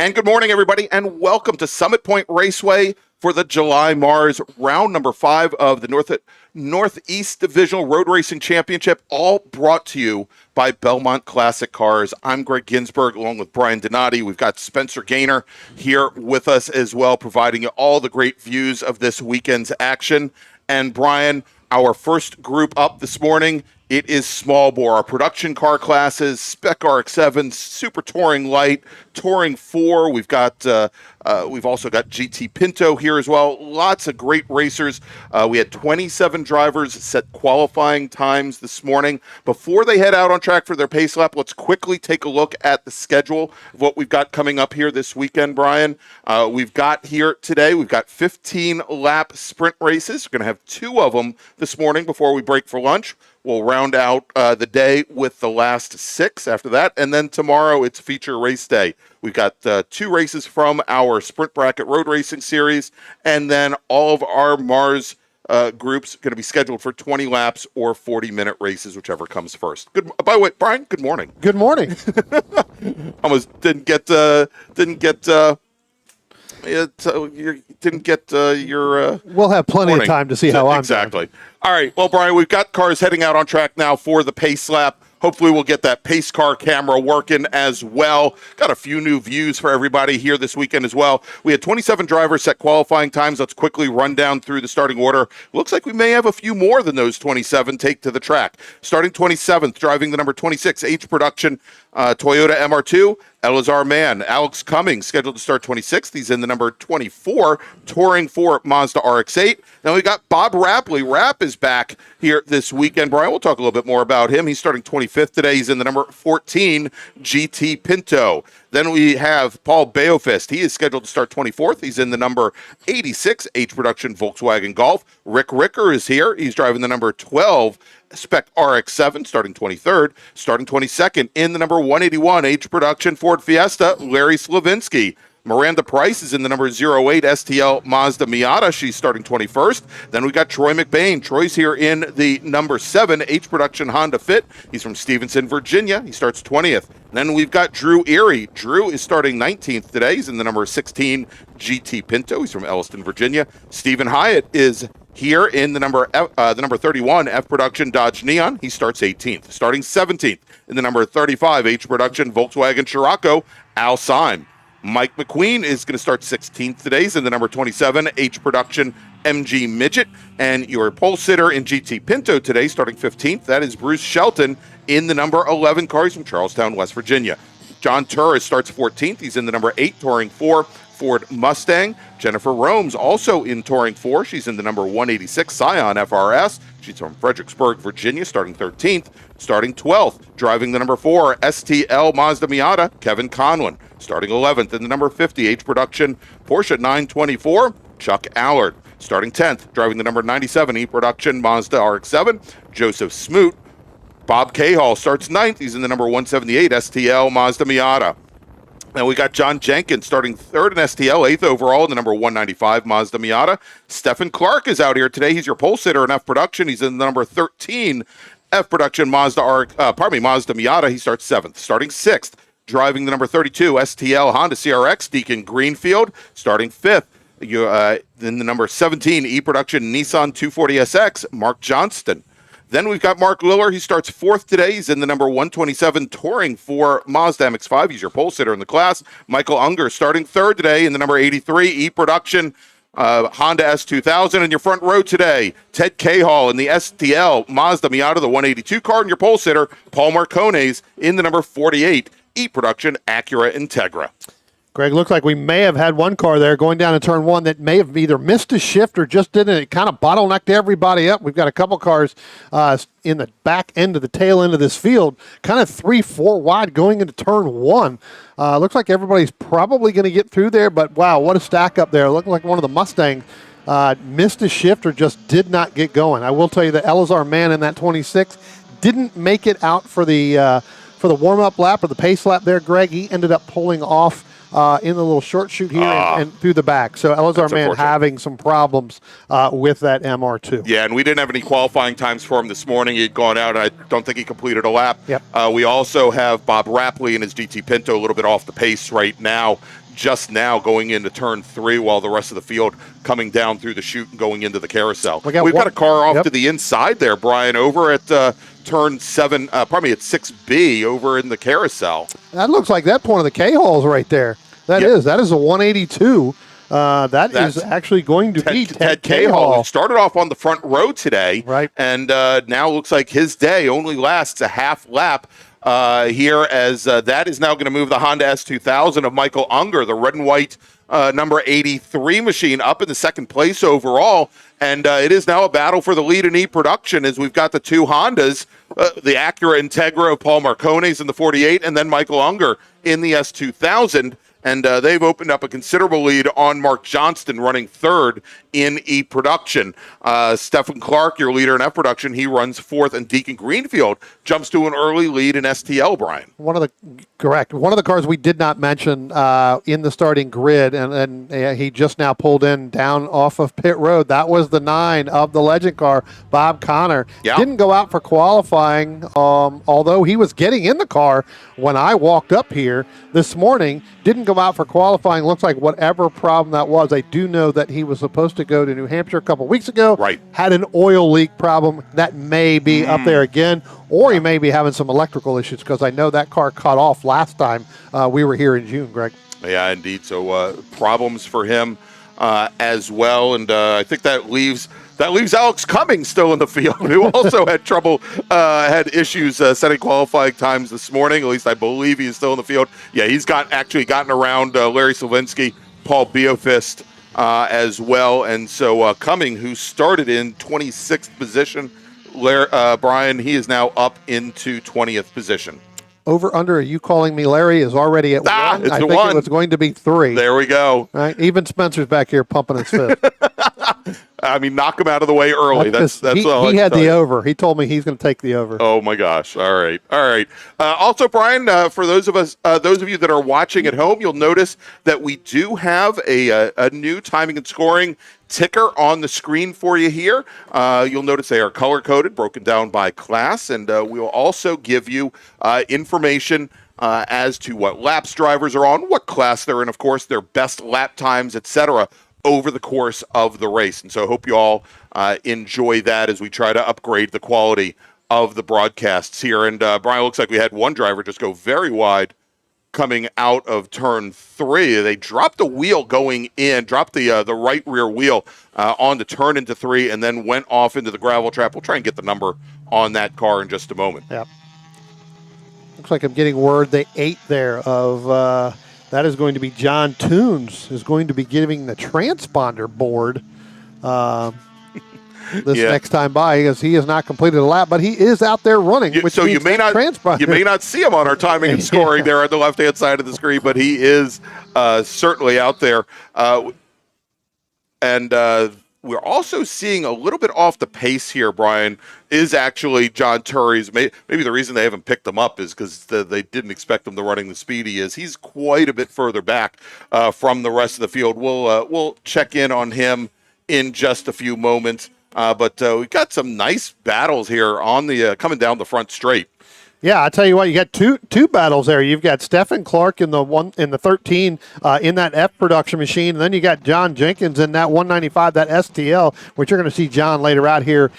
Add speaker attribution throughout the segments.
Speaker 1: And good morning, everybody, and welcome to Summit Point Raceway for the July MARRS round number 5 of the Northeast Divisional Road Racing Championship, all brought to you by Belmont Classic Cars. I'm Greg Ginsburg, along with Brian Donati. We've got Spencer Gaynor here with us as well, providing you all the great views of this weekend's action. And Brian, our first group up this morning, it is small bore. Our production car classes, Spec RX-7, Super Touring Light, Touring 4. We've also got GT Pinto here as well. Lots of great racers. We had 27 drivers set qualifying times this morning. Before they head out on track for their pace lap, let's quickly take a look at the schedule of what we've got coming up here this weekend, Brian. We've got 15 lap sprint races. We're going to have 2 of them this morning before we break for lunch. We'll round out the day with the last 6 after that. And then tomorrow, it's feature race day. We've got 2 races from our Sprint Bracket Road Racing Series. And then all of our MARRS groups are going to be scheduled for 20 laps or 40-minute races, whichever comes first. By the way, Brian, good morning.
Speaker 2: Good morning.
Speaker 1: Almost didn't get your
Speaker 2: we'll have plenty
Speaker 1: morning.
Speaker 2: Of time to see how I'm
Speaker 1: exactly doing. All right, well, Brian, we've got cars heading out on track now for the pace lap. Hopefully we'll get that pace car camera working as well. Got a few new views for everybody here this weekend as well. We had 27 drivers set qualifying times. Let's quickly run down through the starting order. Looks like we may have a few more than those 27 take to the track. Starting 27th, driving the number 26, H Production Toyota MR2, Elazar Mann. Alex Cummings, scheduled to start 26th. He's in the number 24, Touring 4 Mazda RX-8. Then we got Bob Rapley. Rapp is back here this weekend. Brian, we'll talk a little bit more about him. He's starting 25th today. He's in the number 14, GT Pinto. Then we have Paul Beofist. He is scheduled to start 24th. He's in the number 86, H Production Volkswagen Golf. Rick Ricker is here. He's driving the number 12, Spec RX-7, starting 23rd. Starting 22nd in the number 181, H Production Ford Fiesta, Larry Slavinsky. Miranda Price is in the number 08 STL Mazda Miata. She's starting 21st. Then we got Troy McBain. Troy's here in the number 7 H Production Honda Fit. He's from Stevenson, Virginia. He starts 20th. Then we've got Drew Erie. Drew is starting 19th today. He's in the number 16 GT Pinto. He's from Elliston, Virginia. Stephen Hyatt is here in the number 31 F Production Dodge Neon. He starts 18th. Starting 17th in the number 35 H Production Volkswagen Scirocco, Al Syme. Mike McQueen is going to start 16th today. He's in the number 27 H Production MG Midget. And your pole sitter in GT Pinto today, starting 15th, that is Bruce Shelton in the number 11 car. He's from Charlestown, West Virginia. John Turris starts 14th. He's in the number 8 Touring 4 Ford Mustang. Jennifer Romes also in Touring 4. She's in the number 186 Scion FRS. She's from Fredericksburg, Virginia, starting 13th. Starting 12th, driving the number 4 STL Mazda Miata, Kevin Conlon. Starting 11th in the number 50 H Production Porsche 924, Chuck Allard. Starting 10th, driving the number 97 E Production Mazda RX-7, Joseph Smoot. Bob Cahall starts 9th. He's in the number 178 STL Mazda Miata. Now we got John Jenkins starting 3rd in STL, 8th overall in the number 195 Mazda Miata. Stephen Clark is out here today. He's your pole sitter in F Production. He's in the number 13 F Production Mazda Miata. He starts 7th. Starting 6th, driving the number 32 STL Honda CRX, Deacon Greenfield. Starting 5th, in the number 17 E Production Nissan 240SX, Mark Johnston. Then we've got Mark Liller. He starts 4th today. He's in the number 127 Touring for Mazda MX-5. He's your pole sitter in the class. Michael Unger starting 3rd today in the number 83 E Production Honda S2000. In your front row today, Ted Cahall in the STL Mazda Miata, the 182 car. And your pole sitter, Paul Marcones in the number 48 E Production Acura Integra.
Speaker 2: Greg, looks like we may have had one car there going down to turn 1 that may have either missed a shift or just didn't. It kind of bottlenecked everybody up. We've got a couple cars in the back end of the tail end of this field, kind of 3-4 wide going into turn 1. Looks like everybody's probably going to get through there, but wow, what a stack up there. Looked like one of the Mustangs missed a shift or just did not get going. I will tell you that Elazar Mann in that 26 didn't make it out for the warm-up lap or the pace lap there, Greg. He ended up pulling off in the little short chute here and through the back. So Elazar Mann having some problems with that MR2.
Speaker 1: Yeah, and we didn't have any qualifying times for him this morning. He had gone out, and I don't think he completed a lap.
Speaker 2: Yep.
Speaker 1: We also have Bob Rapley in his GT Pinto a little bit off the pace right now. just now going into turn 3, while the rest of the field coming down through the chute and going into the carousel. We've got a car off to the inside there, Brian, over at turn 7, probably at 6B over in the carousel.
Speaker 2: That looks like that point of the K-holes right there. That is a 182. That's is actually going to be Ted K-Hall.
Speaker 1: Started off on the front row today,
Speaker 2: right?
Speaker 1: And now looks like his day only lasts a half lap here, as that is now going to move the Honda S2000 of Michael Unger, the red and white number 83 machine, up in the second place overall. And it is now a battle for the lead in E-Production, as we've got the two Hondas, the Acura Integra of Paul Marcones in the 48, and then Michael Unger in the S2000. And they've opened up a considerable lead on Mark Johnston, running third in E-Production. Stephen Clark, your leader in F-Production, he runs fourth, and Deacon Greenfield jumps to an early lead in STL, Brian.
Speaker 2: One of the cars we did not mention in the starting grid, and he just now pulled in down off of pit road. That was the 9 of the legend car, Bob Connor.
Speaker 1: Yeah.
Speaker 2: Didn't go out for qualifying, although he was getting in the car when I walked up here this morning. Didn't go out for qualifying. Looks like whatever problem that was. I do know that he was supposed to go to New Hampshire a couple weeks ago.
Speaker 1: Right.
Speaker 2: Had an oil leak problem. That may be up there again, or he may be having some electrical issues, because I know that car cut off last time we were here in June, Greg.
Speaker 1: Yeah, indeed. So problems for him as well. And I think that leaves Alex Cummings still in the field, who also had trouble, had issues setting qualifying times this morning. At least I believe he is still in the field. Yeah, he's actually gotten around Larry Slavinsky, Paul Biofist as well. And so Cummings, who started in 26th position, Brian, he is now up into 20th position.
Speaker 2: Over under, are you calling me Larry, is already at 1.
Speaker 1: It's
Speaker 2: I think
Speaker 1: one.
Speaker 2: it was going to be 3.
Speaker 1: There we go.
Speaker 2: Right? Even Spencer's back here pumping his fist.
Speaker 1: I mean, knock him out of the way early. That's all.
Speaker 2: He had the over. He told me he's going to take the over.
Speaker 1: Oh my gosh! All right. Also, Brian, for those of you that are watching at home, you'll notice that we do have a new timing and scoring ticker on the screen for you here. You'll notice they are color coded, broken down by class, and we will also give you information as to what laps drivers are on, what class they're in, of course, their best lap times, etc., over the course of the race. And so I hope you all enjoy that as we try to upgrade the quality of the broadcasts here. And Brian, looks like we had one driver just go very wide coming out of turn 3. They dropped the wheel going in, dropped the right rear wheel on the turn into 3, and then went off into the gravel trap. We'll try and get the number on that car in just a moment.
Speaker 2: Yep. Looks like I'm getting word they 8 there of... that is going to be John Toons, is going to be giving the transponder board next time by, because he has not completed a lap, but he is out there running.
Speaker 1: So you may not see him on our timing and scoring there on the left-hand side of the screen, but he is certainly out there. We're also seeing a little bit off the pace here, Brian, is actually John Turry's. Maybe the reason they haven't picked him up is because they didn't expect him to running the speed he is. He's quite a bit further back from the rest of the field. We'll check in on him in just a few moments. But we've got some nice battles here on the coming down the front straight.
Speaker 2: Yeah, I tell you what, you got two battles there. You've got Stephen Clark in the 13 in that F production machine, and then you got John Jenkins in that 195, that STL, which you're going to see John later out here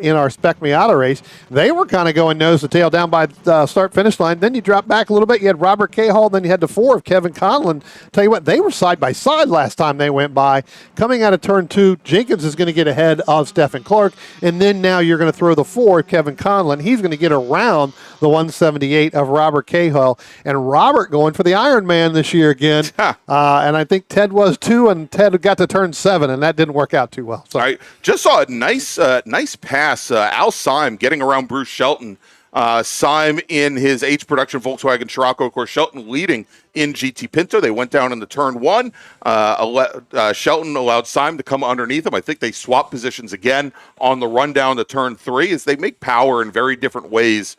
Speaker 2: in our Spec Miata race. They were kind of going nose to tail down by the start-finish line. Then you drop back a little bit. You had Robert Cahall, then you had the 4 of Kevin Conlon. Tell you what, they were side by side last time they went by. Coming out of turn 2, Jenkins is going to get ahead of Stephen Clark, and then now you're going to throw the 4 of Kevin Conlon. He's going to get around the 178 of Robert Cahill, and Robert going for the Ironman this year again. And I think Ted was too, and Ted got to turn 7, and that didn't work out too well. So
Speaker 1: I just saw a nice pass. Al Syme getting around Bruce Shelton. Syme in his H production Volkswagen Scirocco, of course, Shelton leading in GT Pinto. They went down in the turn 1. Shelton allowed Syme to come underneath him. I think they swapped positions again on the run down to turn 3 as they make power in very different ways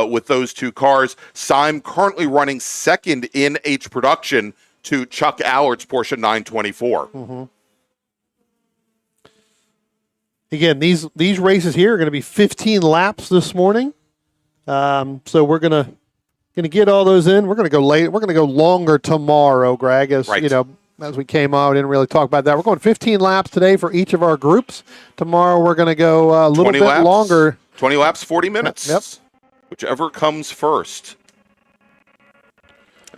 Speaker 1: with those two cars. Syme currently running second in H production to Chuck Allard's Porsche 924.
Speaker 2: Mm-hmm. Again, these races here are going to be 15 laps this morning. So we're going to going to get all those in. We're going to go late. We're going to go longer tomorrow, Greg, as
Speaker 1: Right.
Speaker 2: you know. As we came out, didn't really talk about that. We're going 15 laps today for each of our groups. Tomorrow we're going to go a little bit
Speaker 1: laps,
Speaker 2: longer.
Speaker 1: 20 laps, 40 minutes.
Speaker 2: Yep.
Speaker 1: Whichever comes first.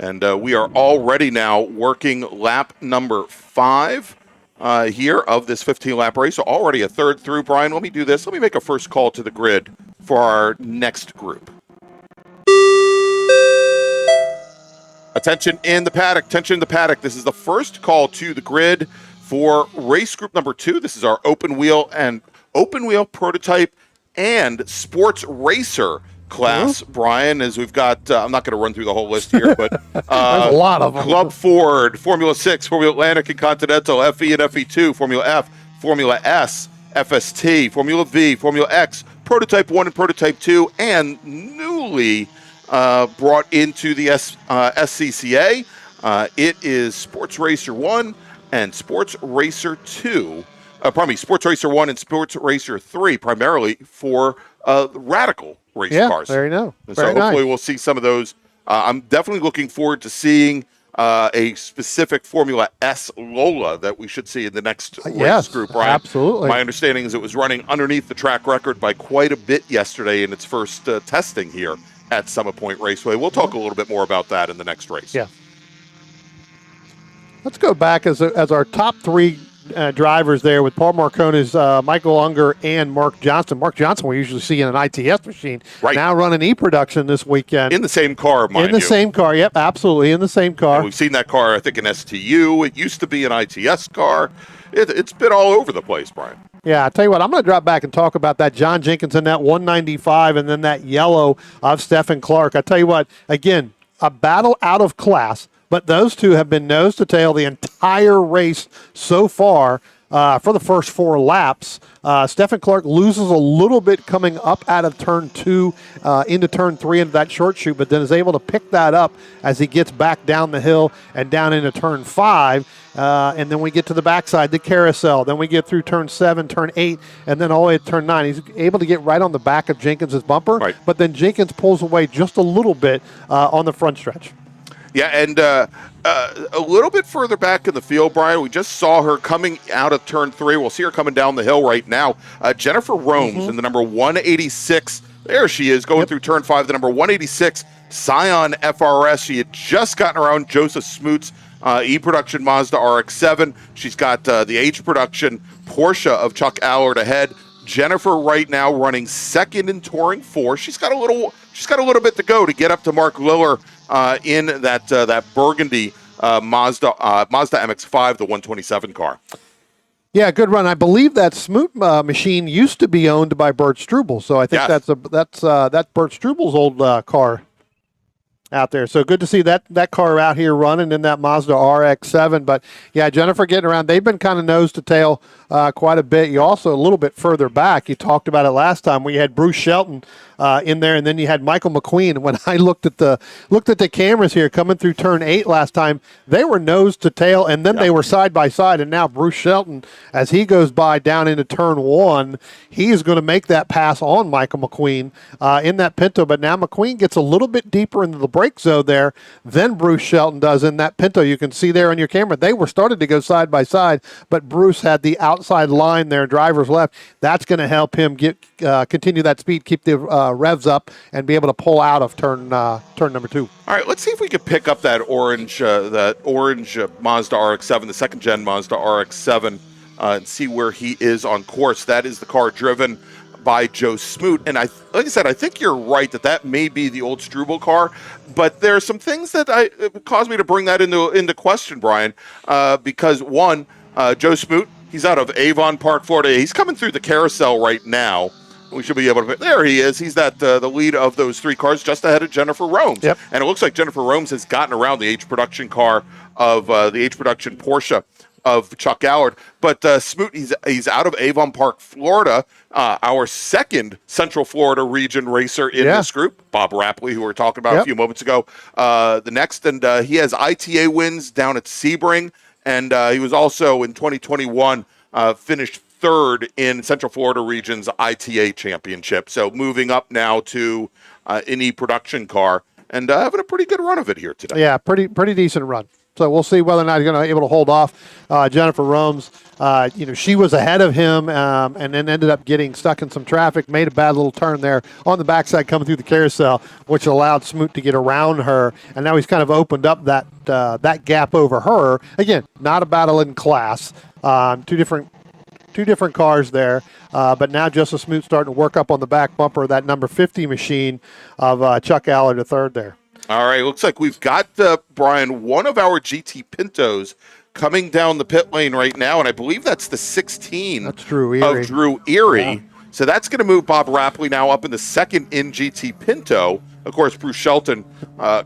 Speaker 1: And we are already now working lap number 5 here of this 15-lap race. So already a third through. Brian, let me do this. Let me make a first call to the grid for our next group. Attention in the paddock. Attention in the paddock. This is the first call to the grid for race group number 2. This is our open wheel prototype and sports racer class, Brian, as we've got, I'm not going to run through the whole list here, but
Speaker 2: There's a lot of them.
Speaker 1: Club Ford, Formula 6, Formula Atlantic and Continental, FE and FE2, Formula F, Formula S, FST, Formula V, Formula X, Prototype 1 and Prototype 2, and newly brought into the SCCA. It is Sports Racer 1 and Sports Racer 2. Sports Racer 1 and Sports Racer 3, primarily for radical race cars.
Speaker 2: There you go.
Speaker 1: And so hopefully we'll see some of those. I'm definitely looking forward to seeing a specific Formula S Lola that we should see in the next race group, Brian.
Speaker 2: Absolutely.
Speaker 1: My understanding is it was running underneath the track record by quite a bit yesterday in its first testing here at Summit Point Raceway. We'll talk a little bit more about that in the next race.
Speaker 2: Yeah. Let's go back as our top 3 drivers there with Paul Marcone's Michael Unger and Mark Johnson. Mark Johnson we usually see in an ITS machine.
Speaker 1: Right.
Speaker 2: Now running e-production this weekend.
Speaker 1: In the same car, mind you.
Speaker 2: In the same car, yep, absolutely, in the same car.
Speaker 1: And we've seen that car, I think, in STU. It used to be an ITS car. It's been all over the place, Brian.
Speaker 2: Yeah, I tell you what, I'm going to drop back and talk about that John Jenkins in that 195 and then that yellow of Stephen Clark. I tell you what, again, a battle out of class, but those two have been nose to tail the entire race so far. For the first 4 laps, Stephen Clark loses a little bit coming up out of turn 2 into turn 3 into that short chute, but then is able to pick that up as he gets back down the hill and down into turn 5. And then we get to the backside, the carousel. Then we get through turn 7, turn 8, and then all the way to turn 9. He's able to get right on the back of Jenkins' bumper,
Speaker 1: right.
Speaker 2: But then Jenkins pulls away just a little bit on the front stretch.
Speaker 1: Yeah, and a little bit further back in the field, Brian, we just saw her coming out of turn 3. We'll see her coming down the hill right now. Jennifer Romes in the number 186. There she is going through turn 5, the number 186 Scion FRS. She had just gotten around Joseph Smoot's E-Production Mazda RX-7. She's got the H-Production Porsche of Chuck Allard ahead. Jennifer right now running second in Touring 4. She's got a little bit to go to get up to Mark Liller in that burgundy Mazda MX-5, the 127 car.
Speaker 2: Yeah, good run. I believe that Smoot machine used to be owned by Bert Struble, so I think that's Bert Struble's old car out there. So good to see that car out here running in that Mazda RX-7. But yeah, Jennifer getting around. They've been kind of nose to tail quite a bit. You also a little bit further back. You talked about it last time. We had Bruce Shelton in there, and then you had Michael McQueen. When I looked at the cameras here coming through turn 8 last time, they were nose to tail, and then they were side by side. And now Bruce Shelton, as he goes by down into turn 1, he is going to make that pass on Michael McQueen in that Pinto. But now McQueen gets a little bit deeper into the brake zone there than Bruce Shelton does in that Pinto. You can see there on your camera, they were started to go side by side, but Bruce had the outside line there, driver's left. That's going to help him continue that speed, keep the revs up, and be able to pull out of turn number 2.
Speaker 1: All right, let's see if we could pick up that orange Mazda RX-7, the second gen Mazda RX-7, and see where he is on course. That is the car driven by Joe Smoot, and like I said, I think you're right that may be the old Struble car, but there are some things that caused me to bring that into question, Brian, because one, Joe Smoot, he's out of Avon Park, Florida. He's coming through the carousel right now. We should be able to. There he is. He's the lead of those 3 cars, just ahead of Jennifer Romes. Yep. And it looks like Jennifer Romes has gotten around the H-Production car of the H-Production Porsche of Chuck Allard. But Smoot, he's out of Avon Park, Florida. Our second Central Florida region racer in this group, Bob Rapley, who we were talking about a few moments ago. The next, and he has ITA wins down at Sebring, and he was also in 2021 finished 3rd in Central Florida region's ITA championship. So moving up now to an E-Production car. and having a pretty good run of it here today.
Speaker 2: Yeah, pretty decent run. So we'll see whether or not he's going to be able to hold off Jennifer Romes. She was ahead of him and then ended up getting stuck in some traffic, made a bad little turn there on the backside coming through the carousel, which allowed Smoot to get around her. And now he's kind of opened up that gap over her. Again, not a battle in class. Two different cars there. But now Justice Smoot starting to work up on the back bumper of that number 50 machine of Chuck Allard III there.
Speaker 1: All right, looks like we've got, Brian, one of our GT Pintos coming down the pit lane right now, and I believe that's the 16
Speaker 2: that's Drew Erie.
Speaker 1: of Drew Erie.
Speaker 2: Yeah.
Speaker 1: So that's going to move Bob Rapley now up in the second in GT Pinto. Of course, Bruce Shelton,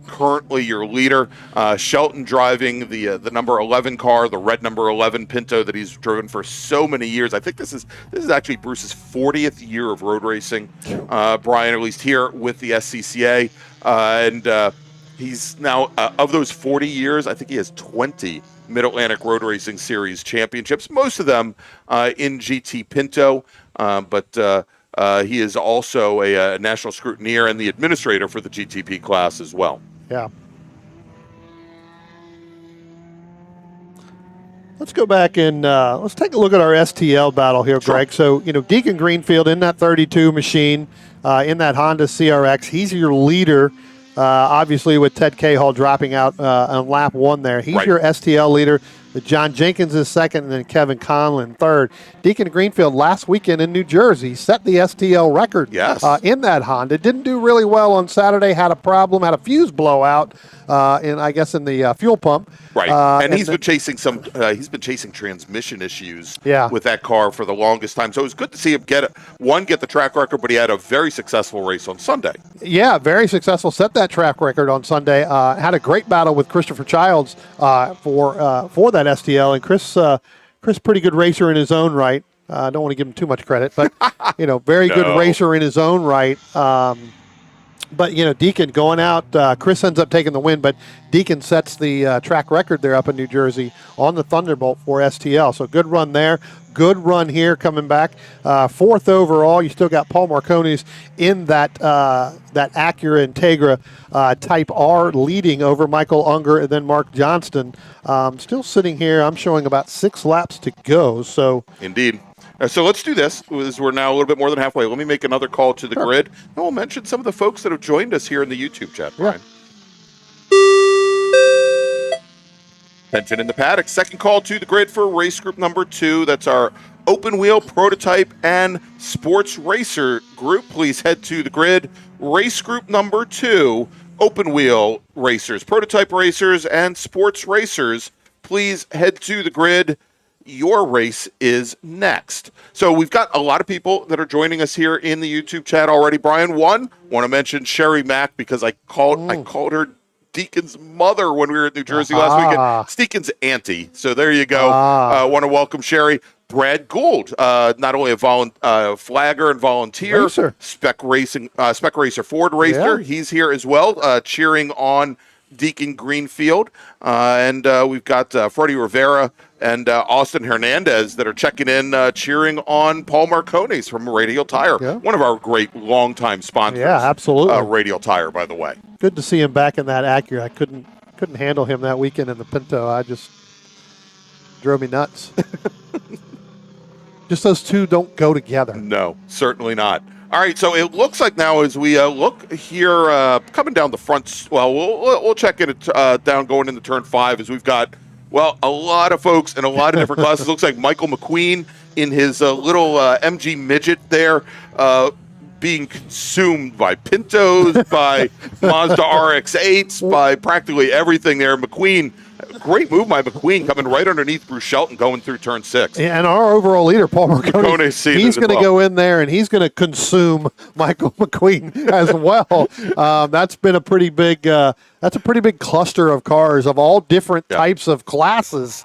Speaker 1: currently your leader. Shelton driving the number 11 car, the red number 11 Pinto that he's driven for so many years. I think this is actually Bruce's 40th year of road racing, Brian, at least here with the SCCA. And he's now, of those 40 years, I think he has 20 Mid-Atlantic Road Racing Series championships, most of them in GT Pinto. But he is also a national scrutineer and the administrator for the GTP class as well.
Speaker 2: Yeah. Let's go back and let's take a look at our STL battle here,
Speaker 1: Sure.
Speaker 2: Greg. So, Deacon Greenfield in that 32 machine, in that Honda CRX, he's your leader. Obviously, with Ted Cahall dropping out on lap 1 there. He's
Speaker 1: Right.
Speaker 2: your STL leader. John Jenkins is second, and then Kevin Conlon third. Deacon Greenfield last weekend in New Jersey set the STL record in that Honda. Didn't do really well on Saturday. Had a fuse blowout in the fuel pump.
Speaker 1: Right, and he's been chasing chasing transmission issues with that car for the longest time. So it was good to see him get the track record, but he had a very successful race on Sunday.
Speaker 2: Yeah, very successful. Set that track record on Sunday. Had a great battle with Christopher Childs for that STL, and Chris, pretty good racer in his own right. I don't want to give him too much credit, but very good racer in his own right. But, Deacon going out, Chris ends up taking the win, but Deacon sets the track record there up in New Jersey on the Thunderbolt for STL. So good run there. Good run here coming back. Fourth overall. You still got Paul Marconis in that Acura Integra Type R leading over Michael Unger and then Mark Johnston. Still sitting here. I'm showing about 6 laps to go. So
Speaker 1: Indeed. So let's do this, as we're now a little bit more than halfway. Let me make another call to the grid, and we'll mention some of the folks that have joined us here in the YouTube chat, Brian. Attention in the paddock. Second call to the grid for race group number 2. That's our open wheel, prototype, and sports racer group. Please head to the grid. Race group number 2, open wheel racers, prototype racers, and sports racers. Please head to the grid. Your race is next. So we've got a lot of people that are joining us here in the YouTube chat already. Brian, want to mention Sherry Mack because I called her Deacon's mother when we were in New Jersey last weekend. It's Deacon's auntie. So there you go. Want to welcome Sherry. Brad Gould, not only a flagger and volunteer, Spec Racer Ford racer. Yeah. He's here as well, cheering on Deacon Greenfield. And we've got Freddie Rivera and Austin Hernandez that are checking in, cheering on Paul Marconis from Radial Tire, one of our great longtime sponsors.
Speaker 2: Yeah, absolutely.
Speaker 1: Radial Tire, by the way.
Speaker 2: Good to see him back in that Acura. I couldn't handle him that weekend in the Pinto. I just drove me nuts. Just those two don't go together.
Speaker 1: No, certainly not. All right, so it looks like now as we look here, coming down the front, we'll check it down going into turn 5 as we've got, a lot of folks in a lot of different classes. Looks like Michael McQueen in his little MG midget there being consumed by Pintos, by Mazda RX-8s, by practically everything there. McQueen, great move by McQueen coming right underneath Bruce Shelton going through turn 6.
Speaker 2: Yeah, and our overall leader, Paul Marconis, he's going to go in there and he's going to consume Michael McQueen as well. That's been a pretty big cluster of cars of all different types of classes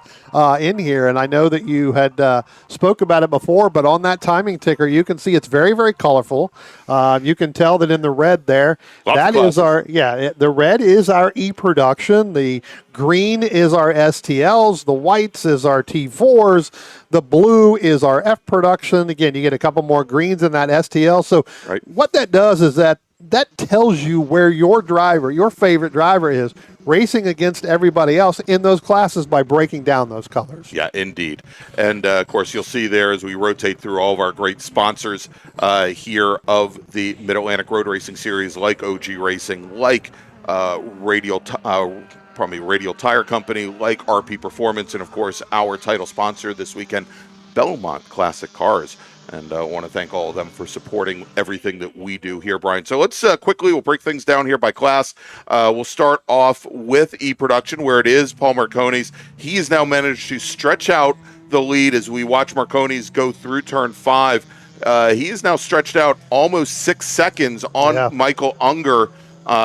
Speaker 2: in here. And I know that you had spoke about it before, but on that timing ticker, you can see it's very, very colorful. You can tell that in the red there, the red is our E-Production. The green is our STLs. The whites is our T4s. The blue is our F-Production. Again, you get a couple more greens in that STL. So what that does is that that tells you where your driver, your favorite driver, is racing against everybody else in those classes by breaking down those colors.
Speaker 1: Yeah, indeed. And, of course, you'll see there as we rotate through all of our great sponsors here of the Mid-Atlantic Road Racing Series, like OG Racing, like Radial Tire Company, like RP Performance, and, of course, our title sponsor this weekend, Belmont Classic Cars. And I want to thank all of them for supporting everything that we do here, Brian. So let's we'll break things down here by class. We'll start off with E-Production, where it is Paul Marconis. He has now managed to stretch out the lead as we watch Marconis go through turn 5. He is now stretched out almost 6 seconds on Michael Unger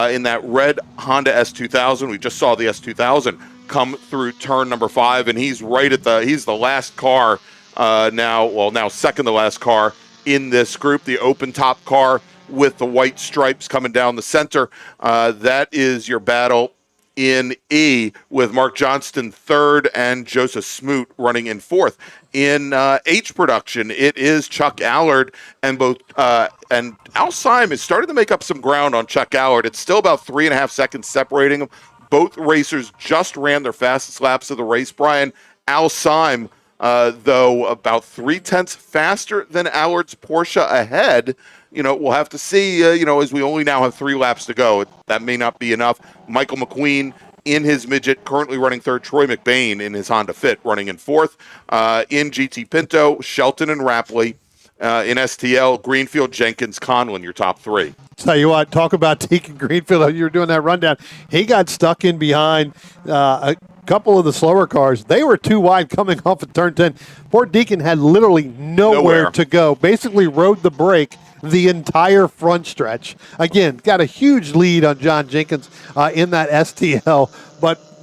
Speaker 1: in that red Honda S2000. We just saw the S2000 come through turn number 5, and he's he's the last car now second to last car in this group, the open top car with the white stripes coming down the center. That is your battle in E, with Mark Johnston third and Joseph Smoot running in fourth. In H production, it is Chuck Allard and Al Syme is starting to make up some ground on Chuck Allard. It's still about 3.5 seconds separating them. Both racers just ran their fastest laps of the race, Brian. Al Syme, though, about 0.3 faster than Allard's Porsche ahead. We'll have to see, as we only now have 3 laps to go. That may not be enough. Michael McQueen in his midget, currently running third. Troy McBain in his Honda Fit running in fourth. In GT Pinto, Shelton and Rapley. In STL, Greenfield, Jenkins, Conlon, your top 3.
Speaker 2: Tell you what, talk about Deacon Greenfield. You were doing that rundown. He got stuck in behind a couple of the slower cars. They were too wide coming off of turn 10. Poor Deacon had literally nowhere to go. Basically rode the brake the entire front stretch. Again, got a huge lead on John Jenkins in that STL. But,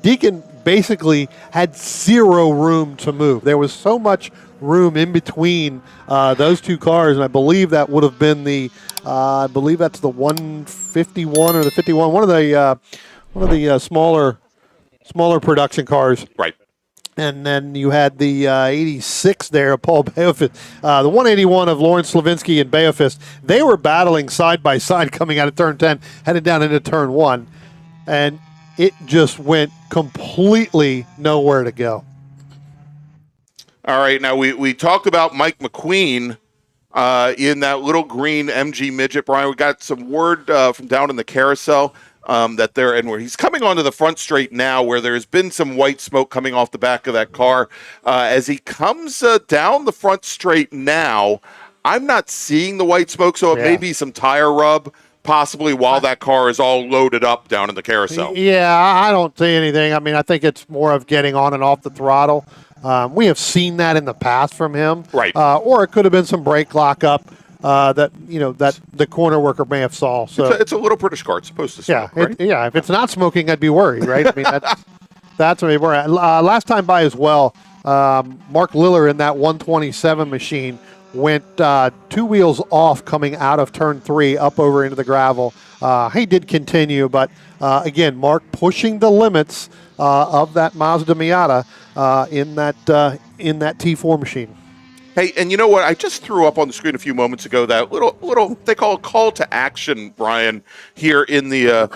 Speaker 2: Deacon basically had zero room to move. There was so much room in between those two cars, and I believe that would have been I believe that's the 151 or the 51, one of the smaller production cars.
Speaker 1: Right.
Speaker 2: And then you had the 86 there of Paul Beofist. The 181 of Lawrence Slavinsky and Beofist. They were battling side by side coming out of turn 10, headed down into turn 1. And it just went completely nowhere to go.
Speaker 1: All right, now we talked about Mike McQueen in that little green MG midget. Brian, we got some word from down in the carousel that they're, and where he's coming onto the front straight now, where there's been some white smoke coming off the back of that car. As he comes down the front straight now, I'm not seeing the white smoke, so it may be some tire rub, possibly while that car is all loaded up down in the carousel.
Speaker 2: Yeah, I don't see anything. I mean, I think it's more of getting on and off the throttle. We have seen that in the past from him.
Speaker 1: Right.
Speaker 2: Or it could have been some brake lockup that the corner worker may have saw. So
Speaker 1: it's a little British car. It's supposed to smoke, right?
Speaker 2: If it's not smoking, I'd be worried, right? I mean, that's what we're at. Last time by as well, Mark Liller in that 127 machine went 2 wheels off coming out of turn 3 up over into the gravel. He did continue, but again, Mark pushing the limits of that Mazda Miata in that T4 machine.
Speaker 1: Hey, and you know what? I just threw up on the screen a few moments ago that little they call a call to action, Brian, here in the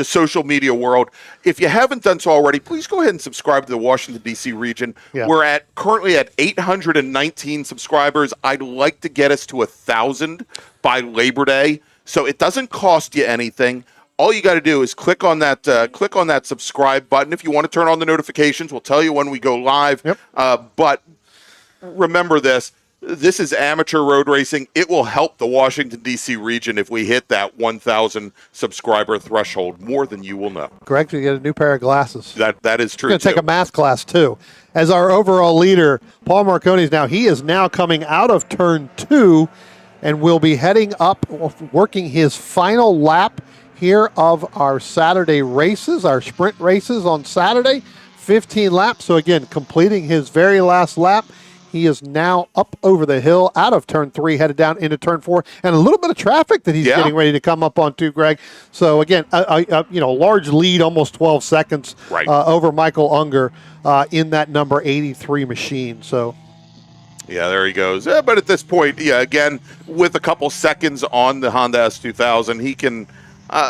Speaker 1: social media world. If you haven't done so already, please go ahead and subscribe to the Washington, D.C. region. Yeah. We're currently at 819 subscribers. I'd like to get us to 1,000 by Labor Day, so it doesn't cost you anything. All you got to do is click on that subscribe button. If you want to turn on the notifications, we'll tell you when we go live.
Speaker 2: Yep.
Speaker 1: But remember this is amateur road racing. It will help the Washington, D.C. region if we hit that 1,000 subscriber threshold, more than you will know.
Speaker 2: Correct. You get a new pair of glasses.
Speaker 1: That is true.
Speaker 2: Going to take a math class, too. As our overall leader, Paul Marconis, he is now coming out of turn 2 and will be heading up, working his final lap here of our Saturday races, our sprint races on Saturday, 15 laps. So again, completing his very last lap. He is now up over the hill, out of turn 3, headed down into turn 4, and a little bit of traffic that he's getting ready to come up on too, Greg. So again, a large lead, almost 12 seconds over Michael Unger in that number 83 machine. So
Speaker 1: Yeah, there he goes. But at this point, yeah, again, with a couple seconds on the Honda S2000, he can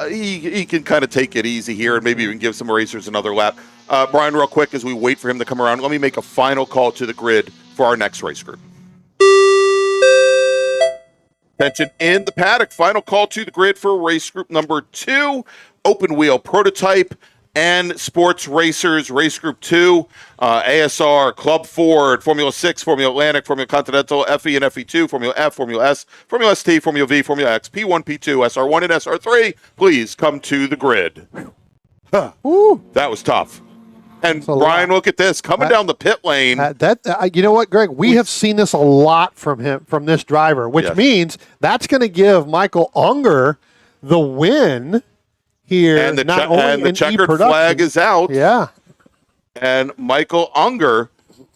Speaker 1: he can kind of take it easy here and maybe even give some racers another lap. Brian, real quick, as we wait for him to come around, let me make a final call to the grid for our next race group. Attention in the paddock. Final call to the grid for race group number 2, open wheel prototype and sports racers. Race group 2, ASR, Club Ford, Formula 6, Formula Atlantic, Formula Continental, FE and FE2, Formula F, Formula S, Formula ST, Formula V, Formula X, P1, P2, SR1, and SR3. Please come to the grid. That was tough. And Brian, look at this coming down the pit lane.
Speaker 2: You know what, Greg? We have seen this a lot from this driver, which means that's going to give Michael Unger the win here.
Speaker 1: And the checkered flag is out.
Speaker 2: Yeah.
Speaker 1: And Michael Unger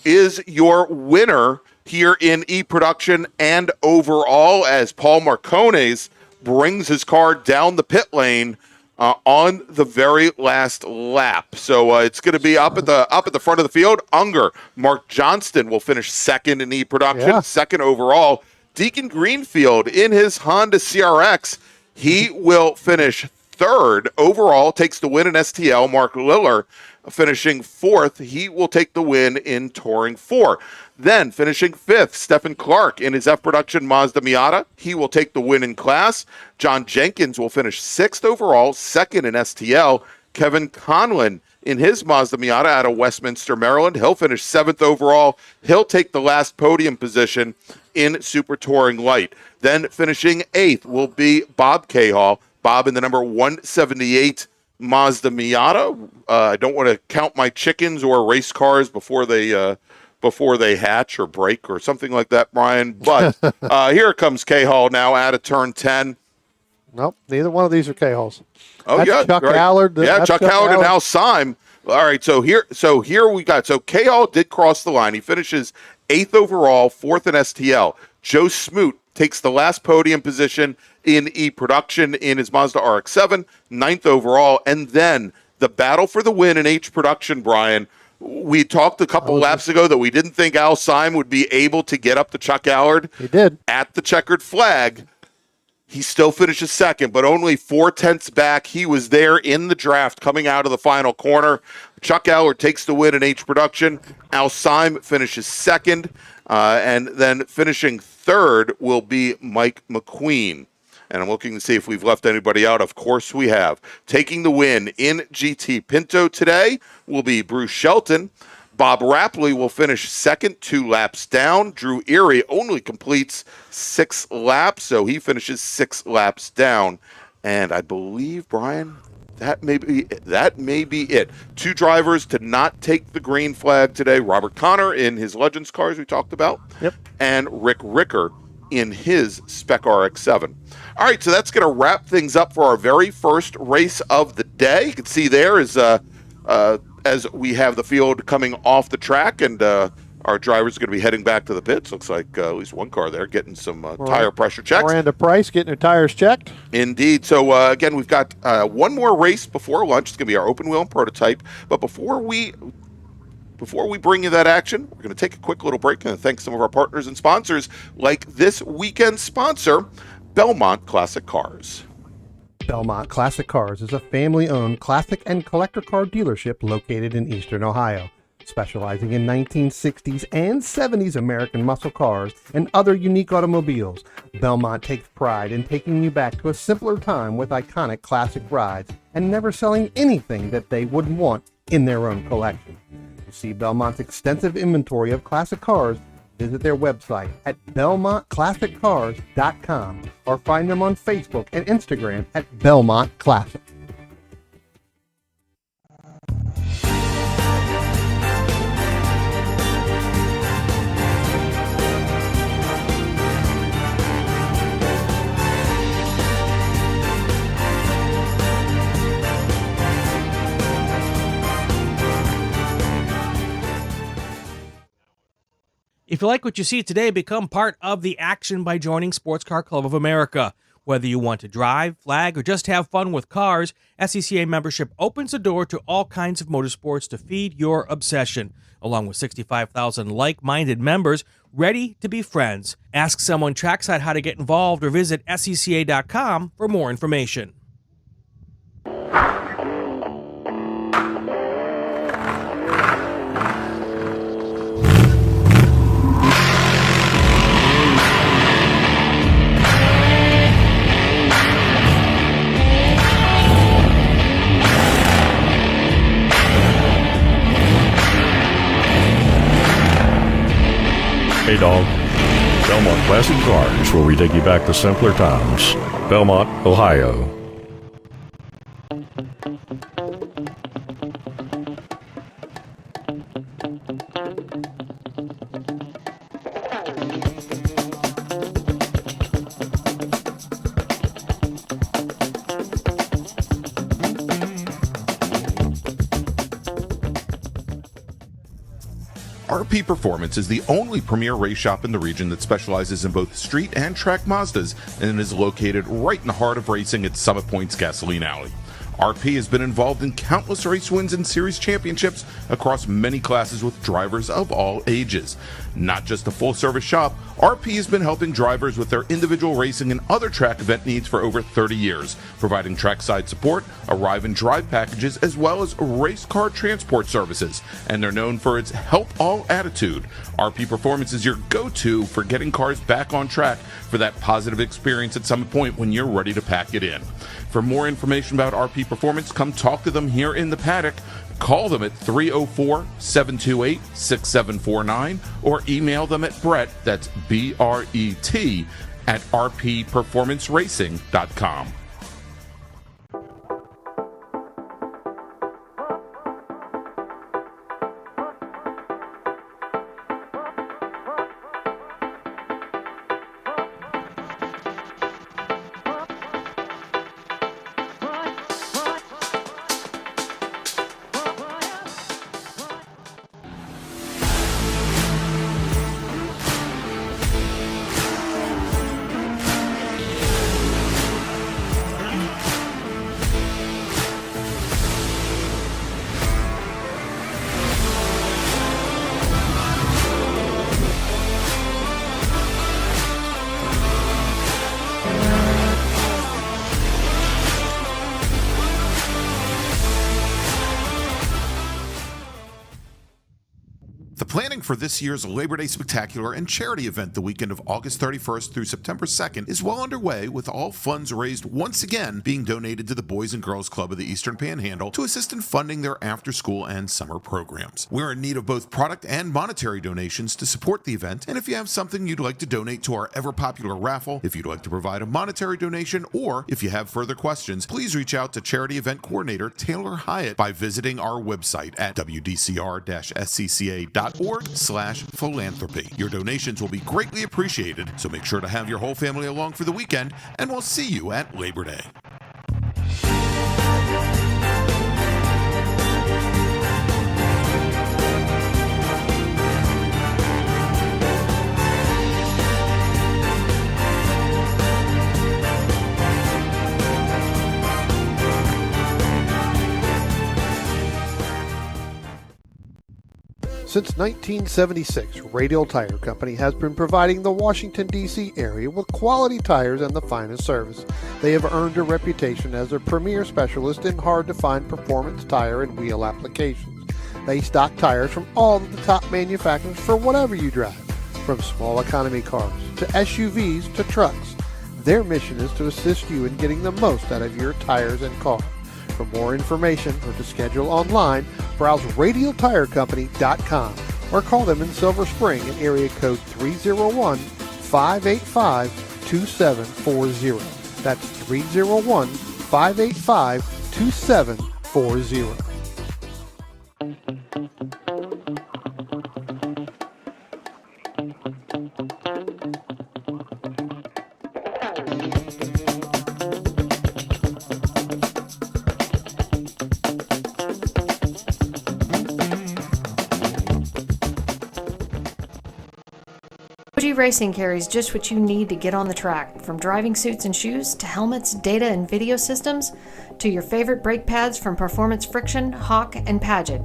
Speaker 1: is your winner here in E-Production and overall, as Paul Marcones brings his car down the pit lane on the very last lap. So it's going to be up at the front of the field. Unger, Mark Johnston will finish second in E-Production, second overall. Deacon Greenfield in his Honda CRX, he will finish third overall, takes the win in STL. Mark Liller finishing fourth. He will take the win in Touring 4. Then finishing fifth, Stephen Clark in his F-Production Mazda Miata. He will take the win in class. John Jenkins will finish sixth overall, second in STL. Kevin Conlon in his Mazda Miata out of Westminster, Maryland. He'll finish seventh overall. He'll take the last podium position in Super Touring Light. Then finishing eighth will be Bob Cahall. Bob in the number 178 Mazda Miata. I don't want to count my chickens or race cars before they hatch or break or something like that, Brian. But here comes Cahall now out of turn 10.
Speaker 2: Nope, neither one of these are Cahalls.
Speaker 1: Oh,
Speaker 2: that's
Speaker 1: yeah,
Speaker 2: Chuck
Speaker 1: right.
Speaker 2: Allard.
Speaker 1: Chuck Allard and Al Syme. All right, so here we got. So Cahall did cross the line. He finishes eighth overall, fourth in STL. Joe Smoot takes the last podium position in E-Production in his Mazda RX-7, ninth overall, and then the battle for the win in H-Production, Brian. We talked a couple laps ago that we didn't think Al Syme would be able to get up to Chuck Allard.
Speaker 2: He did.
Speaker 1: At the checkered flag. He still finishes second, but only 4/10 back. He was there in the draft coming out of the final corner. Chuck Allard takes the win in H-Production. Al Syme finishes second, and then finishing third will be Mike McQueen. And I'm looking to see if we've left anybody out. Of course we have. Taking the win in GT Pinto today will be Bruce Shelton. Bob Rapley will finish second, 2 laps down. Drew Erie only completes 6 laps, so he finishes 6 laps down. And I believe, Brian, that may be it. 2 drivers to not take the green flag today. Robert Connor in his Legends cars we talked about.
Speaker 2: Yep. And
Speaker 1: Rick Ricker in his Spec RX-7. All right, so that's going to wrap things up for our very first race of the day. You can see there is as we have the field coming off the track, and our drivers are going to be heading back to the pits. Looks like at least one car there getting some tire pressure checks.
Speaker 2: Miranda Price getting her tires checked.
Speaker 1: Indeed. So, again, we've got one more race before lunch. It's going to be our open wheel and prototype. But before we bring you that action, we're going to take a quick little break and thank some of our partners and sponsors, like this weekend's sponsor, Belmont Classic Cars.
Speaker 3: Belmont Classic Cars is a family-owned classic and collector car dealership located in Eastern Ohio, specializing in 1960s and 70s American muscle cars and other unique automobiles. Belmont takes pride in taking you back to a simpler time with iconic classic rides and never selling anything that they wouldn't want in their own collection. To see Belmont's extensive inventory of classic cars, visit their website at belmontclassiccars.com or find them on Facebook and Instagram at Belmont Classic.
Speaker 4: If you like what you see today, become part of the action by joining Sports Car Club of America. Whether you want to drive, flag, or just have fun with cars, SCCA membership opens the door to all kinds of motorsports to feed your obsession. Along with 65,000 like-minded members, ready to be friends. Ask someone trackside how to get involved or visit SCCA.com for more information.
Speaker 5: Hey dog, Belmont Classic Cars, where we take you back to simpler times. Belmont, Ohio.
Speaker 1: RP Performance is the only premier race shop in the region that specializes in both street and track Mazdas and is located right in the heart of racing at Summit Point's Gasoline Alley. RP has been involved in countless race wins and series championships across many classes with drivers of all ages. Not just a full-service shop, RP has been helping drivers with their individual racing and other track event needs for over 30 years, providing trackside support, arrive and drive packages, as well as race car transport services. And they're known for its help all attitude. RP Performance is your go-to for getting cars back on track for that positive experience at Summit Point when you're ready to pack it in. For more information about RP Performance, come talk to them here in the paddock. Call them at 304-728-6749 or email them at Brett, that's B-R-E-T, at rpperformanceracing.com. Planning for this year's Labor Day Spectacular and charity event the weekend of August 31st through September 2nd is well underway, with all funds raised once again being donated to the Boys and Girls Club of the Eastern Panhandle to assist in funding their after-school and summer programs. We're in need of both product and monetary donations to support the event, and if you have something you'd like to donate to our ever-popular raffle, if you'd like to provide a monetary donation, or if you have further questions, please reach out to Charity Event Coordinator Taylor Hyatt by visiting our website at wdcr-scca.org/philanthropy. Your donations will be greatly appreciated, so make sure to have your whole family along for the weekend, and we'll see you at Labor Day.
Speaker 2: Since 1976, Radial Tire Company has been providing the Washington, D.C. area with quality tires and the finest service. They have earned a reputation as a premier specialist in hard-to-find performance tire and wheel applications. They stock tires from all of the top manufacturers for whatever you drive, from small economy cars to SUVs to trucks. Their mission is to assist you in getting the most out of your tires and car. For more information or to schedule online, browse radialtirecompany.com or call them in Silver Spring at area code 301-585-2740. That's 301-585-2740.
Speaker 6: Racing carries just what you need to get on the track, from driving suits and shoes to helmets, data and video systems, to your favorite brake pads from Performance Friction, Hawk, and Paget.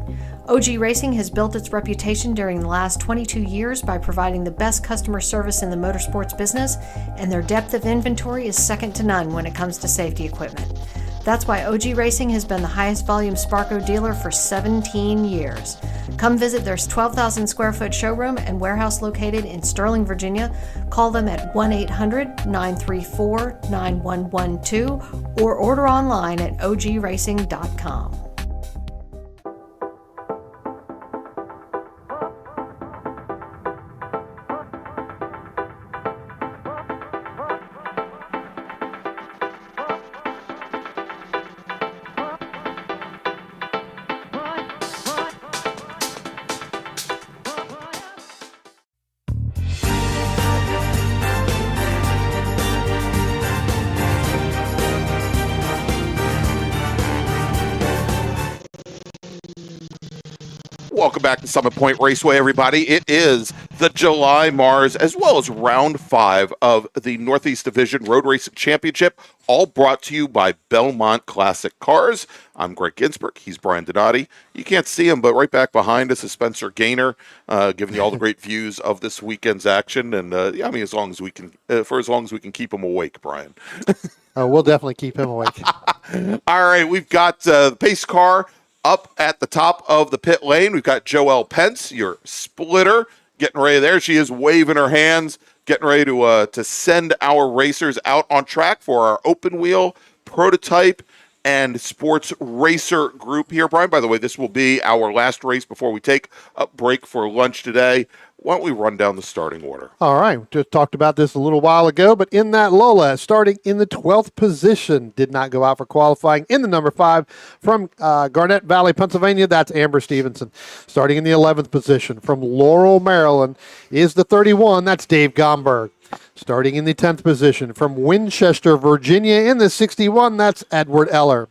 Speaker 6: OG Racing has built its reputation during the last 22 years by providing the best customer service in the motorsports business, and their depth of inventory is second to none when it comes to safety equipment. That's why OG Racing has been the highest volume Sparco dealer for 17 years. Come visit their 12,000 square foot showroom and warehouse located in Sterling, Virginia. Call them at 1-800-934-9112 or order online at ogracing.com.
Speaker 1: Welcome back to Summit Point Raceway, everybody. It is the July MARRS, as well as round 5 of the Northeast Division Road Racing Championship, all brought to you by Belmont Classic Cars. I'm Greg Ginsburg. He's Brian Donati. You can't see him, but right back behind us is Spencer Gaynor, giving you all the great views of this weekend's action. And I mean, as long as we can, for as long as we can keep him awake, Brian.
Speaker 2: We'll definitely keep him awake.
Speaker 1: All right, we've got the pace car up at the top of the pit lane. We've got Joelle Pence, your splitter, getting ready there. She is waving her hands, getting ready to send our racers out on track for our open wheel, prototype, and sports racer group here. Brian, by the way, this will be our last race before we take a break for lunch today. Why don't we run down the starting order?
Speaker 2: All right. We just talked about this a little while ago, but in that Lola, starting in the 12th position, did not go out for qualifying. In the number 5 from Garnett Valley, Pennsylvania, that's Amber Stevenson. Starting in the 11th position from Laurel, Maryland, is the 31, that's Dave Gomberg. Starting in the 10th position from Winchester, Virginia, in the 61, that's Edward Eller.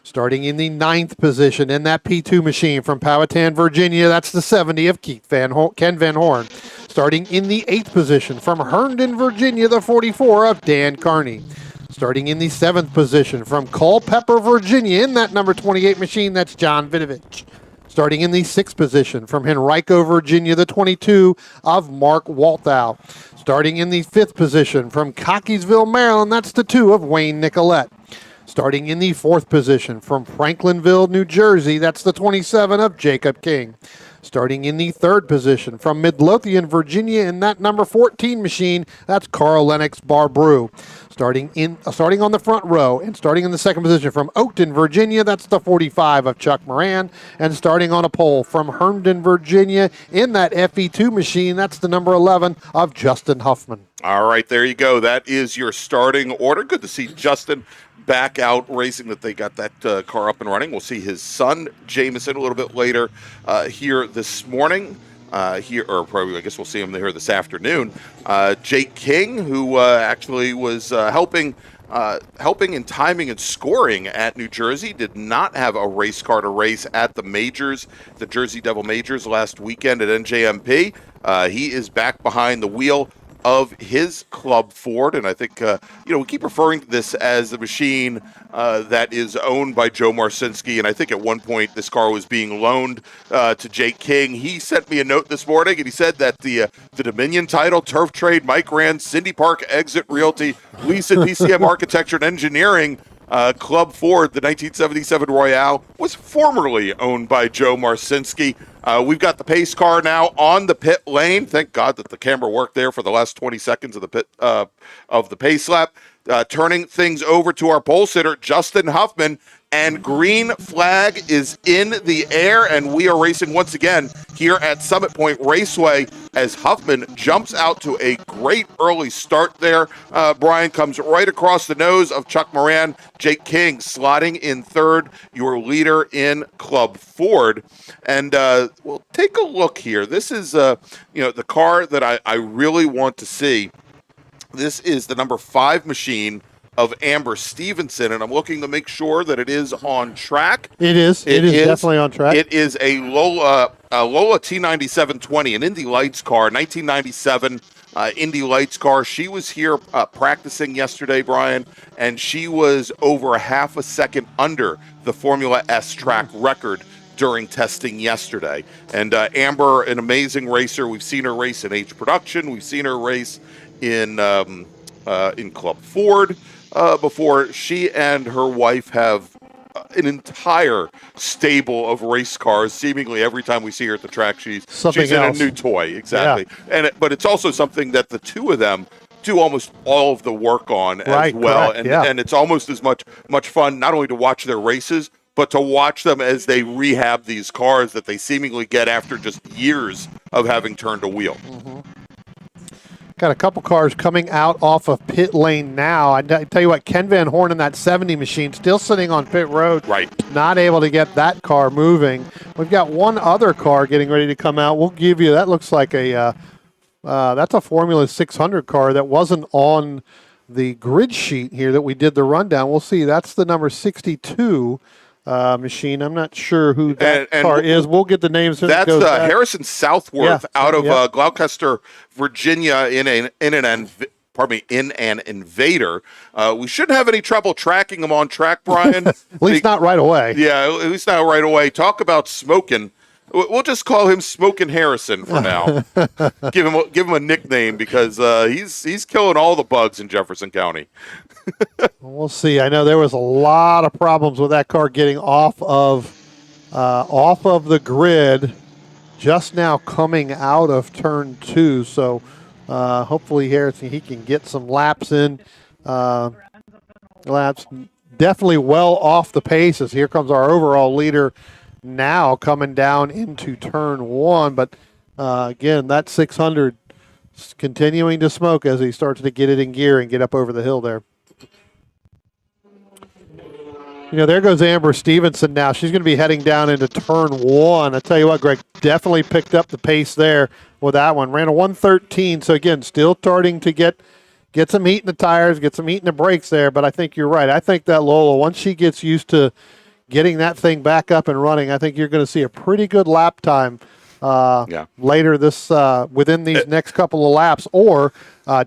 Speaker 2: Starting in the 9th position in that P2 machine from Powhatan, Virginia, that's the 70 of Ken Van Horn. Starting in the 8th position from Herndon, Virginia, the 44 of Dan Carney. Starting in the 7th position from Culpeper, Virginia, in that number 28 machine, that's John Vidovich. Starting in the 6th position from Henrico, Virginia, the 22 of Mark Walthow. Starting in the 5th position from Cockeysville, Maryland, that's the 2 of Wayne Nicolette. Starting in the 4th position from Franklinville, New Jersey, that's the 27 of Jacob King. Starting in the 3rd position from Midlothian, Virginia, in that number 14 machine, that's Carl Lennox Barbrew. Starting on the front row and starting in the 2nd position from Oakton, Virginia, that's the 45 of Chuck Moran. And starting on a pole from Herndon, Virginia, in that FE2 machine, that's the number 11 of Justin Huffman.
Speaker 1: All right, there you go. That is your starting order. Good to see Justin back out racing, that they got that car up and running. We'll see his son, Jameson, a little bit later here this morning. Or probably, I guess we'll see him here this afternoon. Jake King, who actually was helping in timing and scoring at New Jersey, did not have a race car to race at the majors, the Jersey Devil Majors last weekend at NJMP. He is back behind the wheel of his Club Ford, and I think we keep referring to this as the machine that is owned by Joe Marcinski, and I think at one point this car was being loaned to Jake King. He sent me a note this morning, and he said that the Dominion title, Turf Trade, Mike Rand, Cindy Park, Exit Realty, Leeson, DCM Architecture and Engineering, Club Ford, the 1977 Royale, was formerly owned by Joe Marcinski. We've got the pace car now on the pit lane. Thank God that the camera worked there for the last 20 seconds of the pit of the pace lap. Turning things over to our pole sitter, Justin Huffman, and green flag is in the air, and we are racing once again here at Summit Point Raceway as Huffman jumps out to a great early start there. Brian comes right across the nose of Chuck Moran. Jake King slotting in 3rd, your leader in Club Ford. And we'll take a look here. This is the car that I really want to see. This is the number 5 machine of Amber Stevenson, and I'm looking to make sure that it is on track.
Speaker 2: It is. It is definitely on track.
Speaker 1: It is a Lola T9720, an Indy Lights car, 1997 Indy Lights car. She was here practicing yesterday, Brian, and she was over a half a second under the Formula S track record during testing yesterday. And Amber, an amazing racer. We've seen her race in H Production. We've seen her race in Club Ford before. She and her wife have an entire stable of race cars. Seemingly every time we see her at the track, she's in a new toy. Exactly. Yeah. But it's also something that the two of them do almost all of the work on as well.
Speaker 2: Correct,
Speaker 1: and it's almost as much fun not only to watch their races, but to watch them as they rehab these cars that they seemingly get after just years of having turned a wheel.
Speaker 2: Mm-hmm. Got a couple cars coming out off of pit lane now. I tell you what, Ken Van Horn in that 70 machine still sitting on pit road.
Speaker 1: Right.
Speaker 2: Not able to get that car moving. We've got one other car getting ready to come out. We'll give you, that looks like that's a Formula 600 car that wasn't on the grid sheet here that we did the rundown. We'll see. That's the number 62 machine. I'm not sure who that car is. We'll get the names.
Speaker 1: That's Harrison Southworth out of Gloucester, Virginia, in an Invader. We shouldn't have any trouble tracking him on track, Brian.
Speaker 2: At least not right away.
Speaker 1: Yeah, at least not right away. Talk about smoking. We'll just call him Smokin' Harrison for now. give him a nickname because he's killing all the bugs in Jefferson County.
Speaker 2: We'll see. I know there was a lot of problems with that car getting off of the grid just now coming out of turn 2. So hopefully Harrison, he can get some laps in. Laps definitely well off the paces. Here comes our overall leader now coming down into turn 1. But again, that 600 is continuing to smoke as he starts to get it in gear and get up over the hill there. There goes Amber Stevenson now. She's going to be heading down into turn 1. I tell you what, Greg, definitely picked up the pace there with that one. Ran a 113. So, again, still starting to get some heat in the tires, get some heat in the brakes there. But I think you're right. I think that Lola, once she gets used to getting that thing back up and running, I think you're going to see a pretty good lap time later this within these next couple of laps, or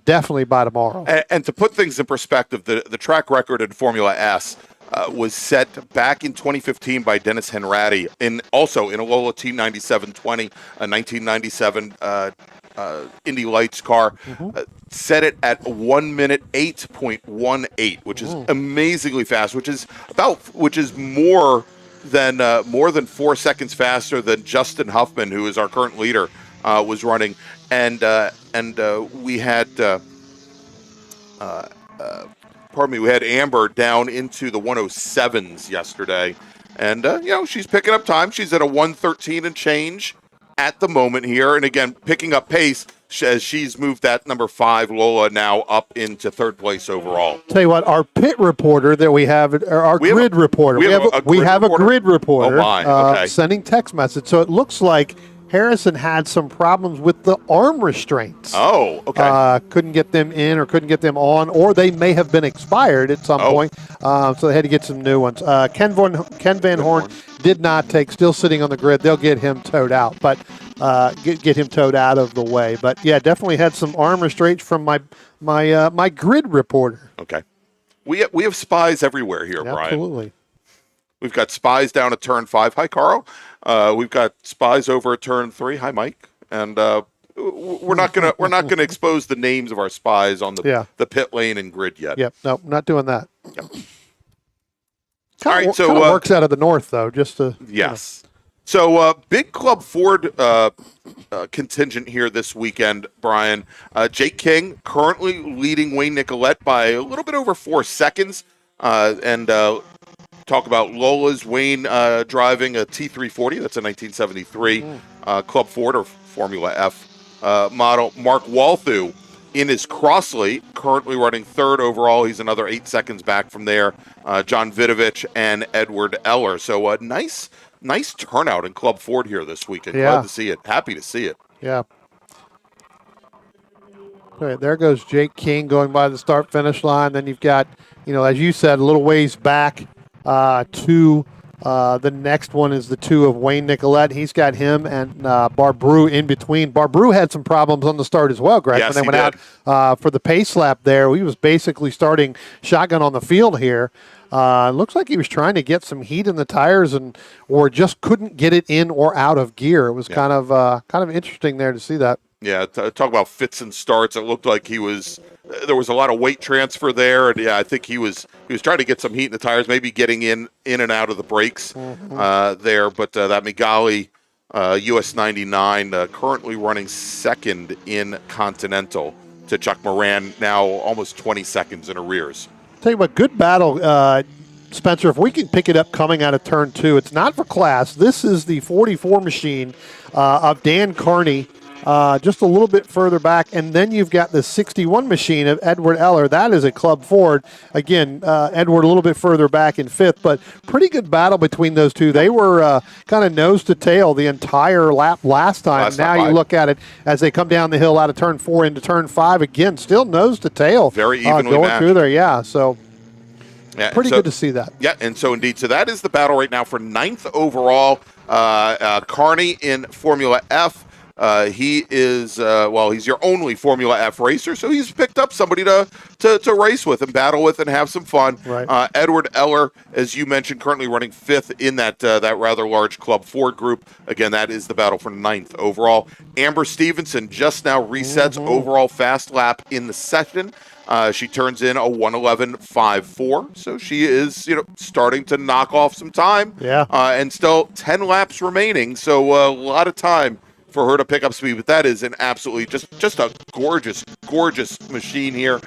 Speaker 2: definitely by tomorrow.
Speaker 1: And to put things in perspective, the track record in Formula S was set back in 2015 by Dennis Henrati, also in a Lola T9720, a 1997 Indy Lights car. Set it at 1 minute 8.18, which is amazingly fast, which is more than 4 seconds faster than Justin Huffman, who is our current leader, was running. And we had we had Amber down into the 107s yesterday. And, she's picking up time. She's at a 113 and change at the moment here. And, again, picking up pace as she's moved that number 5, Lola, now up into 3rd place overall.
Speaker 2: Tell you what, our pit reporter that we have, our grid reporter. We have a grid reporter.
Speaker 1: Oh, my. Okay.
Speaker 2: Sending text message. So it looks like Harrison had some problems with the arm restraints.
Speaker 1: Oh, okay.
Speaker 2: Couldn't get them in or couldn't get them on, or they may have been expired at some point. So they had to get some new ones. Ken Van Horn did not take, still sitting on the grid. They'll get him towed out, but get him towed out of the way. But yeah, definitely had some arm restraints from my grid reporter.
Speaker 1: Okay. We have spies everywhere here, Brian.
Speaker 2: Absolutely.
Speaker 1: We've got spies down at turn 5. Hi, Carl. We've got spies over at turn 3. Hi, Mike. And we're not gonna expose the names of our spies on the pit lane and grid yet.
Speaker 2: Yep. No, not doing that.
Speaker 1: Yep. All right. So
Speaker 2: works out of the north though, just to
Speaker 1: yes. So big Club Ford contingent here this weekend, Brian. Jake King currently leading Wayne Nicolette by a little bit over 4 seconds, and. Talk about Lola's Wayne driving a T340. That's a 1973 Club Ford or Formula F model. Mark Walthu in his Crossley, currently running 3rd overall. He's another 8 seconds back from there. John Vidovich and Edward Eller. So a nice turnout in Club Ford here this weekend. Glad to see it. Happy to see it.
Speaker 2: Yeah. All right, there goes Jake King going by the start-finish line. Then you've got, as you said, a little ways back to The next one is the 2 of Wayne Nicolette. He's got him and Barbrew in between. Barbrew had some problems on the start as well, Greg.
Speaker 1: Yes,
Speaker 2: when they
Speaker 1: he
Speaker 2: went out for the pace lap there, he was basically starting shotgun on the field here. Looks like he was trying to get some heat in the tires or just couldn't get it in or out of gear. It was kind of interesting there to see that.
Speaker 1: Yeah, talk about fits and starts. It looked like there was a lot of weight transfer there, and I think he was trying to get some heat in the tires, maybe getting in and out of the brakes there. But that Migali US 99 currently running second in Continental to Chuck Moran, now almost 20 seconds in arrears.
Speaker 2: Tell you what, good battle, Spencer. If we can pick it up coming out of turn 2, it's not for class. This is the 44 machine of Dan Carney. Just a little bit further back, and then you've got the 61 machine of Edward Eller. That is a Club Ford. Again, Edward a little bit further back in 5th, but pretty good battle between those two. They were kind of nose to tail the entire lap last time. Now you look at it as they come down the hill out of turn 4 into turn 5. Again, still nose to tail.
Speaker 1: Very evenly
Speaker 2: going
Speaker 1: matched.
Speaker 2: through there, yeah. So pretty
Speaker 1: so
Speaker 2: good to see that.
Speaker 1: Yeah, and so indeed. So that is the battle right now for 9th overall. Carney in Formula F. He is, he's your only Formula F racer, so he's picked up somebody to race with and battle with and have some fun.
Speaker 2: Right.
Speaker 1: Edward Eller, as you mentioned, currently running 5th in that rather large Club Ford group. Again, that is the battle for 9th overall. Amber Stevenson just now resets overall fast lap in the session. She turns in a 1:11.54, so she is, starting to knock off some time.
Speaker 2: Yeah.
Speaker 1: And still 10 laps remaining, so a lot of time for her to pick up speed. But that is an absolutely just a gorgeous machine here,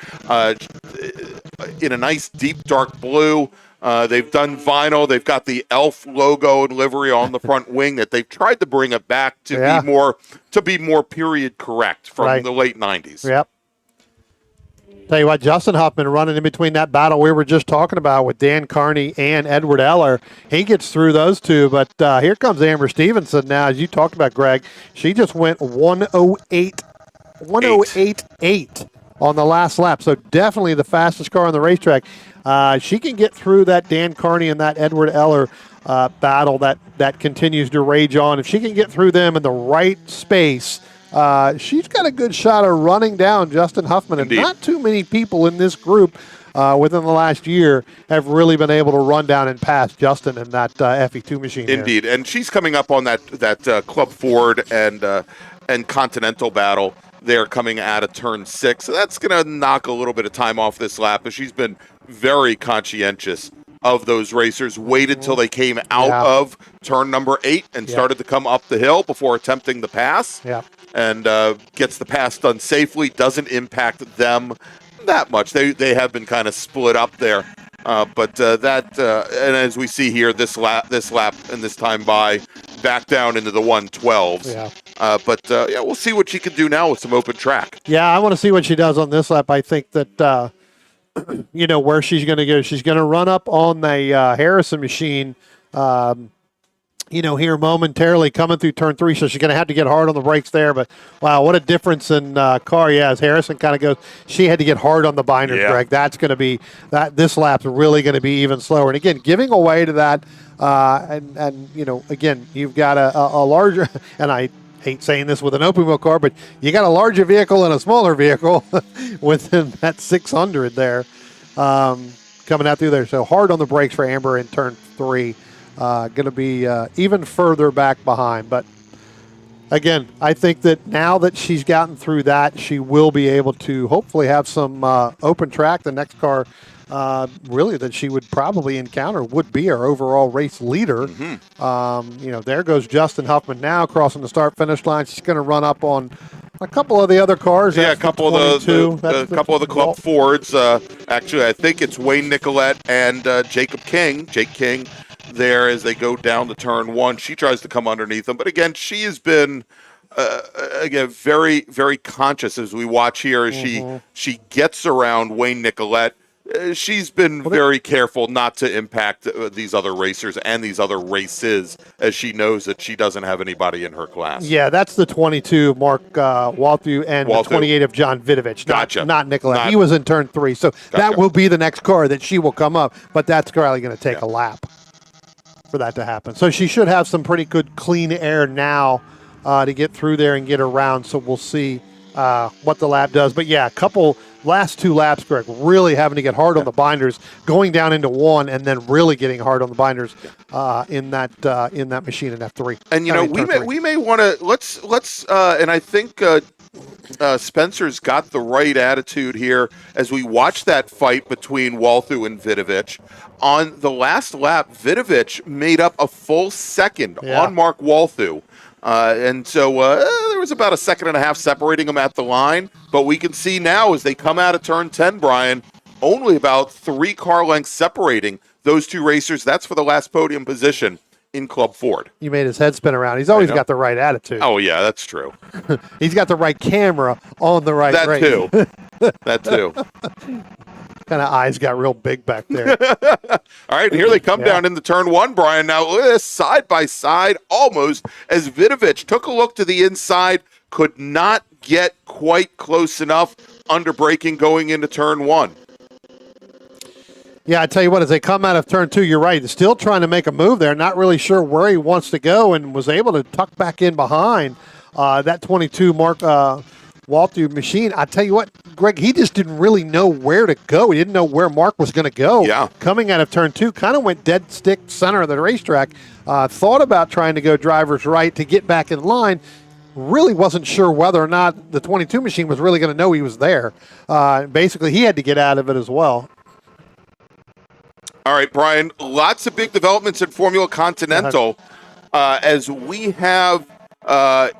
Speaker 1: in a nice deep dark blue. They've done vinyl. They've got the Elf logo and livery on the front wing that they've tried to bring it back to be more period correct from the late 90s.
Speaker 2: Yep. Tell you what, Justin Huffman running in between that battle we were just talking about with Dan Carney and Edward Eller. He gets through those two, but here comes Amber Stevenson now. As you talked about, Greg, she just went 1:08.8 on the last lap, so definitely the fastest car on the racetrack. She can get through that Dan Carney and that Edward Eller battle that continues to rage on. If she can get through them in the right space, she's got a good shot of running down Justin Huffman.
Speaker 1: Indeed.
Speaker 2: And not too many people in this group within the last year have really been able to run down and pass Justin in that FE2 machine.
Speaker 1: Indeed, and she's coming up on that Club Ford and Continental battle. They're coming out of turn 6, so that's going to knock a little bit of time off this lap. But she's been very conscientious of those racers, waited till they came out of turn number 8 and started to come up the hill before attempting the pass.
Speaker 2: Yeah.
Speaker 1: And gets the pass done safely, doesn't impact them that much. They have been kind of split up there. But and as we see here, this lap and this time by back down into the 112s.
Speaker 2: Yeah.
Speaker 1: But we'll see what she can do now with some open track.
Speaker 2: Yeah, I want to see what she does on this lap. I think that, where she's going to go. She's going to run up on the Harrison machine, here momentarily coming through turn 3. So she's going to have to get hard on the brakes there. But, wow, what a difference in car. Yeah, as Harrison kind of goes, she had to get hard on the binders, Greg. That's going to be – this lap's really going to be even slower. And, again, giving away to that again, you've got a larger – and I hate saying this with an open wheel car, but you got a larger vehicle and a smaller vehicle within that 600 there coming out through there. So hard on the brakes for Amber in turn 3. Going to be even further back behind. But, again, I think that now that she's gotten through that, she will be able to hopefully have some open track. The next car really that she would probably encounter would be our overall race leader. There goes Justin Huffman now crossing the start-finish line. She's going to run up on a couple of the other cars.
Speaker 1: Yeah, a couple of the Club Fords. Actually, I think it's Wayne Nicolette and Jake King there as they go down to turn 1. She tries to come underneath them. But, again, she has been, very, very conscious as we watch here as she gets around Wayne Nicolette. She's been very careful not to impact these other racers and these other races, as she knows that she doesn't have anybody in her class.
Speaker 2: Yeah, that's the 22 Mark Walthew and the 28 of John Vidovich. Not Nicolette. He was in turn 3. So that will be the next car that she will come up, but that's probably going to take a lap. for that to happen. So she should have some pretty good clean air now to get through there and get around. So we'll see what the lap does. But yeah, last 2 laps, Greg, really having to get hard on the binders, going down into 1, and then really getting hard on the binders in that machine in F3.
Speaker 1: And we may want to let's and I think Spencer's got the right attitude here as we watch that fight between Walthu and Vidovic. On the last lap, Vidovic made up a full second on Mark Walthu. And so there was about a second and a half separating them at the line. But we can see now as they come out of turn 10, Brian, only about 3 car lengths separating those 2 racers. That's for the last podium position in Club Ford.
Speaker 2: You made his head spin around. He's always got the right attitude.
Speaker 1: Oh, yeah, that's true.
Speaker 2: He's got the right camera on the right race.
Speaker 1: That too.
Speaker 2: Kind of eyes got real big back there.
Speaker 1: All right, here they come down into turn 1, Brian. Now, look at this, side by side, almost, as Vidovic took a look to the inside, could not get quite close enough, under braking going into turn 1.
Speaker 2: Yeah, I tell you what, as they come out of turn 2, you're right. Still trying to make a move there, not really sure where he wants to go, and was able to tuck back in behind that 22 Mark Walthu machine. I tell you what, Greg, he just didn't really know where to go. He didn't know where Mark was going to go.
Speaker 1: Yeah.
Speaker 2: Coming out of turn 2, kind of went dead stick center of the racetrack. Thought about trying to go driver's right to get back in line. Really wasn't sure whether or not the 22 machine was really going to know he was there. Basically, he had to get out of it as well.
Speaker 1: All right, Brian, lots of big developments in Formula Continental as we have,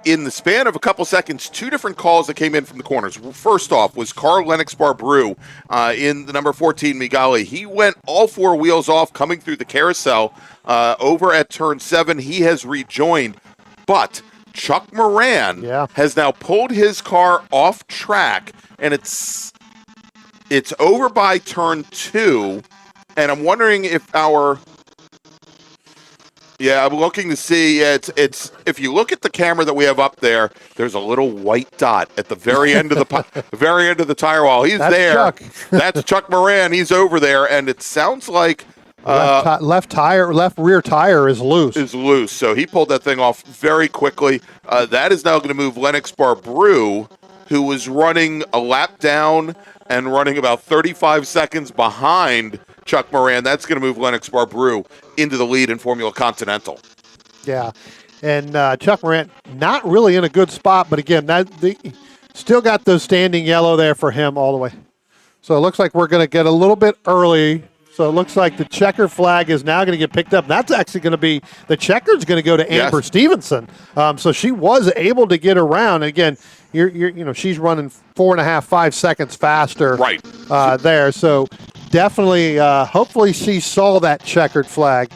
Speaker 1: in the span of a couple seconds, 2 different calls that came in from the corners. First off was Carl Lennox Barbrew in the number 14 Migali. He went all 4 wheels off coming through the carousel over at turn 7. He has rejoined, but Chuck Moran has now pulled his car off track, and it's over by turn 2. And I'm wondering if I'm looking to see. It's if you look at the camera that we have up there, there's a little white dot at the very end of the tire wall. That's there.
Speaker 2: Chuck.
Speaker 1: That's Chuck Moran. He's over there, and it sounds like
Speaker 2: left rear tire is loose.
Speaker 1: So he pulled that thing off very quickly. That is now going to move Lennox Barbrew, who was running a lap down and running about 35 seconds behind Chuck Moran. That's going to move Lennox Barbrew into the lead in Formula Continental.
Speaker 2: Yeah, and Chuck Moran not really in a good spot, but again, still got those standing yellow there for him all the way. So it looks like we're going to get a little bit early. So it looks like the checker flag is now going to get picked up. That's actually going to be the checker's going to go to Amber Stevenson. So she was able to get around. And again, she's running 4.5, 5 seconds faster there. So definitely, hopefully she saw that checkered flag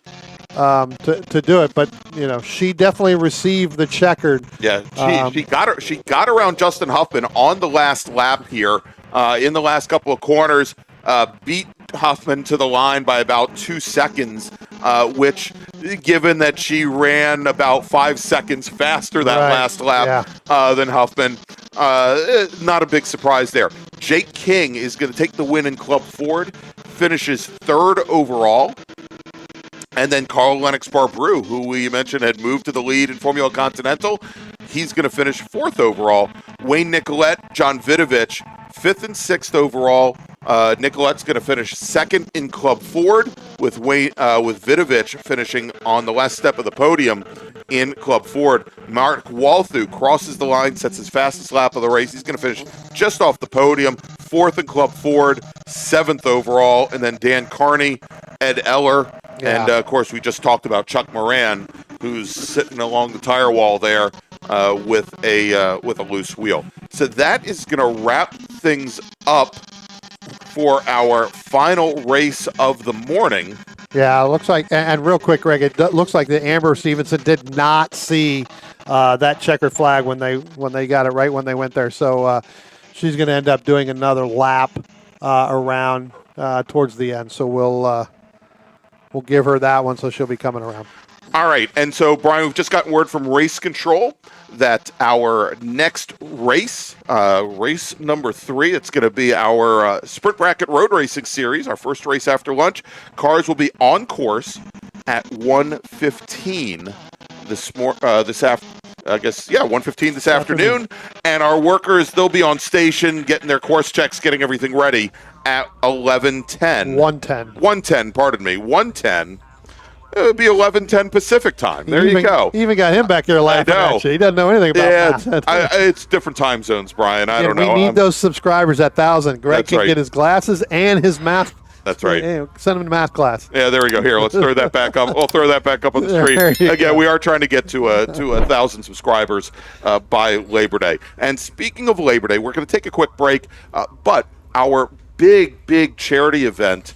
Speaker 2: to do it. But she definitely received the checkered.
Speaker 1: Yeah, she got around Justin Huffman on the last lap here in the last couple of corners. Beat Huffman to the line by about 2 seconds, which, given that she ran about 5 seconds faster that last lap than Huffman, not a big surprise there. Jake King is going to take the win in Club Ford, finishes 3rd overall. And then Carl Lennox Barbrew, who we mentioned had moved to the lead in Formula Continental, he's going to finish 4th overall. Wayne Nicolette, John Vidovic, 5th and 6th overall. Nicolette's going to finish 2nd in Club Ford, with Vidovic finishing on the last step of the podium in Club Ford. Mark Walthu crosses the line, sets his fastest lap of the race. He's going to finish just off the podium, 4th in Club Ford, 7th overall. And then Dan Carney, Ed Eller, and of course we just talked about Chuck Moran, who's sitting along the tire wall there with a loose wheel. So that is going to wrap things up for our final race of the morning.
Speaker 2: Yeah, it looks like, and real quick, Greg, it looks like the Amber Stevenson did not see that checkered flag when they got it right when they went there. So she's going to end up doing another lap around towards the end. So we'll give her that one, so she'll be coming around.
Speaker 1: All right, and so, Brian, we've just gotten word from Race Control that our next race, race number 3, it's going to be our Sprint Bracket Road Racing Series, our first race after lunch. Cars will be on course at 1:15 this afternoon. I guess, 1:15 this afternoon. And our workers, they'll be on station getting their course checks, getting everything ready at 11:10. 1:10, pardon me. 1:10. It would be 11:10 Pacific time. There you go.
Speaker 2: Even got him back there laughing at you. He doesn't know anything about that.
Speaker 1: It's different time zones, Brian. I don't know.
Speaker 2: We need those subscribers at 1,000. Greg can get his glasses and his math.
Speaker 1: That's right.
Speaker 2: Send him to math class.
Speaker 1: Yeah, there we go. Here, let's throw that back up. We'll throw that back up on the screen. Again, we are trying to get to 1,000 subscribers by Labor Day. And speaking of Labor Day, we're going to take a quick break. But our big charity event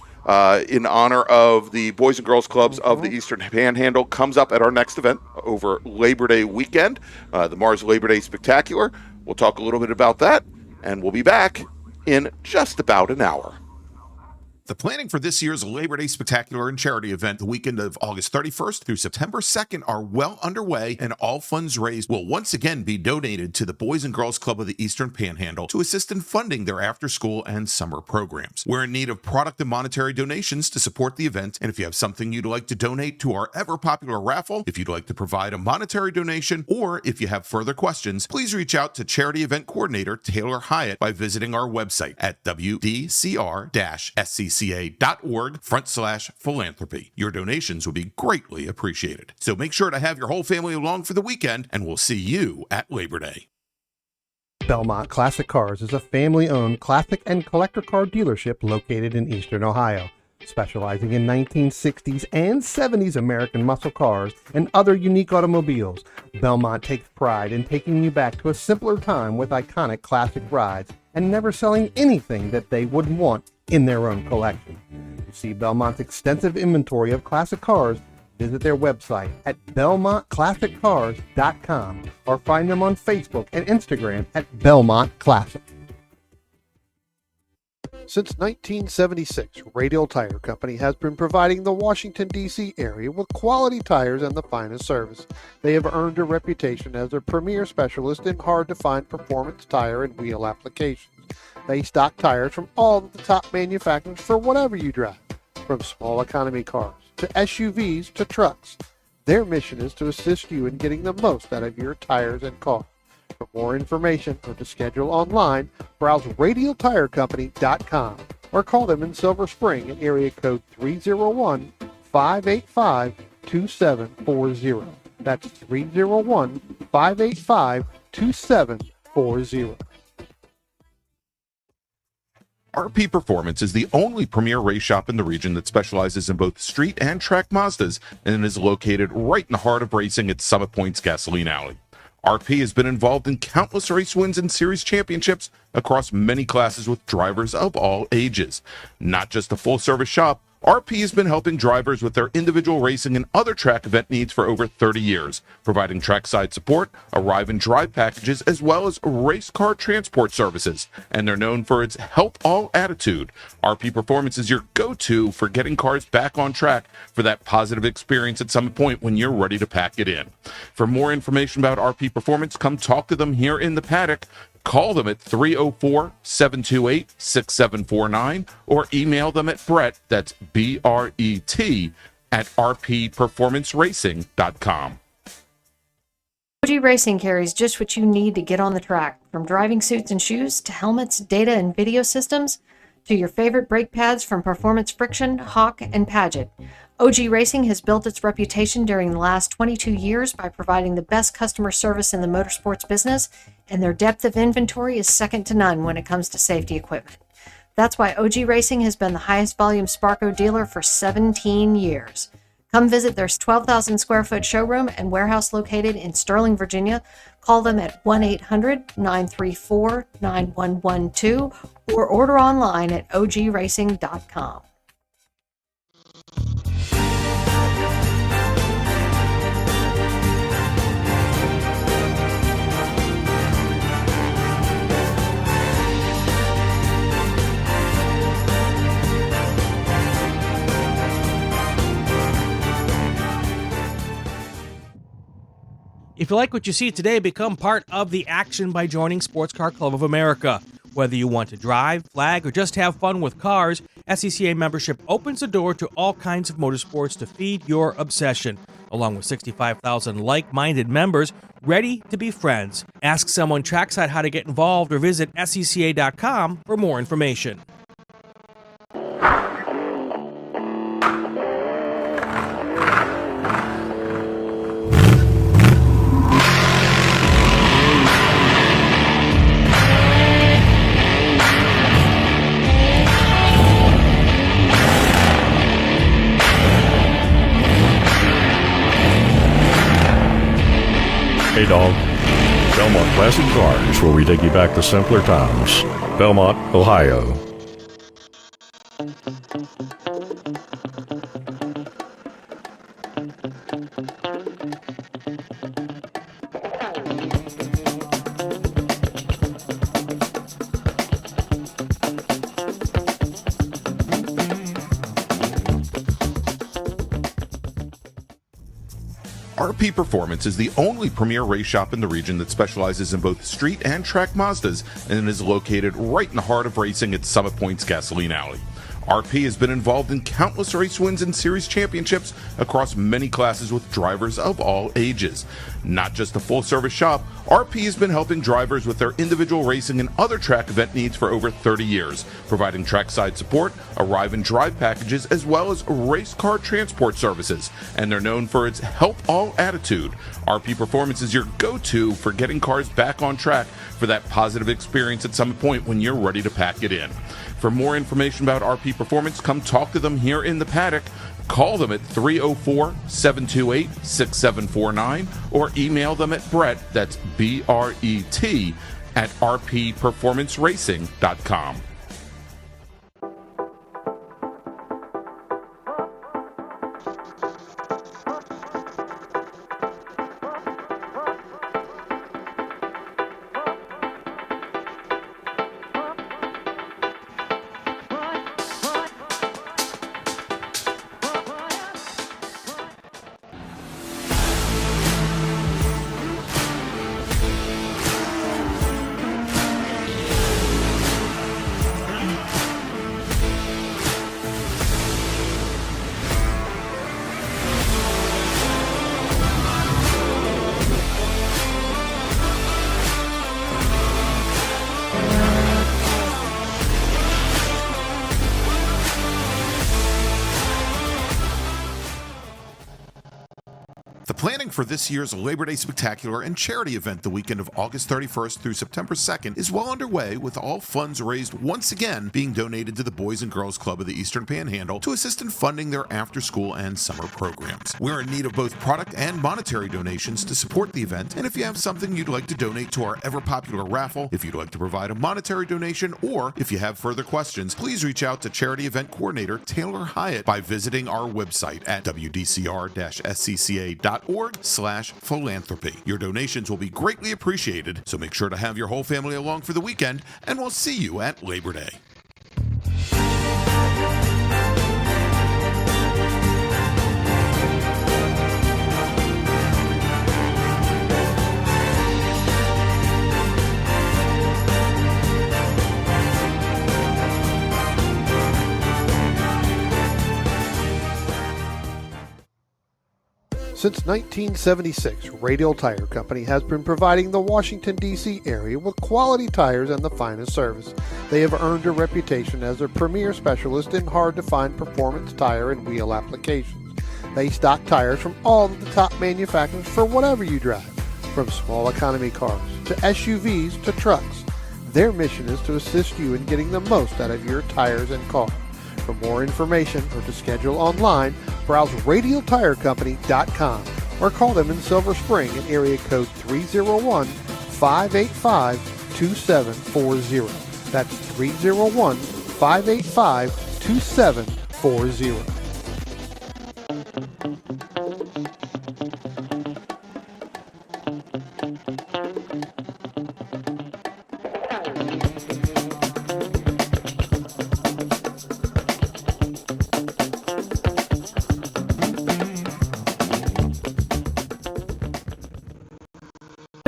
Speaker 1: in honor of the Boys and Girls Clubs of the Eastern Panhandle comes up at our next event over Labor Day weekend, the MARRS Labor Day Spectacular. We'll talk a little bit about that, and we'll be back in just about an hour.
Speaker 7: The planning for this year's Labor Day Spectacular and Charity event, the weekend of August 31st through September 2nd, are well underway, and all funds raised will once again be donated to the Boys and Girls Club of the Eastern Panhandle to assist in funding their after-school and summer programs. We're in need of product and monetary donations to support the event, and if you have something you'd like to donate to our ever-popular raffle, if you'd like to provide a monetary donation, or if you have further questions, please reach out to Charity Event Coordinator Taylor Hyatt by visiting our website at wdcr-scca.org/philanthropy. Your donations will be greatly appreciated. So make sure to have your whole family along for the weekend, and we'll see you at Labor Day.
Speaker 3: Belmont Classic Cars is a family-owned classic and collector car dealership located in Eastern Ohio, specializing in 1960s and 70s American muscle cars and other unique automobiles. Belmont takes pride in taking you back to a simpler time with iconic classic rides and never selling anything that they wouldn't want in their own collection. To see Belmont's extensive inventory of classic cars, visit their website at belmontclassiccars.com or find them on Facebook and Instagram at Belmont Classic.
Speaker 2: Since 1976, Radial Tire Company has been providing the Washington, D.C. area with quality tires and the finest service. They have earned a reputation as a premier specialist in hard-to-find performance tire and wheel applications. They stock tires from all of the top manufacturers for whatever you drive, from small economy cars to SUVs to trucks. Their mission is to assist you in getting the most out of your tires and cars. For more information or to schedule online, browse radialtirecompany.com or call them in Silver Spring at area code 301-585-2740. That's 301-585-2740.
Speaker 7: RP Performance is the only premier race shop in the region that specializes in both street and track Mazdas and is located right in the heart of racing at Summit Point's Gasoline Alley. RP has been involved in countless race wins and series championships across many classes with drivers of all ages. Not just a full-service shop, RP has been helping drivers with their individual racing and other track event needs for over 30 years, providing trackside support, arrive and drive packages, as well as race car transport services. And they're known for its help all attitude. RP Performance is your go-to for getting cars back on track for that positive experience at Summit Point when you're ready to pack it in. For more information about RP Performance, come talk to them here in the paddock. Call them at 304-728-6749 or email them at Brett, that's B-R-E-T, at rpperformanceracing.com.
Speaker 6: OG Racing carries just what you need to get on the track, from driving suits and shoes to helmets, data and video systems, to your favorite brake pads from Performance Friction, Hawk, and Paget. OG Racing has built its reputation during the last 22 years by providing the best customer service in the motorsports business, and their depth of inventory is second to none when it comes to safety equipment. That's why OG Racing has been the highest volume Sparco dealer for 17 years. Come visit their 12,000 square foot showroom and warehouse located in Sterling, Virginia. Call them at 1-800-934-9112 or order online at ogracing.com.
Speaker 4: If you like what you see today, become part of the action by joining Sports Car Club of America. Whether you want to drive, flag, or just have fun with cars, SCCA membership opens the door to all kinds of motorsports to feed your obsession, along with 65,000 like-minded members ready to be friends. Ask someone trackside how to get involved or visit SCCA.com for more information.
Speaker 5: Hey dog. Belmont Classic Cars, where we take you back to simpler times. Belmont, Ohio.
Speaker 7: RP Performance is the only premier race shop in the region that specializes in both street and track Mazdas and is located right in the heart of racing at Summit Point's Gasoline Alley. RP has been involved in countless race wins and series championships across many classes with drivers of all ages. Not just a full-service shop, RP has been helping drivers with their individual racing and other track event needs for over 30 years, providing trackside support, arrive and drive packages, as well as race car transport services. And they're known for its help all attitude. RP Performance is your go-to for getting cars back on track for that positive experience at Summit Point when you're ready to pack it in. For more information about RP Performance, come talk to them here in the paddock. Call them at 304-728-6749 or email them at Brett, that's B-R-E-T, at rpperformanceracing.com.
Speaker 8: The planning for this year's Labor Day Spectacular and charity event the weekend of August 31st through September 2nd is well underway, with all funds raised once again being donated to the Boys and Girls Club of the Eastern Panhandle to assist in funding their after-school and summer programs. We're in need of both product and monetary donations to support the event, and if you have something you'd like to donate to our ever-popular raffle, if you'd like to provide a monetary donation, or if you have further questions, please reach out to Charity Event Coordinator Taylor Hyatt by visiting our website at wdcr-scca.org/philanthropy. Your donations will be greatly appreciated, so make sure to have your whole family along for the weekend, and we'll see you at Labor Day.
Speaker 2: Since 1976, Radial Tire Company has been providing the Washington, D.C. area with quality tires and the finest service. They have earned a reputation as a premier specialist in hard-to-find performance tire and wheel applications. They stock tires from all of the top manufacturers for whatever you drive, from small economy cars to SUVs to trucks. Their mission is to assist you in getting the most out of your tires and car. For more information or to schedule online, browse radialtirecompany.com or call them in Silver Spring at area code 301-585-2740. That's 301-585-2740.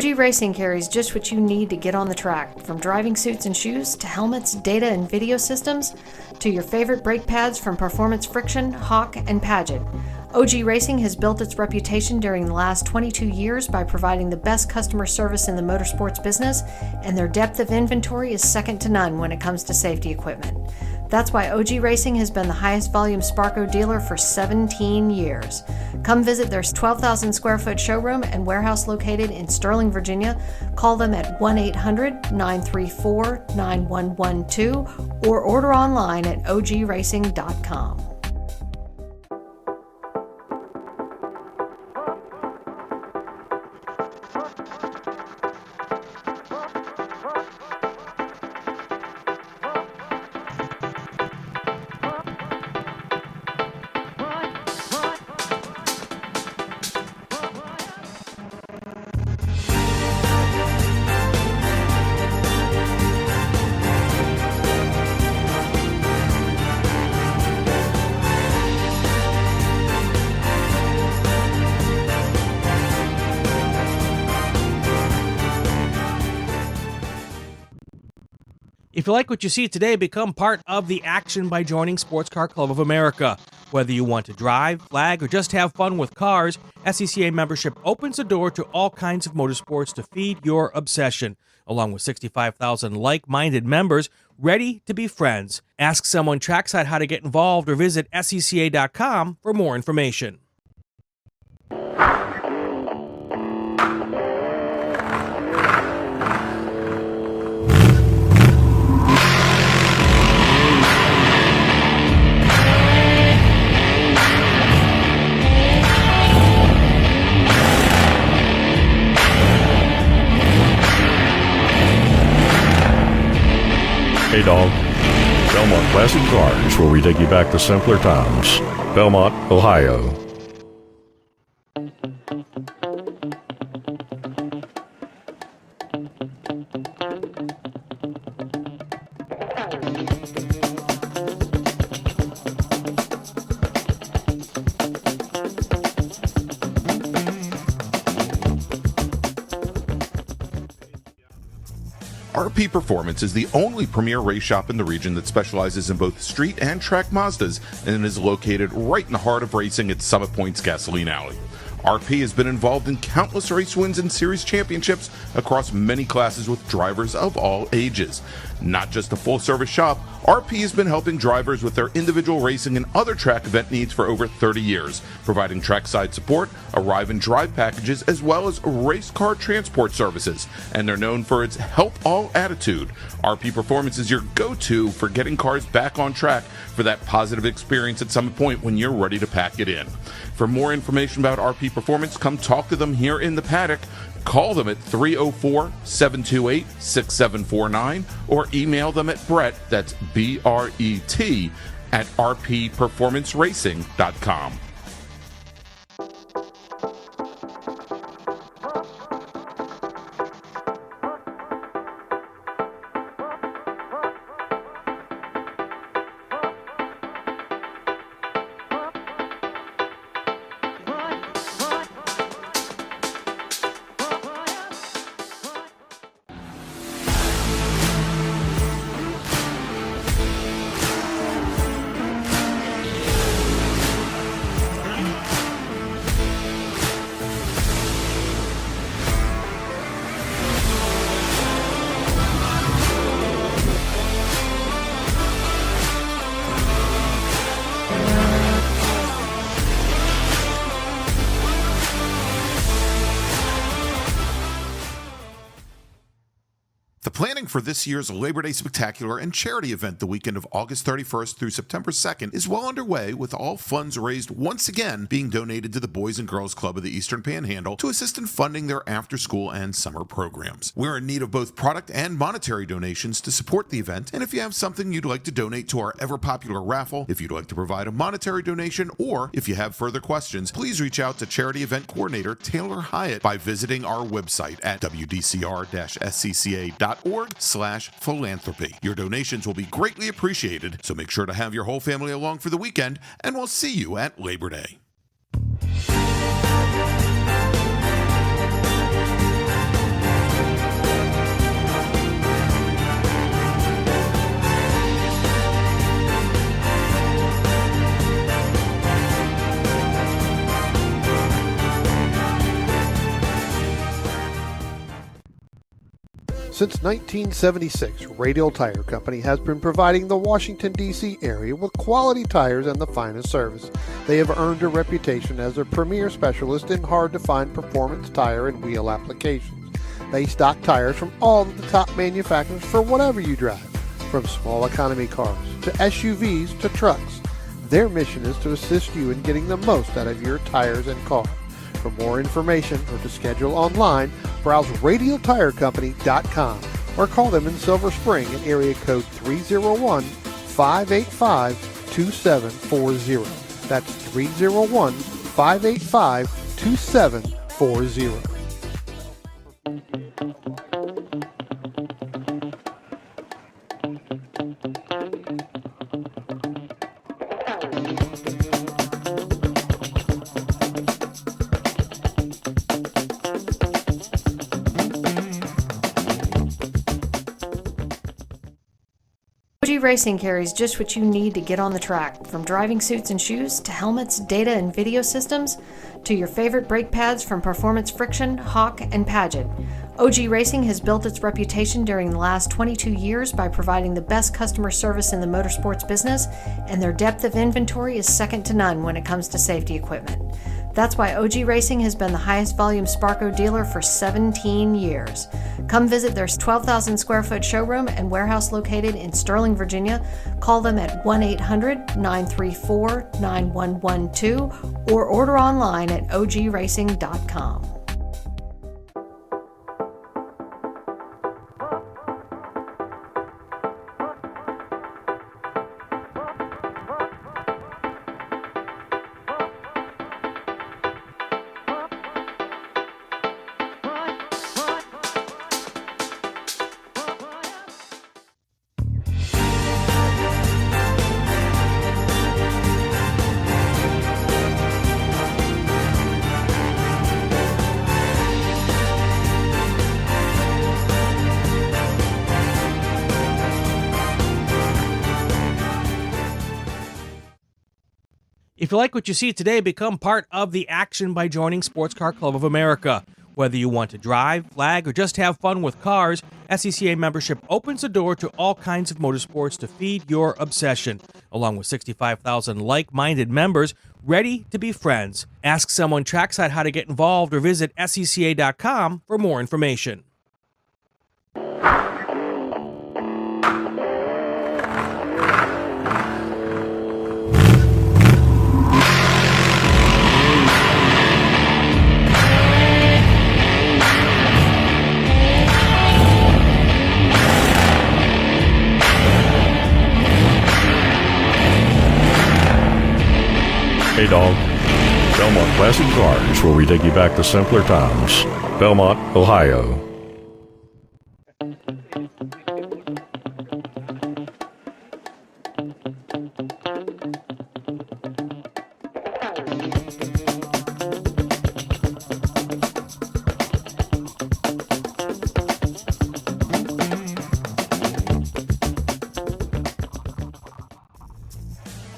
Speaker 6: OG Racing carries just what you need to get on the track. From driving suits and shoes to helmets, data and video systems, to your favorite brake pads from Performance Friction, Hawk, and Paget. OG Racing has built its reputation during the last 22 years by providing the best customer service in the motorsports business, and their depth of inventory is second to none when it comes to safety equipment. That's why OG Racing has been the highest volume Sparco dealer for 17 years. Come visit their 12,000 square foot showroom and warehouse located in Sterling, Virginia. Call them at 1-800-934-9112 or order online at ogracing.com.
Speaker 4: If you like what you see today, become part of the action by joining Sports Car Club of America. Whether you want to drive, flag, or just have fun with cars, SCCA membership opens the door to all kinds of motorsports to feed your obsession. Along with 65,000 like-minded members ready to be friends. Ask someone trackside how to get involved or visit SCCA.com for more information.
Speaker 5: Hey dog, Belmont Classic Cars, where we take you back to simpler times. Belmont, Ohio.
Speaker 7: RP Performance is the only premier race shop in the region that specializes in both street and track Mazdas and is located right in the heart of racing at Summit Point's Gasoline Alley. RP has been involved in countless race wins and series championships across many classes with drivers of all ages. Not just a full-service shop, RP has been helping drivers with their individual racing and other track event needs for over 30 years, providing trackside support, arrive and drive packages, as well as race car transport services. And they're known for its help all attitude. RP Performance is your go-to for getting cars back on track for that positive experience at Summit Point when you're ready to pack it in. For more information about RP Performance, come talk to them here in the paddock. Call them at 304-728-6749 or email them at Brett, that's B-R-E-T, at rpperformanceracing.com.
Speaker 8: The planning for this year's Labor Day Spectacular and charity event the weekend of August 31st through September 2nd is well underway, with all funds raised once again being donated to the Boys and Girls Club of the Eastern Panhandle to assist in funding their after-school and summer programs. We're in need of both product and monetary donations to support the event, and if you have something you'd like to donate to our ever-popular raffle, if you'd like to provide a monetary donation, or if you have further questions, please reach out to Charity Event Coordinator Taylor Hyatt by visiting our website at wdcr-scca.org/philanthropy. Your donations will be greatly appreciated, so make sure to have your whole family along for the weekend, and we'll see you at Labor Day.
Speaker 2: Since 1976, Radial Tire Company has been providing the Washington, D.C. area with quality tires and the finest service. They have earned a reputation as a premier specialist in hard-to-find performance tire and wheel applications. They stock tires from all of the top manufacturers for whatever you drive, from small economy cars to SUVs to trucks. Their mission is to assist you in getting the most out of your tires and car. For more information or to schedule online, browse radialtirecompany.com or call them in Silver Spring at area code 301-585-2740. That's 301-585-2740.
Speaker 6: OG Racing carries just what you need to get on the track, from driving suits and shoes to helmets, data and video systems, to your favorite brake pads from Performance Friction, Hawk, and Paget. OG Racing has built its reputation during the last 22 years by providing the best customer service in the motorsports business, and their depth of inventory is second to none when it comes to safety equipment. That's why OG Racing has been the highest volume Sparco dealer for 17 years. Come visit their 12,000 square foot showroom and warehouse located in Sterling, Virginia. Call them at 1-800-934-9112 or order online at ogracing.com.
Speaker 4: If you like what you see today, become part of the action by joining Sports Car Club of America. Whether you want to drive, flag, or just have fun with cars, SCCA membership opens the door to all kinds of motorsports to feed your obsession, along with 65,000 like-minded members ready to be friends. Ask someone trackside how to get involved or visit SCCA.com for more information.
Speaker 5: Hey dog, Belmont Classic Cars, where we take you back to simpler times. Belmont, Ohio.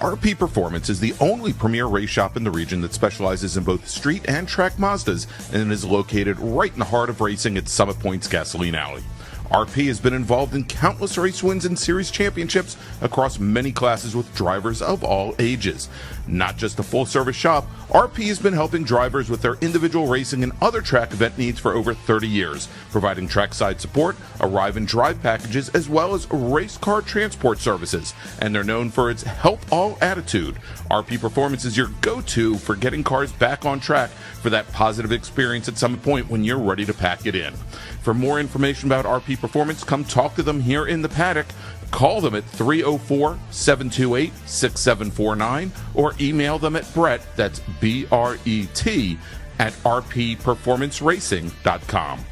Speaker 7: RP Performance is the only premier race shop in the region that specializes in both street and track Mazdas and is located right in the heart of racing at Summit Point's Gasoline Alley. RP has been involved in countless race wins and series championships across many classes with drivers of all ages. Not just a full-service shop, RP has been helping drivers with their individual racing and other track event needs for over 30 years, providing trackside support, arrive and drive packages, as well as race car transport services. And they're known for its help all attitude. RP Performance is your go-to for getting cars back on track for that positive experience at Summit Point when you're ready to pack it in. For more information about RP Performance, come talk to them here in the paddock. Call them at 304-728-6749 or email them at Brett, that's B-R-E-T, at rpperformanceracing.com.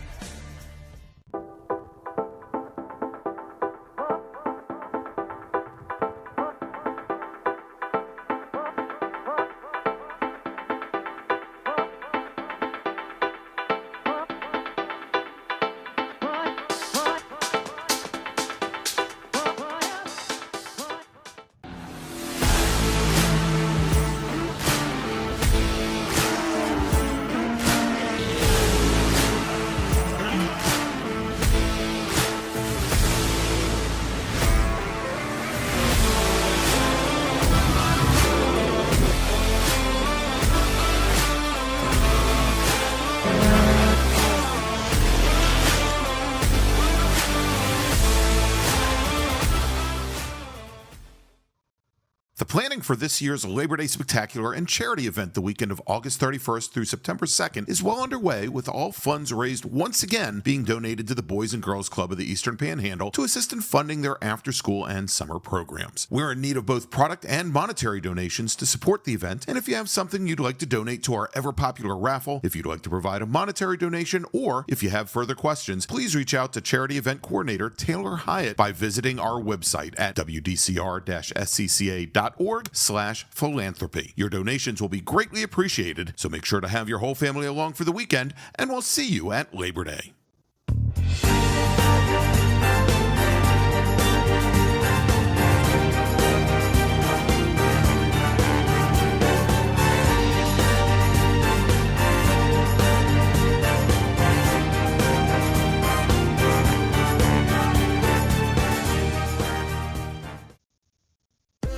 Speaker 8: for this year's Labor Day Spectacular and charity event the weekend of August 31st through September 2nd is well underway, with all funds raised once again being donated to the Boys and Girls Club of the Eastern Panhandle to assist in funding their after-school and summer programs. We're in need of both product and monetary donations to support the event, and if you have something you'd like to donate to our ever-popular raffle, if you'd like to provide a monetary donation, or if you have further questions, please reach out to Charity Event Coordinator Taylor Hyatt by visiting our website at wdcr-scca.org/philanthropy. Your donations will be greatly appreciated, so make sure to have your whole family along for the weekend, and we'll see you at Labor Day.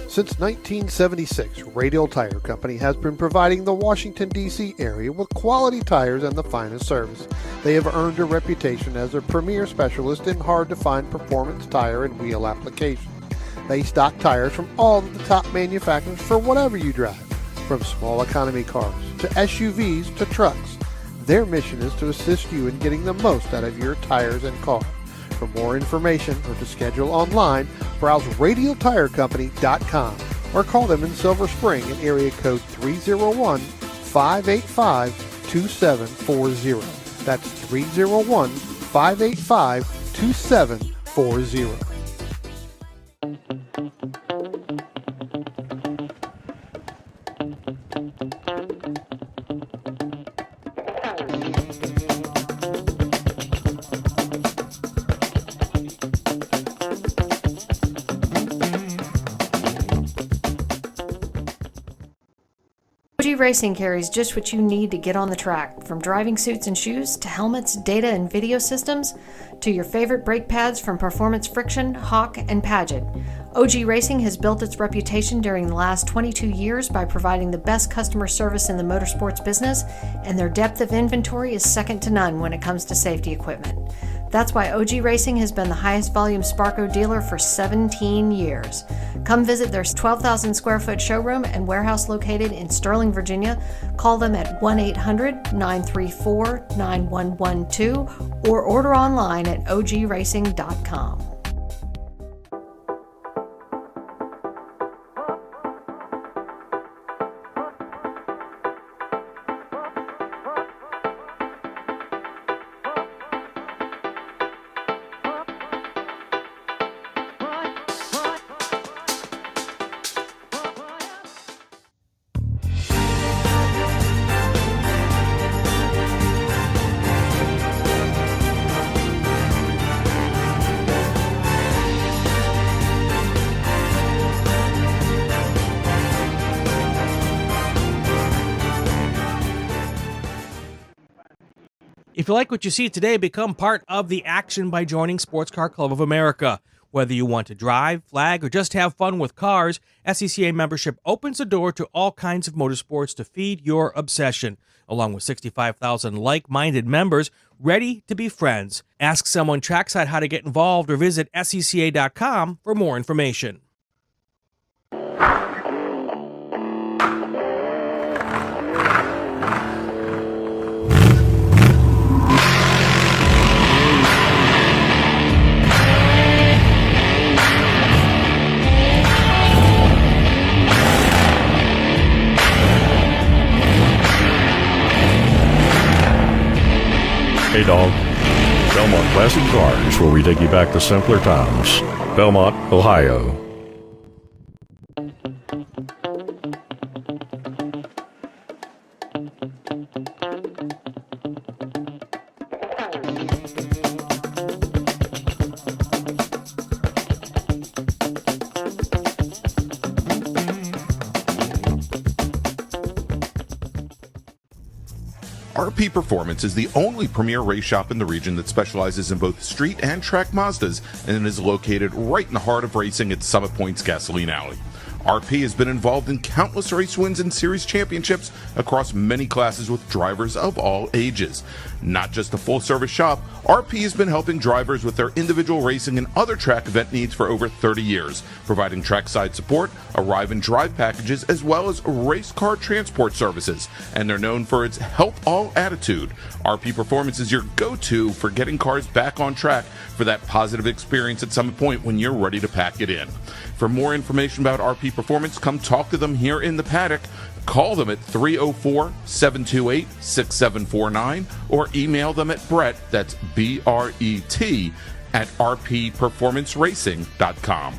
Speaker 2: Since 1976, Radial Tire Company has been providing the Washington, D.C. area with quality tires and the finest service. They have earned a reputation as a premier specialist in hard-to-find performance tire and wheel applications. They stock tires from all of the top manufacturers for whatever you drive, from small economy cars to SUVs to trucks. Their mission is to assist you in getting the most out of your tires and car. For more information or to schedule online, browse radialtirecompany.com or call them in Silver Spring at area code 301-585-2740. That's 301-585-2740.
Speaker 6: OG Racing carries just what you need to get on the track, from driving suits and shoes to helmets, data and video systems, to your favorite brake pads from Performance Friction, Hawk, and Paget. OG Racing has built its reputation during the last 22 years by providing the best customer service in the motorsports business, and their depth of inventory is second to none when it comes to safety equipment. That's why OG Racing has been the highest volume Sparco dealer for 17 years. Come visit their 12,000 square foot showroom and warehouse located in Sterling, Virginia. Call them at 1-800-934-9112 or order online at ogracing.com.
Speaker 4: If you like what you see today, become part of the action by joining Sports Car Club of America. Whether you want to drive, flag, or just have fun with cars, SCCA membership opens the door to all kinds of motorsports to feed your obsession. Along with 65,000 like-minded members ready to be friends. Ask someone trackside how to get involved or visit SCCA.com for more information.
Speaker 5: Hey dog, Belmont Classic Cars, where we take you back to simpler times. Belmont, Ohio.
Speaker 7: RP Performance is the only premier race shop in the region that specializes in both street and track Mazdas and is located right in the heart of racing at Summit Point's Gasoline Alley. RP has been involved in countless race wins and series championships across many classes with drivers of all ages. Not just a full-service shop, RP has been helping drivers with their individual racing and other track event needs for over 30 years, providing trackside support, arrive and drive packages, as well as race car transport services. And they're known for its help all attitude. RP Performance is your go-to for getting cars back on track for that positive experience at Summit Point when you're ready to pack it in. For more information about RP Performance, come talk to them here in the paddock. Call them at 304-728-6749 or email them at Brett, that's B-R-E-T, at rpperformanceracing.com.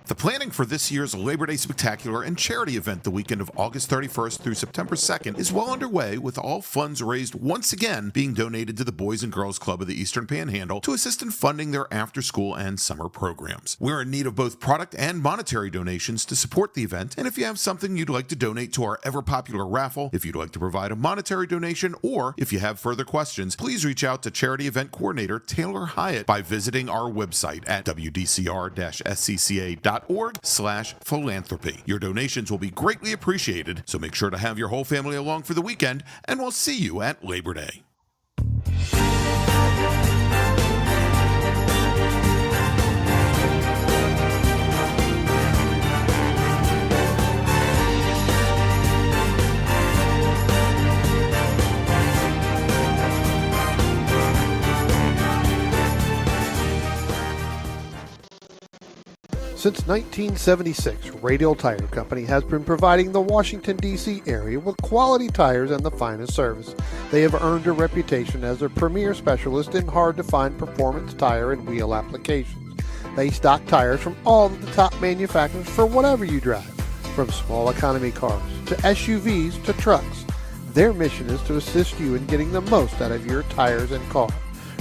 Speaker 8: The planning for this year's Labor Day Spectacular and charity event the weekend of August 31st through September 2nd is well underway, with all funds raised once again being donated to the Boys and Girls Club of the Eastern Panhandle to assist in funding their after-school and summer programs. We're in need of both product and monetary donations to support the event, and if you have something you'd like to donate to our ever-popular raffle, if you'd like to provide a monetary donation, or if you have further questions, please reach out to Charity Event Coordinator Taylor Hyatt by visiting our website at wdcr-scca.org/philanthropy. Your donations will be greatly appreciated, so make sure to have your whole family along for the weekend, and we'll see you at Labor Day.
Speaker 2: Since 1976, Radial Tire Company has been providing the Washington, D.C. area with quality tires and the finest service. They have earned a reputation as a premier specialist in hard-to-find performance tire and wheel applications. They stock tires from all of the top manufacturers for whatever you drive, from small economy cars to SUVs to trucks. Their mission is to assist you in getting the most out of your tires and car.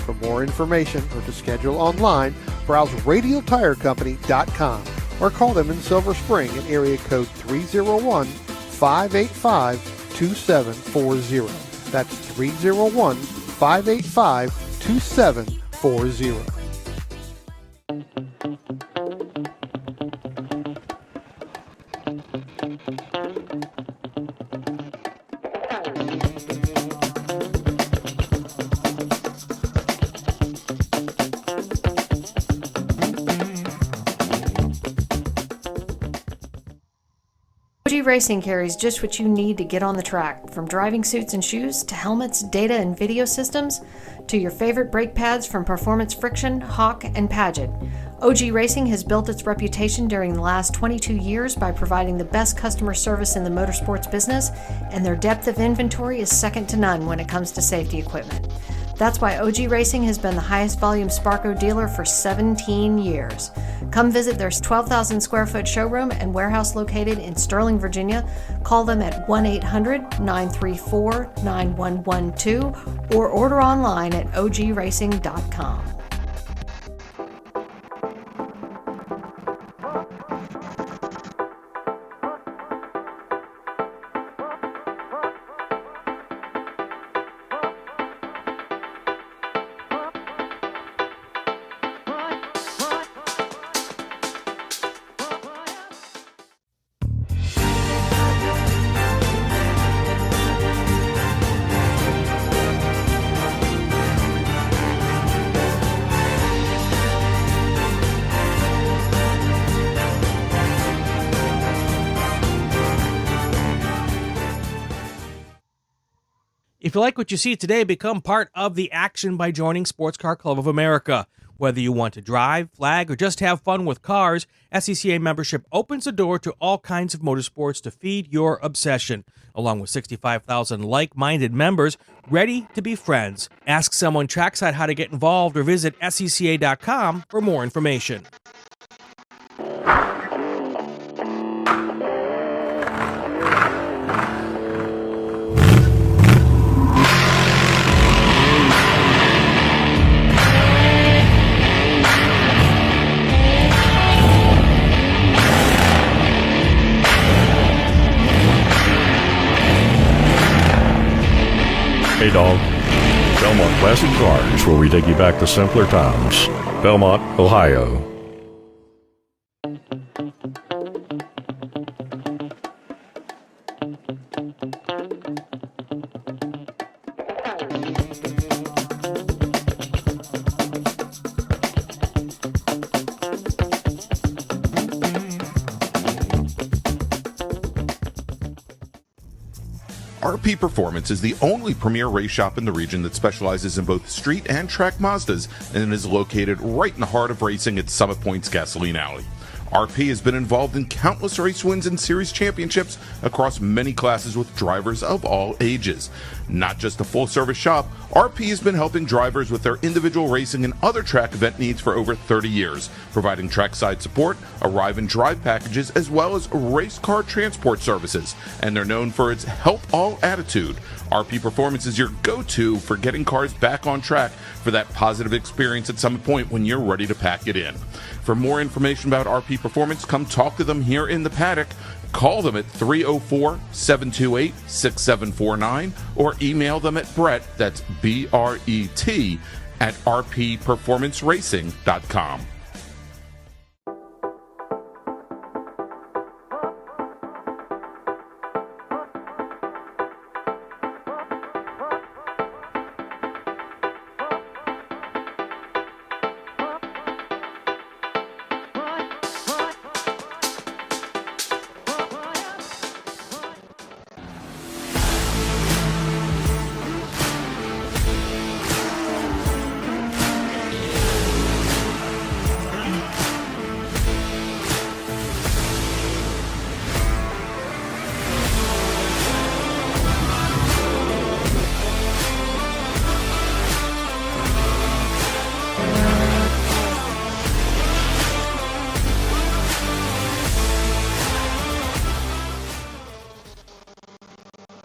Speaker 2: For more information or to schedule online, browse radialtirecompany.com or call them in Silver Spring at area code 301-585-2740. That's 301-585-2740.
Speaker 6: OG Racing carries just what you need to get on the track, from driving suits and shoes to helmets, data and video systems, to your favorite brake pads from Performance Friction, Hawk, and Paget. OG Racing has built its reputation during the last 22 years by providing the best customer service in the motorsports business, and their depth of inventory is second to none when it comes to safety equipment. That's why OG Racing has been the highest volume Sparco dealer for 17 years. Come visit their 12,000 square foot showroom and warehouse located in Sterling, Virginia. Call them at 1-800-934-9112 or order online at ogracing.com.
Speaker 4: If you like what you see today, become part of the action by joining Sports Car Club of America. Whether you want to drive, flag, or just have fun with cars, SCCA membership opens the door to all kinds of motorsports to feed your obsession, along with 65,000 like-minded members ready to be friends. Ask someone trackside how to get involved or visit SCCA.com for more information.
Speaker 5: Hey dog. Belmont Classic Cars, where we take you back to simpler times. Belmont, Ohio.
Speaker 7: RP Performance is the only premier race shop in the region that specializes in both street and track Mazdas and is located right in the heart of racing at Summit Point's Gasoline Alley. RP has been involved in countless race wins and series championships across many classes with drivers of all ages. Not just a full-service shop, RP has been helping drivers with their individual racing and other track event needs for over 30 years, providing trackside support, arrive and drive packages, as well as race car transport services. And they're known for its help all attitude. RP Performance is your go-to for getting cars back on track for that positive experience at Summit Point when you're ready to pack it in. For more information about RP Performance, come talk to them here in the paddock. Call them at 304-728-6749 or email them at Brett, that's B-R-E-T, at rpperformanceracing.com.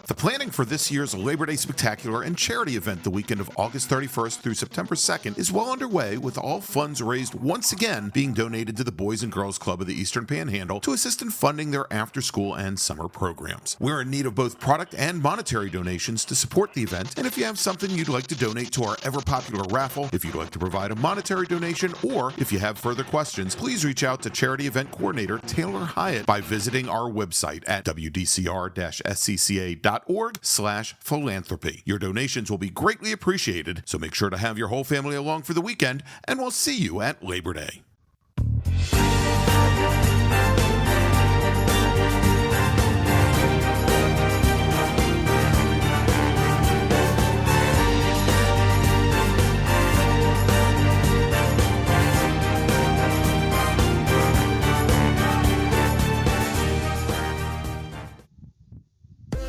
Speaker 8: The planning for this year's Labor Day Spectacular and charity event the weekend of August 31st through September 2nd is well underway, with all funds raised once again being donated to the Boys and Girls Club of the Eastern Panhandle to assist in funding their after-school and summer programs. We're in need of both product and monetary donations to support the event, and if you have something you'd like to donate to our ever-popular raffle, if you'd like to provide a monetary donation, or if you have further questions, please reach out to Charity Event Coordinator Taylor Hyatt by visiting our website at wdcr-scca.org/philanthropy. Your donations will be greatly appreciated, so make sure to have your whole family along for the weekend, and we'll see you at Labor Day.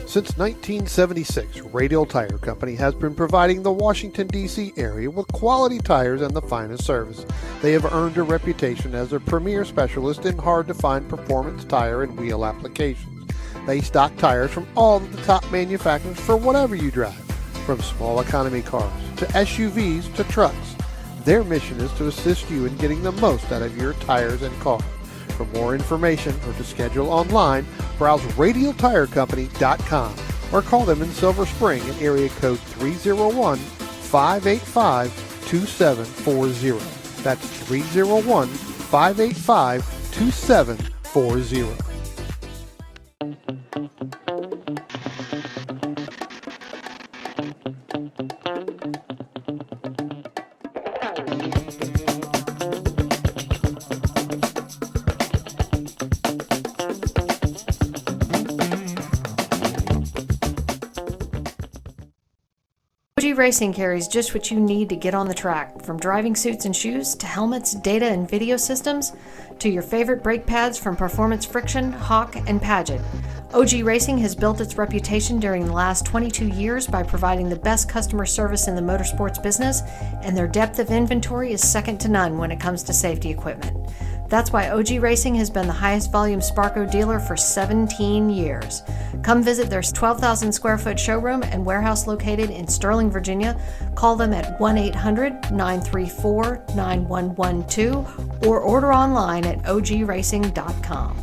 Speaker 2: Since 1976, Radial Tire Company has been providing the Washington, D.C. area with quality tires and the finest service. They have earned a reputation as a premier specialist in hard-to-find performance tire and wheel applications. They stock tires from all of the top manufacturers for whatever you drive, from small economy cars to SUVs to trucks. Their mission is to assist you in getting the most out of your tires and cars. For more information or to schedule online, browse radialtirecompany.com or call them in Silver Spring at area code 301-585-2740. That's 301-585-2740.
Speaker 6: Racing carries just what you need to get on the track, from driving suits and shoes to helmets, data and video systems, to your favorite brake pads from Performance Friction, Hawk, and Paget. OG Racing has built its reputation during the last 22 years by providing the best customer service in the motorsports business, and their depth of inventory is second to none when it comes to safety equipment. That's why OG Racing has been the highest volume Sparco dealer for 17 years. Come visit their 12,000 square foot showroom and warehouse located in Sterling, Virginia. Call them at 1-800-934-9112 or order online at ogracing.com.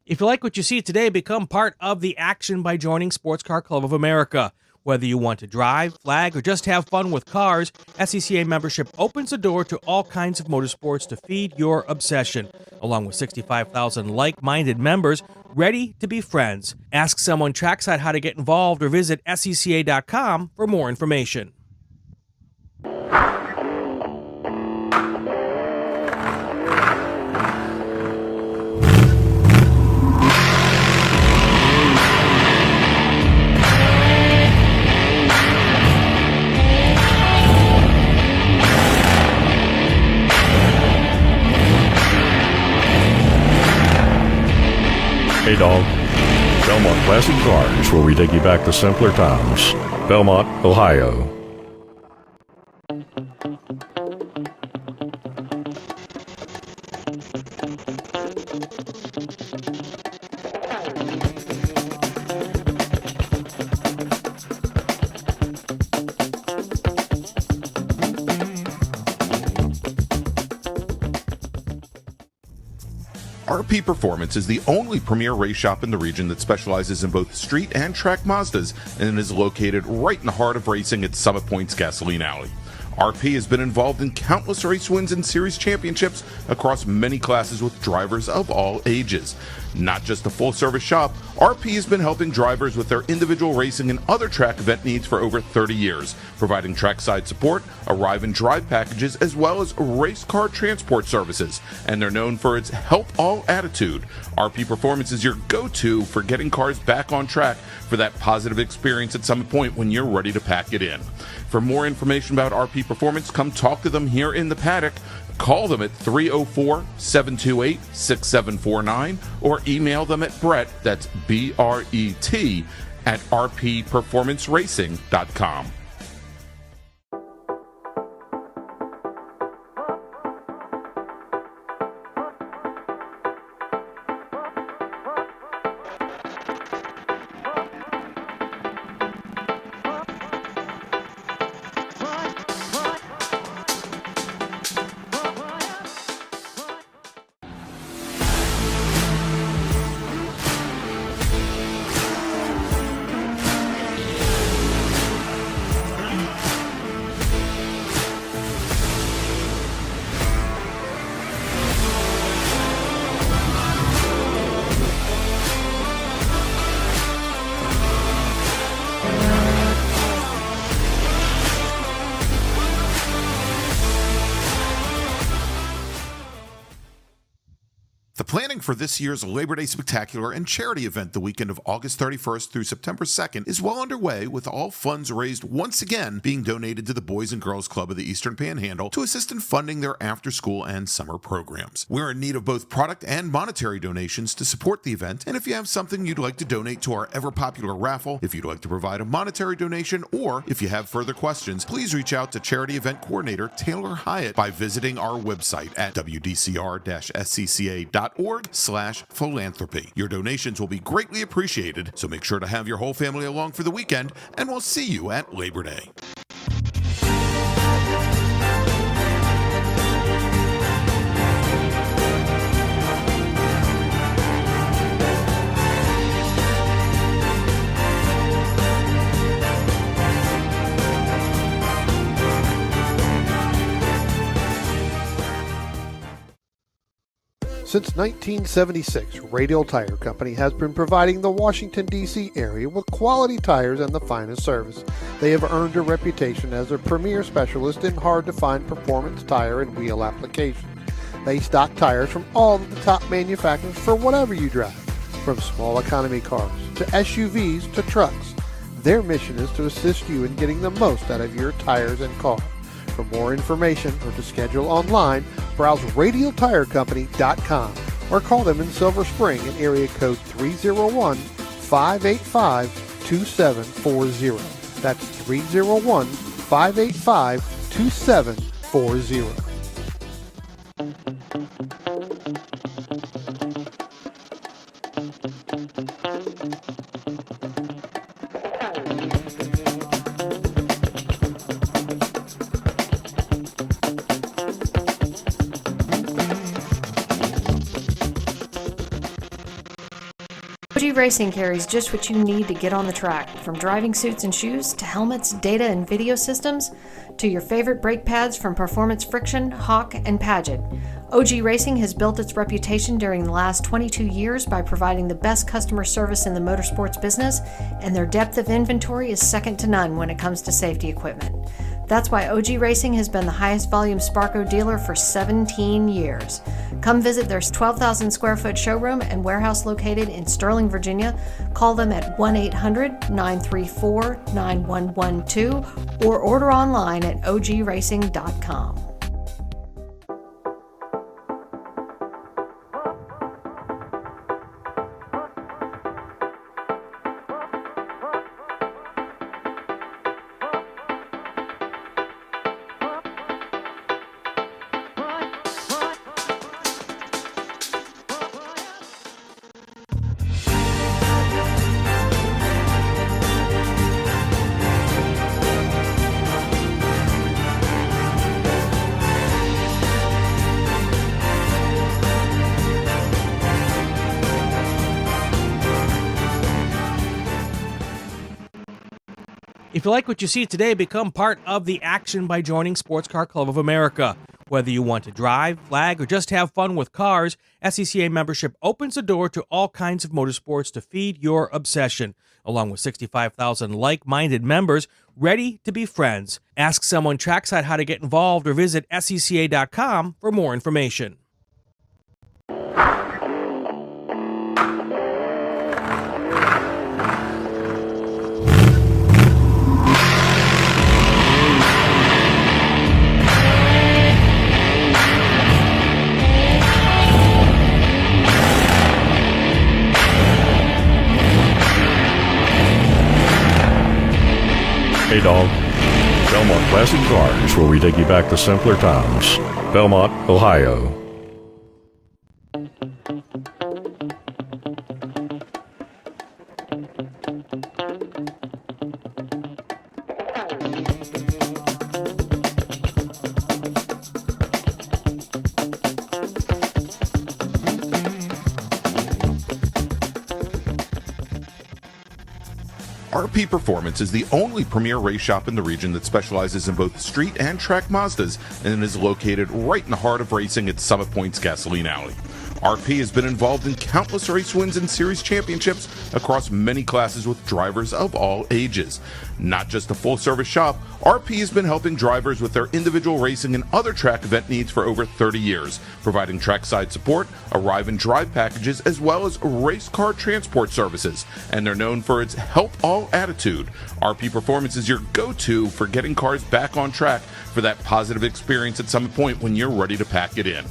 Speaker 4: If you like what you see today, become part of the action by joining Sports Car Club of America. Whether you want to drive, flag, or just have fun with cars, SCCA membership opens the door to all kinds of motorsports to feed your obsession. Along with 65,000 like-minded members ready to be friends. Ask someone trackside how to get involved or visit SCCA.com for more information.
Speaker 5: Hey dog, Belmont Classic Cars, where we take you back to simpler times. Belmont, Ohio.
Speaker 7: RP Performance is the only premier race shop in the region that specializes in both street and track Mazdas and is located right in the heart of racing at Summit Point's Gasoline Alley. RP has been involved in countless race wins and series championships across many classes with drivers of all ages. Not just a full-service shop, RP has been helping drivers with their individual racing and other track event needs for over 30 years, providing trackside support, arrive and drive packages, as well as race car transport services. And they're known for its help all attitude. RP Performance is your go-to for getting cars back on track for that positive experience at Summit Point when you're ready to pack it in. For more information about RP Performance, come talk to them here in the paddock. Call them at 304-728-6749 or email them at Brett, that's B-R-E-T, at rpperformanceracing.com.
Speaker 8: The planning for this year's Labor Day Spectacular and charity event the weekend of August 31st through September 2nd is well underway, with all funds raised once again being donated to the Boys and Girls Club of the Eastern Panhandle to assist in funding their after-school and summer programs. We're in need of both product and monetary donations to support the event, and if you have something you'd like to donate to our ever-popular raffle, if you'd like to provide a monetary donation, or if you have further questions, please reach out to Charity Event Coordinator Taylor Hyatt by visiting our website at wdcr-scca.org/philanthropy. Your donations will be greatly appreciated, so make sure to have your whole family along for the weekend, and we'll see you at Labor Day.
Speaker 2: Since 1976, Radial Tire Company has been providing the Washington, D.C. area with quality tires and the finest service. They have earned a reputation as a premier specialist in hard-to-find performance tire and wheel applications. They stock tires from all of the top manufacturers for whatever you drive, from small economy cars to SUVs to trucks. Their mission is to assist you in getting the most out of your tires and car. For more information or to schedule online, browse radialtirecompany.com or call them in Silver Spring at area code 301-585-2740. That's 301-585-2740.
Speaker 6: OG Racing carries just what you need to get on the track, from driving suits and shoes to helmets, data and video systems, to your favorite brake pads from Performance Friction, Hawk, and Paget. OG Racing has built its reputation during the last 22 years by providing the best customer service in the motorsports business, and their depth of inventory is second to none when it comes to safety equipment. That's why OG Racing has been the highest volume Sparco dealer for 17 years. Come visit their 12,000 square foot showroom and warehouse located in Sterling, Virginia. Call them at 1-800-934-9112 or order online at ogracing.com.
Speaker 4: If you like what you see today, become part of the action by joining Sports Car Club of America. Whether you want to drive, flag, or just have fun with cars, SCCA membership opens the door to all kinds of motorsports to feed your obsession, along with 65,000 like-minded members ready to be friends. Ask someone trackside how to get involved or visit SCCA.com for more information.
Speaker 5: Hey dog, Belmont Classic Cars, where we take you back to simpler times. Belmont, Ohio.
Speaker 7: RP Performance is the only premier race shop in the region that specializes in both street and track Mazdas and is located right in the heart of racing at Summit Point's Gasoline Alley. RP has been involved in countless race wins and series championships across many classes with drivers of all ages. Not just a full-service shop, RP has been helping drivers with their individual racing and other track event needs for over 30 years, providing trackside support, arrive and drive packages, as well as race car transport services. And they're known for its help all attitude. RP Performance is your go-to for getting cars back on track for that positive experience at Summit Point when you're ready to pack it in.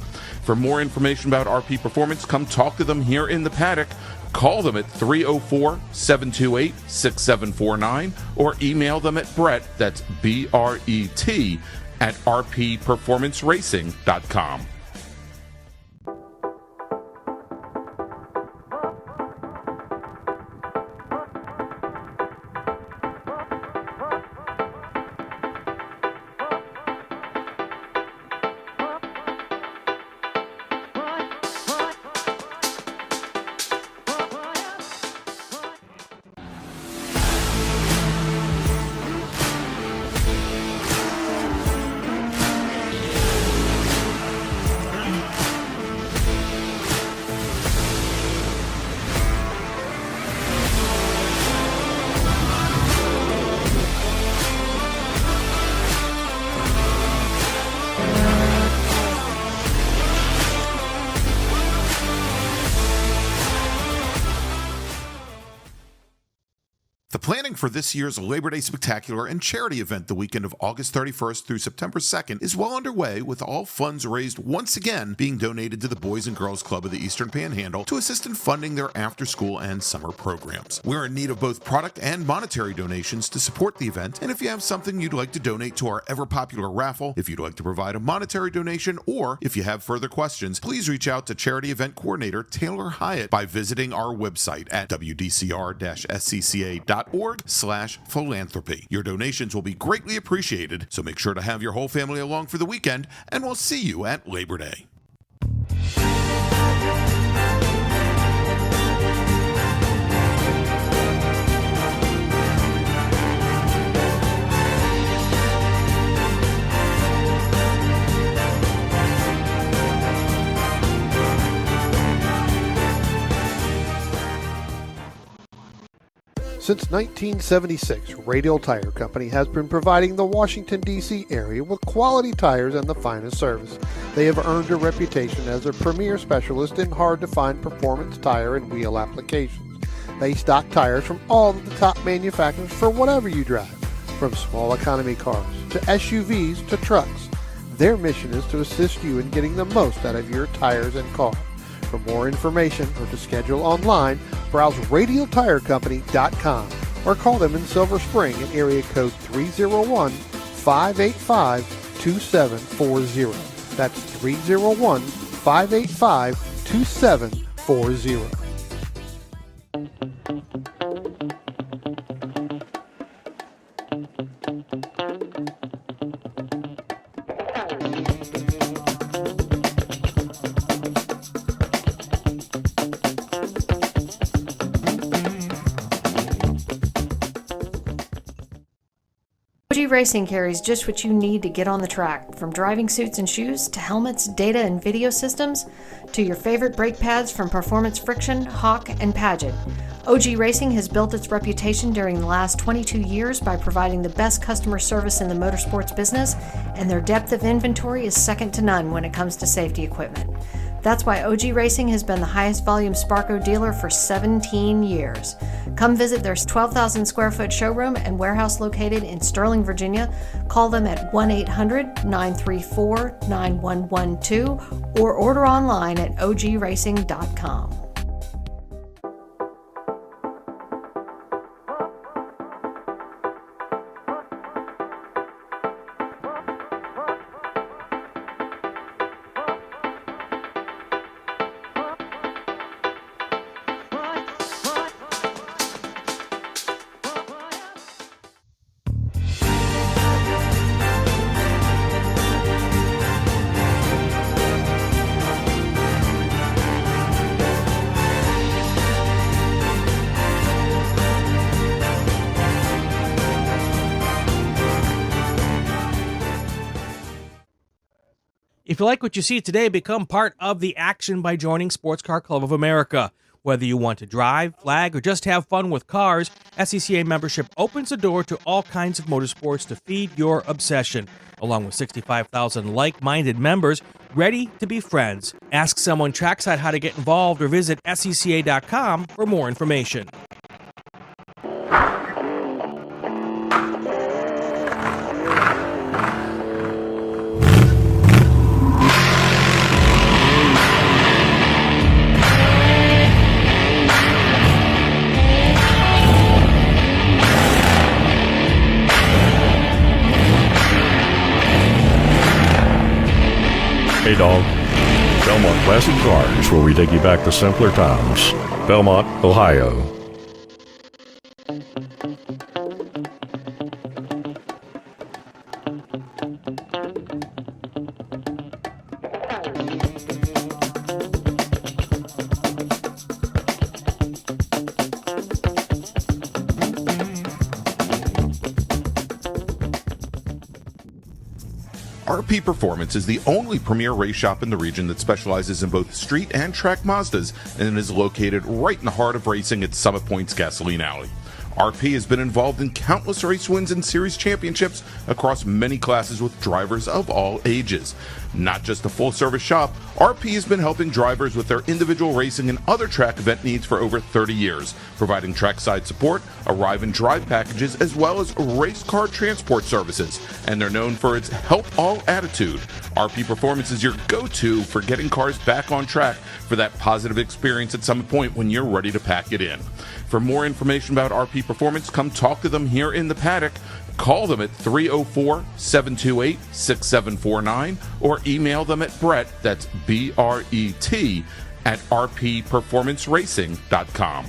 Speaker 7: For more information about RP Performance, come talk to them here in the paddock. Call them at 304-728-6749 or email them at Brett, that's B-R-E-T, at rpperformanceracing.com.
Speaker 8: for this year's Labor Day Spectacular and charity event the weekend of August 31st through September 2nd is well underway, with all funds raised once again being donated to the Boys and Girls Club of the Eastern Panhandle to assist in funding their after-school and summer programs. We're in need of both product and monetary donations to support the event, and if you have something you'd like to donate to our ever-popular raffle, if you'd like to provide a monetary donation, or if you have further questions, please reach out to Charity Event Coordinator Taylor Hyatt by visiting our website at wdcr-scca.org/philanthropy. Your donations will be greatly appreciated, so make sure to have your whole family along for the weekend, and we'll see you at Labor Day.
Speaker 2: Since 1976, Radial Tire Company has been providing the Washington, D.C. area with quality tires and the finest service. They have earned a reputation as a premier specialist in hard-to-find performance tire and wheel applications. They stock tires from all of the top manufacturers for whatever you drive, from small economy cars to SUVs to trucks. Their mission is to assist you in getting the most out of your tires and car. For more information or to schedule online, browse radialtirecompany.com or call them in Silver Spring at area code 301-585-2740. That's 301-585-2740.
Speaker 6: OG Racing carries just what you need to get on the track, from driving suits and shoes to helmets, data and video systems, to your favorite brake pads from Performance Friction, Hawk, and Paget. OG Racing has built its reputation during the last 22 years by providing the best customer service in the motorsports business, and their depth of inventory is second to none when it comes to safety equipment. That's why OG Racing has been the highest volume Sparco dealer for 17 years. Come visit their 12,000 square foot showroom and warehouse located in Sterling, Virginia. Call them at 1-800-934-9112 or order online at ogracing.com.
Speaker 4: If you like what you see today, become part of the action by joining Sports Car Club of America. Whether you want to drive, flag, or just have fun with cars, SCCA membership opens the door to all kinds of motorsports to feed your obsession. Along with 65,000 like-minded members ready to be friends. Ask someone trackside how to get involved or visit SCCA.com for more information.
Speaker 5: Hey dog, Belmont Classic Cars, where we take you back to simpler times. Belmont, Ohio.
Speaker 7: RP Performance is the only premier race shop in the region that specializes in both street and track Mazdas, and is located right in the heart of racing at Summit Point's Gasoline Alley. RP has been involved in countless race wins and series championships across many classes with drivers of all ages. Not just a full-service shop, RP has been helping drivers with their individual racing and other track event needs for over 30 years, providing trackside support, arrive and drive packages, as well as race car transport services. And they're known for its help all attitude. RP Performance is your go-to for getting cars back on track for that positive experience at some point when you're ready to pack it in. For more information about RP Performance, come talk to them here in the paddock. Call them at 304-728-6749 or email them at Brett, that's B-R-E-T, at rpperformanceracing.com.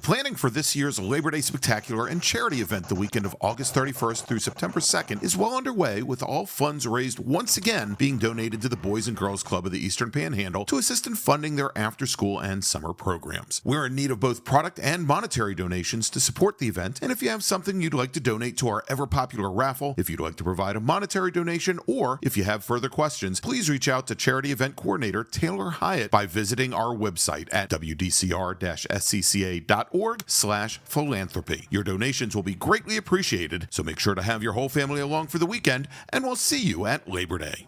Speaker 8: Planning for this year's Labor Day Spectacular and charity event the weekend of August 31st through September 2nd is well underway, with all funds raised once again being donated to the Boys and Girls Club of the Eastern Panhandle to assist in funding their after-school and summer programs. We're in need of both product and monetary donations to support the event, and if you have something you'd like to donate to our ever-popular raffle, if you'd like to provide a monetary donation, or if you have further questions, please reach out to Charity Event Coordinator Taylor Hyatt by visiting our website at wdcr-scca.org/philanthropy. Your donations will be greatly appreciated, so make sure to have your whole family along for the weekend, and we'll see you at Labor Day.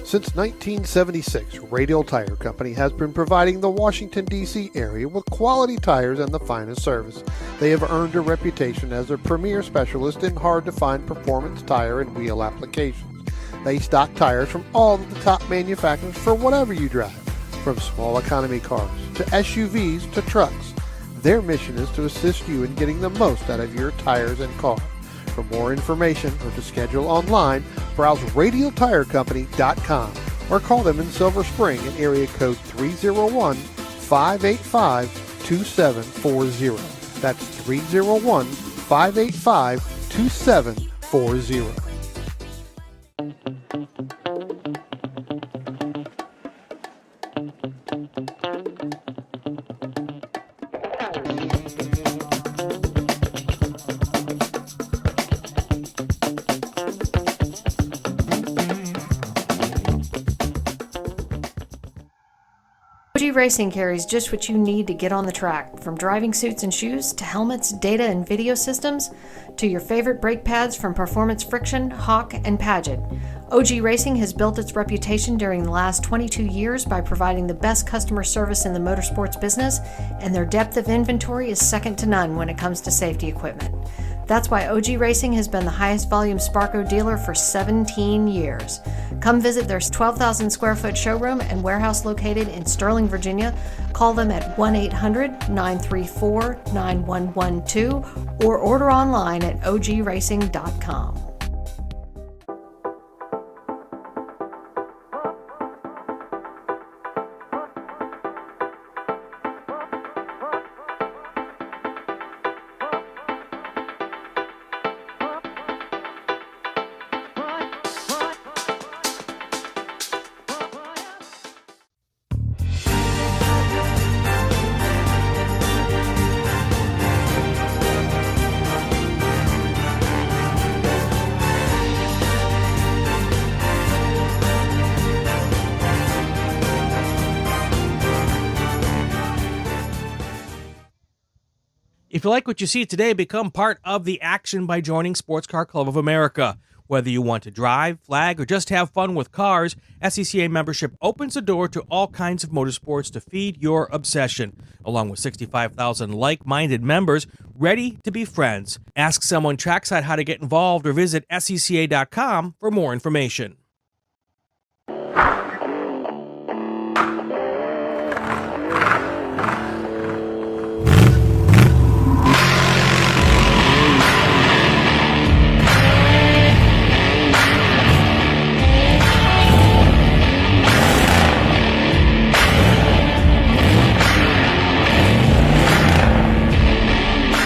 Speaker 2: Since 1976, Radial Tire Company has been providing the Washington, D.C. area with quality tires and the finest service. They have earned a reputation as a premier specialist in hard-to-find performance tire and wheel applications. They stock tires from all of the top manufacturers for whatever you drive, from small economy cars to SUVs to trucks. Their mission is to assist you in getting the most out of your tires and car. For more information or to schedule online, browse radialtirecompany.com or call them in Silver Spring at area code 301-585-2740. That's 301-585-2740.
Speaker 6: OG Racing carries just what you need to get on the track, from driving suits and shoes to helmets, data and video systems, to your favorite brake pads from Performance Friction, Hawk, and Paget. OG Racing has built its reputation during the last 22 years by providing the best customer service in the motorsports business, and their depth of inventory is second to none when it comes to safety equipment. That's why OG Racing has been the highest volume Sparco dealer for 17 years. Come visit their 12,000 square foot showroom and warehouse located in Sterling, Virginia. Call them at 1-800-934-9112 or order online at ogracing.com.
Speaker 4: If you like what you see today, become part of the action by joining Sports Car Club of America. Whether you want to drive, flag, or just have fun with cars, SCCA membership opens the door to all kinds of motorsports to feed your obsession. Along with 65,000 like-minded members ready to be friends. Ask someone trackside how to get involved or visit SCCA.com for more information.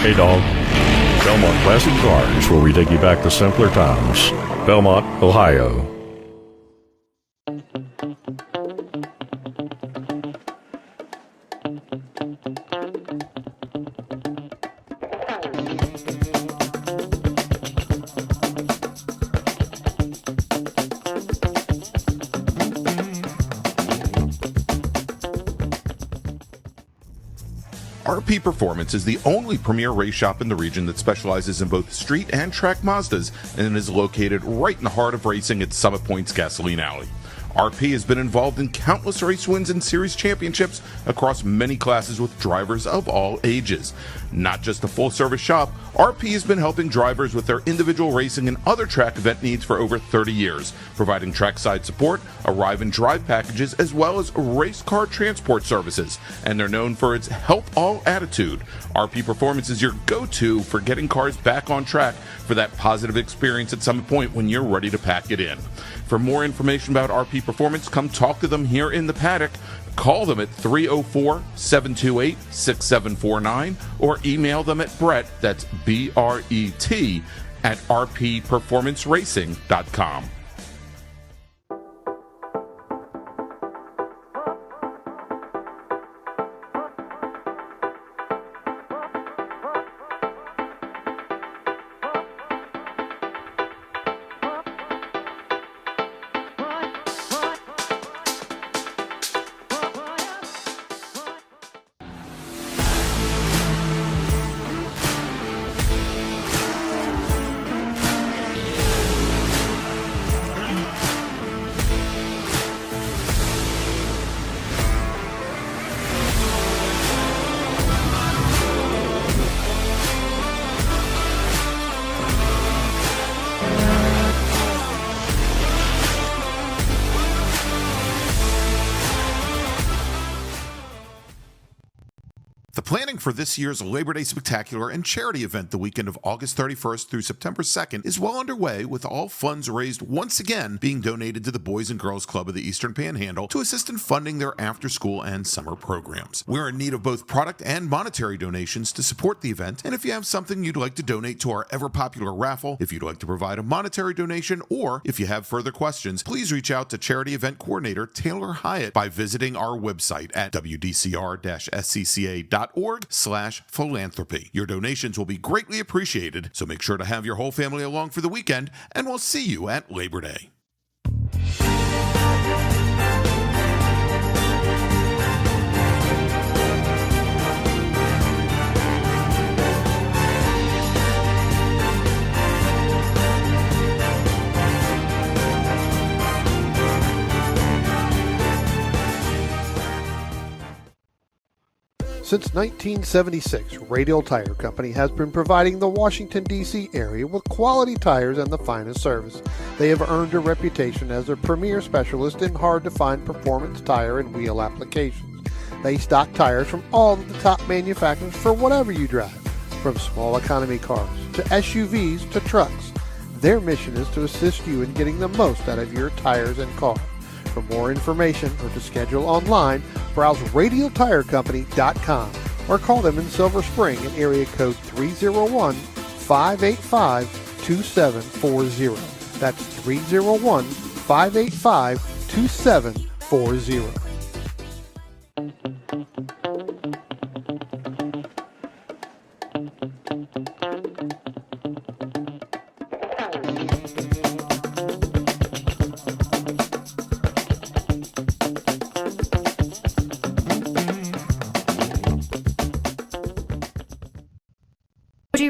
Speaker 5: Hey dog. Belmont Classic Cars, where we take you back to simpler times. Belmont, Ohio.
Speaker 7: RP Performance is the only premier race shop in the region that specializes in both street and track Mazdas and is located right in the heart of racing at Summit Point's Gasoline Alley. RP has been involved in countless race wins and series championships across many classes with drivers of all ages. Not just a full-service shop, RP has been helping drivers with their individual racing and other track event needs for over 30 years, providing trackside support, arrive and drive packages, as well as race car transport services. And they're known for its help all attitude. RP Performance is your go-to for getting cars back on track for that positive experience at Summit Point when you're ready to pack it in. For more information about RP Performance, come talk to them here in the paddock. Call them at 304-728-6749 or email them at Brett, that's B-R-E-T, at rpperformanceracing.com.
Speaker 8: The planning for this year's Labor Day Spectacular and charity event the weekend of August 31st through September 2nd is well underway, with all funds raised once again being donated to the Boys and Girls Club of the Eastern Panhandle to assist in funding their after-school and summer programs. We're in need of both product and monetary donations to support the event, and if you have something you'd like to donate to our ever-popular raffle, if you'd like to provide a monetary donation, or if you have further questions, please reach out to Charity Event Coordinator Taylor Hyatt by visiting our website at wdcr-scca.org/philanthropy. Your donations will be greatly appreciated, so make sure to have your whole family along for the weekend, and we'll see you at Labor Day.
Speaker 2: Since 1976, Radial Tire Company has been providing the Washington, D.C. area with quality tires and the finest service. They have earned a reputation as a premier specialist in hard-to-find performance tire and wheel applications. They stock tires from all of the top manufacturers for whatever you drive, from small economy cars to SUVs to trucks. Their mission is to assist you in getting the most out of your tires and car. For more information or to schedule online, browse radialtirecompany.com or call them in Silver Spring at area code 301-585-2740. That's 301-585-2740.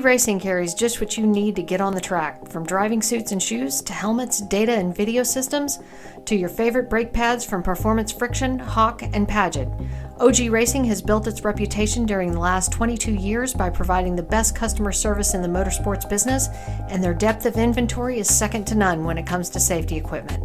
Speaker 6: Racing carries just what you need to get on the track, from driving suits and shoes to helmets, data and video systems, to your favorite brake pads from Performance Friction, Hawk, and Paget. OG Racing has built its reputation during the last 22 years by providing the best customer service in the motorsports business, and their depth of inventory is second to none when it comes to safety equipment.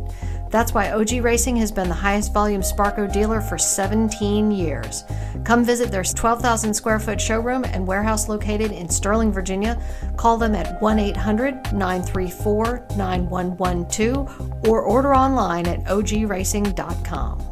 Speaker 6: That's why OG Racing has been the highest volume Sparco dealer for 17 years. Come visit their 12,000 square foot showroom and warehouse located in Sterling, Virginia. Call them at 1-800-934-9112 or order online at ogracing.com.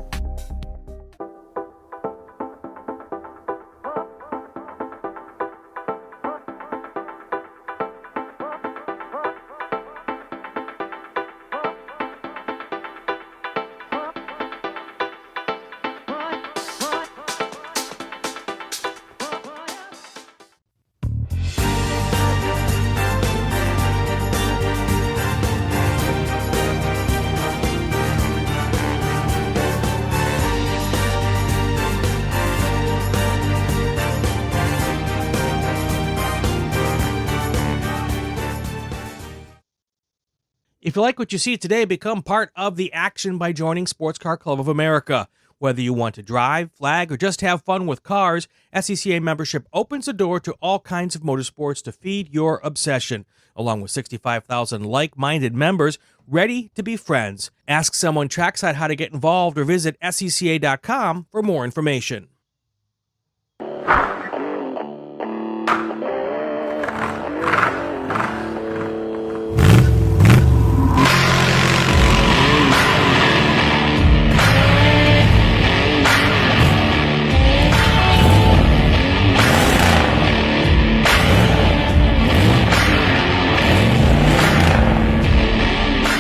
Speaker 4: If you like what you see today, become part of the action by joining Sports Car Club of America. Whether you want to drive, flag, or just have fun with cars, SCCA membership opens the door to all kinds of motorsports to feed your obsession. Along with 65,000 like-minded members ready to be friends. Ask someone trackside how to get involved or visit SCCA.com for more information.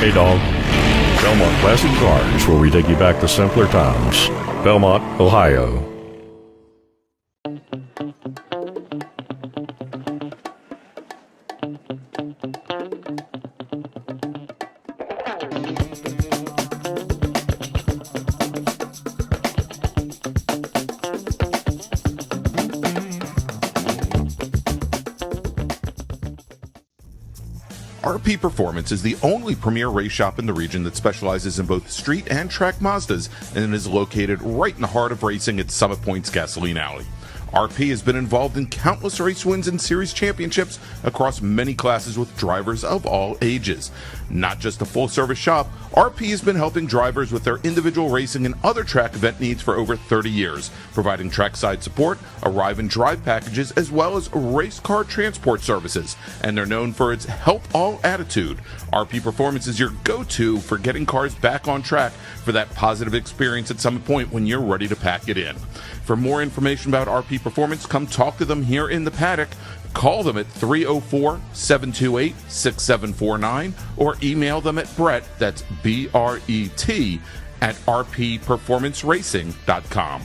Speaker 5: Hey dog, Belmont Classic Cars, where we take you back to simpler times. Belmont, Ohio.
Speaker 7: RP Performance is the only premier race shop in the region that specializes in both street and track Mazdas and is located right in the heart of racing at Summit Point's Gasoline Alley. RP has been involved in countless race wins and series championships across many classes with drivers of all ages. Not just a full-service shop, RP has been helping drivers with their individual racing and other track event needs for over 30 years, providing trackside support, arrive and drive packages, as well as race car transport services. And they're known for its help all attitude. RP Performance is your go-to for getting cars back on track for that positive experience at Summit Point when you're ready to pack it in. For more information about RP Performance, come talk to them here in the paddock. Call them at 304-728-6749 or email them at Brett, that's B-R-E-T, at rpperformanceracing.com.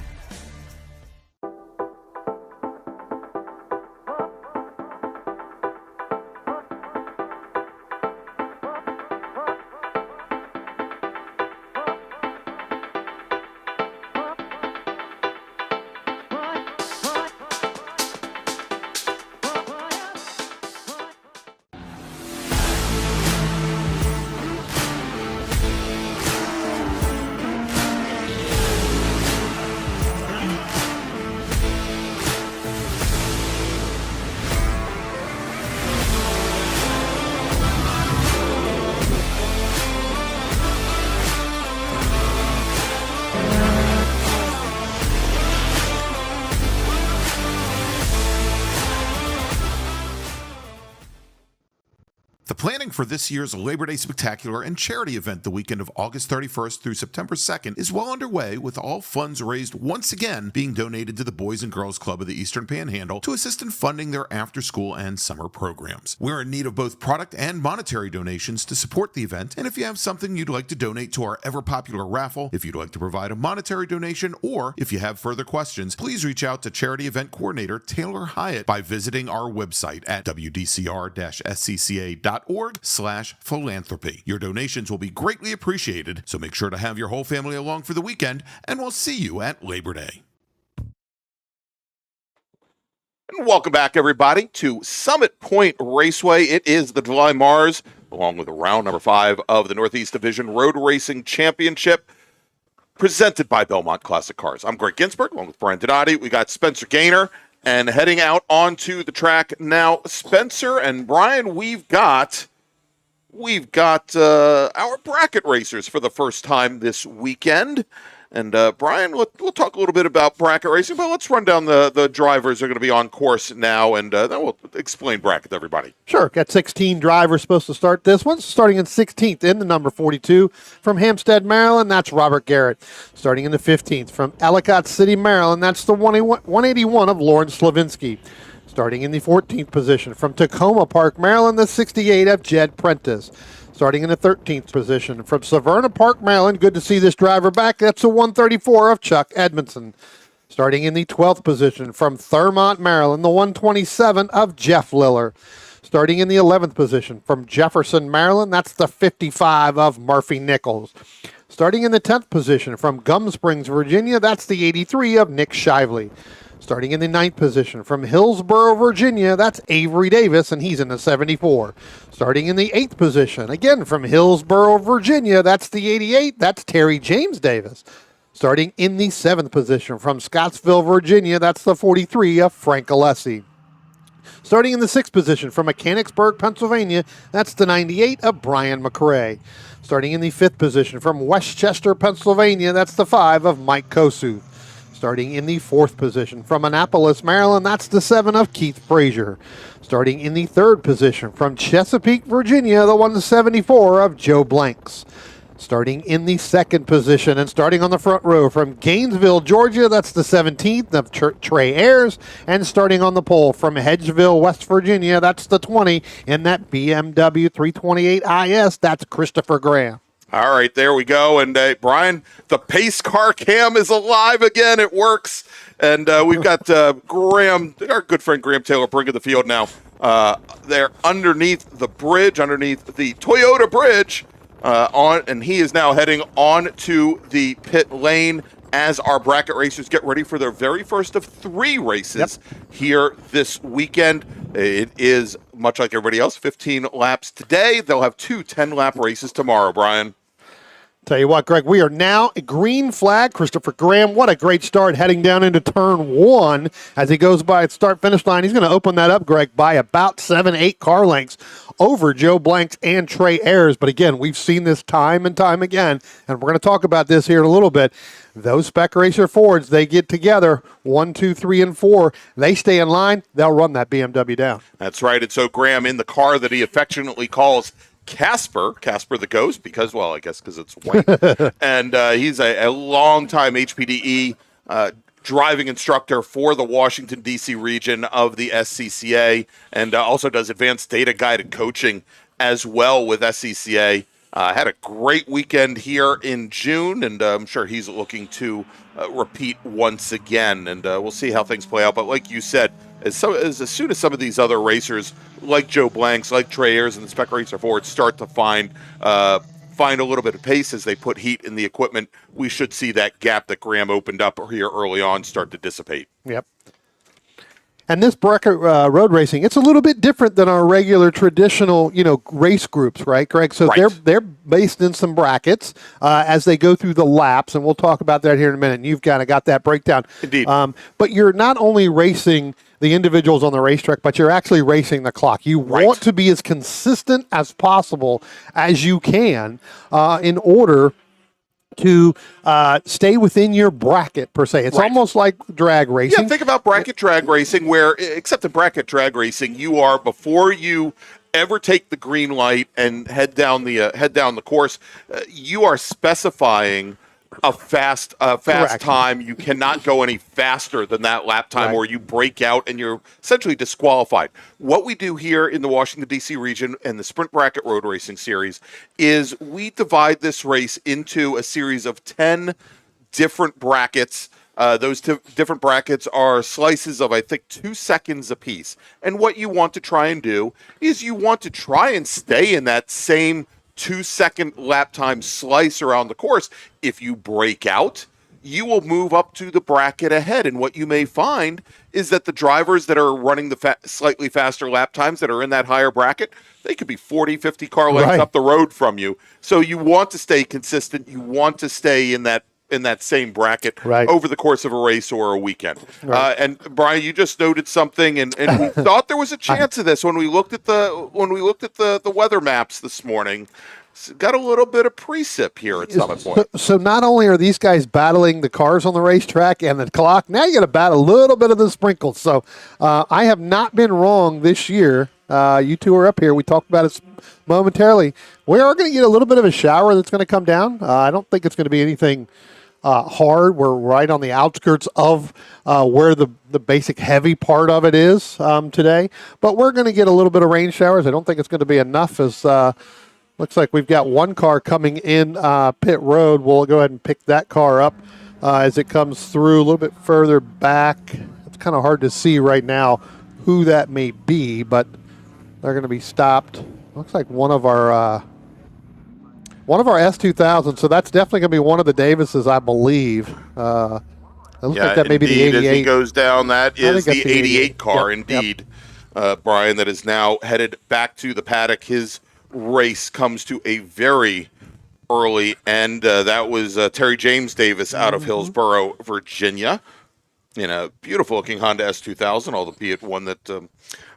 Speaker 8: The planning for this year's Labor Day Spectacular and charity event the weekend of August 31st through September 2nd is well underway, with all funds raised once again being donated to the Boys and Girls Club of the Eastern Panhandle to assist in funding their after-school and summer programs. We're in need of both product and monetary donations to support the event, and if you have something you'd like to donate to our ever-popular raffle, if you'd like to provide a monetary donation, or if you have further questions, please reach out to Charity Event Coordinator Taylor Hyatt by visiting our website at wdcr-scca.org/philanthropy. Your donations will be greatly appreciated, so make sure to have your whole family along for the weekend, and we'll see you at Labor Day.
Speaker 1: And welcome back, everybody, to Summit Point Raceway. It is the July MARRS, along with round number 5 of the Northeast Division Road Racing Championship, presented by Belmont Classic Cars. I'm Greg Ginsburg, along with Brian Donati. We got Spencer Gaynor, and heading out onto the track now. Spencer and Brian, we've got our bracket racers for the first time this weekend. And Brian, we'll talk a little bit about bracket racing, but let's run down the drivers that are going to be on course now, and then we'll explain bracket to everybody.
Speaker 2: Sure. Got 16 drivers supposed to start this one. Starting in 16th in the number 42 from Hampstead, Maryland, that's Robert Garrett. Starting in the 15th from Ellicott City, Maryland, that's the 181 of Lauren Slavinsky. Starting in the 14th position from Tacoma Park, Maryland, the 68 of Jed Prentice. Starting in the 13th position from Severna Park, Maryland, good to see this driver back, that's the 134 of Chuck Edmondson. Starting in the 12th position from Thurmont, Maryland, the 127 of Jeff Liller. Starting in the 11th position from Jefferson, Maryland, that's the 55 of Murphy Nichols. Starting in the 10th position from Gum Springs, Virginia, that's the 83 of Nick Shively. Starting in the 9th position from Hillsborough, Virginia, that's Avery Davis, and he's in the 74. Starting in the 8th position, again from Hillsborough, Virginia, that's the 88, that's Terry James Davis. Starting in the 7th position from Scottsville, Virginia, that's the 43 of Frank Alessi. Starting in the 6th position from Mechanicsburg, Pennsylvania, that's the 98 of Brian McRae. Starting in the 5th position from Westchester, Pennsylvania, that's the 5 of Mike Kosuth. Starting in the 4th position from Annapolis, Maryland, that's the 7 of Keith Frazier. Starting in the 3rd position from Chesapeake, Virginia, the 174 of Joe Blanks. Starting in the 2nd position and starting on the front row from Gainesville, Georgia, that's the 17th of Trey Ayers. And starting on the pole from Hedgeville, West Virginia, that's the 20 in that BMW 328 IS, that's Christopher Graham.
Speaker 1: All right, there we go. And Brian, the pace car cam is alive again. It works. And we've got Graham, our good friend Graham Taylor, bringing the field now. They're underneath the bridge, underneath the Toyota bridge, and he is now heading on to the pit lane as our bracket racers get ready for their very first of 3 races here this weekend. It is, much like everybody else, 15 laps today. They'll have 2 10-lap races tomorrow, Brian.
Speaker 2: Tell you what, Greg, we are now a green flag. Christopher Graham, what a great start heading down into turn 1 as he goes by at start-finish line. He's going to open that up, Greg, by about 7-8 car lengths over Joe Blanks and Trey Ayers. But again, we've seen this time and time again, and we're going to talk about this here in a little bit. Those Spec Racer Fords, they get together, 1, 2, 3, and 4. They stay in line, they'll run that BMW down.
Speaker 1: That's right. And so Graham, in the car that he affectionately calls Casper the Ghost, because, well, I guess because it's white. And he's a longtime HPDE driving instructor for the Washington, D.C. region of the SCCA, and also does advanced data guided coaching as well with SCCA. Had a great weekend here in June, and I'm sure he's looking to repeat once again, and we'll see how things play out. But like you said, as soon as some of these other racers, like Joe Blanks, like Trey Ayers, and the Spec Racer Ford, start to find a little bit of pace as they put heat in the equipment, we should see that gap that Graham opened up here early on start to dissipate.
Speaker 2: Yep. And this bracket road racing, it's a little bit different than our regular traditional, race groups, right, Greg? So
Speaker 1: right.
Speaker 2: They're based in some brackets as they go through the laps, and we'll talk about that here in a minute. And you've kind of got that breakdown.
Speaker 1: Indeed.
Speaker 2: But you're not only racing the individuals on the racetrack, but you're actually racing the clock. You want to be as consistent as possible as you can in order to stay within your bracket, per se. It's almost like drag racing.
Speaker 1: Yeah, think about bracket drag racing, where, except in bracket drag racing, you are, before you ever take the green light and head down the course, you are specifying a fast time. You cannot go any faster than that lap time, or you break out and you're essentially disqualified. What we do here in the Washington, D.C. region and the Sprint Bracket Road Racing Series is we divide this race into a series of 10 different brackets. Those different brackets are slices of, I think, 2 seconds apiece. And what you want to try and do is you want to try and stay in that same 2-second lap time slice around the course. If you break out, you will move up to the bracket ahead. And what you may find is that the drivers that are running the slightly faster lap times that are in that higher bracket, they could be 40, 50 car lengths up the road from you. So you want to stay consistent. You want to stay in that same bracket over the course of a race or a weekend. And Brian, you just noted something, and we thought there was a chance of this when we looked at the weather maps this morning. Got a little bit of precip here at Summit Point.
Speaker 2: So not only are these guys battling the cars on the racetrack and the clock, now you got to battle a little bit of the sprinkles. So I have not been wrong this year. You two are up here. We talked about it momentarily. We are going to get a little bit of a shower that's going to come down. I don't think it's going to be anything hard. We're right on the outskirts of where the basic heavy part of it is today. But we're going to get a little bit of rain showers. I don't think it's going to be enough as looks like we've got one car coming in pit road. We'll go ahead and pick that car up as it comes through a little bit further back. It's kind of hard to see right now who that may be, but they're going to be stopped. Looks like one of our S2000s, so that's definitely going to be one of the Davises, I believe. It looks like that may be the 88.
Speaker 1: As he goes down, that is the 88 car,
Speaker 2: Yep,
Speaker 1: indeed, Brian, that is now headed back to the paddock. His race comes to a very early end. That was Terry James Davis out of Hillsborough, Virginia, in a beautiful-looking Honda S2000, albeit one that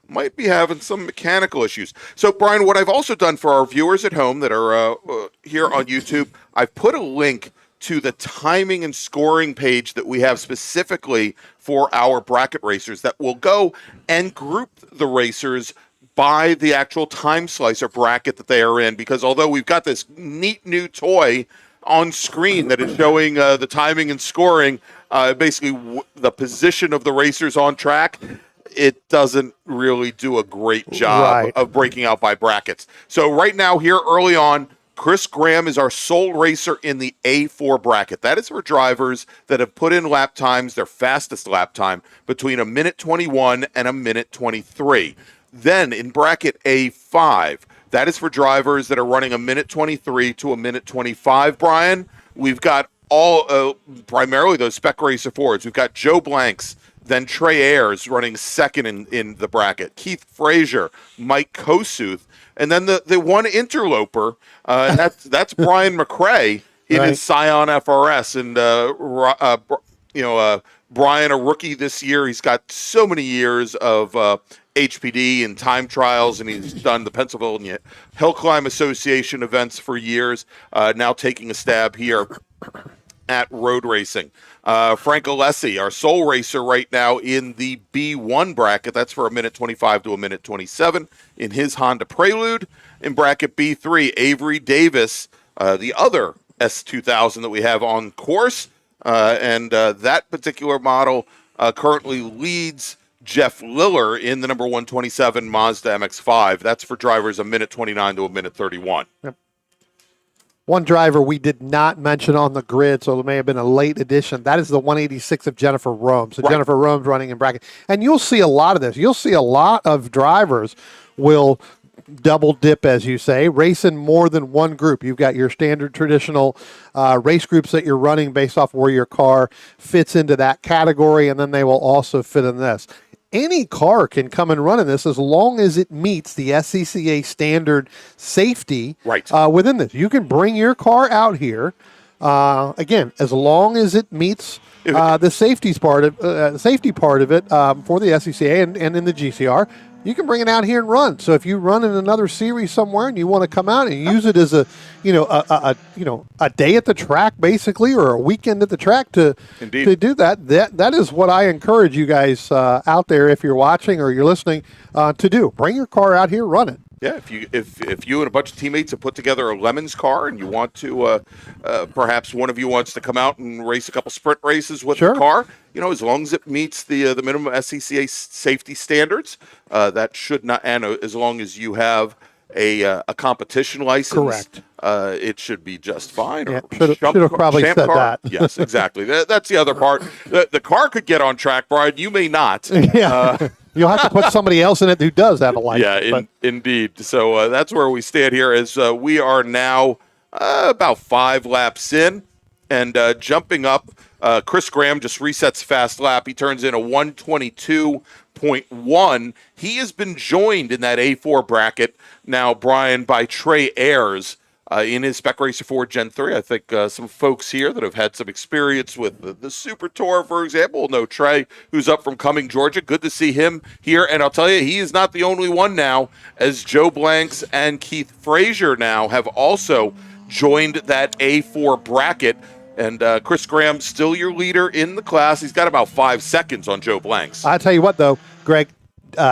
Speaker 1: might be having some mechanical issues. So, Brian, what I've also done for our viewers at home that are here on YouTube, I've put a link to the timing and scoring page that we have specifically for our bracket racers that will go and group the racers by the actual time slicer bracket that they are in, because although we've got this neat new toy on screen that is showing the timing and scoring, basically the position of the racers on track, it doesn't really do a great job of breaking out by brackets. So right now here early on, Chris Graham is our sole racer in the A4 bracket. That is for drivers that have put in lap times, their fastest lap time, between 1:21 and 1:23. Then in bracket A5, that is for drivers that are running 1:23 to 1:25. Brian, we've got all primarily those spec racer forwards. We've got Joe Blanks, then Trey Ayers running second in the bracket, Keith Frazier, Mike Kosuth, and then the one interloper, that's Brian McRae in his Scion FRS, and Brian, a rookie this year. He's got so many years of HPD and time trials, and he's done the Pennsylvania Hill Climb Association events for years, now taking a stab here at road racing. Frank Alessi, our sole racer right now in the B1 bracket. That's for 1:25 to 1:27 in his Honda Prelude. In bracket B3, Avery Davis, the other S2000 that we have on course, and that particular model currently leads Jeff Liller in the number 127 Mazda MX-5. That's for drivers 1:29 to 1:31.
Speaker 2: Yep. One driver we did not mention on the grid, so it may have been a late addition. That is the 186 of Jennifer Rome. So Jennifer Rome's running in bracket. And you'll see a lot of this. You'll see a lot of drivers will double dip, as you say, race in more than one group. You've got your standard traditional race groups that you're running based off where your car fits into that category, and then they will also fit in this. Any car can come and run in this as long as it meets the SCCA standard safety within this. You can bring your car out here, again, as long as it meets the safety part of it for the SCCA and in the GCR. You can bring it out here and run. So if you run in another series somewhere and you want to come out and use it as a day at the track basically, or a weekend at the track to do that is what I encourage you guys out there, if you're watching or you're listening, to do. Bring your car out here, run it.
Speaker 1: Yeah, if you and a bunch of teammates have put together a Lemons car and you want to, perhaps one of you wants to come out and race a couple sprint races with the car, as long as it meets the minimum SCCA safety standards, that should not, and as long as you have a competition license, it should be just fine.
Speaker 2: Yeah, should have probably said that.
Speaker 1: Yes, exactly. That's the other part. The car could get on track, Brian. You may not.
Speaker 2: You'll have to put somebody else in it who does have a license.
Speaker 1: Yeah, indeed. So that's where we stand here as we are now about 5 laps in. And jumping up, Chris Graham just resets fast lap. He turns in a 122.1. He has been joined in that A4 bracket now, Brian, by Trey Ayers in his Spec Racer 4 Gen 3. I think some folks here that have had some experience with the Super Tour, for example, know Trey, who's up from Cumming, Georgia. Good to see him here. And I'll tell you, he is not the only one now, as Joe Blanks and Keith Frazier now have also joined that A4 bracket. And Chris Graham, still your leader in the class. He's got about 5 seconds on Joe Blanks.
Speaker 2: I'll tell you what, though, Greg,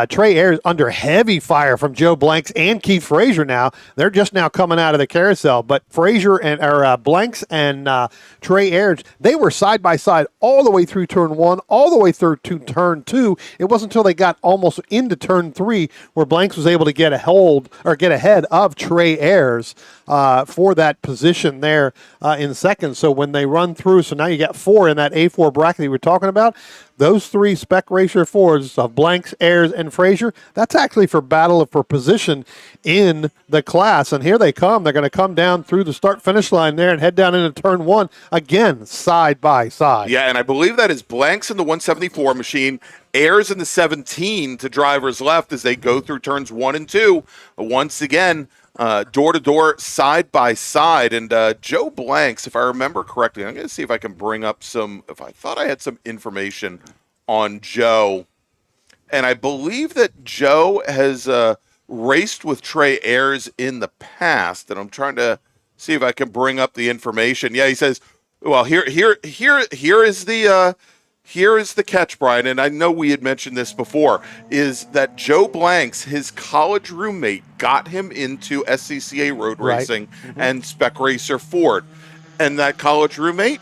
Speaker 2: Trey Ayers under heavy fire from Joe Blanks and Keith Frazier now. They're just now coming out of the carousel. But Frazier and Blanks and Trey Ayers, they were side by side all the way through turn 1, all the way through to turn 2. It wasn't until they got almost into turn 3 where Blanks was able to get ahead of Trey Ayers for that position there in second. So when they run through, so now you got 4 in that A4 bracket you were talking about. Those 3 Spec Racer Fords of Blanks, Ayers, and Frazier, that's actually for battle for position in the class. And here they come. They're going to come down through the start-finish line there and head down into turn 1, again, side by side.
Speaker 1: Yeah, and I believe that is Blanks in the 174 machine, Ayers in the 17 to driver's left as they go through turns 1 and 2. Once again, door-to-door, side-by-side. And Joe Blanks, if I remember correctly, I'm going to see if I can bring up if I thought I had some information on Joe. And I believe that Joe has raced with Trey Ayers in the past, and I'm trying to see if I can bring up the information. Yeah, he says, well, here is the... Here is the catch, Brian, and I know we had mentioned this before, is that Joe Blanks, his college roommate, got him into SCCA road racing and Spec Racer Ford. And that college roommate?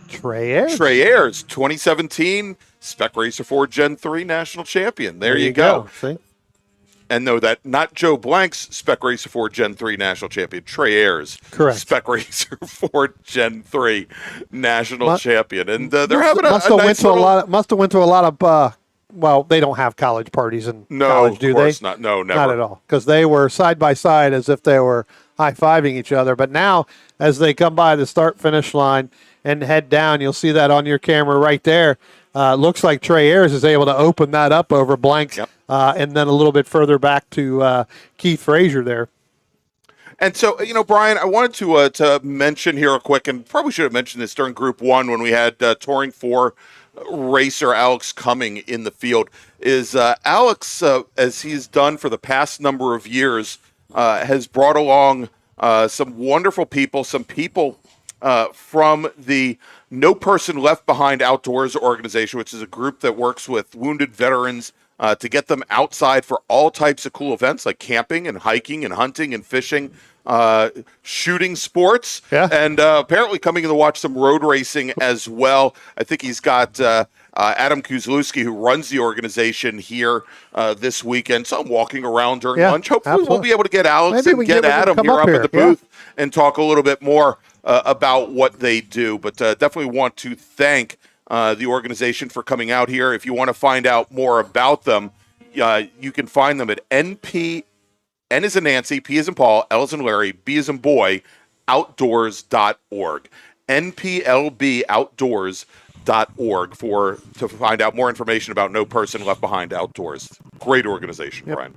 Speaker 2: Trey Ayers.
Speaker 1: Trey Ayers, 2017 Spec Racer Ford Gen 3 national champion. There you go.
Speaker 2: See?
Speaker 1: And no, that not Joe Blanks, Spec Racer Ford Gen 3 national champion. Trey Ayers,
Speaker 2: correct.
Speaker 1: Spec Racer Ford Gen 3 national champion. And they're having a nice
Speaker 2: must have went to a lot of well, they don't have college parties in college, do they?
Speaker 1: No, of course not. No, never.
Speaker 2: Not at all. Because they were side by side as if they were high-fiving each other. But now, as they come by the start-finish line and head down, you'll see that on your camera right there. Looks like Trey Ayers is able to open that up over Blanks, and then a little bit further back to Keith Frazier there.
Speaker 1: And so, Brian, I wanted to mention here real quick, and probably should have mentioned this during Group 1 when we had Touring 4 racer Alex Cumming in the field, is Alex, as he's done for the past number of years, has brought along some wonderful people, from the No Person Left Behind Outdoors organization, which is a group that works with wounded veterans to get them outside for all types of cool events like camping and hiking and hunting and fishing, shooting sports, and apparently coming in to watch some road racing as well. I think he's got Adam Kuzlewski, who runs the organization here this weekend. So I'm walking around during lunch. Hopefully we'll be able to get Alex and get Adam here up in the booth and talk a little bit more about what they do. But definitely want to thank the organization for coming out here. If you want to find out more about them, you can find them at NP, N as in Nancy, P as in Paul, L as in Larry, B as in boy, outdoors.org. NPLB outdoors.org to find out more information about No Person Left Behind Outdoors. Great organization, Brian.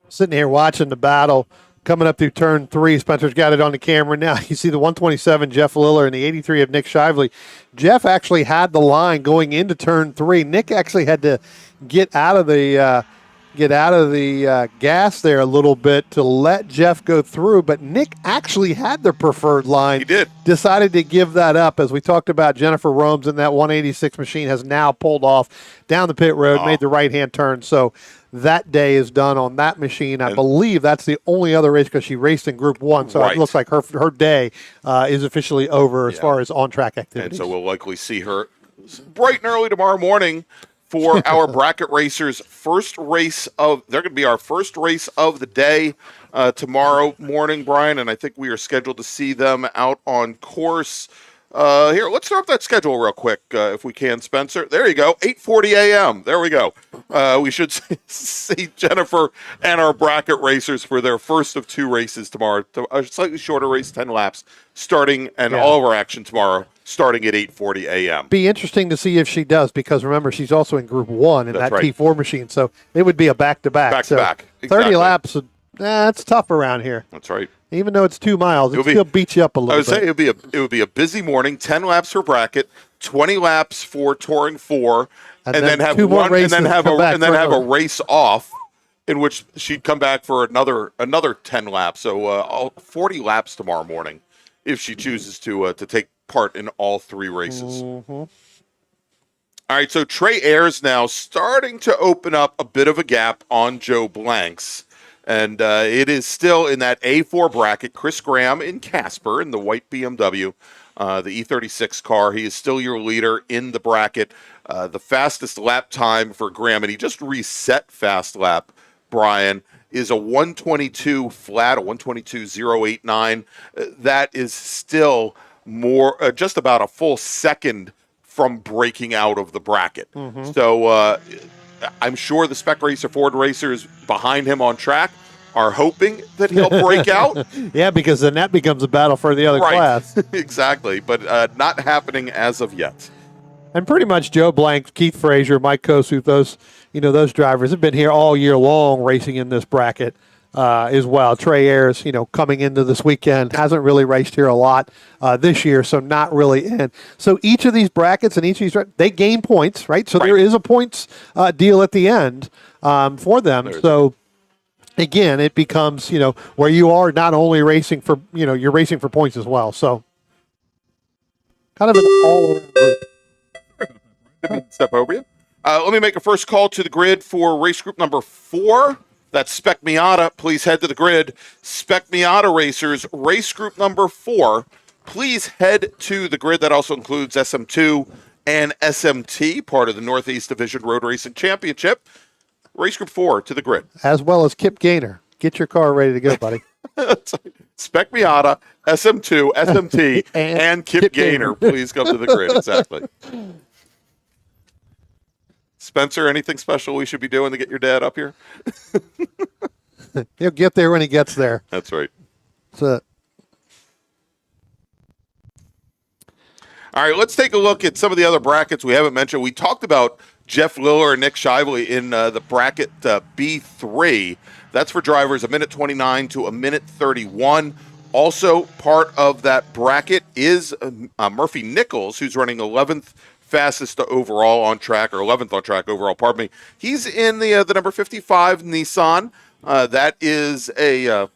Speaker 2: Sitting here watching the battle coming up through turn 3. Spencer's got it on the camera now. You see the 127 Jeff Liller and the 83 of Nick Shively. Jeff actually had the line going into turn 3. Nick actually had to get out of the gas there a little bit to let Jeff go through, but Nick actually had the preferred line.
Speaker 1: He did.
Speaker 2: Decided to give that up. As we talked about, Jennifer Romes in that 186 machine has now pulled off down the pit road, made the right-hand turn. So that day is done on that machine. I believe that's the only other race because she raced in Group 1. So it looks like her day is officially over as far as on-track activities.
Speaker 1: And so we'll likely see her bright and early tomorrow morning for our bracket racers' first race of. They're going to be our first race of the day tomorrow morning, Brian. And I think we are scheduled to see them out on course Here, let's throw up that schedule real quick, if we can, Spencer. There you go, 8:40 a.m. There we go. We should see Jennifer and our bracket racers for their first of 2 races tomorrow. A slightly shorter race, 10 laps, starting, and all of our action tomorrow starting at 8:40 a.m.
Speaker 2: Be interesting to see if she does, because remember, she's also in Group 1 in
Speaker 1: That's
Speaker 2: that
Speaker 1: right.
Speaker 2: T4 machine, so it would be a back-to-back.
Speaker 1: Back-to-back,
Speaker 2: So 30
Speaker 1: exactly.
Speaker 2: laps, that's tough around here.
Speaker 1: That's right.
Speaker 2: Even though it's 2 miles, it
Speaker 1: It'll be-
Speaker 2: still beats you up a
Speaker 1: I
Speaker 2: little
Speaker 1: would say
Speaker 2: bit.
Speaker 1: it would be a busy morning. 10 laps for bracket, 20 laps for touring 4, and then have
Speaker 2: 2 more
Speaker 1: one,
Speaker 2: races
Speaker 1: and then have
Speaker 2: come back for
Speaker 1: a
Speaker 2: another.
Speaker 1: race off, in which she'd come back for another 10 laps. So all 40 laps tomorrow morning, if she chooses to take part in all 3 races. All right, so Trey Ayers now starting to open up a bit of a gap on Joe Blanks. And it is still in that A4 bracket. Chris Graham in Casper in the white BMW, the E36 car. He is still your leader in the bracket. The fastest lap time for Graham, and he just reset fast lap, Brian, is a 122 flat, a 122.089. That is still more, just about a full second from breaking out of the bracket. So I'm sure the Spec Racer Ford racers behind him on track are hoping that he'll break out.
Speaker 2: Yeah, because then that becomes a battle for the other class.
Speaker 1: Exactly, but not happening as of yet.
Speaker 2: And pretty much Joe Blank, Keith Frazier, Mike Kosuth, those drivers have been here all year long racing in this bracket as well. Trey Ayers, coming into this weekend, hasn't really raced here a lot this year, so not really in. So each of these brackets and each of these, they gain points, right? So there is a points deal at the end for them. So again, it becomes, where you are not only racing for, you're racing for points as well. So kind of an all-around group.
Speaker 1: Step over you. Let me make a first call to the grid for race group number 4. That's Spec Miata. Please head to the grid. Spec Miata racers, race group number 4. Please head to the grid. That also includes SM2 and SMT, part of the Northeast Division Road Racing Championship. Race group 4 to the grid.
Speaker 2: As well as Kip Gaynor. Get your car ready to go, buddy.
Speaker 1: Spec Miata, SM2, SMT, and Kip Gaynor. Please come to the grid. Exactly. Spencer, anything special we should be doing to get your dad up here?
Speaker 2: He'll get there when he gets there.
Speaker 1: That's right.
Speaker 2: So,
Speaker 1: all right, let's take a look at some of the other brackets we haven't mentioned. We talked about Jeff Liller and Nick Shively in the bracket B3. That's for drivers a minute 29 to a minute 31. Also, part of that bracket is Murphy Nichols, who's running 11th fastest overall on track, or 11th on track overall, pardon me. He's in the number 55 Nissan. That is a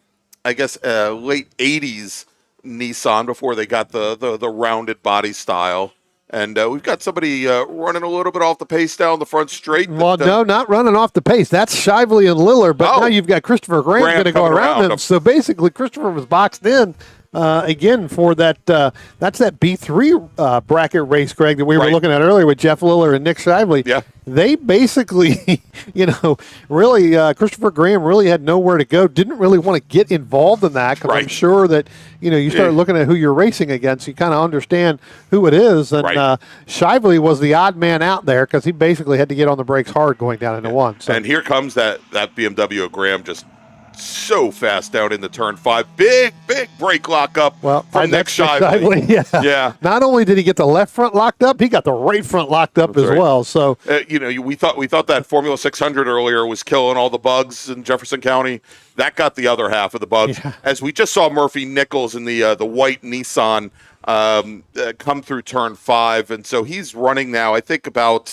Speaker 1: late 80s Nissan before they got the rounded body style. And we've got somebody running a little bit off the pace down the front straight.
Speaker 2: well, no, not running off the pace. That's Shively and Liller, but now you've got Christopher Graham going to go
Speaker 1: coming
Speaker 2: around
Speaker 1: around
Speaker 2: him. So basically, Christopher was boxed in again for that. That's that B3 bracket race, Greg, that we were looking at earlier with Jeff Liller and Nick Shively.
Speaker 1: Yeah.
Speaker 2: They basically, really, Christopher Graham really had nowhere to go. Didn't really want to get involved in that because I'm sure that, you start looking at who you're racing against, you kind of understand who it is. And Shively was the odd man out there because he basically had to get on the brakes hard going down into 1. So.
Speaker 1: And here comes that BMW of Graham just so fast down into turn 5. Big brake lock up from Nick Shively.
Speaker 2: Yeah. Not only did he get the left front locked up, he got the right front locked up as well. So
Speaker 1: we thought that Formula 600 earlier was killing all the bugs in Jefferson County. That got the other half of the bugs. Yeah. As we just saw Murphy Nichols in the white Nissan come through turn 5, and so he's running now, I think about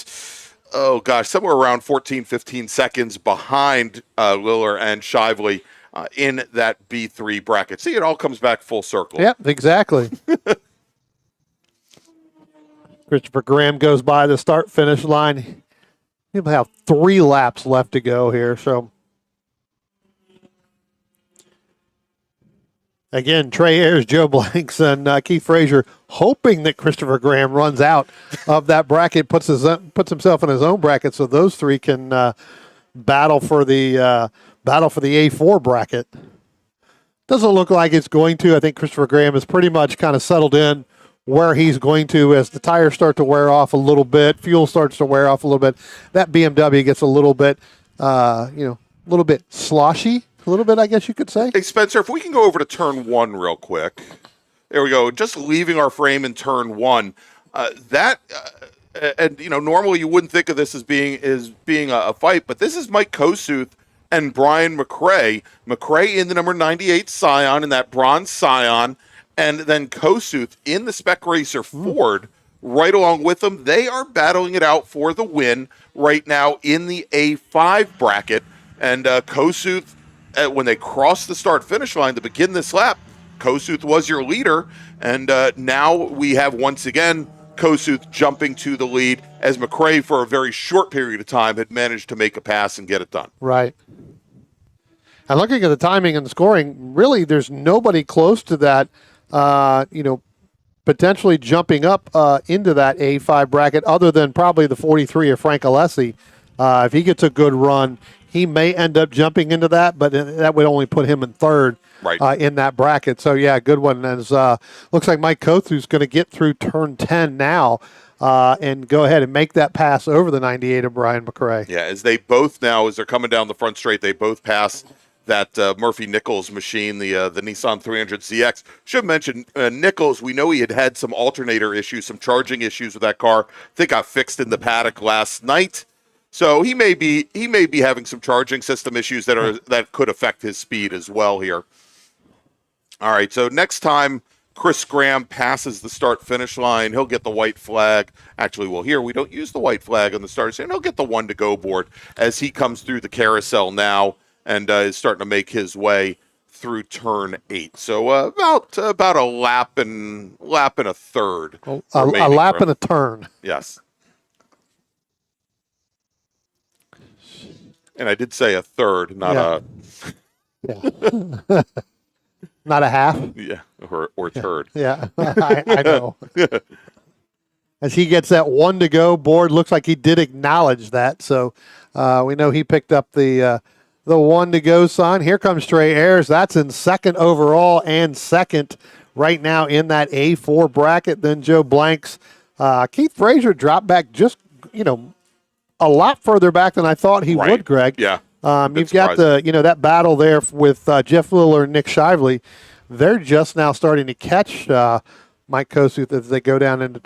Speaker 1: somewhere around 14, 15 seconds behind Liller and Shively in that B3 bracket. See, it all comes back full circle.
Speaker 2: Yep, exactly. Christopher Graham goes by the start-finish line. He'll have 3 laps left to go here. So, again, Trey Ayers, Joe Blanks, and Keith Frazier hoping that Christopher Graham runs out of that bracket, puts himself in his own bracket, so those 3 can battle for the A4 bracket. Doesn't look like it's going to. I think Christopher Graham is pretty much kind of settled in where he's going to as the tires start to wear off a little bit, fuel starts to wear off a little bit. That BMW gets a little bit, a little bit sloshy, a little bit, I guess you could say.
Speaker 1: Hey, Spencer, if we can go over to turn 1 real quick. There we go. Just leaving our frame in turn 1. Normally you wouldn't think of this as being a fight, but this is Mike Kosuth and Brian McRae. McRae in the number 98 Scion, in that bronze Scion, and then Kosuth in the Spec Racer Ford right along with them. They are battling it out for the win right now in the A5 bracket. And Kosuth, when they crossed the start-finish line to begin this lap, Kosuth was your leader. And now we have, once again, Kosuth jumping to the lead as McRae, for a very short period of time, had managed to make a pass and get it done.
Speaker 2: Right. And looking at the timing and the scoring, really there's nobody close to that, potentially jumping up into that A5 bracket other than probably the 43 of Frank Alessi. If he gets a good run, he may end up jumping into that, but that would only put him in third in that bracket. So, yeah, good one. As looks like Mike Kosuth's going to get through turn 10 now and go ahead and make that pass over the 98 of Brian McRae.
Speaker 1: Yeah, as they both now, as they're coming down the front straight, they both pass that Murphy Nichols machine, the Nissan 300ZX. Should mention Nichols. We know he had some alternator issues, some charging issues with that car. I think got fixed in the paddock last night. So he may be having some charging system issues that could affect his speed as well here. All right, so next time Chris Graham passes the start-finish line, he'll get the white flag. Actually, well, here we don't use the white flag on the start, and he'll get the 1-to-go board as he comes through the carousel now and is starting to make his way through turn 8. So about a lap and a third.
Speaker 2: A lap and a turn.
Speaker 1: Yes. And I did say a third, not a...
Speaker 2: Yeah. Not a half?
Speaker 1: Yeah, or third.
Speaker 2: Yeah, I know. As he gets that 1-to-go board, looks like he did acknowledge that. So we know he picked up the 1-to-go sign. Here comes Trey Ayers. That's in second overall and second right now in that A4 bracket. Then Joe Blanks. Keith Frazier dropped back just, a lot further back than I thought he would, Greg.
Speaker 1: Yeah.
Speaker 2: You've got that battle there with Jeff Liller and Nick Shively. They're just now starting to catch Mike Kosuth as they go down into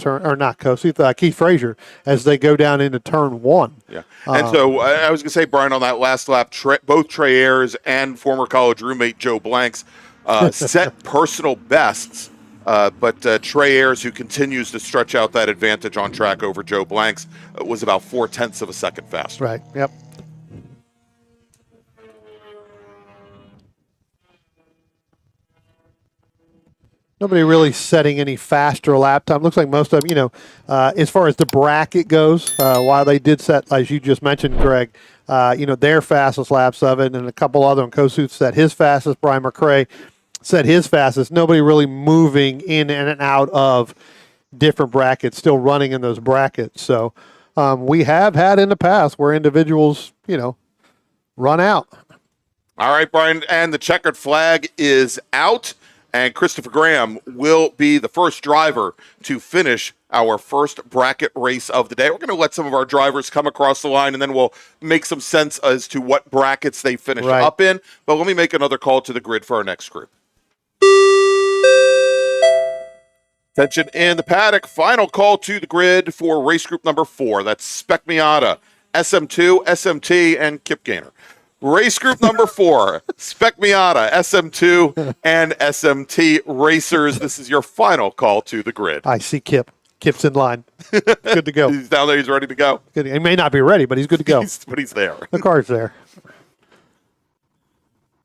Speaker 2: Keith Frazier as they go down into turn 1.
Speaker 1: Yeah. And so I was going to say, Brian, on that last lap, both Trey Ayers and former college roommate Joe Blanks set personal bests. But Trey Ayers, who continues to stretch out that advantage on track over Joe Blanks, was about 0.4 of a second faster.
Speaker 2: Right. Yep. Nobody really setting any faster lap time. Looks like most of them, as far as the bracket goes, while they did set, as you just mentioned, Greg, their fastest laps of it, and a couple other, and Kosuth set his fastest, Brian McRae set his fastest. Nobody really moving in and out of different brackets, still running in those brackets. So we have had in the past where individuals, run out.
Speaker 1: All right, Brian, and the checkered flag is out. And Christopher Graham will be the first driver to finish our first bracket race of the day. We're going to let some of our drivers come across the line, and then we'll make some sense as to what brackets they finish up in. But let me make another call to the grid for our next group. Attention in the paddock. Final call to the grid for race group number 4. That's Spec Miata, SM2, SMT, and Kip Gaynor. Race group number 4, Spec Miata, SM2, and SMT racers. This is your final call to the grid.
Speaker 2: I see Kip. Kip's in line. Good to go.
Speaker 1: He's down there. He's ready to go.
Speaker 2: Good. He may not be ready, but he's good to go.
Speaker 1: But he's there.
Speaker 2: The car's there.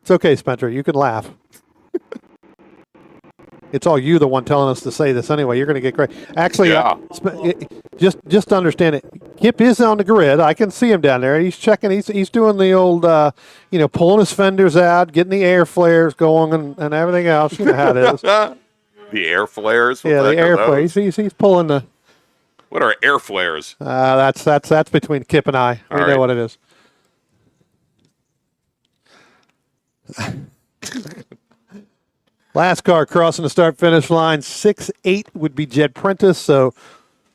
Speaker 2: It's okay, Spencer. You can laugh. It's all you, the one telling us to say this anyway. You're going to get great. Actually, just to understand it, Kip is on the grid. I can see him down there. He's checking. He's doing the old, pulling his fenders out, getting the air flares going, and everything else. You know how it is.
Speaker 1: The air flares.
Speaker 2: Yeah, the air flares. He's pulling the.
Speaker 1: What are air flares?
Speaker 2: That's between Kip and I. We know what it is. Last car crossing the start-finish line, 6-8 would be Jed Prentice. So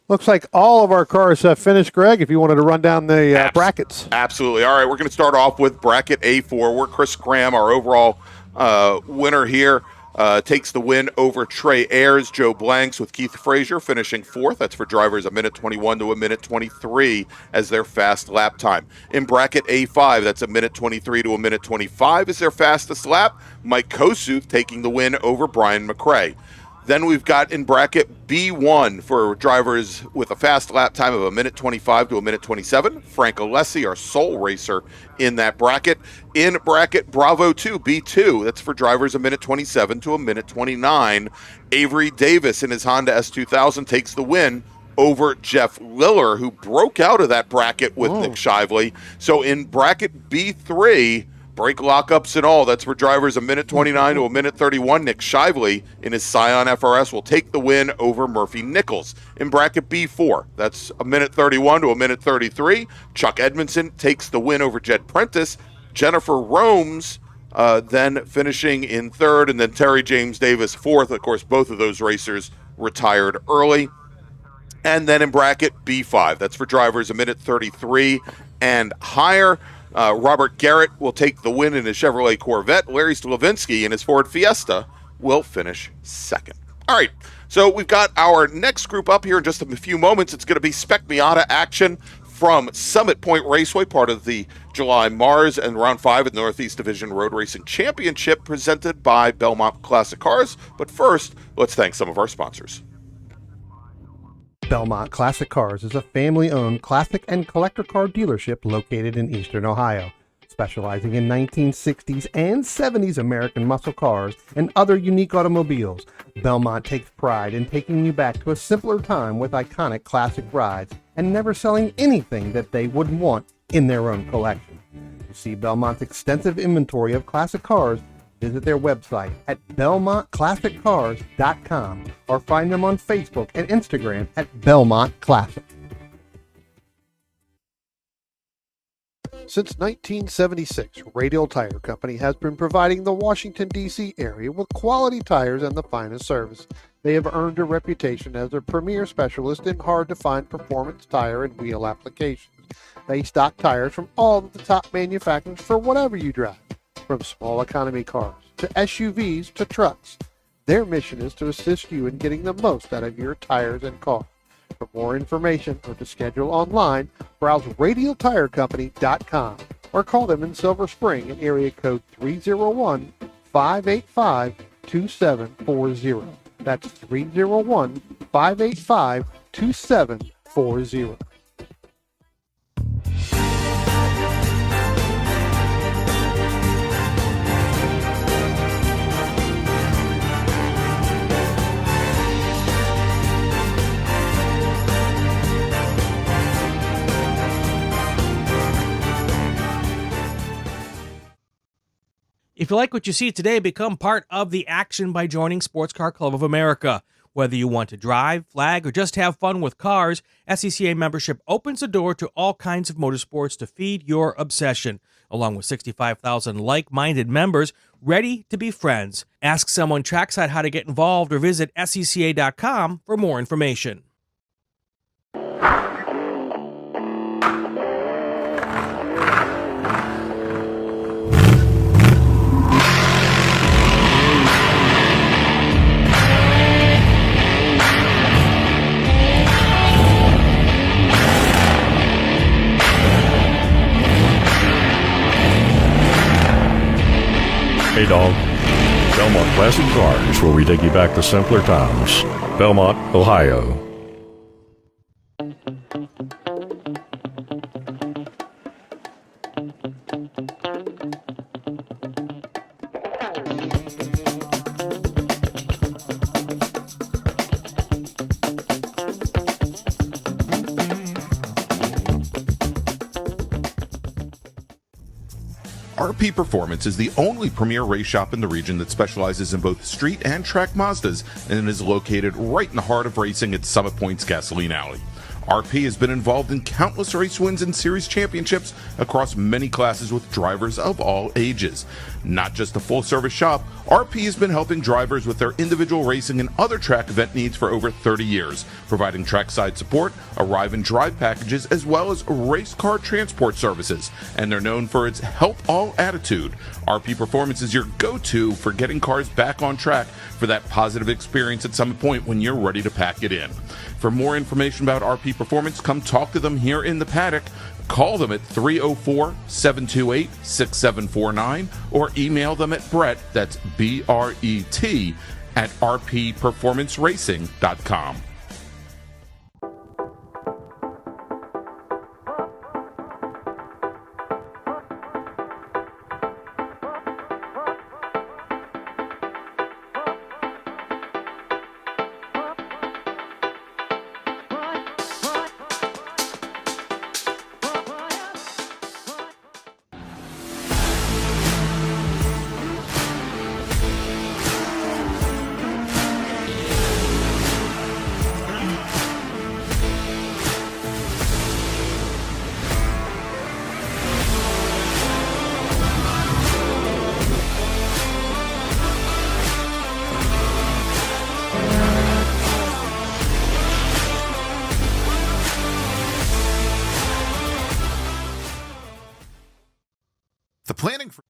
Speaker 2: looks like all of our cars have finished, Greg, if you wanted to run down the brackets.
Speaker 1: Absolutely. All right, we're going to start off with bracket A4, where Chris Graham, our overall winner here, takes the win over Trey Ayers. Joe Blanks with Keith Frazier finishing fourth. That's for drivers 1:21 to 1:23 as their fast lap time. In bracket A5, that's 1:23 to 1:25 is their fastest lap. Mike Kosuth taking the win over Brian McRae. Then we've got in bracket B1 for drivers with a fast lap time of 1:25 to 1:27. Frank Alessi, our sole racer in that bracket. In bracket Bravo 2, B2, that's for drivers 1:27 to 1:29. Avery Davis in his Honda S2000 takes the win over Jeff Liller, who broke out of that bracket with Nick Shively. So in bracket B3, brake lockups and all, that's for drivers 1:29 to 1:31. Nick Shively in his Scion FRS will take the win over Murphy Nichols. In bracket B4, that's 1:31 to 1:33. Chuck Edmondson takes the win over Jed Prentice. Jennifer Romes then finishing in third, and then Terry James Davis fourth. Of course, both of those racers retired early. And then in bracket B5, that's for drivers 1:33 and higher. Robert Garrett will take the win in his Chevrolet Corvette. Larry Slavinsky in his Ford Fiesta will finish second. All right, so we've got our next group up here in just a few moments. It's going to be Spec Miata action from Summit Point Raceway, part of the July MARRS and Round 5 at Northeast Division Road Racing Championship, presented by Belmont Classic Cars. But first, let's thank some of our sponsors.
Speaker 3: Belmont Classic Cars is a family-owned classic and collector car dealership located in Eastern Ohio, specializing in 1960s and 70s American muscle cars and other unique automobiles. Belmont takes pride in taking you back to a simpler time with iconic classic rides and never selling anything that they wouldn't want in their own collection. To see Belmont's extensive inventory of classic cars, visit their website at belmontclassiccars.com or find them on Facebook and Instagram at Belmont Classic.
Speaker 2: Since 1976, Radial Tire Company has been providing the Washington, D.C. area with quality tires and the finest service. They have earned a reputation as a premier specialist in hard-to-find performance tire and wheel applications. They stock tires from all of the top manufacturers for whatever you drive, from small economy cars to SUVs to trucks. Their mission is to assist you in getting the most out of your tires and car. For more information or to schedule online, browse radialtirecompany.com or call them in Silver Spring at area code 301-585-2740. That's 301-585-2740.
Speaker 4: If you like what you see today, become part of the action by joining Sports Car Club of America. Whether you want to drive, flag, or just have fun with cars, SCCA membership opens the door to all kinds of motorsports to feed your obsession, along with 65,000 like-minded members ready to be friends. Ask someone trackside how to get involved or visit SCCA.com for more information.
Speaker 5: Hey dog, Belmont Classic Cars, where we take you back to simpler times. Belmont, Ohio.
Speaker 7: RP Performance is the only premier race shop in the region that specializes in both street and track Mazdas and is located right in the heart of racing at Summit Point's Gasoline Alley. RP has been involved in countless race wins and series championships across many classes with drivers of all ages. Not just a full-service shop, RP has been helping drivers with their individual racing and other track event needs for over 30 years, providing trackside support, arrive and drive packages, as well as race car transport services. And they're known for its help all attitude. RP Performance is your go-to for getting cars back on track for that positive experience at Summit Point when you're ready to pack it in. For more information about RP Performance, come talk to them here in the paddock. Call them at 304-728-6749 or email them at Brett, that's B-R-E-T, at rpperformanceracing.com.
Speaker 8: The planning for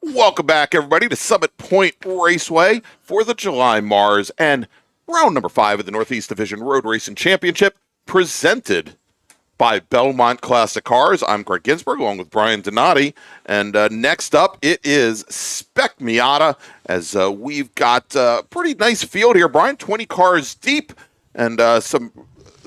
Speaker 1: Welcome back, everybody, to Summit Point Raceway for the July MARRS and round number 5 of the Northeast Division Road Racing Championship, presented by Belmont Classic Cars. I'm Greg Ginsburg, along with Brian Donati, and next up, it is Spec Miata, as we've got a pretty nice field here, Brian, 20 cars deep, and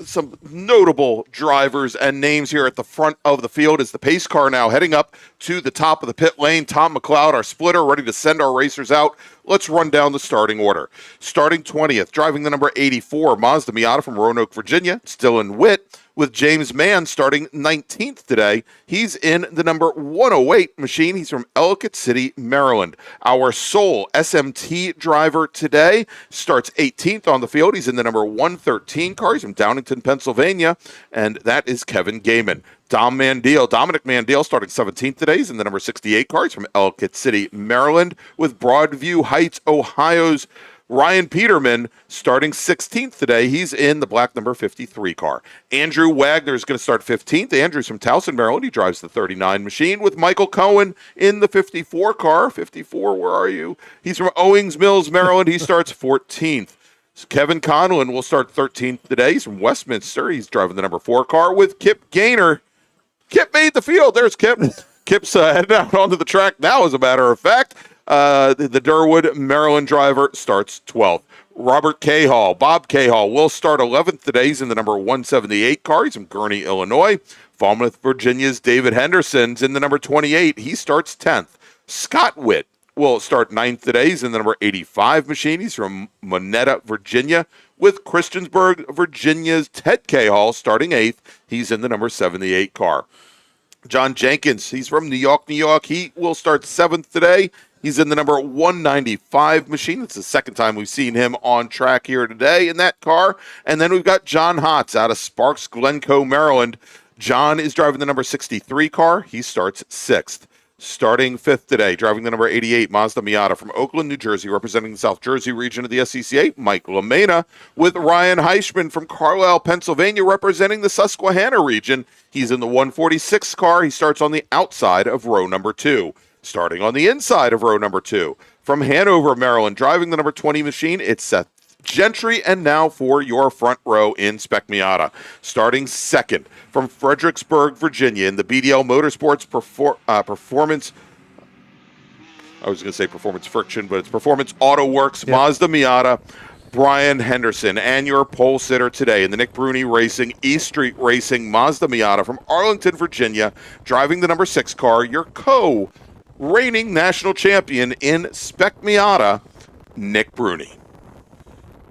Speaker 1: some notable drivers and names here at the front of the field as the pace car now heading up to the top of the pit lane. Tom McLeod, our splitter, ready to send our racers out. Let's run down the starting order. Starting 20th, driving the number 84, Mazda Miata from Roanoke, Virginia, still in Witt, with James Mann starting 19th today. He's in the number 108 machine. He's from Ellicott City, Maryland. Our sole SMT driver today starts 18th on the field. He's in the number 113 car. He's from Downingtown, Pennsylvania, and that is Kevin Gaiman. Dominic Mandel starting 17th today. He's in the number 68 car. He's from Ellicott City, Maryland, with Broadview Heights, Ohio's Ryan Peterman starting 16th today. He's in the black number 53 car. Andrew Wagner is going to start 15th. Andrew's from Towson, Maryland. He drives the 39 machine, with Michael Cohen in the 54 car. 54, where are you? He's from Owings Mills, Maryland. He starts 14th. Kevin Conlon will start 13th today. He's from Westminster. He's driving the number 4 car, with Kip Gaynor. Kip made the field. There's Kip. Kip's heading out onto the track now, as a matter of fact. The Durwood, Maryland driver starts 12th. Bob Cahall will start 11th today. He's in the number 178 car. He's from Gurnee, Illinois. Falmouth, Virginia's David Henderson's in the number 28. He starts 10th. Scott Witt will start 9th today. He's in the number 85 machine. He's from Monetta, Virginia, with Christiansburg, Virginia's Ted Cahall starting 8th. He's in the number 78 car. John Jenkins, he's from New York, New York. He will start 7th today. He's in the number 195 machine. It's the second time we've seen him on track here today in that car. And then we've got John Hotz out of Sparks, Glencoe, Maryland. John is driving the number 63 car. He starts 6th. Starting 5th today, driving the number 88 Mazda Miata from Oakland, New Jersey, representing the South Jersey region of the SCCA, Mike LaMena, with Ryan Heischman from Carlisle, Pennsylvania, representing the Susquehanna region. He's in the 146 car. He starts on the outside of row number 2. Starting on the inside of row number 2, from Hanover, Maryland, driving the number 20 machine, it's Seth Gentry. And now for your front row in Spec Miata. Starting 2nd, from Fredericksburg, Virginia, in the BDL Motorsports Performance, I was going to say Performance Friction, but it's Performance Auto Works, yep. Mazda Miata, Brian Henderson. And your pole sitter today in the Nick Bruni Racing, East Street Racing, Mazda Miata from Arlington, Virginia, driving the number 6 car, your reigning national champion in Spec Miata, Nick Bruni.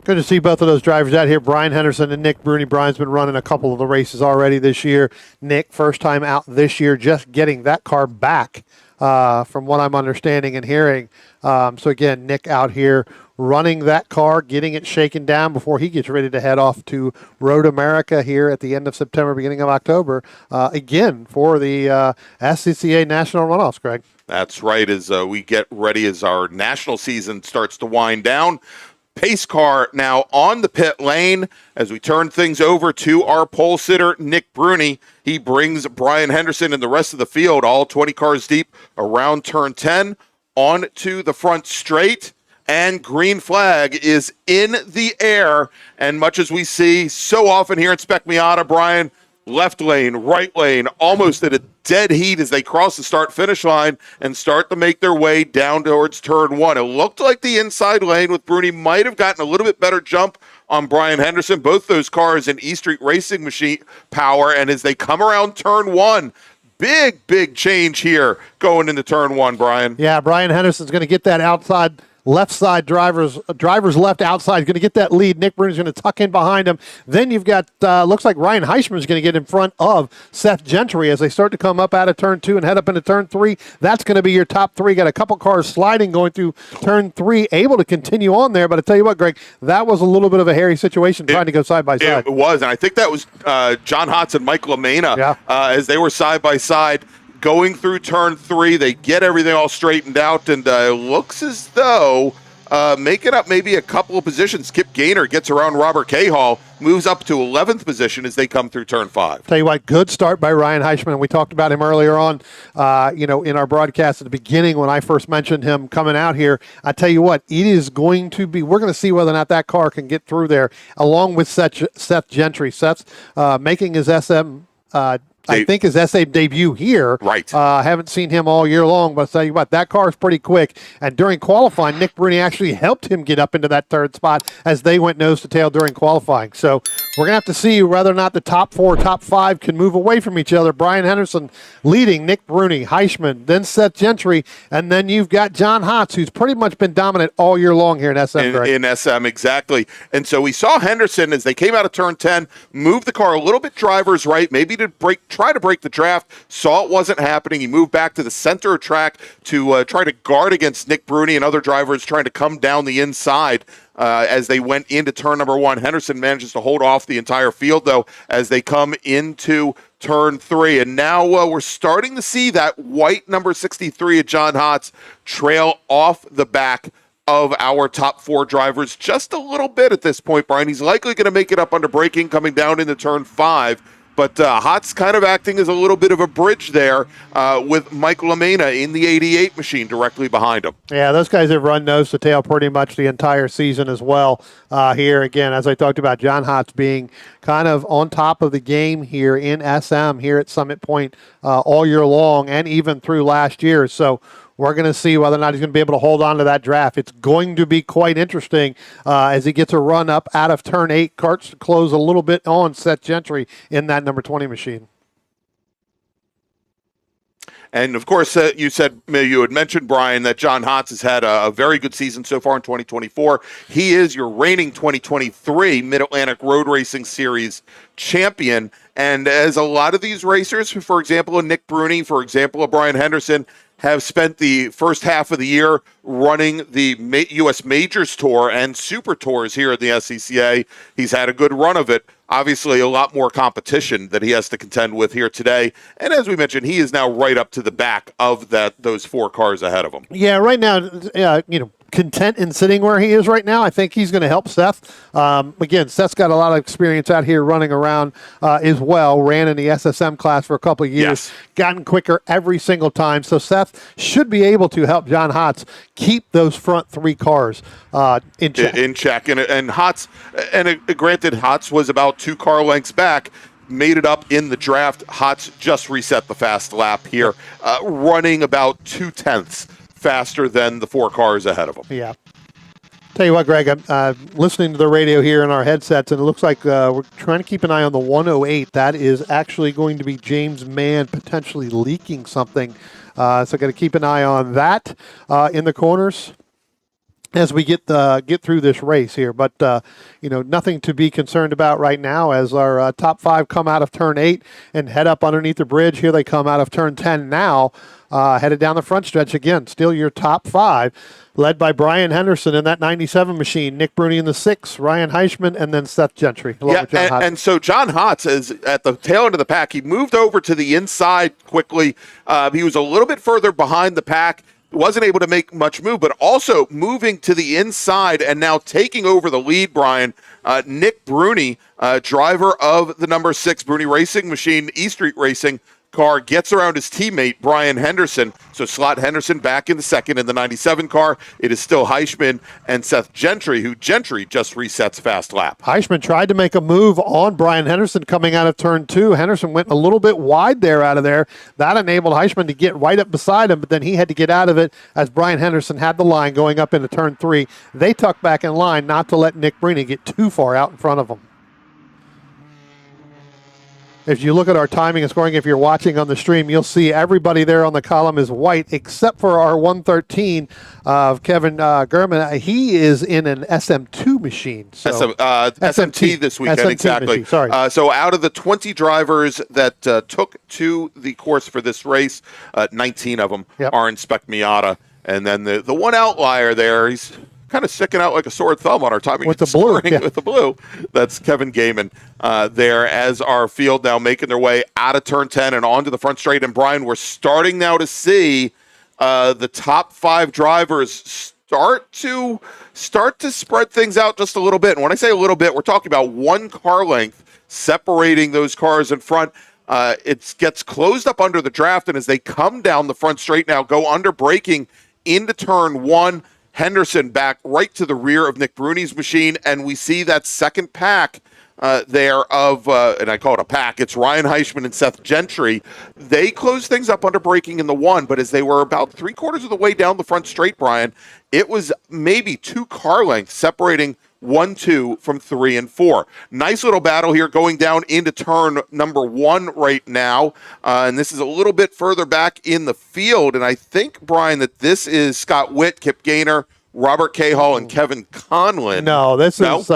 Speaker 2: Good to see both of those drivers out here, Brian Henderson and Nick Bruni. Brian's been running a couple of the races already this year. Nick, first time out this year, just getting that car back from what I'm understanding and hearing. So again, Nick out here running that car, getting it shaken down before he gets ready to head off to Road America here at the end of September, beginning of October, again for the SCCA National Runoffs, Greg.
Speaker 1: That's right, as we get ready as our national season starts to wind down. Pace car now on the pit lane as we turn things over to our pole sitter, Nick Bruni. He brings Brian Henderson and the rest of the field, all 20 cars deep, around turn 10, onto the front straight, and green flag is in the air. And much as we see so often here at Spec Miata, Brian, left lane, right lane, almost at a dead heat as they cross the start-finish line and start to make their way down towards turn 1. It looked like the inside lane with Bruni might have gotten a little bit better jump on Brian Henderson. Both those cars in E Street Racing Machine power, and as they come around turn 1, big change here going into turn 1, Brian.
Speaker 2: Yeah, Brian Henderson's going to get that outside left side driver's left outside, going to get that lead. Nick Bruni's going to tuck in behind him. Then you've got, looks like Ryan Heischman's going to get in front of Seth Gentry as they start to come up out of turn 2 and head up into turn 3. That's going to be your top 3. Got a couple cars sliding going through turn 3, able to continue on there. But I tell you what, Greg, that was a little bit of a hairy situation trying to go side by side.
Speaker 1: It was, and I think that was John Hotz and Mike LaMena as they were side by side. Going through turn 3, they get everything all straightened out, and looks as though making up maybe a couple of positions. Kip Gaynor gets around Robert Cahall, moves up to 11th position as they come through turn 5.
Speaker 2: Tell you what, good start by Ryan Heischman. We talked about him earlier on, in our broadcast at the beginning when I first mentioned him coming out here. I tell you what, it is going to be, we're going to see whether or not that car can get through there, along with Seth Gentry. Seth's making his SM I think his SA debut here.
Speaker 1: Right.
Speaker 2: Haven't seen him all year long, but I'll tell you what, that car is pretty quick. And during qualifying, Nick Bruni actually helped him get up into that third spot as they went nose to tail during qualifying. So we're going to have to see whether or not the top 4, top 5 can move away from each other. Brian Henderson leading, Nick Bruni, Heischman, then Seth Gentry, and then you've got John Hotz, who's pretty much been dominant all year long here in SM.
Speaker 1: In SM, exactly. And so we saw Henderson, as they came out of turn 10, move the car a little bit driver's right, maybe to try to break the draft, saw it wasn't happening. He moved back to the center of track to try to guard against Nick Bruni and other drivers trying to come down the inside as they went into turn number 1. Henderson manages to hold off the entire field, though, as they come into turn 3. And now we're starting to see that white number 63 of John Hotz trail off the back of our top 4 drivers just a little bit at this point, Brian. He's likely going to make it up under braking coming down into turn 5. But Hotz kind of acting as a little bit of a bridge there with Mike LaMena in the 88 machine directly behind him.
Speaker 2: Yeah, those guys have run nose to tail pretty much the entire season as well. Here, again, as I talked about, John Hotz being kind of on top of the game here in SM here at Summit Point all year long and even through last year. So we're going to see whether or not he's going to be able to hold on to that draft. It's going to be quite interesting as he gets a run up out of turn 8. Karts to close a little bit on Seth Gentry in that number 20 machine.
Speaker 1: And, of course, you had mentioned, Brian, that John Hotz has had a very good season so far in 2024. He is your reigning 2023 Mid-Atlantic Road Racing Series champion. And as a lot of these racers, for example, a Nick Bruni, for example, a Brian Henderson, have spent the first half of the year running the U.S. Majors Tour and Super Tours here at the SCCA. He's had a good run of it. Obviously, a lot more competition that he has to contend with here today. And as we mentioned, he is now right up to the back of those 4 cars ahead of him.
Speaker 2: Yeah, right now, content in sitting where he is right now. I think he's going to help Seth. Again, Seth's got a lot of experience out here running around as well. Ran in the SSM class for a couple of years. Gotten quicker every single time. So Seth should be able to help John Hotz keep those front 3 cars in check.
Speaker 1: And Hotz, granted, Hotz was about 2 car lengths back, made it up in the draft. Hotz just reset the fast lap here, running about 0.2 faster than the 4 cars ahead of him.
Speaker 2: Yeah. Tell you what, Greg, I'm listening to the radio here in our headsets, and it looks like we're trying to keep an eye on the 108. That is actually going to be James Mann potentially leaking something. So got to keep an eye on that in the corners. as we get through this race here. But, nothing to be concerned about right now as our top 5 come out of turn 8 and head up underneath the bridge. Here they come out of turn 10 now, headed down the front stretch again. Still your top 5, led by Brian Henderson in that 97 machine, Nick Bruni in the 6, Ryan Heischman, and then Seth Gentry.
Speaker 1: And so John Hotz is at the tail end of the pack. He moved over to the inside quickly. He was a little bit further behind the pack. Wasn't able to make much move, but also moving to the inside and now taking over the lead, Brian. Nick Bruni, driver of the number 6 Bruni Racing machine, E Street Racing car, gets around his teammate, Brian Henderson. So slot Henderson back in the second in the 97 car. It is still Heischman and Seth Gentry, who Gentry just resets fast lap.
Speaker 2: Heischman tried to make a move on Brian Henderson coming out of turn 2. Henderson went a little bit wide there out of there. That enabled Heischman to get right up beside him, but then he had to get out of it as Brian Henderson had the line going up into turn 3. They tucked back in line not to let Nick Bruni get too far out in front of him. If you look at our timing and scoring, if you're watching on the stream, you'll see everybody there on the column is white except for our 113 of Kevin German. He is in an SM2 machine. So
Speaker 1: SMT this weekend,
Speaker 2: SMT
Speaker 1: exactly.
Speaker 2: Machine, sorry.
Speaker 1: So out of the 20 drivers that took to the course for this race, 19 of them are in Spec Miata. And then the one outlier there, he's kind of sticking out like a sore thumb on our timing
Speaker 2: with the blue.
Speaker 1: With the blue. That's Kevin Gaiman there as our field now making their way out of turn 10 and onto the front straight. And Brian, we're starting now to see the top 5 drivers start to spread things out just a little bit. And when I say a little bit, we're talking about 1 car length separating those cars in front. It gets closed up under the draft, and as they come down the front straight now, go under braking into turn 1. Henderson back right to the rear of Nick Bruni's machine, and we see that second pack there of, and I call it a pack, it's Ryan Heischman and Seth Gentry. They closed things up under braking in the 1, but as they were about 3/4 of the way down the front straight, Brian, it was maybe 2 car lengths separating 1, 2 from 3 and 4. Nice little battle here going down into turn number 1 right now. And this is a little bit further back in the field. And I think, Brian, that this is Scott Witt, Kip Gaynor, Robert Cahall, and Kevin Conlon.
Speaker 2: No, this is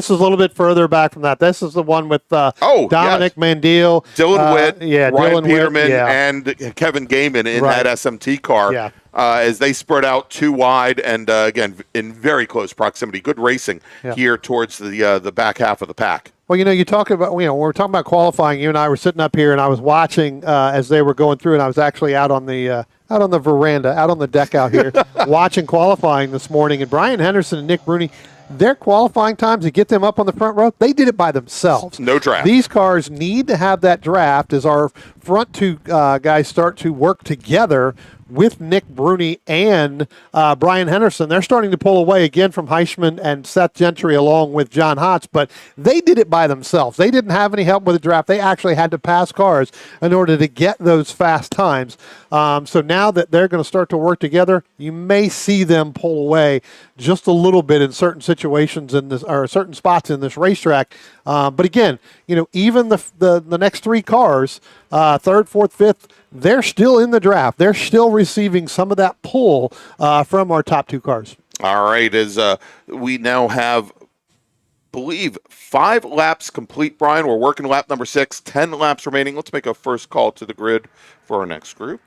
Speaker 2: a little bit further back from that. This is the one with Dominic Mandil,
Speaker 1: Dylan Witt, Ryan
Speaker 2: Dylan
Speaker 1: Peterman,
Speaker 2: Witt,
Speaker 1: and Kevin Gaiman in that SMT car.
Speaker 2: Yeah.
Speaker 1: As they spread out 2 wide and, again, in very close proximity. Good racing here towards the back half of the pack.
Speaker 2: Well, you talk about, when we're talking about qualifying, you and I were sitting up here and I was watching as they were going through, and I was actually out on the veranda, out on the deck out here, watching qualifying this morning. And Brian Henderson and Nick Bruni, their qualifying times to get them up on the front row, they did it by themselves.
Speaker 1: No draft.
Speaker 2: These cars need to have that draft as our front 2 guys start to work together with Nick Bruni and Brian Henderson. They're starting to pull away again from Heischman and Seth Gentry along with John Hotz, but they did it by themselves. They didn't have any help with the draft. They actually had to pass cars in order to get those fast times. So now that they're going to start to work together, you may see them pull away just a little bit in certain situations in this, or certain spots in this racetrack. But again, even the next 3 cars, 3rd, 4th, 5th, they're still in the draft. They're still receiving some of that pull from our top 2 cars.
Speaker 1: All right, as we now have, believe, 5 laps complete, Brian. We're working lap number 6, 10 laps remaining. Let's make a first call to the grid for our next group.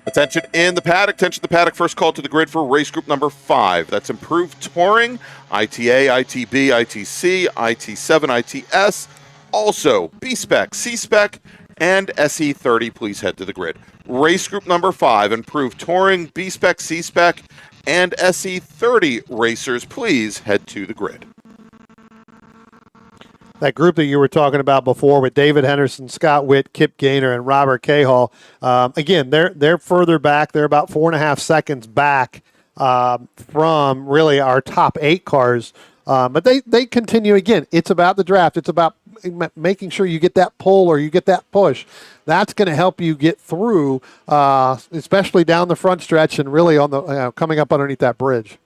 Speaker 1: Attention in the paddock. Attention the paddock. First call to the grid for race group number 5. That's Improved Touring, ITA, ITB, ITC, IT7, ITS. Also, B-Spec, C-Spec, and SE30. Please head to the grid. Race group number 5, Improved Touring, B-Spec, C-Spec, and SE30 racers. Please head to the grid.
Speaker 2: That group that you were talking about before with David Henderson, Scott Witt, Kip Gaynor, and Robert Cahall, again, they're further back. They're about 4.5 seconds back from really our top 8 cars. But they continue. Again, it's about the draft. It's about making sure you get that pull or you get that push. That's going to help you get through, especially down the front stretch and really on the coming up underneath that bridge.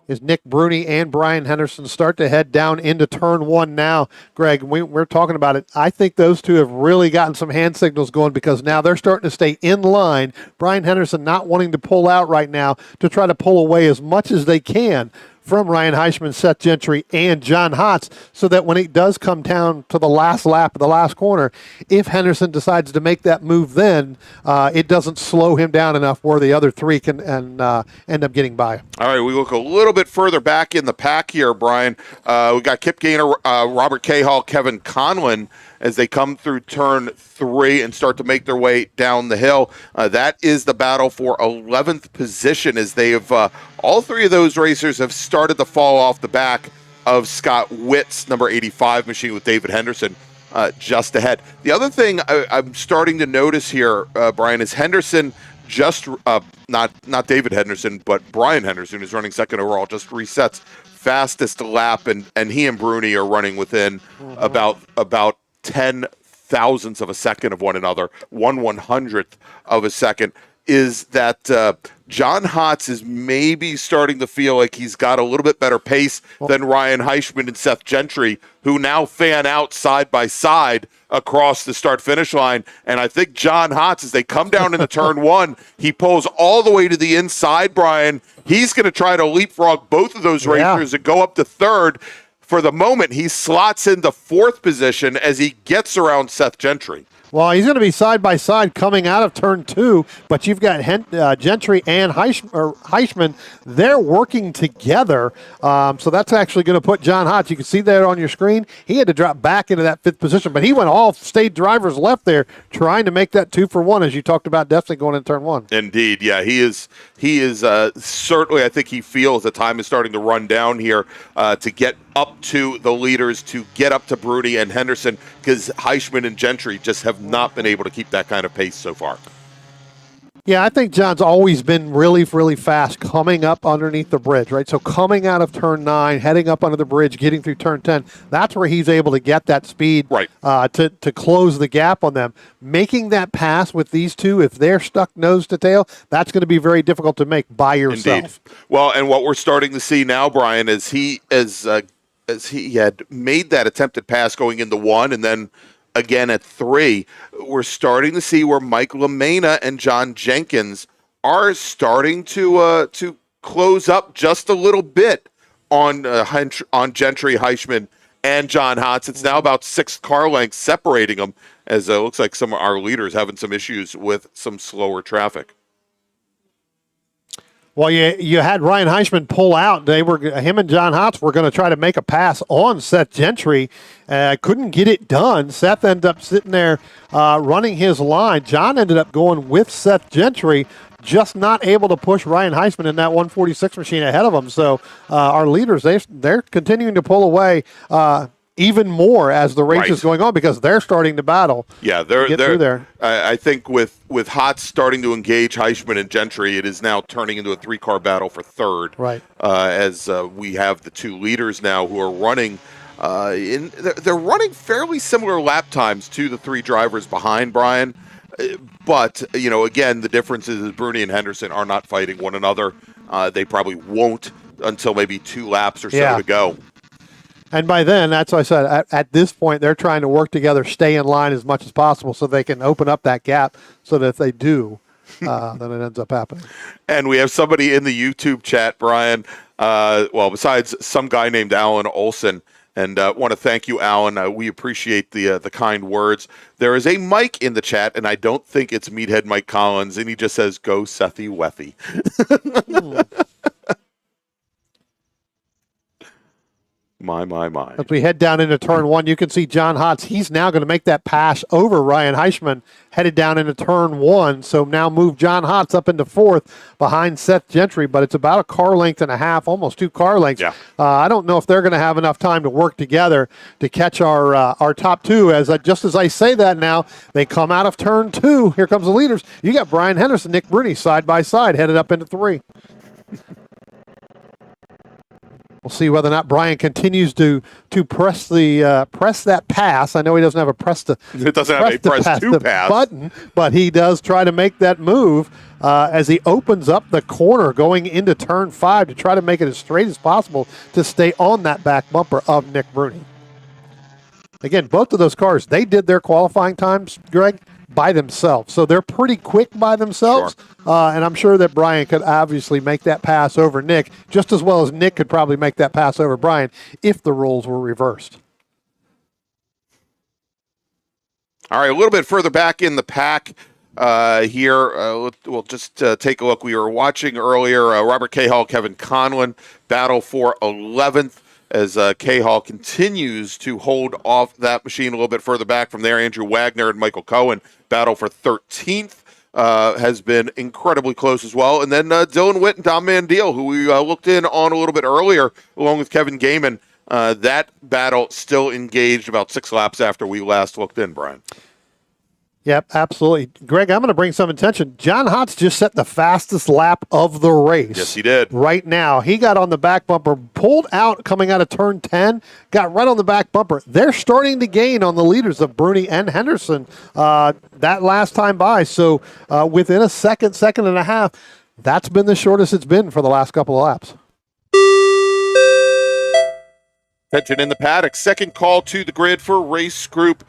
Speaker 2: is Nick Bruni and Brian Henderson start to head down into turn one now. Greg, we're talking about it. I think those two have really gotten some hand signals going because now they're starting to stay in line. Brian Henderson not wanting to pull out right now to try to pull away as much as they can from Ryan Heischman, Seth Gentry, and John Hotz, so that when it does come down to the last lap of the last corner, if Henderson decides to make that move then, it doesn't slow him down enough where the other three can end up getting by.
Speaker 1: All right, we look a little bit further back in the pack here, Brian. We got Kip Gaynor, Robert Cahall, Kevin Conlon as they come through turn 3 and start to make their way down the hill. That is the battle for 11th position as they have, all three of those racers have started to fall off the back of Scott Witt's number 85 machine with David Henderson just ahead. The other thing I'm starting to notice here, Brian, is Henderson just, not David Henderson, but Brian Henderson, who's running second overall, just resets fastest lap, and he and Bruni are running within about 10 thousandths of a second of one another, 1/100th of a second, is that John Hotz is maybe starting to feel like he's got a little bit better pace than Ryan Heischman and Seth Gentry, who now fan out side by side across the start-finish line. And I think John Hotz, as they come down into turn 1, he pulls all the way to the inside, Brian. He's going to try to leapfrog both of those racers and go up to third. For the moment, he slots into 4th position as he gets around Seth Gentry.
Speaker 2: Well, he's going to be side by side coming out of turn 2, but you've got Gentry and Heischman. They're working together, so that's actually going to put John Hotz. You can see that on your screen. He had to drop back into that 5th position, but he went all state drivers left there trying to make that 2-for-1, as you talked about, definitely going into turn 1.
Speaker 1: Indeed, yeah, he is certainly, I think he feels the time is starting to run down here to get up to the leaders, to get up to Bruni and Henderson, because Heischman and Gentry just have not been able to keep that kind of pace so far.
Speaker 2: Yeah, I think John's always been really, really fast coming up underneath the bridge, right? So coming out of turn 9, heading up under the bridge, getting through turn 10, that's where he's able to get that speed to close the gap on them. Making that pass with these two, if they're stuck nose to tail, that's going to be very difficult to make by yourself.
Speaker 1: Indeed. Well, and what we're starting to see now, Brian, is he had made that attempted pass going into 1 and then again at 3, we're starting to see where Mike LaMena and John Jenkins are starting to close up just a little bit on Gentry, Heischman, and John Hotz. It's now about 6 car lengths separating them, as it looks like some of our leaders having some issues with some slower traffic.
Speaker 2: Well, you had Ryan Heischman pull out. Him and John Hotz were going to try to make a pass on Seth Gentry. Couldn't get it done. Seth ended up sitting there running his line. John ended up going with Seth Gentry, just not able to push Ryan Heischman in that 146 machine ahead of him. So our leaders, they're continuing to pull away even more as the race is going on because they're starting to battle.
Speaker 1: Yeah, they're through there. I think with Hotz starting to engage Heischman and Gentry, it is now turning into a 3-car battle for third.
Speaker 2: Right.
Speaker 1: As we have the 2 leaders now who are running. They're running fairly similar lap times to the 3 drivers behind Brian. But, again, the difference is Bruni and Henderson are not fighting one another. They probably won't until maybe 2 laps or so to go.
Speaker 2: And by then, that's what I said, at this point, they're trying to work together, stay in line as much as possible so they can open up that gap so that if they do, then it ends up happening.
Speaker 1: And we have somebody in the YouTube chat, Brian, besides some guy named Alan Olson, and want to thank you, Alan. We appreciate the kind words. There is a Mike in the chat, and I don't think it's Meathead Mike Collins, and he just says, "Go Sethy Wethy." My.
Speaker 2: As we head down into turn 1, you can see John Hotz. He's now going to make that pass over Ryan Heischman, headed down into turn 1. So now move John Hotz up into 4th behind Seth Gentry, but it's about a car length and a half, almost 2 car lengths.
Speaker 1: Yeah.
Speaker 2: I don't know if they're going to have enough time to work together to catch our top 2. Just as I say that now, they come out of turn 2. Here comes the leaders. You got Brian Henderson, Nick Bruni side by side, headed up into 3. We'll see whether or not Brian continues to press the press that pass. I know he doesn't have a press to
Speaker 1: It doesn't have a press to pass
Speaker 2: button, but he does try to make that move as he opens up the corner going into turn 5 to try to make it as straight as possible to stay on that back bumper of Nick Bruni. Again, both of those cars, they did their qualifying times, Greg, by themselves. So they're pretty quick by themselves. And I'm sure that Brian could obviously make that pass over Nick just as well as Nick could probably make that pass over Brian if the roles were reversed.
Speaker 1: All right, a little bit further back in the pack here. We'll just take a look. We were watching earlier Robert Cahall, Kevin Conlon battle for 11th. As Cahall continues to hold off that machine a little bit further back from there. Andrew Wagner and Michael Cohen battle for 13th. Has been incredibly close as well. And then Dylan Witt and Dom Mandiel, who we looked in on a little bit earlier, along with Kevin Gaiman. That battle still engaged about 6 laps after we last looked in, Brian.
Speaker 2: Yep, absolutely. Greg, I'm going to bring some attention. John Hotz just set the fastest lap of the race.
Speaker 1: Yes, he did.
Speaker 2: Right now. He got on the back bumper, pulled out coming out of turn 10, got right on the back bumper. They're starting to gain on the leaders of Bruni and Henderson that last time by. So within a second and a half, that's been the shortest it's been for the last couple of laps.
Speaker 1: Attention in the paddock. Second call to the grid for race group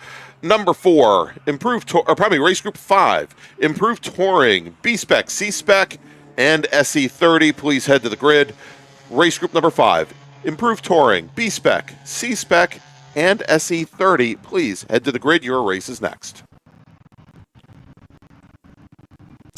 Speaker 1: number 4, race group 5, improved touring, B-Spec, C-Spec, and SE30. Please head to the grid. Race group number 5, improved touring, B-Spec, C-Spec, and SE30. Please head to the grid. Your race is next.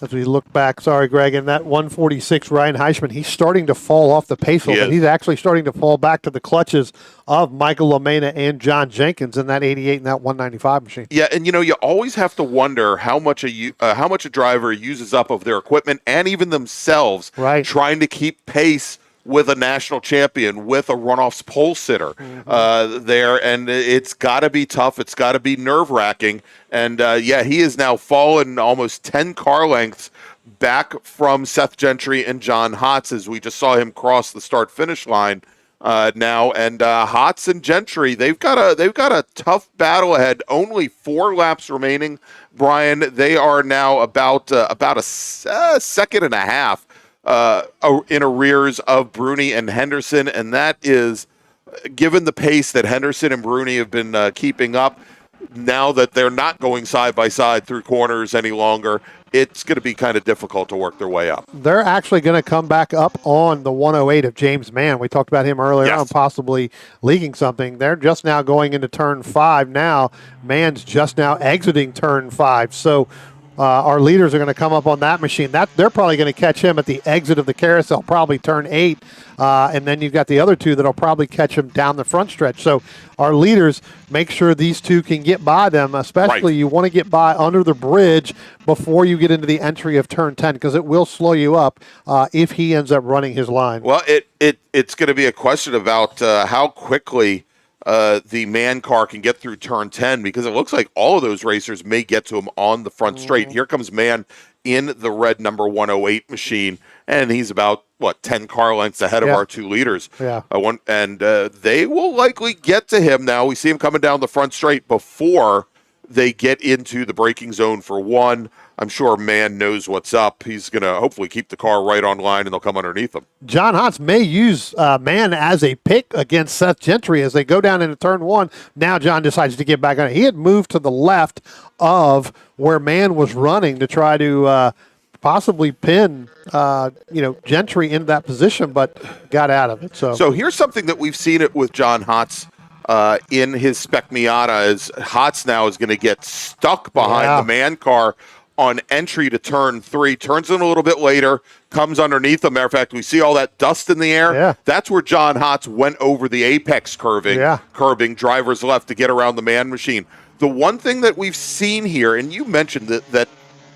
Speaker 2: As we look back, sorry, Greg, in that 146, Ryan Heisman, he's starting to fall off the pace a little bit. He's actually starting to fall back to the clutches of Michael LaMena and John Jenkins in that 88 and that 195 machine.
Speaker 1: Yeah, and you always have to wonder how much a driver uses up of their equipment and even themselves trying to keep pace with a national champion, with a runoffs pole sitter there. And it's got to be tough. It's got to be nerve-wracking. And, he is now fallen almost 10 car lengths back from Seth Gentry and John Hotz as we just saw him cross the start-finish line now. And Hotz and Gentry, they've got a tough battle ahead. Only 4 laps remaining, Brian. They are now about a second and a half in arrears of Bruni and Henderson, and that is, given the pace that Henderson and Bruni have been keeping up, now that they're not going side by side through corners any longer, it's going to be kind of difficult to work their way up.
Speaker 2: They're actually going to come back up on the 108 of James Mann. We talked about him earlier on possibly leaking something. They're just now going into turn 5 now. Mann's just now exiting turn 5. So our leaders are going to come up on that machine. They're probably going to catch him at the exit of the carousel, probably turn 8. And then you've got the other 2 that'll probably catch him down the front stretch. So our leaders make sure these 2 can get by them, especially you want to get by under the bridge before you get into the entry of turn 10, because it will slow you up if he ends up running his line.
Speaker 1: Well, it's going to be a question about how quickly the Mann car can get through turn 10, because it looks like all of those racers may get to him on the front straight. Here comes Mann in the red number 108 machine, and he's about 10 car lengths ahead of our 2 leaders. They will likely get to him now. We see him coming down the front straight before they get into the braking zone for 1. I'm sure Mann knows what's up. He's going to hopefully keep the car right on line, and they'll come underneath him.
Speaker 2: John Hotz may use Mann as a pick against Seth Gentry as they go down into turn 1. Now John decides to get back on it. He had moved to the left of where Mann was running to try to possibly pin Gentry into that position, but got out of it. So
Speaker 1: here's something that we've seen it with John Hotz in his Spec Miata, is Hotz now is going to get stuck behind the Mann car on entry to turn 3, turns in a little bit later, comes underneath them. Matter of fact, we see all that dust in the air.
Speaker 2: Yeah.
Speaker 1: That's where John Hotz went over the apex curbing driver's left to get around the Mann machine. The one thing that we've seen here, and you mentioned that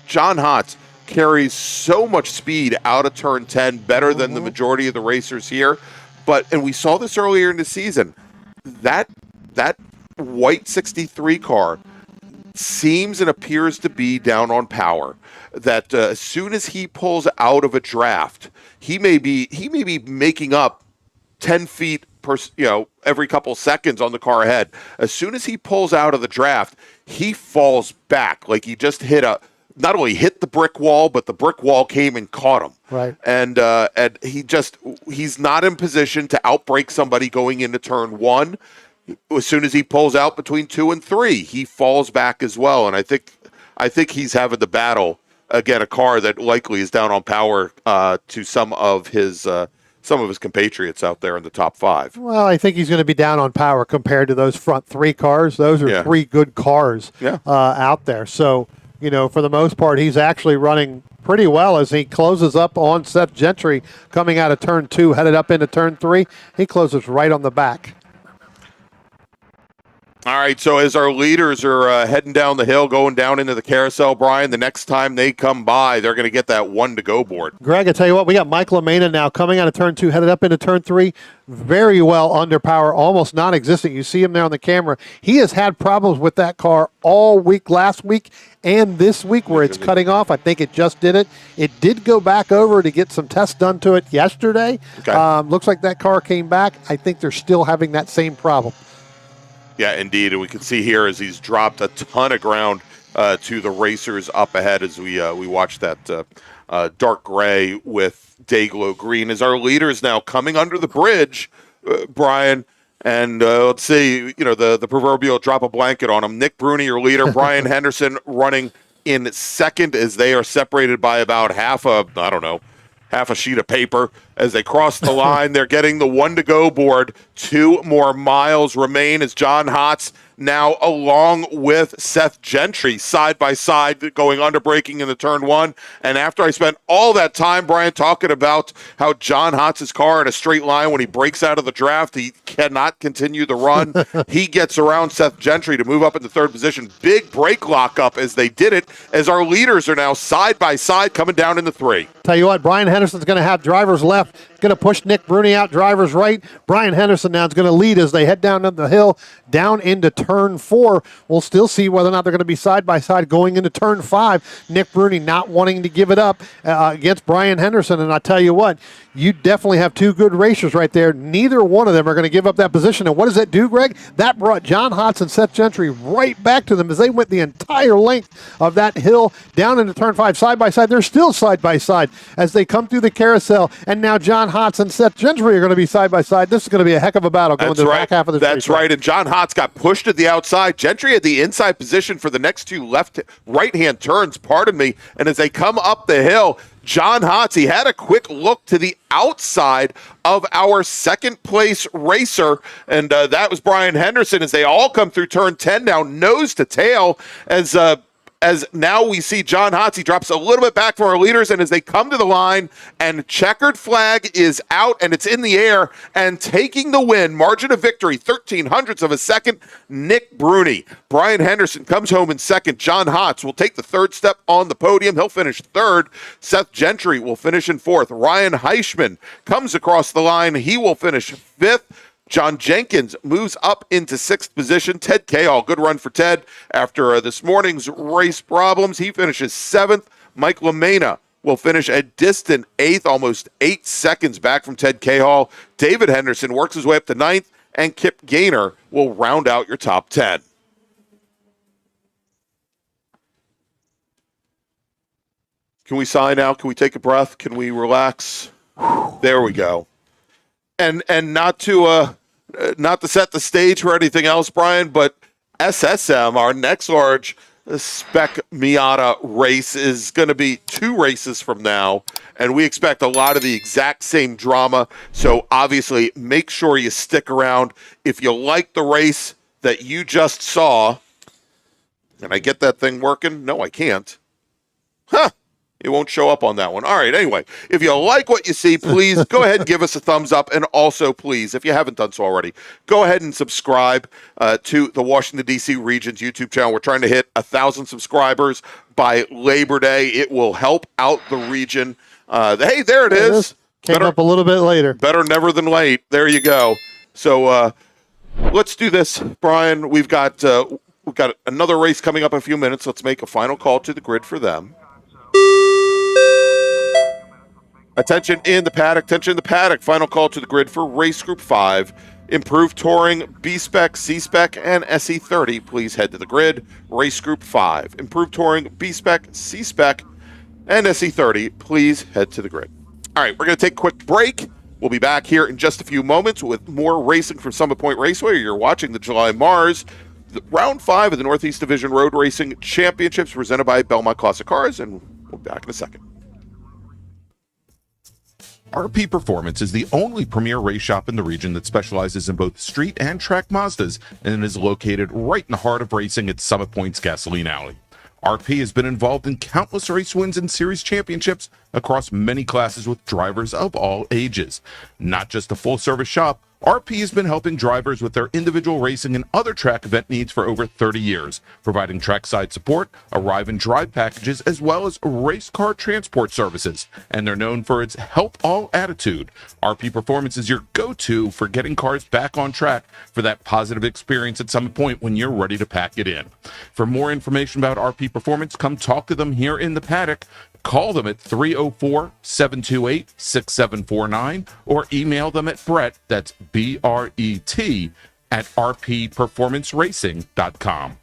Speaker 1: John Hotz carries so much speed out of turn 10, better than the majority of the racers here. And we saw this earlier in the season, that white 63 car seems and appears to be down on power. That as soon as he pulls out of a draft, he may be making up 10 feet per, every couple seconds on the car ahead. As soon as he pulls out of the draft, he falls back like he just not only hit the brick wall, but the brick wall came and caught him.
Speaker 2: Right.
Speaker 1: And he's not in position to outbrake somebody going into turn 1. As soon as he pulls out between 2 and 3, he falls back as well. And I think he's having the battle again, a car that likely is down on power to some of his compatriots out there in the top 5.
Speaker 2: Well, I think he's going to be down on power compared to those front 3 cars. Those are 3 good cars out there. So, for the most part, he's actually running pretty well as he closes up on Seth Gentry coming out of turn 2, headed up into turn 3. He closes right on the back.
Speaker 1: All right, so as our leaders are heading down the hill, going down into the carousel, Brian, the next time they come by, they're going to get that 1 to go board.
Speaker 2: Greg, I tell you what, we got Mike LaMena now coming out of turn 2, headed up into turn 3. Very well under power, almost non-existent. You see him there on the camera. He has had problems with that car all week, last week, and this week where it's cutting off. I think it just did it. It did go back over to get some tests done to it yesterday. Okay. Looks like that car came back. I think they're still having that same problem.
Speaker 1: Yeah, indeed. And we can see here as he's dropped a ton of ground to the racers up ahead as we watch that dark gray with day-glow green. As our leaders now coming under the bridge, Brian, and let's see, the proverbial drop a blanket on him. Nick Bruni, your leader. Brian Henderson running in second as they are separated by about half a sheet of paper. As they cross the line, they're getting the 1 to go board. 2 more miles remain as John Hotz now along with Seth Gentry side by side going under braking in the turn 1. And after I spent all that time, Brian, talking about how John Hotz's car in a straight line when he breaks out of the draft, he cannot continue the run. He gets around Seth Gentry to move up into 3rd position. Big brake lockup as they did it, as our leaders are now side by side coming down into 3.
Speaker 2: Tell you what, Brian Henderson's going to have drivers left, going to push Nick Bruni out, drivers right. Brian Henderson now is going to lead as they head down the hill, down into turn 4. We'll still see whether or not they're going to be side by side going into turn 5. Nick Bruni not wanting to give it up against Brian Henderson. And I tell you what, you definitely have 2 good racers right there. Neither one of them are going to give up that position. And what does that do, Greg? That brought John Hotz and Seth Gentry right back to them as they went the entire length of that hill down into turn 5 side by side. They're still side by side as they come through the carousel. And now John Hotz and Seth Gentry are going to be side by side. This is going to be a heck of a battle going to the back half of the street.
Speaker 1: That's right. And John Hotz got pushed to the outside. Gentry had the inside position for the next 2 right-hand turns, and as they come up the hill, John Hotz, he had a quick look to the outside of our second place racer, and that was Brian Henderson, as they all come through turn 10 now, nose to tail, as now we see John Hotz, he drops a little bit back from our leaders, and as they come to the line, and checkered flag is out, and it's in the air, and taking the win, margin of victory, 0.13 of a second, Nick Bruni. Brian Henderson comes home in second. John Hotz will take the 3rd step on the podium. He'll finish 3rd. Seth Gentry will finish in 4th. Ryan Heischman comes across the line. He will finish 5th. John Jenkins moves up into 6th position. Ted Cahall, good run for Ted after this morning's race problems. He finishes 7th. Mike LaMena will finish a distant 8th, almost 8 seconds back from Ted Cahall. David Henderson works his way up to 9th, and Kip Gaynor will round out your top 10. Can we sign out? Can we take a breath? Can we relax? There we go. And not to set the stage for anything else, Brian, but SSM, our next large spec Miata race, is going to be 2 races from now, and we expect a lot of the exact same drama. So obviously, make sure you stick around. If you like the race that you just saw, can I get that thing working? No, I can't. Huh. It won't show up on that one. All right, anyway, if you like what you see, please go ahead and give us a thumbs up. And also, please, if you haven't done so already, go ahead and subscribe to the Washington, D.C. Region's YouTube channel. We're trying to hit 1,000 subscribers by Labor Day. It will help out the region. Hey, there it is.
Speaker 2: Came up a little bit later.
Speaker 1: Better never than late. There you go. So let's do this, Brian. We've got another race coming up in a few minutes. Let's make a final call to the grid for them. Attention in the paddock. Attention in the paddock. Final call to the grid for race group 5. Improved Touring, B-Spec, C-Spec, and SE30. Please head to the grid. Race group 5. Improved Touring, B-Spec, C-Spec, and SE30. Please head to the grid. All right, we're going to take a quick break. We'll be back here in just a few moments with more racing from Summit Point Raceway. You're watching the July MARRS, round 5 of the Northeast Division Road Racing Championships presented by Belmont Classic Cars, and we'll be back in a second.
Speaker 7: RP Performance is the only premier race shop in the region that specializes in both street and track Mazdas and is located right in the heart of racing at Summit Point's Gasoline Alley. RP has been involved in countless race wins and series championships across many classes with drivers of all ages. Not just a full-service shop, RP has been helping drivers with their individual racing and other track event needs for over 30 years, providing trackside support, arrive and drive packages, as well as race car transport services. And they're known for its help all attitude. RP Performance is your go-to for getting cars back on track for that positive experience at some point when you're ready to pack it in. For more information about RP Performance, come talk to them here in the paddock. Call them at 304-728-6749 or email them at Brett, that's B-R-E-T, at rpperformanceracing.com.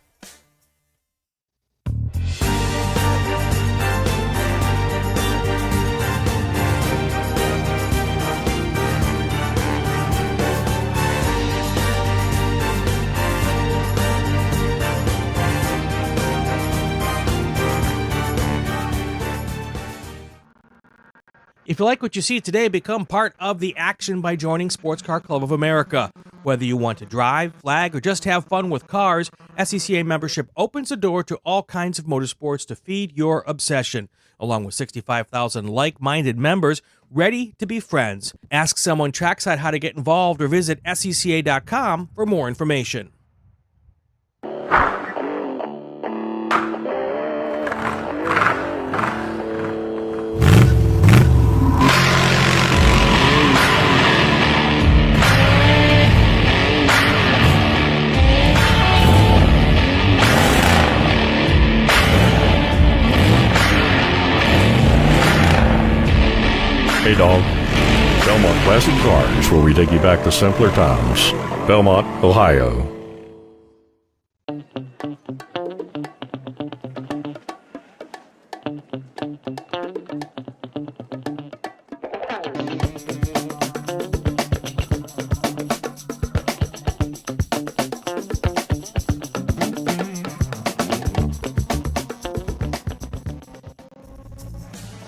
Speaker 4: If you like what you see today, become part of the action by joining Sports Car Club of America. Whether you want to drive, flag, or just have fun with cars, SCCA membership opens the door to all kinds of motorsports to feed your obsession. Along with 65,000 like-minded members ready to be friends. Ask someone trackside how to get involved or visit SCCA.com for more information.
Speaker 5: Hey dog, Belmont Classic Cars, where we take you back to simpler times. Belmont, Ohio.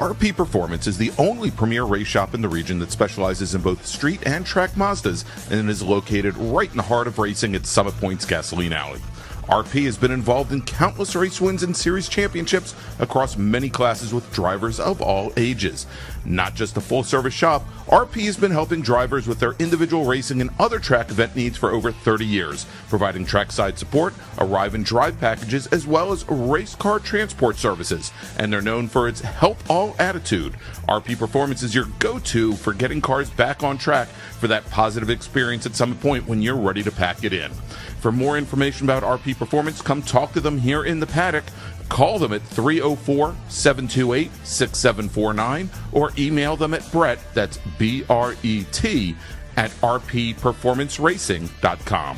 Speaker 7: RP Performance is the only premier race shop in the region that specializes in both street and track Mazdas and is located right in the heart of racing at Summit Point's Gasoline Alley. RP has been involved in countless race wins and series championships across many classes with drivers of all ages. Not just a full-service shop, RP has been helping drivers with their individual racing and other track event needs for over 30 years, providing trackside support, arrive and drive packages, as well as race car transport services. And they're known for its help all attitude. RP Performance is your go-to for getting cars back on track for that positive experience at some point when you're ready to pack it in. For more information about RP Performance, come talk to them here in the paddock. Call them at 304-728-6749 or email them at Brett, that's B-R-E-T, at rpperformanceracing.com.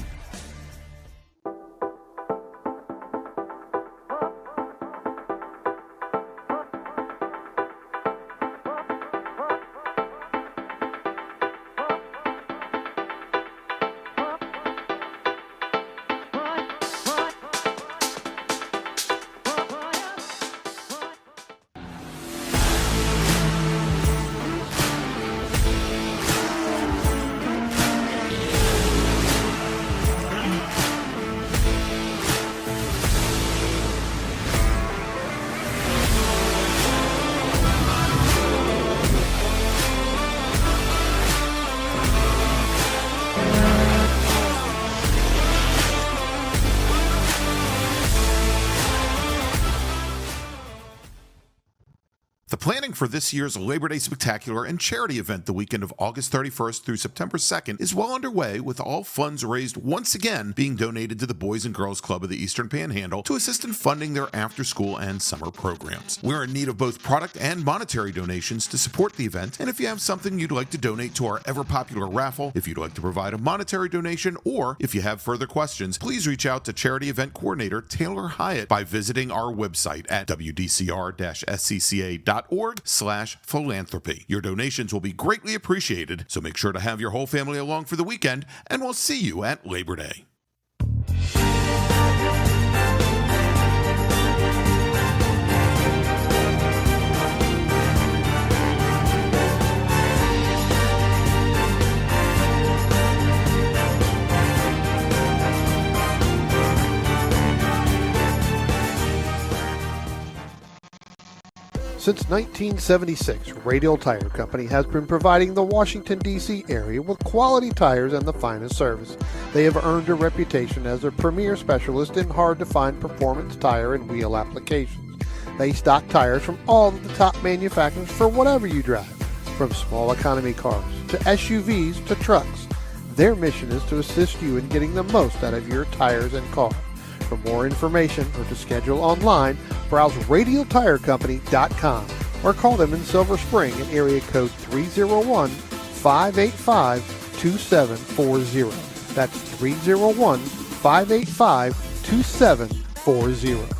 Speaker 8: The planning for this year's Labor Day Spectacular and charity event the weekend of August 31st through September 2nd is well underway, with all funds raised once again being donated to the Boys and Girls Club of the Eastern Panhandle to assist in funding their after-school and summer programs. We're in need of both product and monetary donations to support the event, and if you have something you'd like to donate to our ever-popular raffle, if you'd like to provide a monetary donation, or if you have further questions, please reach out to Charity Event Coordinator Taylor Hyatt by visiting our website at wdcr-scca.org/philanthropy. Your donations will be greatly appreciated, so make sure to have your whole family along for the weekend, and we'll see you at Labor Day.
Speaker 2: Since 1976, Radial Tire Company has been providing the Washington, D.C. area with quality tires and the finest service. They have earned a reputation as a premier specialist in hard-to-find performance tire and wheel applications. They stock tires from all of the top manufacturers for whatever you drive, from small economy cars to SUVs to trucks. Their mission is to assist you in getting the most out of your tires and car. For more information or to schedule online, browse radialtirecompany.com or call them in Silver Spring at area code 301-585-2740. That's 301-585-2740.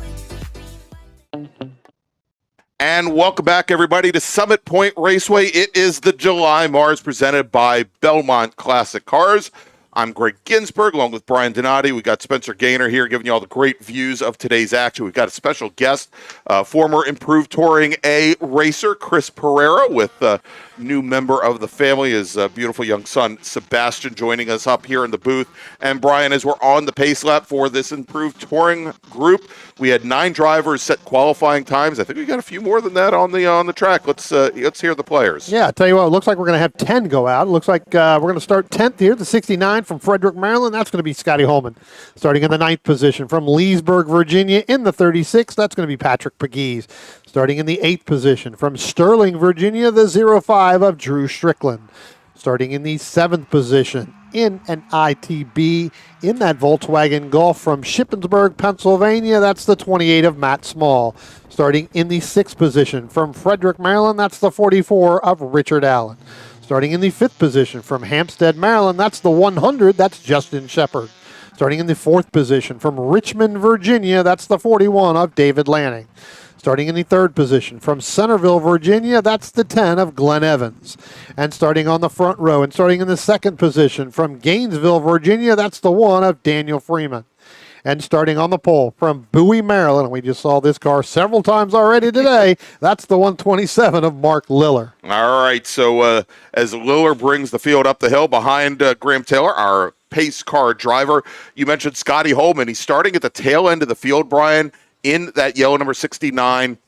Speaker 1: And welcome back, everybody, to Summit Point Raceway. It is the July MARRS presented by Belmont Classic Cars. I'm Greg Ginsberg, along with Brian Donati. We got Spencer Gaynor here giving you all the great views of today's action. We've got a special guest, former Improved Touring A racer, Chris Pereira, with a new member of the family, his beautiful young son, Sebastian, joining us up here in the booth. And Brian, as we're on the pace lap for this Improved Touring group, we had 9 drivers set qualifying times. I think we got a few more than that on the track. Let's hear the players.
Speaker 2: Yeah, I'll tell you what, it looks like we're going to have 10 go out. It looks like we're going to start 10th here, the 69 from Frederick, Maryland. That's going to be Scotty Holman. Starting in the 9th position from Leesburg, Virginia, in the 36th, that's going to be Patrick Pegues. Starting in the 8th position from Sterling, Virginia, the 05 of Drew Strickland. Starting in the 7th position in an ITB in that Volkswagen Golf from Shippensburg, Pennsylvania, that's the 28 of Matt Small. Starting in the 6th position from Frederick, Maryland, that's the 44 of Richard Allen. Starting in the 5th position from Hampstead, Maryland, that's the 100, that's Justin Shepard. Starting in the 4th position from Richmond, Virginia, that's the 41 of David Lanning. Starting in the 3rd position from Centerville, Virginia, that's the 10 of Glenn Evans. And starting on the front row and starting in the 2nd position from Gainesville, Virginia, that's the 1 of Daniel Freeman. And starting on the pole from Bowie, Maryland, and we just saw this car several times already today, that's the 127 of Mark Liller.
Speaker 1: All right, so as Liller brings the field up the hill behind Graham Taylor, our pace car driver, you mentioned Scotty Holman. He's starting at the tail end of the field, Brian, in that yellow number 69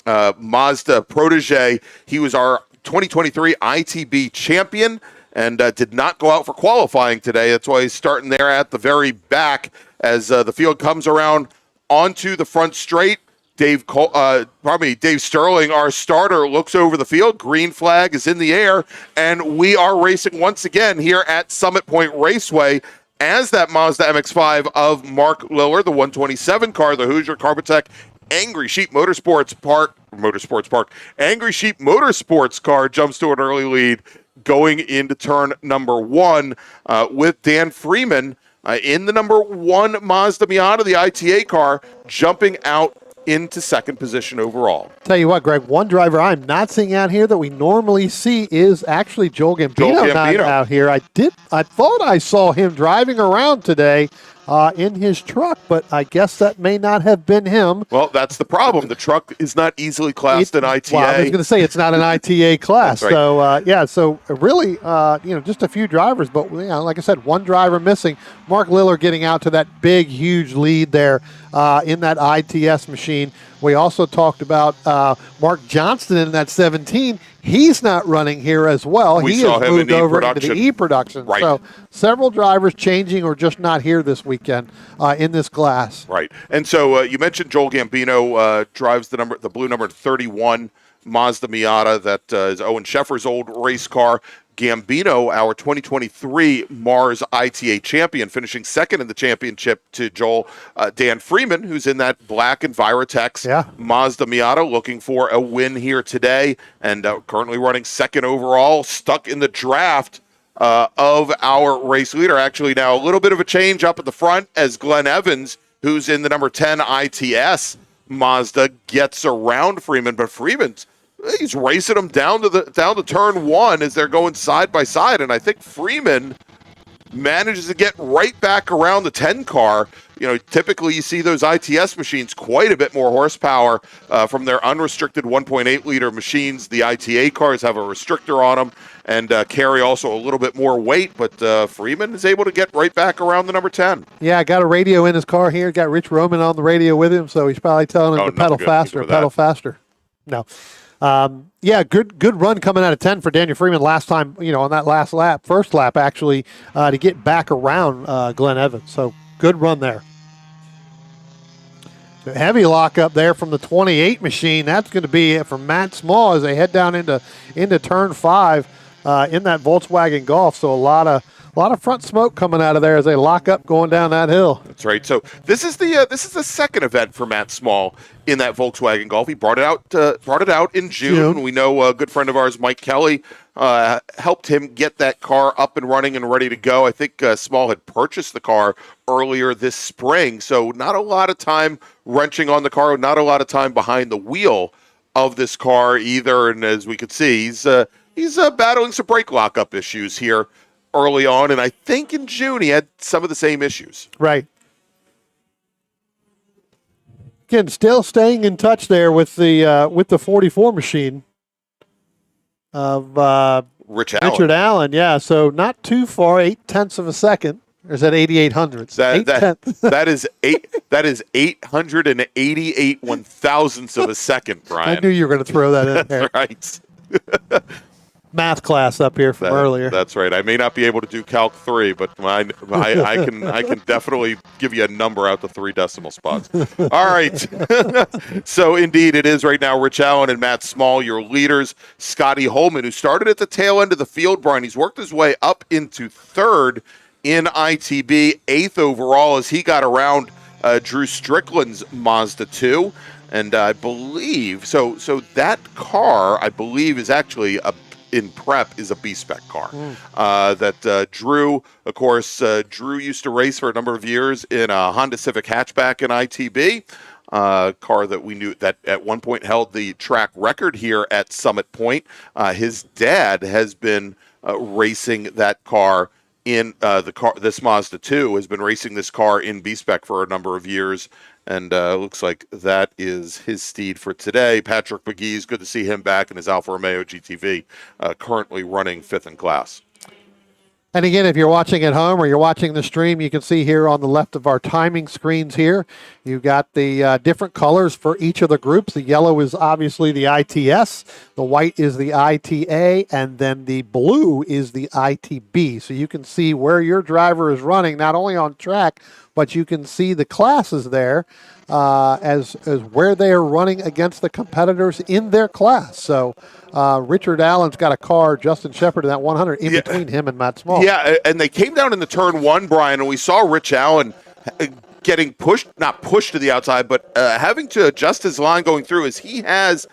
Speaker 1: Mazda Protege. He was our 2023 ITB champion and did not go out for qualifying today. That's why he's starting there at the very back as the field comes around onto the front straight. Dave Sterling, our starter, looks over the field. Green flag is in the air, and we are racing once again here at Summit Point Raceway as that Mazda MX-5 of Mark Liller, the 127 car, the Hoosier Carbotech Angry Sheep Motorsports Park, Angry Sheep Motorsports car jumps to an early lead going into turn number 1 with Dan Freeman in the number 1 Mazda Miata, the ITA car, jumping out into 2nd position overall.
Speaker 2: Tell you what, Greg, one driver I'm not seeing out here that we normally see is actually Joel Gambino, not out here. I thought I saw him driving around today in his truck, but I guess that may not have been him.
Speaker 1: Well, that's the problem. The truck is not easily classed in ITA.
Speaker 2: Well, I was going to say it's not an ITA class.
Speaker 1: Right.
Speaker 2: So, so really, just a few drivers, but like I said, one driver missing. Mark Liller getting out to that big, huge lead there in that ITS machine. We also talked about Mark Johnston in that 17. He's not running here as well. He has moved over into the E-Production.
Speaker 1: Right.
Speaker 2: So several drivers changing or just not here this weekend in this class.
Speaker 1: Right. And so you mentioned Joel Gambino drives the blue number 31 Mazda Miata that is Owen Scheffer's old race car. Gambino, our 2023 MARRS ITA champion, finishing second in the championship to Joel Dan Freeman, who's in that black Envirotex Mazda Miata, looking for a win here today, and currently running second overall, stuck in the draft of our race leader. Actually, now a little bit of a change up at the front as Glenn Evans, who's in the number 10 ITS Mazda, gets around Freeman, but Freeman's he's racing them down to turn one as they're going side by side, and I think Freeman manages to get right back around the 10 car. You know, typically you see those ITS machines quite a bit more horsepower from their unrestricted 1.8 liter machines. The ITA cars have a restrictor on them and carry also a little bit more weight, but Freeman is able to get right back around the number 10.
Speaker 2: Yeah, got a radio in his car here. Got Rich Roman on the radio with him, so he's probably telling him to pedal faster. No. Yeah, good run coming out of 10 for Daniel Freeman last time, on that first lap actually, to get back around Glenn Evans. So good run there. So heavy lock up there from the 28 machine. That's going to be from Matt Small as they head down into turn 5 in that Volkswagen Golf. So a lot of front smoke coming out of there as they lock up going down that hill.
Speaker 1: That's right. So this is the second event for Matt Small in that Volkswagen Golf. He brought it out in June. We know a good friend of ours, Mike Kelly, helped him get that car up and running and ready to go. I think Small had purchased the car earlier this spring, so not a lot of time wrenching on the car, not a lot of time behind the wheel of this car either. And as we could see, he's battling some brake lockup issues here early on, and I think in June he had some of the same issues.
Speaker 2: Right. Again, still staying in touch there with the 44 machine of Richard Allen. Yeah, so not too far, 0.8 of a second. Or is that 8/800ths?
Speaker 1: That is 888 1,000ths of a second, Brian.
Speaker 2: I knew you were going to throw that in there.
Speaker 1: Right.
Speaker 2: Math class up here from earlier.
Speaker 1: That's right. I may not be able to do Calc 3, but I can definitely give you a number out to 3 decimal spots. All right. So indeed, it is right now Rich Allen and Matt Small, your leaders. Scotty Holman, who started at the tail end of the field, Brian, he's worked his way up into third in ITB, 8th overall as he got around Drew Strickland's Mazda 2. And I believe, so that car, I believe, is actually in prep is a B-Spec car that Drew, of course, Drew used to race for a number of years in a Honda Civic hatchback in ITB, car that we knew that at one point held the track record here at Summit Point. His dad has been racing that car in this Mazda 2 has been racing this car in B-Spec for a number of years. And looks like that is his steed for today. Patrick McGee's good to see him back in his Alfa Romeo GTV, currently running 5th in class.
Speaker 2: And again, if you're watching at home or you're watching the stream, you can see here on the left of our timing screens here, you've got the different colors for each of the groups. The yellow is obviously the ITS, the white is the ITA, and then the blue is the ITB. So you can see where your driver is running, not only on track, but you can see the classes there as where they are running against the competitors in their class. So Richard Allen's got a car, Justin Shepard in that 100 in between him and Matt Small.
Speaker 1: Yeah, and they came down in the turn 1, Brian, and we saw Rich Allen getting not pushed to the outside, but having to adjust his line going through as he has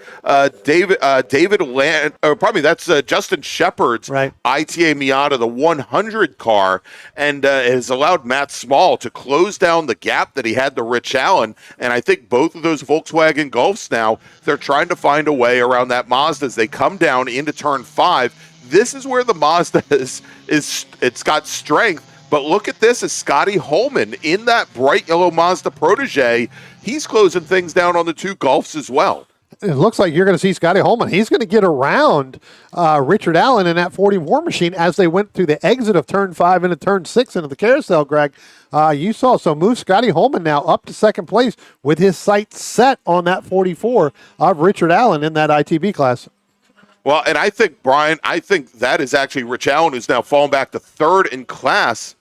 Speaker 1: David Land, or pardon me, that's Justin Shepard's ITA Miata, the 100 car, and has allowed Matt Small to close down the gap that he had to Rich Allen. And I think both of those Volkswagen Golfs now, they're trying to find a way around that Mazda as they come down into turn 5. This is where the Mazda it's got strength. But look at this as Scotty Holman in that bright yellow Mazda Protege. He's closing things down on the 2 Golfs as well.
Speaker 2: It looks like you're going to see Scotty Holman. He's going to get around Richard Allen in that 44 machine as they went through the exit of turn 5 into turn 6 into the carousel, Greg. You saw, so move Scotty Holman now up to second place with his sights set on that 44 of Richard Allen in that ITB class.
Speaker 1: Well, and I think, Brian, that is actually Rich Allen, who's now fallen back to 3rd in class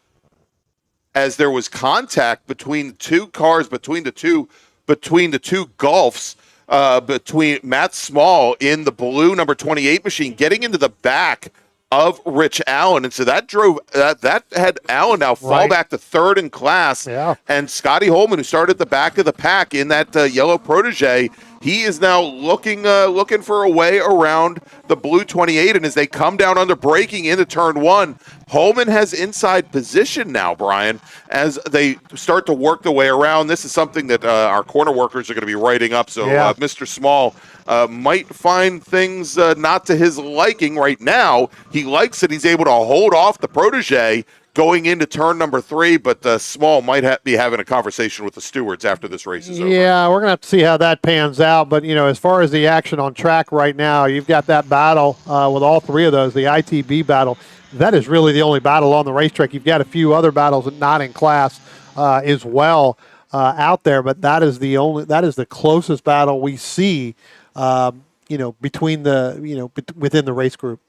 Speaker 1: as there was contact between the 2 cars, between the two Golfs. between Matt Small in the blue number 28 machine getting into the back of Rich Allen. And so that drove that had Allen now fall back to third in class.
Speaker 2: Yeah.
Speaker 1: And Scotty Holman, who started at the back of the pack in that yellow Protege, he is now looking for a way around the blue 28. And as they come down under braking into turn one, Holman has inside position now, Brian, as they start to work their way around. This is something that our corner workers are going to be writing up. So Mr. Small might find things not to his liking right now. He likes that he's able to hold off the Protege going into turn number 3, but Small might be having a conversation with the stewards after this race is over.
Speaker 2: Yeah, we're going to have to see how that pans out. But, as far as the action on track right now, you've got that battle with all three of those, the ITB battle. That is really the only battle on the racetrack. You've got a few other battles not in class as well out there, but that is the closest battle we see, between within the race group.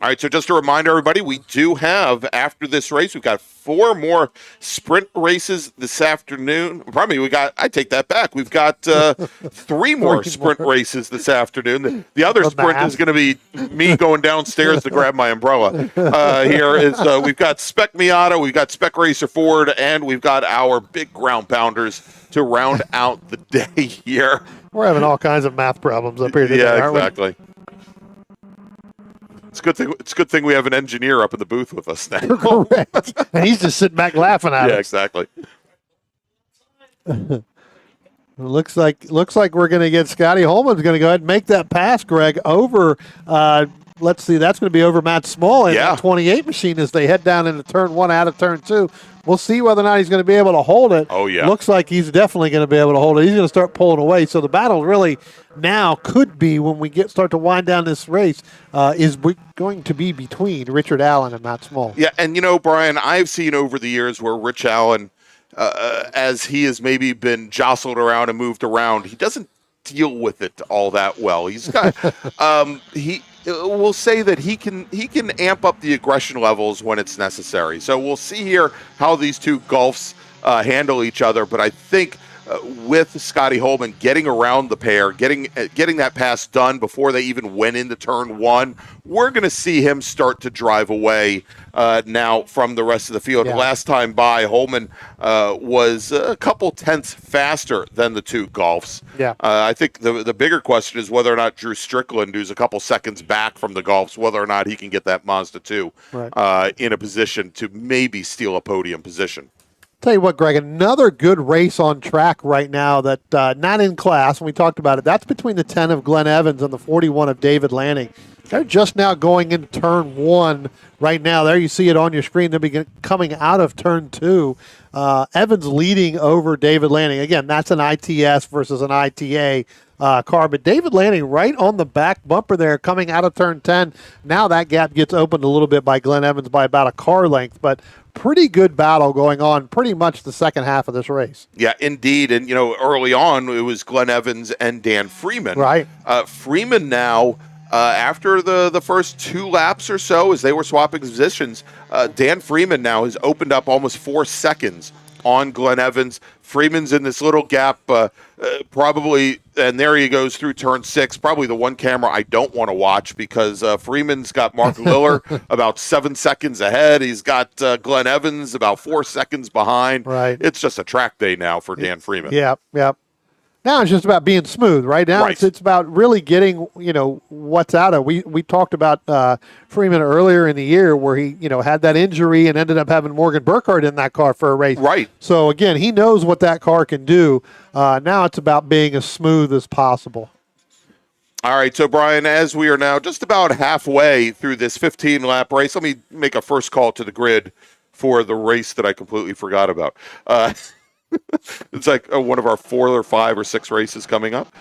Speaker 1: All right, so just a reminder, everybody, we do have, after this race, we've got 4 more sprint races this afternoon. I take that back. We've got 3 more sprint races this afternoon. The other sprint is going to be me going downstairs to grab my umbrella. We've got Spec Miata, we've got Spec Racer Ford, and we've got our big ground pounders to round out the day here.
Speaker 2: We're having all kinds of math problems up here today, aren't we?
Speaker 1: Yeah, exactly. It's a good thing we have an engineer up in the booth with us now.
Speaker 2: Correct. And he's just sitting back laughing at us.
Speaker 1: Yeah, exactly.
Speaker 2: Looks like we're going to get Scotty Holman's going to go ahead and make that pass, Greg, over. Let's see, that's going to be over Matt Small in that 28 machine as they head down into turn 1 out of turn 2. We'll see whether or not he's going to be able to hold it.
Speaker 1: Oh, yeah.
Speaker 2: Looks like he's definitely going to be able to hold it. He's going to start pulling away. So the battle really now could be, when we start to wind down this race, is going to be between Richard Allen and Matt Small.
Speaker 1: Yeah, and Brian, I've seen over the years where Rich Allen, as he has maybe been jostled around and moved around, he doesn't deal with it all that well. He's got we'll say that he can amp up the aggression levels when it's necessary. So we'll see here how these two Gulfs handle each other. But I think with Scotty Holman getting around the pair, getting that pass done before they even went into turn 1, we're going to see him start to drive away now from the rest of the field.
Speaker 2: Yeah.
Speaker 1: Last time by, Holman was a couple tenths faster than the two Gulfs.
Speaker 2: Yeah.
Speaker 1: I think the bigger question is whether or not Drew Strickland, who's a couple seconds back from the Gulfs, whether or not he can get that Mazda 2 in a position to maybe steal a podium position.
Speaker 2: Tell you what, Greg, another good race on track right now that not in class, and we talked about it. That's between the 10 of Glenn Evans and the 41 of David Lanning. They're just now going into turn 1 right now. There you see it on your screen. They'll be coming out of turn 2. Evans leading over David Lanning. Again, that's an ITS versus an ITA car. But David Lanning right on the back bumper there coming out of turn 10. Now that gap gets opened a little bit by Glenn Evans by about a car length. But pretty good battle going on pretty much the second half of this race.
Speaker 1: Yeah, indeed. And, early on, it was Glenn Evans and Dan Freeman.
Speaker 2: Right.
Speaker 1: Freeman now, after the first 2 laps or so, as they were swapping positions, Dan Freeman now has opened up almost 4 seconds on Glenn Evans. Freeman's in this little gap, probably, and there he goes through turn 6. Probably the one camera I don't want to watch because Freeman's got Mark Liller about 7 seconds ahead. He's got Glenn Evans about 4 seconds behind.
Speaker 2: Right.
Speaker 1: It's just a track day now for Dan Freeman.
Speaker 2: Yep. Now it's just about being smooth, right? Now it's about really getting, what's out of. We talked about Freeman earlier in the year where he, had that injury and ended up having Morgan Burkhardt in that car for a race.
Speaker 1: Right.
Speaker 2: So, again, he knows what that car can do. Now it's about being as smooth as possible.
Speaker 1: All right, so Brian, as we are now just about halfway through this 15-lap race, let me make a first call to the grid for the race that I completely forgot about. It's like one of our 4 or 5 or 6 races coming up.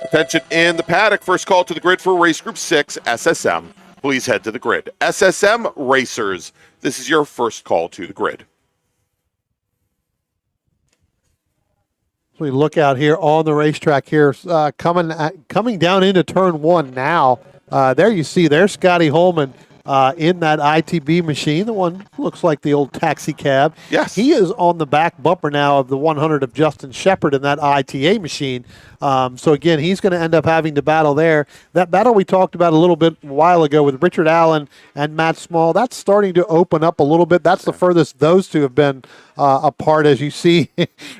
Speaker 1: Attention in the paddock. First call to the grid for race group 6, SSM. Please head to the grid. SSM racers, this is your first call to the grid.
Speaker 2: So we look out here on the racetrack here, coming down into turn 1 now. There you see, there's Scotty Holman in that ITB machine. The one looks like the old taxi cab.
Speaker 1: Yes.
Speaker 2: He is on the back bumper now of the 100 of Justin Shepard in that ITA machine. So, again, he's going to end up having to battle there. That battle we talked about a little bit a while ago with Richard Allen and Matt Small, that's starting to open up a little bit. That's the furthest those two have been apart. As you see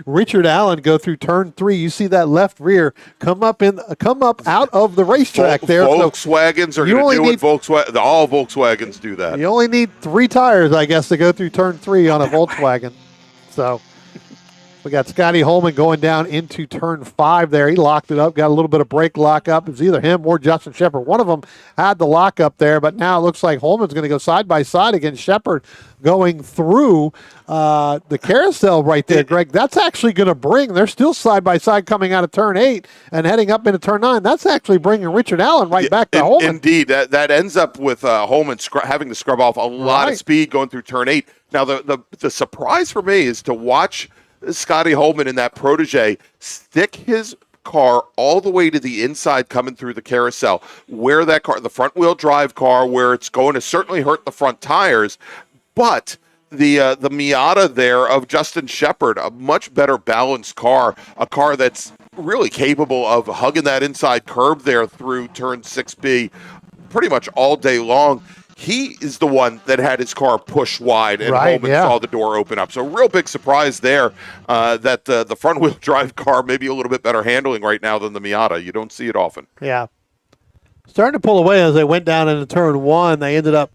Speaker 2: Richard Allen go through turn 3, you see that left rear come up out of the racetrack there.
Speaker 1: Volkswagens are going to do it. Volkswagen, all Volkswagens do that.
Speaker 2: You only need 3 tires, I guess, to go through turn 3 on a Volkswagen. So we got Scotty Holman going down into turn 5 there. He locked it up, got a little bit of brake lock up. It was either him or Justin Shepard. One of them had the lock up there, but now it looks like Holman's going to go side by side against Shepard going through the carousel right there, Greg. That's actually going to bring, they're still side by side coming out of turn 8 and heading up into turn 9. That's actually bringing Richard Allen right back to Holman.
Speaker 1: Indeed, that ends up with Holman having to scrub off a lot of speed going through turn 8. Now, the surprise for me is to watch Scotty Holman in that protege stick his car all the way to the inside coming through the carousel, where that car, the front wheel drive car, where it's going to certainly hurt the front tires, but the Miata there of Justin Shepard, a much better balanced car, a car that's really capable of hugging that inside curb there through turn 6B pretty much all day long. He is the one that had his car pushed wide, and Holman saw the door open up. So real big surprise there that the front-wheel drive car maybe a little bit better handling right now than the Miata. You don't see it often.
Speaker 2: Yeah. Starting to pull away as they went down into turn 1. They ended up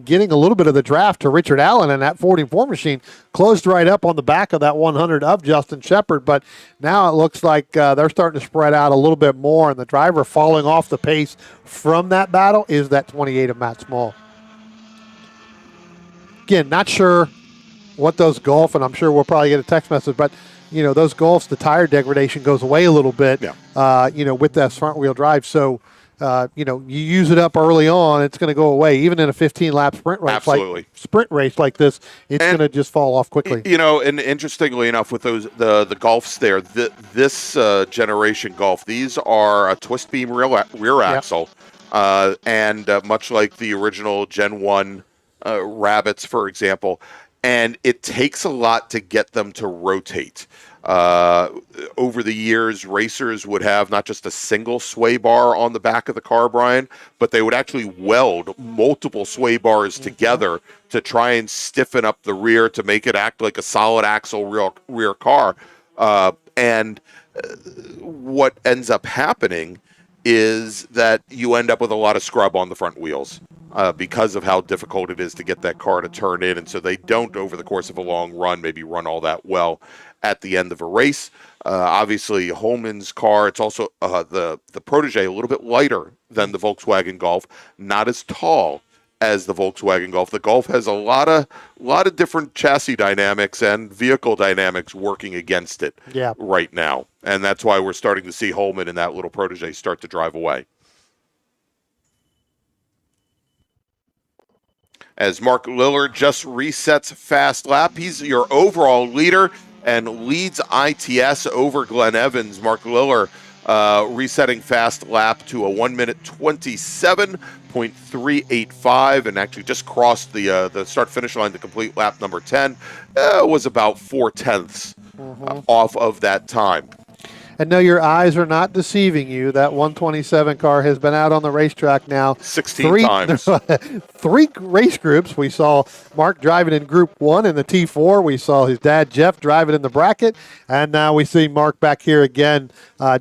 Speaker 2: getting a little bit of the draft to Richard Allen, and that 44 machine closed right up on the back of that 100 of Justin Shepard. But now it looks like they're starting to spread out a little bit more, and the driver falling off the pace from that battle is that 28 of Matt Small. Again, not sure what those Golf, and I'm sure we'll probably get a text message, but those Golfs, the tire degradation goes away a little bit, with that front wheel drive. So, you use it up early on, it's going to go away. Even in a 15-lap sprint race like this, it's going to just fall off quickly.
Speaker 1: And interestingly enough, with those the Golfs there, this generation Golf, these are a twist beam rear axle, and much like the original Gen 1 Rabbits, for example, and it takes a lot to get them to rotate. Over the years, racers would have not just a single sway bar on the back of the car, Brian, but they would actually weld multiple sway bars together to try and stiffen up the rear to make it act like a solid axle rear car. And what ends up happening is that you end up with a lot of scrub on the front wheels because of how difficult it is to get that car to turn in. And so they don't, over the course of a long run, maybe run all that well at the end of a race. Obviously, Holman's car, it's also the Protege, a little bit lighter than the Volkswagen Golf, not as tall as the Volkswagen Golf. The Golf has a lot of different chassis dynamics and vehicle dynamics working against it right now. And that's why we're starting to see Holman and that little Protege start to drive away. As Mark Lillard just resets fast lap, he's your overall leader and leads ITS over Glenn Evans. Mark Lillard resetting fast lap to a 1 minute 27.385, and actually just crossed the start-finish line to complete lap number 10. Was about 4/10 off of that time.
Speaker 2: And no, your eyes are not deceiving you. That 127 car has been out on the racetrack now
Speaker 1: 16 times.
Speaker 2: 3 race groups. We saw Mark driving in Group 1 in the T4. We saw his dad, Jeff, driving in the bracket. And now we see Mark back here again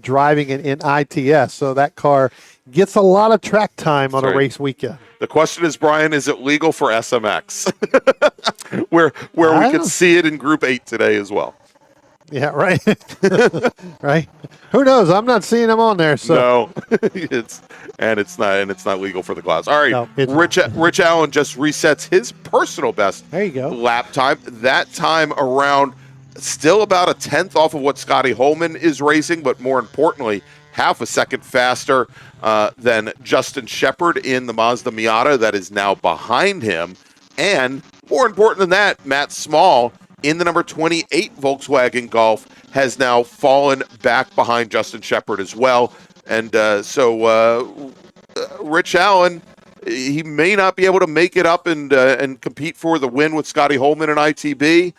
Speaker 2: driving in ITS. So that car gets a lot of track time on a race weekend.
Speaker 1: The question is, Brian, is it legal for SMX? where we could see it in Group 8 today as well.
Speaker 2: Yeah, right. Right. Who knows? I'm not seeing them on there. So
Speaker 1: no, it's not legal for the class. All right, no, Rich Allen just resets his personal best.
Speaker 2: There you go.
Speaker 1: Lap time. That time around, still about a 10th off of what Scotty Holman is racing, but more importantly, half a second faster than Justin Shepard in the Mazda Miata that is now behind him, and more important than that, Matt Small in the number 28 Volkswagen Golf has now fallen back behind Justin Shepard as well. And so Rich Allen, he may not be able to make it up and compete for the win with Scotty Holman and ITB,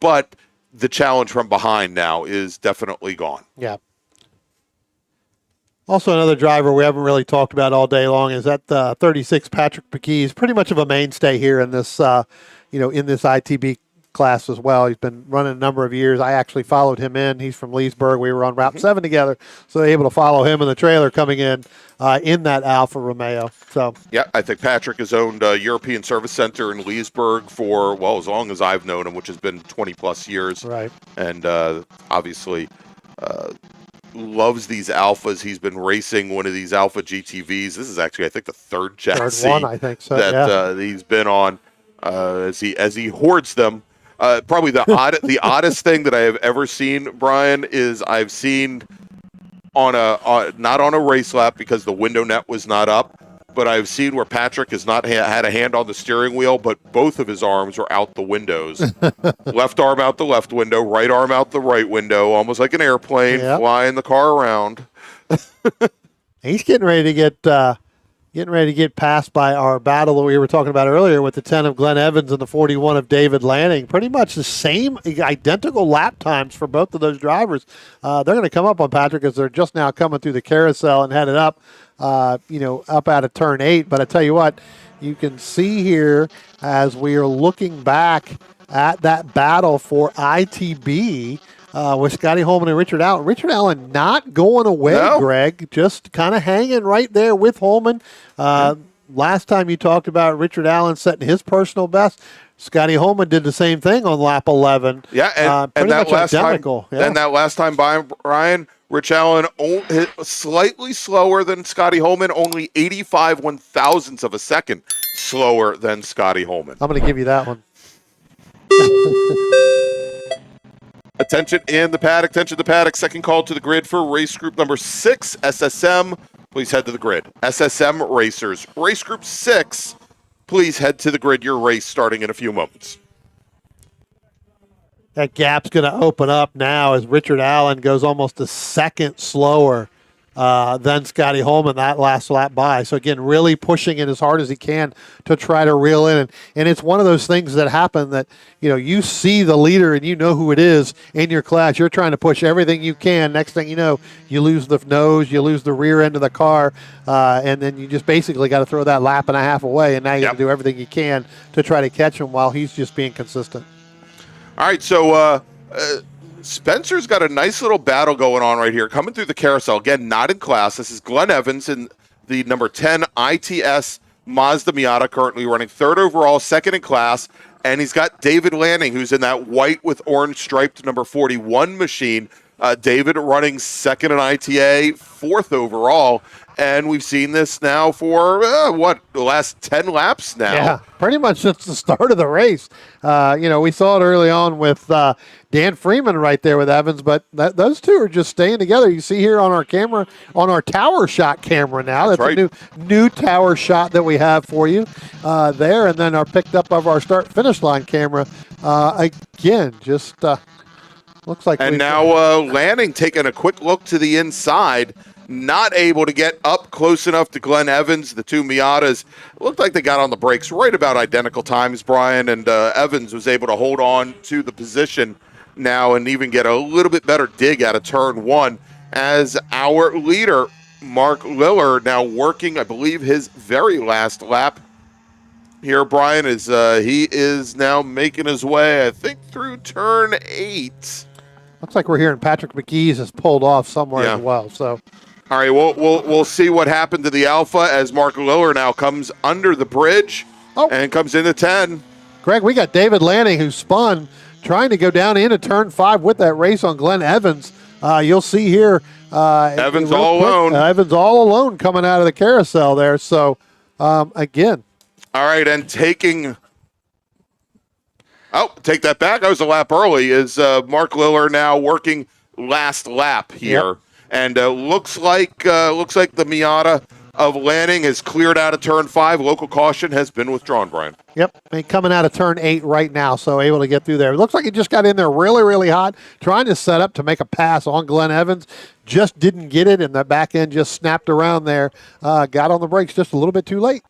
Speaker 1: but the challenge from behind now is definitely gone.
Speaker 2: Yeah. Also, another driver we haven't really talked about all day long is that 36 Patrick McKee, pretty much of a mainstay here in this, in this ITB class as well. He's been running a number of years. I actually followed him in. He's from Leesburg. We were on Route 7 together, so able to follow him in the trailer coming in that Alfa Romeo. So
Speaker 1: yeah, I think Patrick has owned a European Service Center in Leesburg for, well, as long as I've known him, which has been 20 plus years.
Speaker 2: Right.
Speaker 1: And obviously loves these Alphas. He's been racing one of these Alpha GTVs. This is actually, I think, the third chassis
Speaker 2: one, I think so,
Speaker 1: that he's been on as he hoards them. Probably the oddest thing that I have ever seen, Brian, is I've seen not on a race lap because the window net was not up, but I've seen where Patrick has not had a hand on the steering wheel, but both of his arms are out the windows. Left arm out the left window, right arm out the right window, almost like an airplane flying the car around.
Speaker 2: He's getting ready to get passed by our battle that we were talking about earlier with the 10 of Glenn Evans and the 41 of David Lanning. Pretty much the same identical lap times for both of those drivers. They're going to come up on Patrick as they're just now coming through the carousel and headed up, up out of turn 8. But I tell you what, you can see here as we are looking back at that battle for ITB, with Scotty Holman and Richard Allen. Richard Allen not going away, no. Greg, just kind of hanging right there with Holman. Last time you talked about Richard Allen setting his personal best, Scotty Holman did the same thing on lap 11.
Speaker 1: Yeah, and that last identical. Time, and that last time by Brian, Rich Allen slightly slower than Scotty Holman, only 85 1,000ths of a second slower than Scotty Holman.
Speaker 2: I'm going to give you that one.
Speaker 1: Attention in the paddock, second call to the grid for race group number 6, SSM. Please head to the grid. SSM racers, race group 6, please head to the grid. Your race starting in a few moments.
Speaker 2: That gap's going to open up now as Richard Allen goes almost a second slower than Scotty Holman that last lap by. So again, really pushing it as hard as he can to try to reel in. And it's one of those things that happen that, you see the leader and you know who it is in your class. You're trying to push everything you can. Next thing you know, you lose the nose, you lose the rear end of the car, and then you just basically got to throw that lap and a half away. And now you have to do everything you can to try to catch him while he's just being consistent.
Speaker 1: All right, so Spencer's got a nice little battle going on right here, coming through the carousel. Again, not in class. This is Glenn Evans in the number 10 ITS Mazda Miata, currently running third overall, second in class. And he's got David Lanning, who's in that white with orange striped number 41 machine. David running second in ITA, fourth overall. And we've seen this now for, the last 10 laps now?
Speaker 2: Yeah, pretty much since the start of the race. We saw it early on with Dan Freeman right there with Evans, but those two are just staying together. You see here on our camera, on our tower shot camera now. That's right. A new tower shot that we have for you there. And then our picked up of our start-finish line camera. Again, just looks like.
Speaker 1: And now Lanning taking a quick look to the inside. Not able to get up close enough to Glenn Evans. The two Miatas looked like they got on the brakes right about identical times, Brian, and Evans was able to hold on to the position now and even get a little bit better dig out of turn 1 as our leader, Mark Liller, now working, I believe, his very last lap here, Brian, is he is now making his way, I think, through turn 8.
Speaker 2: Looks like we're hearing Patrick McKee's has pulled off somewhere as well, so...
Speaker 1: All right, we'll see what happened to the Alpha as Mark Liller now comes under the bridge and comes into 10.
Speaker 2: Greg, we got David Lanning who spun trying to go down into turn 5 with that race on Glenn Evans. You'll see here.
Speaker 1: Evans all alone.
Speaker 2: Evans all alone coming out of the carousel there. So, again.
Speaker 1: All right, and take that back. I was a lap early. Is Mark Liller now working last lap here? Yep. And looks like the Miata of Lanning has cleared out of turn 5. Local caution has been withdrawn, Brian.
Speaker 2: Yep, and coming out of turn 8 right now, so able to get through there. It looks like he just got in there really, really hot, trying to set up to make a pass on Glenn Evans. Just didn't get it, and the back end just snapped around there. Got on the brakes just a little bit too late.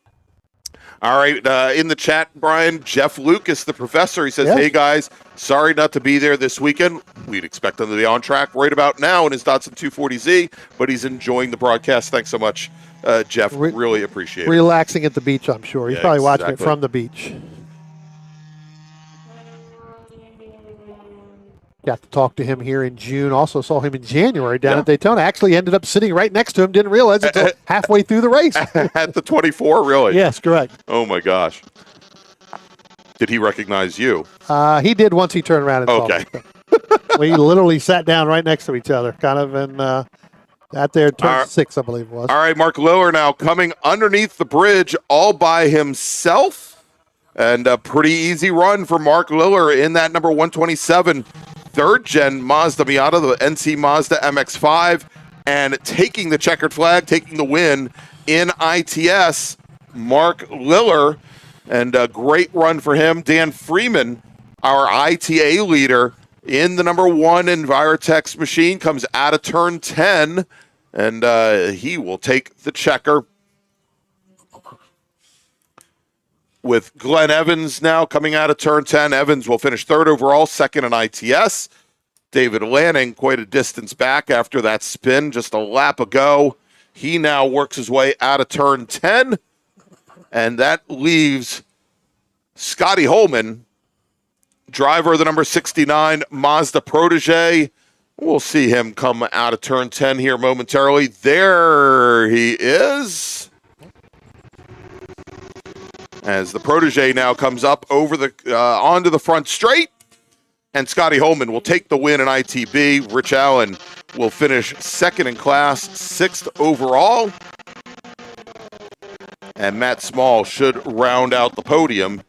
Speaker 1: All right, in the chat, Brian, Jeff Lucas, the professor, he says,
Speaker 2: Yes.
Speaker 1: hey, guys, sorry not to be there this weekend. We'd expect him to be on track right about now in his Datsun 240Z, but he's enjoying the broadcast. Thanks so much, Jeff. Really appreciate it.
Speaker 2: Relaxing at the beach, I'm sure. He's
Speaker 1: Yeah,
Speaker 2: probably watching it
Speaker 1: exactly.
Speaker 2: from the beach. Got to talk to him here in June. Also saw him in January down at Daytona. Actually ended up sitting right next to him. Didn't realize it until halfway through the race.
Speaker 1: At the 24, really?
Speaker 2: Yes, correct.
Speaker 1: Oh, my gosh. Did he recognize you?
Speaker 2: He did once he turned around and saw
Speaker 1: Okay.
Speaker 2: me. We literally sat down right next to each other, kind of in out there, turn 6, I believe it was.
Speaker 1: All right, Mark Liller now coming underneath the bridge all by himself. And a pretty easy run for Mark Liller in that number 127 third-gen Mazda Miata, the NC Mazda MX-5, and taking the checkered flag, taking the win in ITS, Mark Liller, and a great run for him. Dan Freeman, our ITA leader in the number 1 Envirotex machine, comes out of turn 10, and he will take the checker. With Glenn Evans now coming out of turn 10. Evans will finish 3rd overall, 2nd in ITS. David Lanning quite a distance back after that spin just a lap ago. He now works his way out of turn 10. And that leaves Scotty Holman, driver of the number 69 Mazda Protege. We'll see him come out of turn 10 here momentarily. There he is. As the Protege now comes up over the onto the front straight, and Scotty Holman will take the win in ITB. Rich Allen will finish 2nd in class, 6th overall, and Matt Small should round out the podium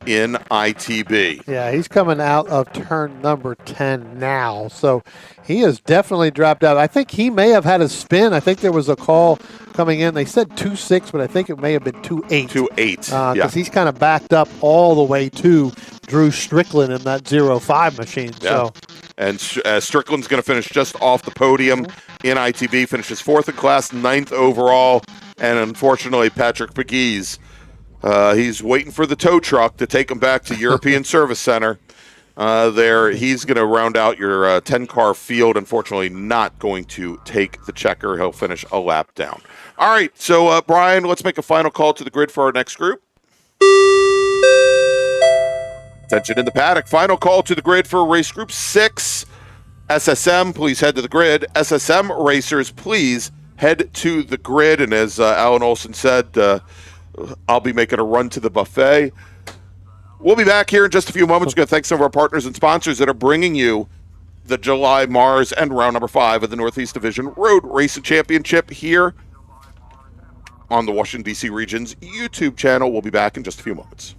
Speaker 1: in ITB.
Speaker 2: Yeah, he's coming out of turn number 10 now, so he has definitely dropped out. I think he may have had a spin. I think there was a call coming in. They said 2.6, but I think it may have been 2.8.
Speaker 1: 2.8,
Speaker 2: because he's kind of backed up all the way to Drew Strickland in that 0.5 machine.
Speaker 1: Yeah.
Speaker 2: So,
Speaker 1: and Strickland's going to finish just off the podium in ITB, finishes 4th in class, 9th overall, and unfortunately Patrick McGee's he's waiting for the tow truck to take him back to European Service Center. There, he's going to round out your 10-car field. Unfortunately, not going to take the checker. He'll finish a lap down. All right, so Brian, let's make a final call to the grid for our next group. Attention in the paddock. Final call to the grid for race group 6. SSM, please head to the grid. SSM racers, please head to the grid. And as Alan Olson said, I'll be making a run to the buffet. We'll be back here in just a few moments. We're going to thank some of our partners and sponsors that are bringing you the July MARRS and round number 5 of the Northeast Division Road Racing Championship here on the Washington, D.C. region's YouTube channel. We'll be back in just a few moments.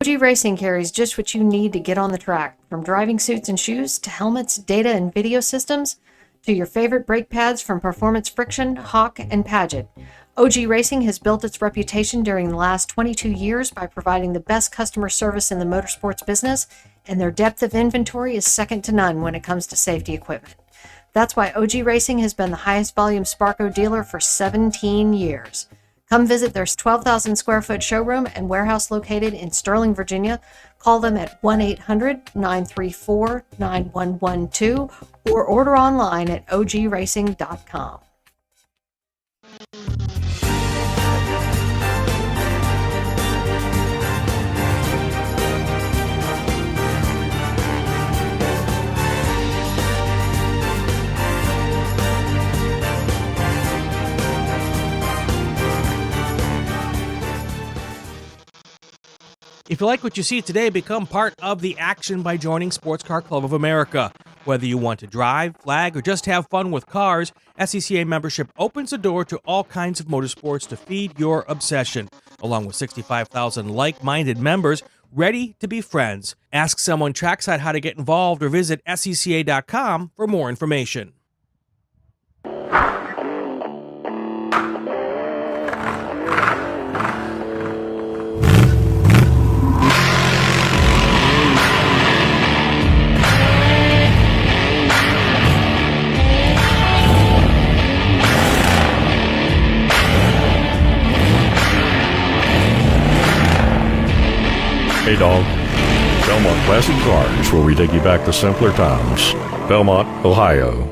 Speaker 6: OG Racing carries just what you need to get on the track, from driving suits and shoes to helmets, data and video systems, to your favorite brake pads from Performance Friction, Hawk, and Paget. OG Racing has built its reputation during the last 22 years by providing the best customer service in the motorsports business, and their depth of inventory is second to none when it comes to safety equipment. That's why OG Racing has been the highest volume Sparco dealer for 17 years. Come visit their 12,000 square foot showroom and warehouse located in Sterling, Virginia. Call them at 1-800-934-9112 or order online at ogracing.com.
Speaker 4: If you like what you see today, become part of the action by joining Sports Car Club of America. Whether you want to drive, flag, or just have fun with cars, SCCA membership opens the door to all kinds of motorsports to feed your obsession. Along with 65,000 like-minded members ready to be friends. Ask someone trackside how to get involved or visit SCCA.com for more information.
Speaker 5: Hey, dog. Belmont Classic Cars, where we take you back to simpler times. Belmont, Ohio.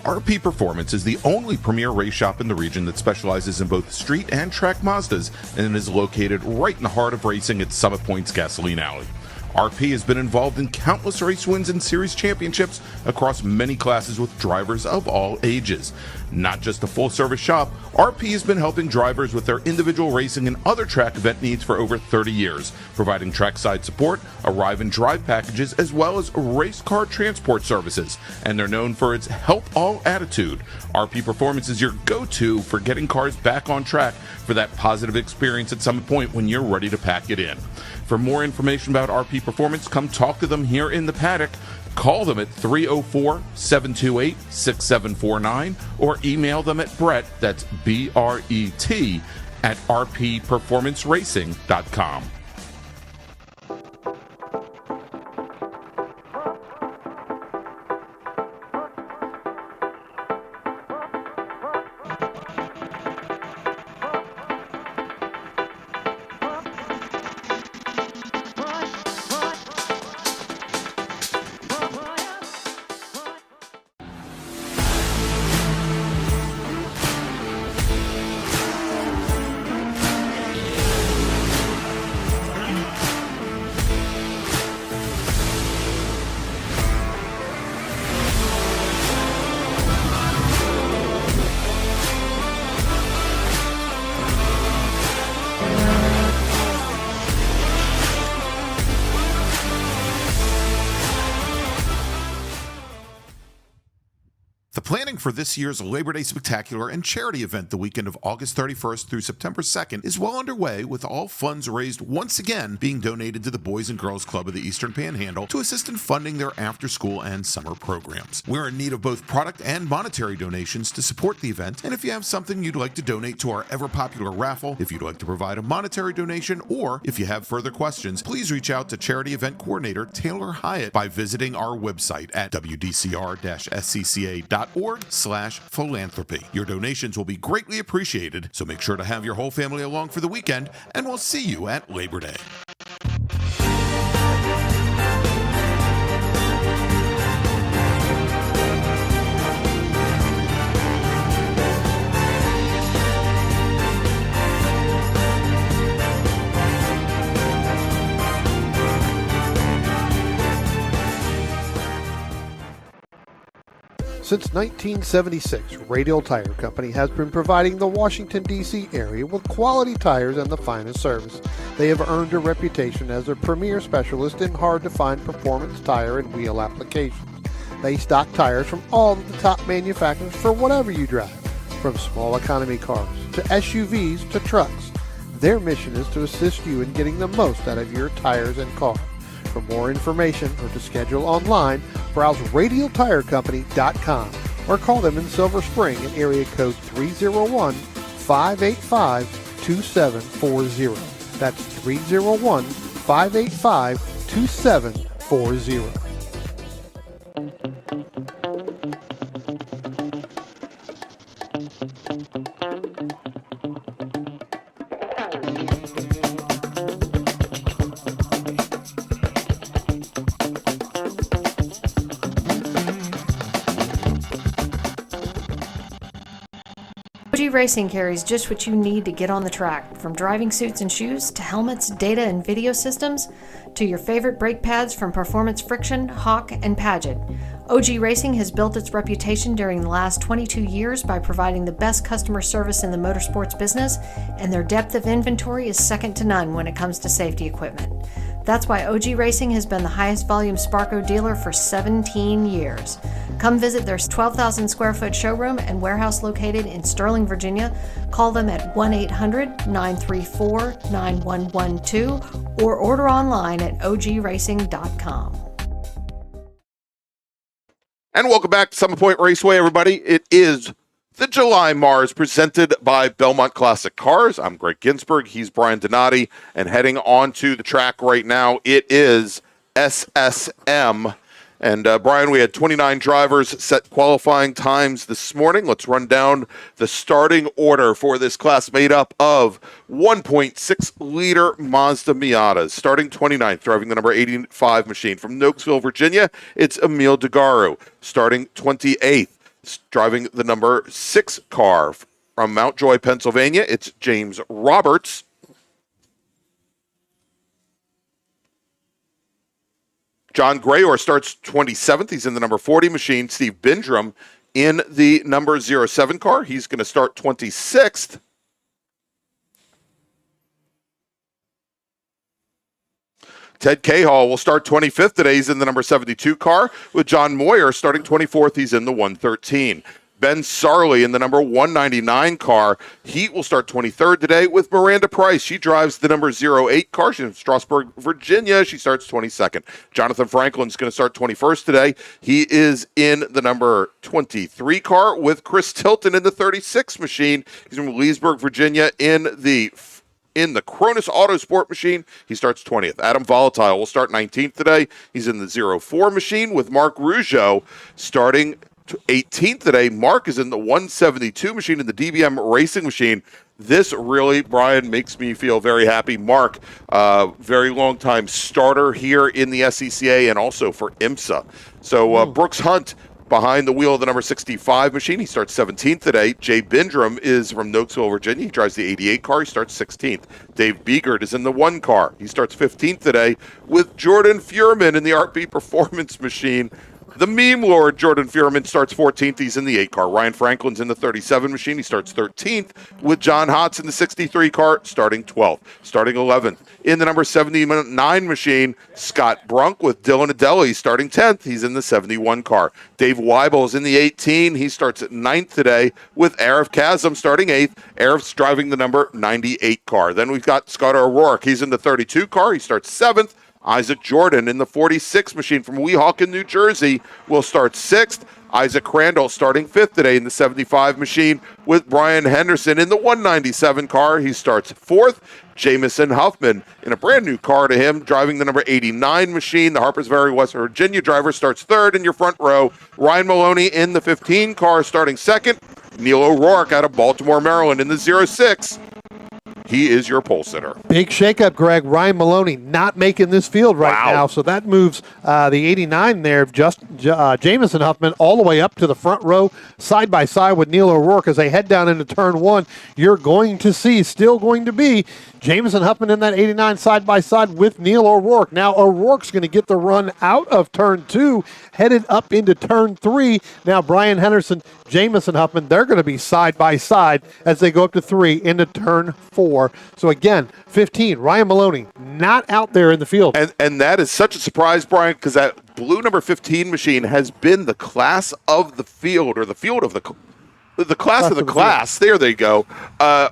Speaker 7: RP Performance is the only premier race shop in the region that specializes in both street and track Mazdas and is located right in the heart of racing at Summit Point's Gasoline Alley. RP has been involved in countless race wins and series championships across many classes with drivers of all ages. Not just a full-service shop, RP has been helping drivers with their individual racing and other track event needs for over 30 years, providing trackside support, arrive and drive packages, as well as race car transport services. And they're known for its help all attitude. RP Performance is your go-to for getting cars back on track for that positive experience at Summit Point when you're ready to pack it in. For more information about RP Performance, come talk to them here in the paddock. Call them at 304-728-6749 or email them at Brett, that's B-R-E-T, at rpperformanceracing.com.
Speaker 8: The planning for this year's Labor Day Spectacular and charity event the weekend of August 31st through September 2nd is well underway, with all funds raised once again being donated to the Boys and Girls Club of the Eastern Panhandle to assist in funding their after-school and summer programs. We're in need of both product and monetary donations to support the event, and if you have something you'd like to donate to our ever-popular raffle, if you'd like to provide a monetary donation, or if you have further questions, please reach out to Charity Event Coordinator Taylor Hyatt by visiting our website at wdcr-scca.org/philanthropy. Your donations will be greatly appreciated, so make sure to have your whole family along for the weekend, and we'll see you at Labor Day.
Speaker 2: Since 1976, Radial Tire Company has been providing the Washington, D.C. area with quality tires and the finest service. They have earned a reputation as a premier specialist in hard-to-find performance tire and wheel applications. They stock tires from all of the top manufacturers for whatever you drive, from small economy cars to SUVs to trucks. Their mission is to assist you in getting the most out of your tires and car. For more information or to schedule online, browse radialtirecompany.com or call them in Silver Spring at area code 301-585-2740. That's 301-585-2740.
Speaker 6: OG Racing carries just what you need to get on the track, from driving suits and shoes to helmets, data and video systems, to your favorite brake pads from Performance Friction, Hawk, and Paget. OG Racing has built its reputation during the last 22 years by providing the best customer service in the motorsports business, and their depth of inventory is second to none when it comes to safety equipment. That's why OG Racing has been the highest volume Sparco dealer for 17 years. Come visit their 12,000 square foot showroom and warehouse located in Sterling, Virginia. Call them at 1-800-934-9112 or order online at ogracing.com.
Speaker 1: And welcome back to Summit Point Raceway, everybody. It is The July MARRS presented by Belmont Classic Cars. I'm Greg Ginsburg. He's Brian Donati. And heading on to the track right now, it is SSM. And Brian, we had 29 drivers set qualifying times this morning. Let's run down the starting order for this class made up of 1.6-liter Mazda Miatas. Starting 29th, driving the number 85 machine. From Nokesville, Virginia, it's Emil DeGaru. Starting 28th, driving the number 6 car. From Mount Joy, Pennsylvania, it's James Roberts. John Grayor starts 27th. He's in the number 40 machine. Steve Bindrum in the number 07 car. He's going to start 26th. Ted Cahall will start 25th today. He's in the number 72 car. With John Moyer starting 24th, he's in the 113. Ben Sarley in the number 199 car. He will start 23rd today with Miranda Price. She drives the number 08 car. She's in Strasburg, Virginia. She starts 22nd. Jonathan Franklin's going to start 21st today. He is in the number 23 car with Chris Tilton in the 36 machine. He's from Leesburg, Virginia in the Cronus Autosport machine. He starts 20th. Adam Volatile will start 19th today. He's in the 04 machine with Mark Rougeau starting 18th today. Mark is in the 172 machine in the DBM racing machine. This really, Brian, makes me feel very happy. Mark, very long time starter here in the SCCA and also for IMSA. So Brooks Hunt behind the wheel of the number 65 machine. He starts 17th today. Jay Bindrum is from Nokesville, Virginia. He drives the 88 car. He starts 16th. Dave Biegert is in the 1 car. He starts 15th today with Jordan Fuhrman in the RP Performance machine. The meme lord, Jordan Fuhrman, starts 14th. He's in the 8 car. Ryan Franklin's in the 37 machine. He starts 13th with John Hotz in the 63 car, starting 12th. Starting 11th. In the number 79 machine, Scott Brunk with Dylan Adeli starting 10th. He's in the 71 car. Dave Weibel is in the 18. He starts at 9th today with Arif Kazem starting 8th. Arif's driving the number 98 car. Then we've got Scott O'Rourke. He's in the 32 car. He starts 7th. Isaac Jordan in the 46 machine from Weehawken, New Jersey, will start 6th. Isaac Crandall starting 5th today in the 75 machine with Brian Henderson in the 197 car. He starts 4th. Jamison Huffman in a brand new car to him, driving the number 89 machine. The Harpers Ferry, West Virginia driver starts 3rd in your front row. Ryan Maloney in the 15 car starting 2nd. Neil O'Rourke out of Baltimore, Maryland in the 06. He is your pole sitter.
Speaker 2: Big shakeup, Greg. Ryan Maloney not making this field right now, so that moves the 89 there, Jamison Huffman, all the way up to the front row, side by side with Neil O'Rourke. As they head down into turn 1, you're going to see, still going to be, Jamison Huffman in that 89 side by side with Neil O'Rourke. Now O'Rourke's going to get the run out of turn 2, headed up into turn 3. Now Brian Henderson, Jamison Huffman, they're going to be side by side as they go up to 3 into turn 4. So again, 15, Ryan Maloney not out there in the field.
Speaker 1: And that is such a surprise, Brian, because that blue number 15 machine has been the class of the field, or the field of the class of the class. There they go.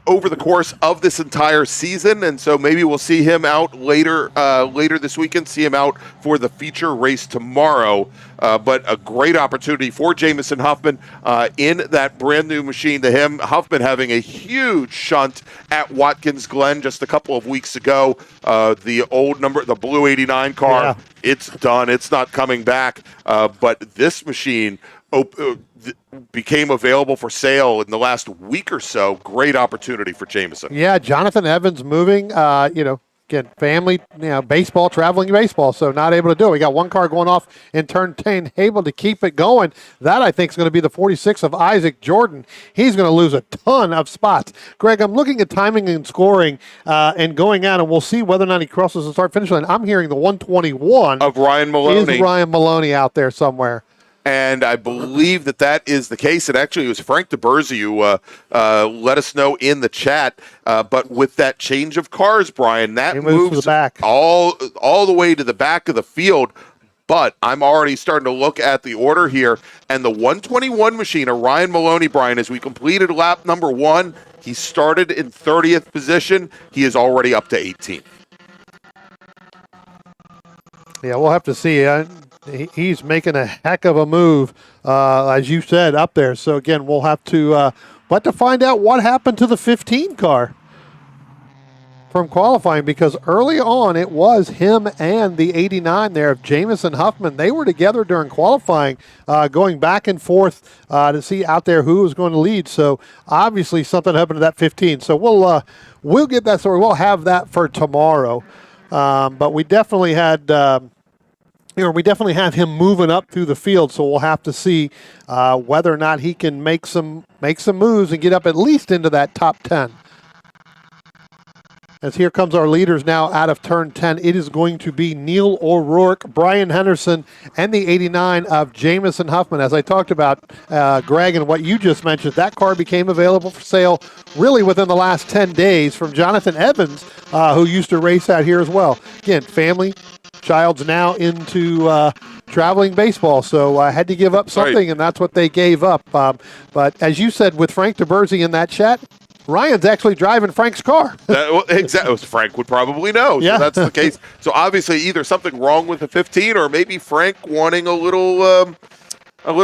Speaker 1: Over the course of this entire season, and so maybe we'll see him out later this weekend. See him out for the feature race tomorrow. But a great opportunity for Jamison Huffman in that brand new machine to him. Huffman having a huge shunt at Watkins Glen just a couple of weeks ago. The blue 89 car, It's done. It's not coming back. But this machine became available for sale in the last week or so. Great opportunity for Jamison.
Speaker 2: Yeah, Jonathan Evans moving, again, family, baseball, traveling baseball, so not able to do it. We got 1 car going off in turn 10, able to keep it going. That, I think, is going to be the 46 of Isaac Jordan. He's going to lose a ton of spots. Greg, I'm looking at timing and scoring and going out, and we'll see whether or not he crosses the start-finish line. I'm hearing the 121
Speaker 1: of Ryan Maloney.
Speaker 2: Is Ryan Maloney out there somewhere?
Speaker 1: And I believe that is the case. And actually, it was Frank DeBerzi who let us know in the chat. But with that change of cars, Brian, that moves
Speaker 2: to the back.
Speaker 1: all the way to the back of the field. But I'm already starting to look at the order here. And the 121 machine of Ryan Maloney, Brian, as we completed lap number 1, he started in 30th position. He is already up to 18th.
Speaker 2: Yeah, we'll have to see. He's making a heck of a move, as you said, up there. So, again, we'll have to find out what happened to the 15 car from qualifying, because early on it was him and the 89 there of Jamison Huffman. They were together during qualifying, going back and forth to see out there who was going to lead. So obviously something happened to that 15. So we'll get that story. We'll have that for tomorrow. But we definitely had we definitely have him moving up through the field, so we'll have to see whether or not he can make some moves and get up at least into that top 10. As here comes our leaders now out of turn 10. It is going to be Neil O'Rourke, Brian Henderson, and the 89 of Jamison Huffman. As I talked about, Greg, and what you just mentioned, that car became available for sale really within the last 10 days from Jonathan Evans, who used to race out here as well. Again, family, child's now into traveling baseball, so I had to give up something, right, and that's what they gave up. But as you said with Frank DeBerzi in that chat, Ryan's actually driving Frank's car.
Speaker 1: Exactly. Frank would probably know.
Speaker 2: Yeah.
Speaker 1: So that's the case. So obviously either something wrong with the 15 or maybe Frank wanting a little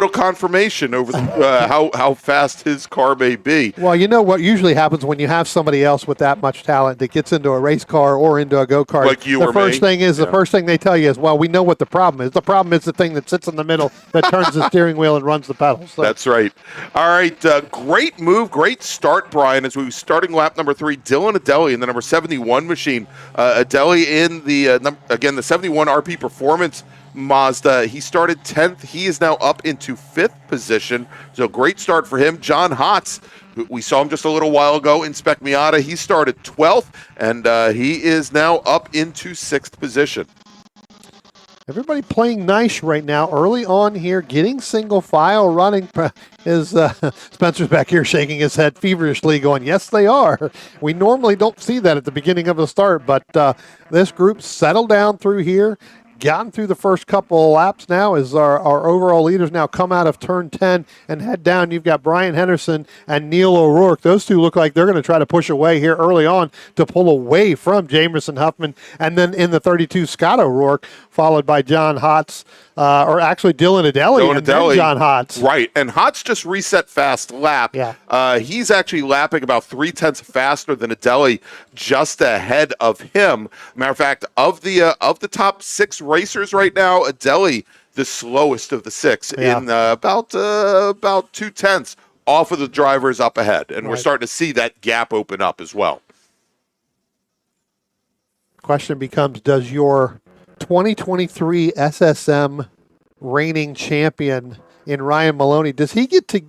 Speaker 1: confirmation over how fast his car may be.
Speaker 2: Well, you know what usually happens when you have somebody else with that much talent that gets into a race car or into a go-kart.
Speaker 1: Like you or me.
Speaker 2: The first thing they tell you is, well, we know what the problem is. The problem is the thing that sits in the middle that turns the steering wheel and runs the pedals. So.
Speaker 1: That's right. All right, great move, great start, Brian, as we were starting lap number 3, Dylan Adeli in the number 71 machine. Adeli in the 71 RP Performance Mazda. He started 10th. He is now up into 5th position. So great start for him. John Hotz, we saw him just a little while ago in Spec Miata. He started 12th, and he is now up into 6th position.
Speaker 2: Everybody playing nice right now, early on here, getting single file running. Spencer's back here shaking his head feverishly going, yes, they are. We normally don't see that at the beginning of a start, but this group settled down through here, gotten through the first couple of laps now as our overall leaders now come out of turn 10 and head down. You've got Brian Henderson and Neil O'Rourke. Those two look like they're going to try to push away here early on to pull away from Jamison Huffman. And then in the 32, Scott O'Rourke, followed by John Hotz, or actually Dylan Adeli and then John Hotz.
Speaker 1: Right, and Hotz just reset fast lap.
Speaker 2: Yeah.
Speaker 1: He's actually lapping about 0.3 faster than Adeli, just ahead of him. Matter of fact, of the top 6 racers right now, Adeli the slowest of the 6 in about 0.2 off of the drivers up ahead, and we're starting to see that gap open up as well.
Speaker 2: Question becomes, does your 2023 SSM reigning champion in Ryan Maloney, does he get to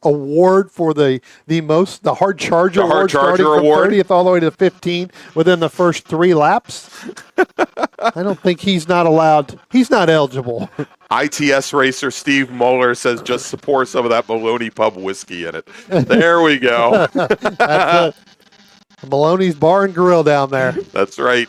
Speaker 2: award for the hard charger award, starting from 30th all the way to 15 within the first 3 laps? I don't think he's not allowed. He's not eligible.
Speaker 1: ITS racer Steve Moeller says just support some of that Maloney Pub whiskey in it. There we go.
Speaker 2: That's Maloney's Bar and Grill down there.
Speaker 1: That's right.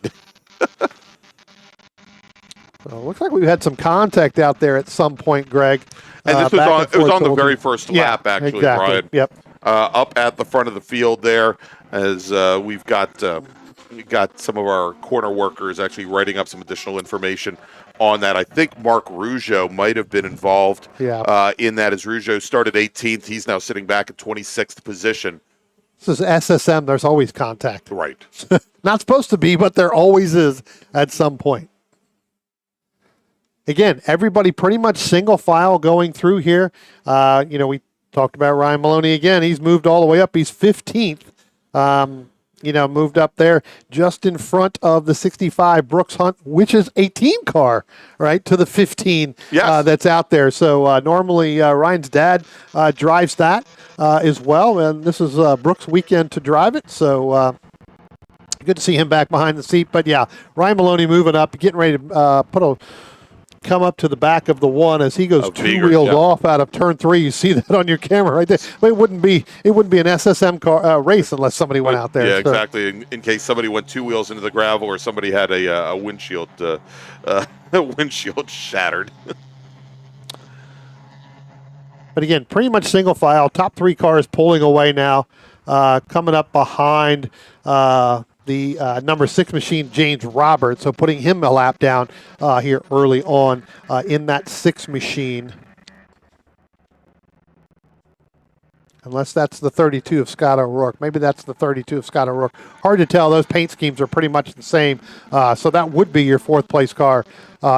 Speaker 2: Looks like we've had some contact out there at some point, Greg.
Speaker 1: And this was on the very first lap, actually,
Speaker 2: exactly.
Speaker 1: Brian.
Speaker 2: Yep.
Speaker 1: Up at the front of the field there, as we've got some of our corner workers actually writing up some additional information on that. I think Mark Rougeau might have been involved in that, as Rougeau started 18th. He's now sitting back at 26th position.
Speaker 2: This is SSM. There's always contact.
Speaker 1: Right.
Speaker 2: Not supposed to be, but there always is at some point. Again, everybody pretty much single file going through here. We talked about Ryan Maloney again. He's moved all the way up. He's 15th. Moved up there just in front of the 65 Brooks Hunt, which is a team car, right, to the 15 that's out there. So normally Ryan's dad drives that as well, and this is Brooks' weekend to drive it. So good to see him back behind the seat. But, yeah, Ryan Maloney moving up, getting ready to come up to the back of the one as he goes 2 wheels off out of turn 3. You see that on your camera right there. But it wouldn't be an SSM car race unless somebody went out there.
Speaker 1: Yeah, exactly. In case somebody went 2 wheels into the gravel or somebody had a windshield windshield shattered.
Speaker 2: But again, pretty much single file. Top 3 cars pulling away now. Coming up behind the number 6 machine, James Roberts, so putting him a lap down here early on in that 6 machine. Unless that's the 32 of Scott O'Rourke. Maybe that's the 32 of Scott O'Rourke. Hard to tell. Those paint schemes are pretty much the same. So that would be your 4th place car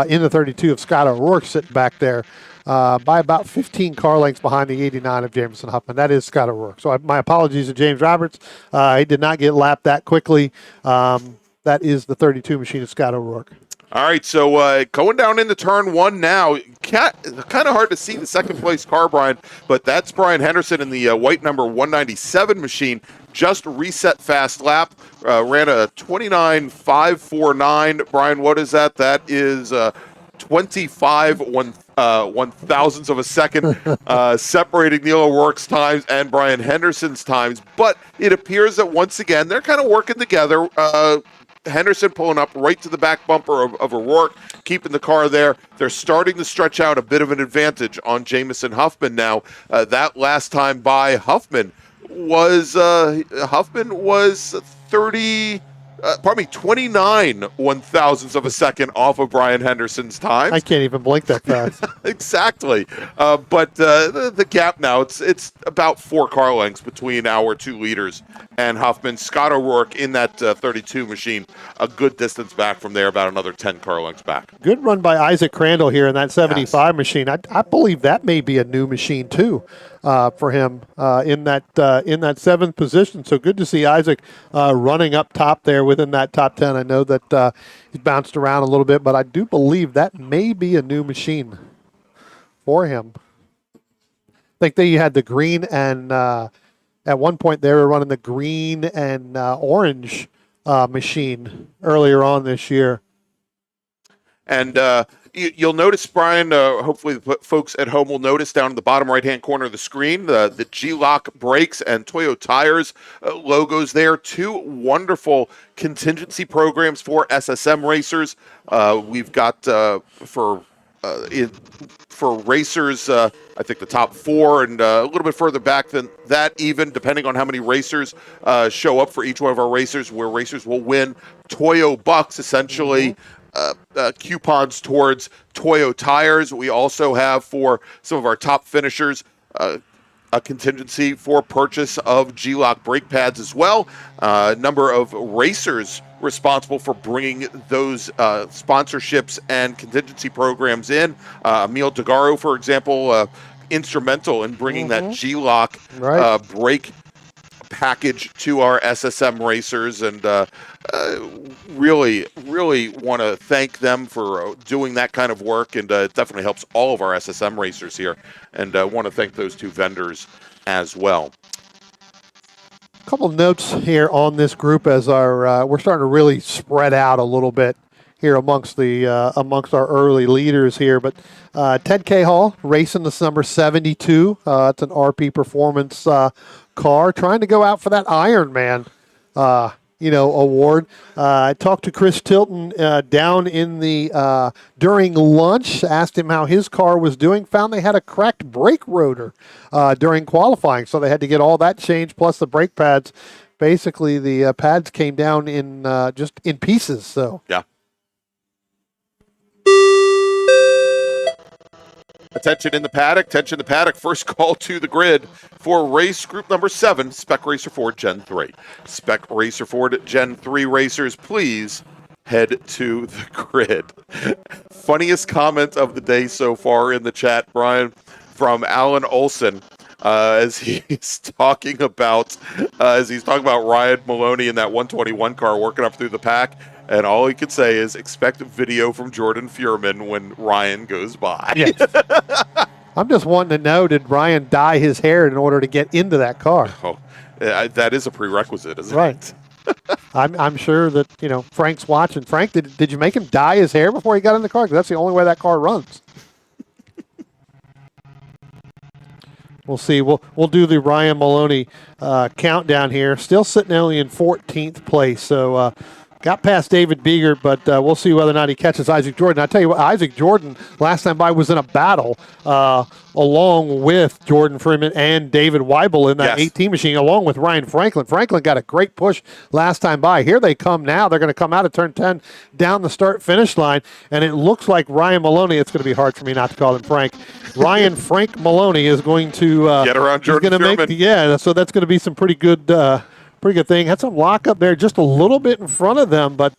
Speaker 2: in the 32 of Scott O'Rourke sitting back there by about 15 car lengths behind the 89 of Jameson Huffman. That is Scott O'Rourke. So my apologies to James Roberts. He did not get lapped that quickly. That is the 32 machine of Scott O'Rourke.
Speaker 1: All right, so going down into turn 1 now. Kind of hard to see the 2nd place car, Brian, but that's Brian Henderson in the white number 197 machine. Just reset fast lap, ran a 29.549. Brian, what is that? That is 25 one-thousandths of a second, separating Neil O'Rourke's times and Brian Henderson's times. But it appears that once again they're kind of working together. Henderson pulling up right to the back bumper of O'Rourke, keeping the car there. They're starting to stretch out a bit of an advantage on Jameson Huffman now. That last time by Huffman was 29 one-thousandths of a second off of Brian Henderson's time.
Speaker 2: I can't even blink that fast.
Speaker 1: Exactly. But the gap now, it's about 4 car lengths between our 2 leaders and Huffman. Scott O'Rourke in that 32 machine, a good distance back from there, about another 10 car lengths back.
Speaker 2: Good run by Isaac Crandall here in that 75 machine. I believe that may be a new machine too for him in that 7th position. So good to see Isaac running up top there within that top 10. I know that he's bounced around a little bit, but I do believe that may be a new machine for him. I think they had the green and at one point they were running the green and orange machine earlier on this year.
Speaker 1: And you'll notice, Brian, hopefully the folks at home will notice down in the bottom right-hand corner of the screen, the G-Lock brakes and Toyo Tires logos there. 2 wonderful contingency programs for SSM racers. We've got for racers, I think the top 4 and a little bit further back than that even, depending on how many racers show up for each one of our racers, where racers will win Toyo bucks, essentially. Coupons towards Toyo Tires. We also have for some of our top finishers a contingency for purchase of G-Lock brake pads as well. A number of racers responsible for bringing those sponsorships and contingency programs in. Emil Degaro, for example, instrumental in bringing that G-Lock brake package to our SSM racers, and really want to thank them for doing that kind of work, and it definitely helps all of our SSM racers here, and want to thank those 2 vendors as well.
Speaker 2: A couple notes here on this group as we're starting to really spread out a little bit here amongst our early leaders here. But Ted Cahall racing this number 72. It's an RP Performance car, trying to go out for that Ironman award. I talked to Chris Tilton down in the during lunch, asked him how his car was doing, found they had a cracked brake rotor during qualifying, so they had to get all that changed, plus the brake pads. Basically, the pads came down in just in pieces. So
Speaker 1: yeah. Attention in the paddock, first call to the grid for race group number 7, Spec Racer Ford Gen 3. Spec Racer Ford Gen 3 racers, please head to the grid. Funniest comment of the day so far in the chat, Brian, from Alan Olson, as he's talking about Ryan Maloney in that 121 car working up through the pack. And all he could say is expect a video from Jordan Fuhrman when Ryan goes by.
Speaker 2: Yes. I'm just wanting to know, did Ryan dye his hair in order to get into that car?
Speaker 1: Oh, that is a prerequisite, isn't
Speaker 2: it? I'm sure that, Frank's watching. Frank, did you make him dye his hair before he got in the car? Because that's the only way that car runs. We'll see. We'll do the Ryan Maloney countdown here. Still sitting only in 14th place. So Got past David Beeger, but we'll see whether or not he catches Isaac Jordan. I tell you what, Isaac Jordan last time by was in a battle along with Jordan Freeman and David Weibel in that 18 machine, along with Ryan Franklin. Franklin got a great push last time by. Here they come now. They're going to come out of turn 10 down the start-finish line, and it looks like Ryan Maloney, it's going to be hard for me not to call him Frank, Ryan Frank Maloney is going to
Speaker 1: get around Jordan Freeman.
Speaker 2: So that's going to be some pretty good thing. Had some lock up there just a little bit in front of them, but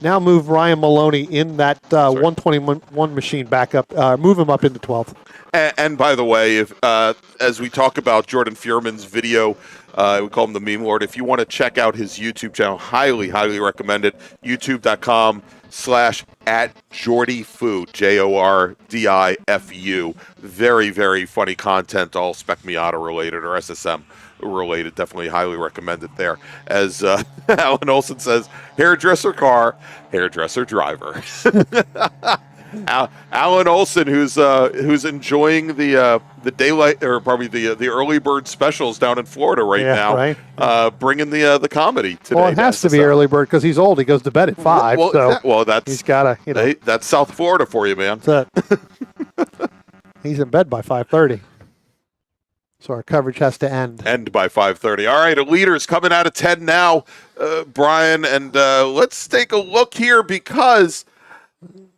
Speaker 2: now move Ryan Maloney in that 121 machine back up, move him up into 12th.
Speaker 1: And by the way, if as we talk about Jordan Furman's video, we call him the Meme Lord. If you want to check out his YouTube channel, highly recommend it. YouTube.com/@JordyFu, JORDIFU. Very funny content, all Spec Miata related or SSM related. Definitely highly recommend it there. As Alan Olson says, hairdresser car, hairdresser driver. Alan Olson, who's enjoying the daylight, or probably the early bird specials down in Florida now,
Speaker 2: right.
Speaker 1: Bringing the comedy today.
Speaker 2: Well, it has to be early bird because he's old. He goes to bed at 5.
Speaker 1: That's
Speaker 2: he's got to.
Speaker 1: That's South Florida for you, man.
Speaker 2: He's in bed by 5:30. So our coverage has to end
Speaker 1: by 5:30. All right, a leader's coming out of 10 now, Brian, and let's take a look here because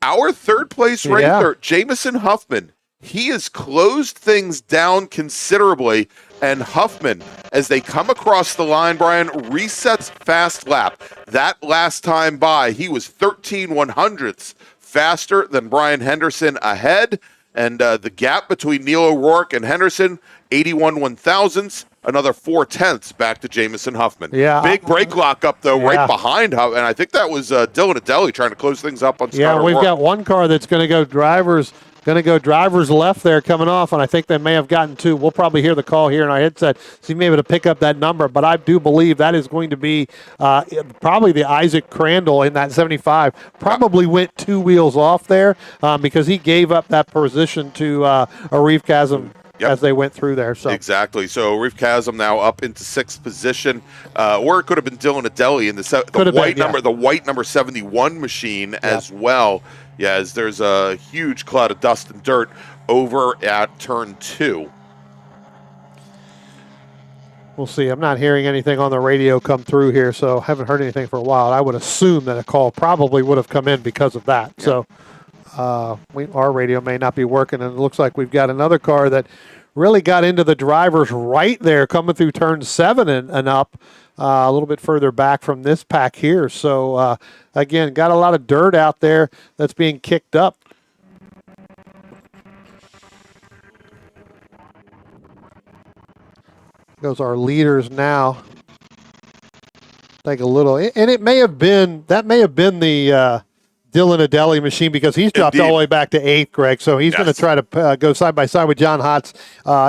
Speaker 1: our third place racer, Jamison Huffman, he has closed things down considerably. And Huffman, as they come across the line, Brian, resets fast lap. That last time by, he was 13/100ths faster than Brian Henderson ahead. And the gap between Neil O'Rourke and Henderson, 81/1000ths, another 4/10ths back to Jamison Huffman.
Speaker 2: Yeah.
Speaker 1: Big brake lock up, though, right behind Huffman. And I think that was Dylan Adeli trying to close things up on Scott
Speaker 2: Yeah, we've
Speaker 1: O'Rourke.
Speaker 2: got one car that's going to go drivers left there coming off, and I think they may have gotten two. We'll probably hear the call here in our headset, so you may be able to pick up that number, but I do believe that is going to be probably the Isaac Crandall in that 75. Probably went 2 wheels off there because he gave up that position to Arif Kazem as they went through there. So
Speaker 1: exactly. So Arif Kazem now up into 6th position, or it could have been Dylan Adeli in the white number 71 machine as well. Yeah, as there's a huge cloud of dust and dirt over at turn 2.
Speaker 2: We'll see. I'm not hearing anything on the radio come through here, so haven't heard anything for a while. I would assume that a call probably would have come in because of that. Yeah. So our radio may not be working, and it looks like we've got another car that really got into the drivers right there coming through turn 7 and up. A little bit further back from this pack here. So, again, got a lot of dirt out there that's being kicked up. Those are leaders now. Take a little, and it may have been, the Dylan Adeli machine because he's dropped all the way back to 8th, Greg. So he's going to try to go side by side with John Hotz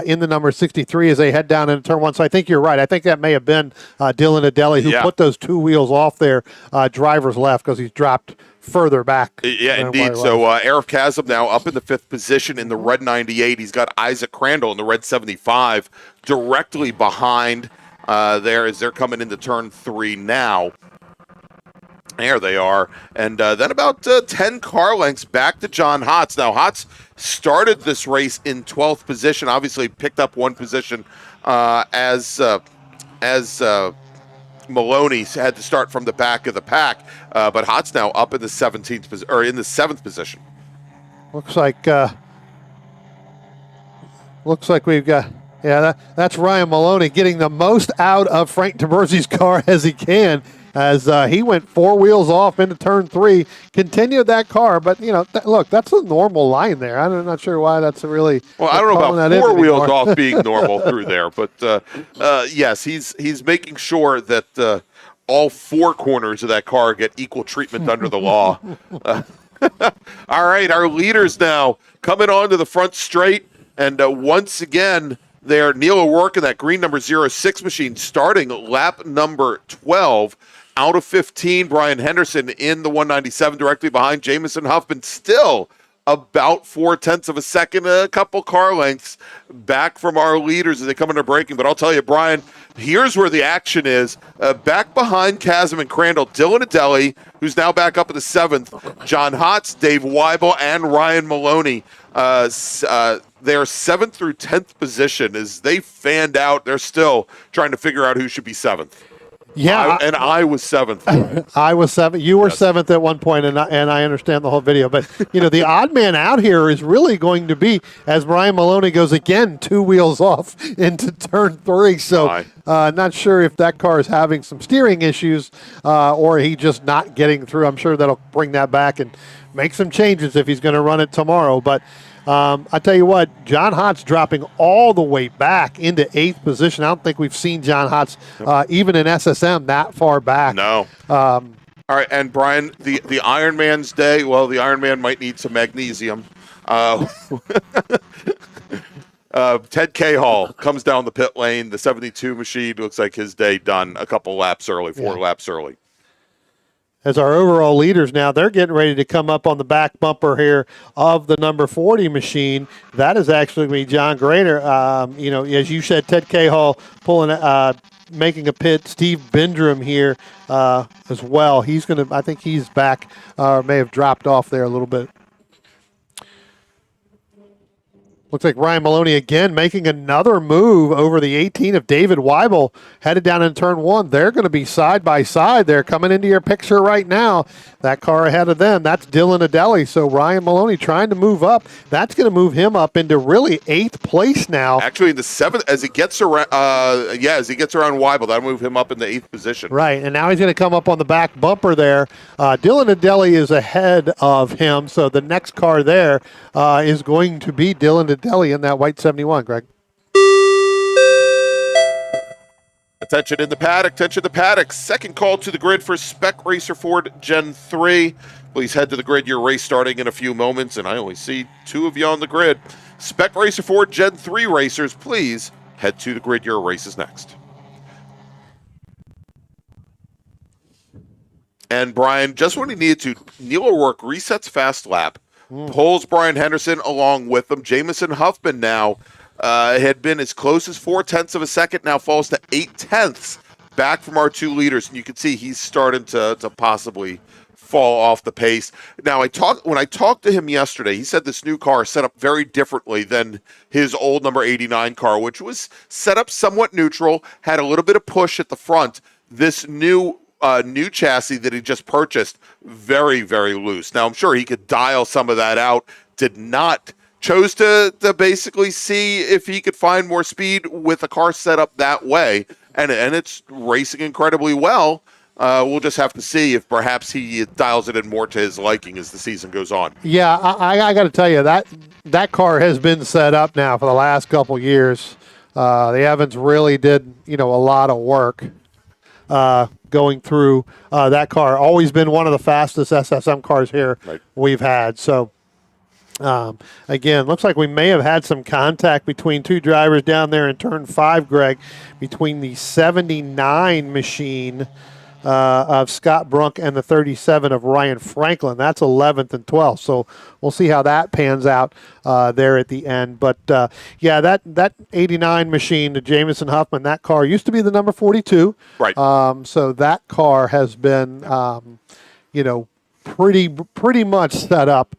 Speaker 2: in the number 63 as they head down into turn 1. So I think you're right. I think that may have been Dylan Adeli who put those 2 wheels off there, drivers left, because he's dropped further back.
Speaker 1: Yeah, indeed. So Arif Kazem now up in the 5th position in the red 98. He's got Isaac Crandall in the red 75 directly behind there as they're coming into turn 3 now. There they are. And then about 10 car lengths back to John Hotz. Now, Hotz started this race in 12th position, obviously picked up 1 position as Maloney had to start from the back of the pack. But Hotz now up in the 7th position.
Speaker 2: Looks like we've got, that's Ryan Maloney getting the most out of Frank Taberzi's car as he can. As he went 4 wheels off into turn 3, continued that car. But, look, that's a normal line there. I'm not sure why that's really...
Speaker 1: Well, I don't know about 4 wheels off being normal through there. But, yes, he's making sure that all 4 corners of that car get equal treatment under the law. All right, our leaders now coming onto the front straight. And once again... there, Neil O'Rourke in that green number 06 machine starting lap number 12. Out of 15, Brian Henderson in the 197 directly behind Jamison Huffman, still about 0.4 of a second, a couple car lengths back from our leaders as they come into braking. But I'll tell you, Brian, Here's where the action is. Back behind Chasm and Crandall, Dylan Adeli, who's now back up in the 7th. John Hotz, Dave Weibel, and Ryan Maloney. Their 7th through 10th position as they fanned out. They're still trying to figure out who should be 7th.
Speaker 2: Yeah,
Speaker 1: I was 7th.
Speaker 2: I was 7th. You were 7th at one point, and I understand the whole video. But the odd man out here is really going to be as Brian Maloney goes again 2 wheels off into turn 3. So not sure if that car is having some steering issues or he just not getting through. I'm sure that'll bring that back and make some changes if he's going to run it tomorrow. But I tell you what, John Hotz dropping all the way back into 8th position. I don't think we've seen John Hotz even in SSM that far back.
Speaker 1: No. All right, and Brian, the Ironman's day, well, the Ironman might need some magnesium. Ted Cahall comes down the pit lane. The 72 machine looks like his day done a couple laps early, 4 laps early.
Speaker 2: As our overall leaders now, they're getting ready to come up on the back bumper here of the number 40 machine. That is actually going to be John Grader. As you said, Ted Cahall making a pit. Steve Bindrum here as well. I think he's back, may have dropped off there a little bit. Looks like Ryan Maloney again making another move over the 18 of David Weibel, headed down in turn 1. They're going to be side by side. They're coming into your picture right now. That car ahead of them, that's Dylan Adeli. So Ryan Maloney trying to move up. That's going to move him up into really 8th place now.
Speaker 1: Actually, in the 7th, as he gets around, Weibel, that'll move him up in the 8th position.
Speaker 2: Right, and now he's going to come up on the back bumper there. Dylan Adeli is ahead of him, so the next car there is going to be Dylan Adeli in that white 71, Greg.
Speaker 1: Attention in the paddock, Second call to the grid for Spec Racer Ford Gen 3. Please head to the grid. Your race starting in a few moments, and I only see 2 of you on the grid. Spec Racer Ford Gen 3 racers, please head to the grid. Your race is next. And Brian, just when he needed to, Neil O'Rourke resets fast lap, pulls Brian Henderson along with him. Jamison Huffman now had been as close as 0.4 of a second, now falls to 0.8 back from our 2 leaders. And you can see he's starting to possibly fall off the pace. Now, when I talked to him yesterday, he said this new car is set up very differently than his old number 89 car, which was set up somewhat neutral, had a little bit of push at the front. This new chassis that he just purchased, very, very loose. Now, I'm sure he could dial some of that out, chose to basically see if he could find more speed with a car set up that way, and it's racing incredibly well. We'll just have to see if perhaps he dials it in more to his liking as the season goes on.
Speaker 2: Yeah, I got to tell you, that car has been set up now for the last couple years. The Evans really did, a lot of work going through that car. Always been one of the fastest SSM cars here we've had. So, again, looks like we may have had some contact between 2 drivers down there in turn 5, Greg, between the 79 machine of Scott Brunk and the 37 of Ryan Franklin. That's 11th and 12th. So we'll see how that pans out there at the end. But, that 89 machine, the Jamison Huffman, that car used to be the number 42.
Speaker 1: Right.
Speaker 2: So that car has been, pretty much set up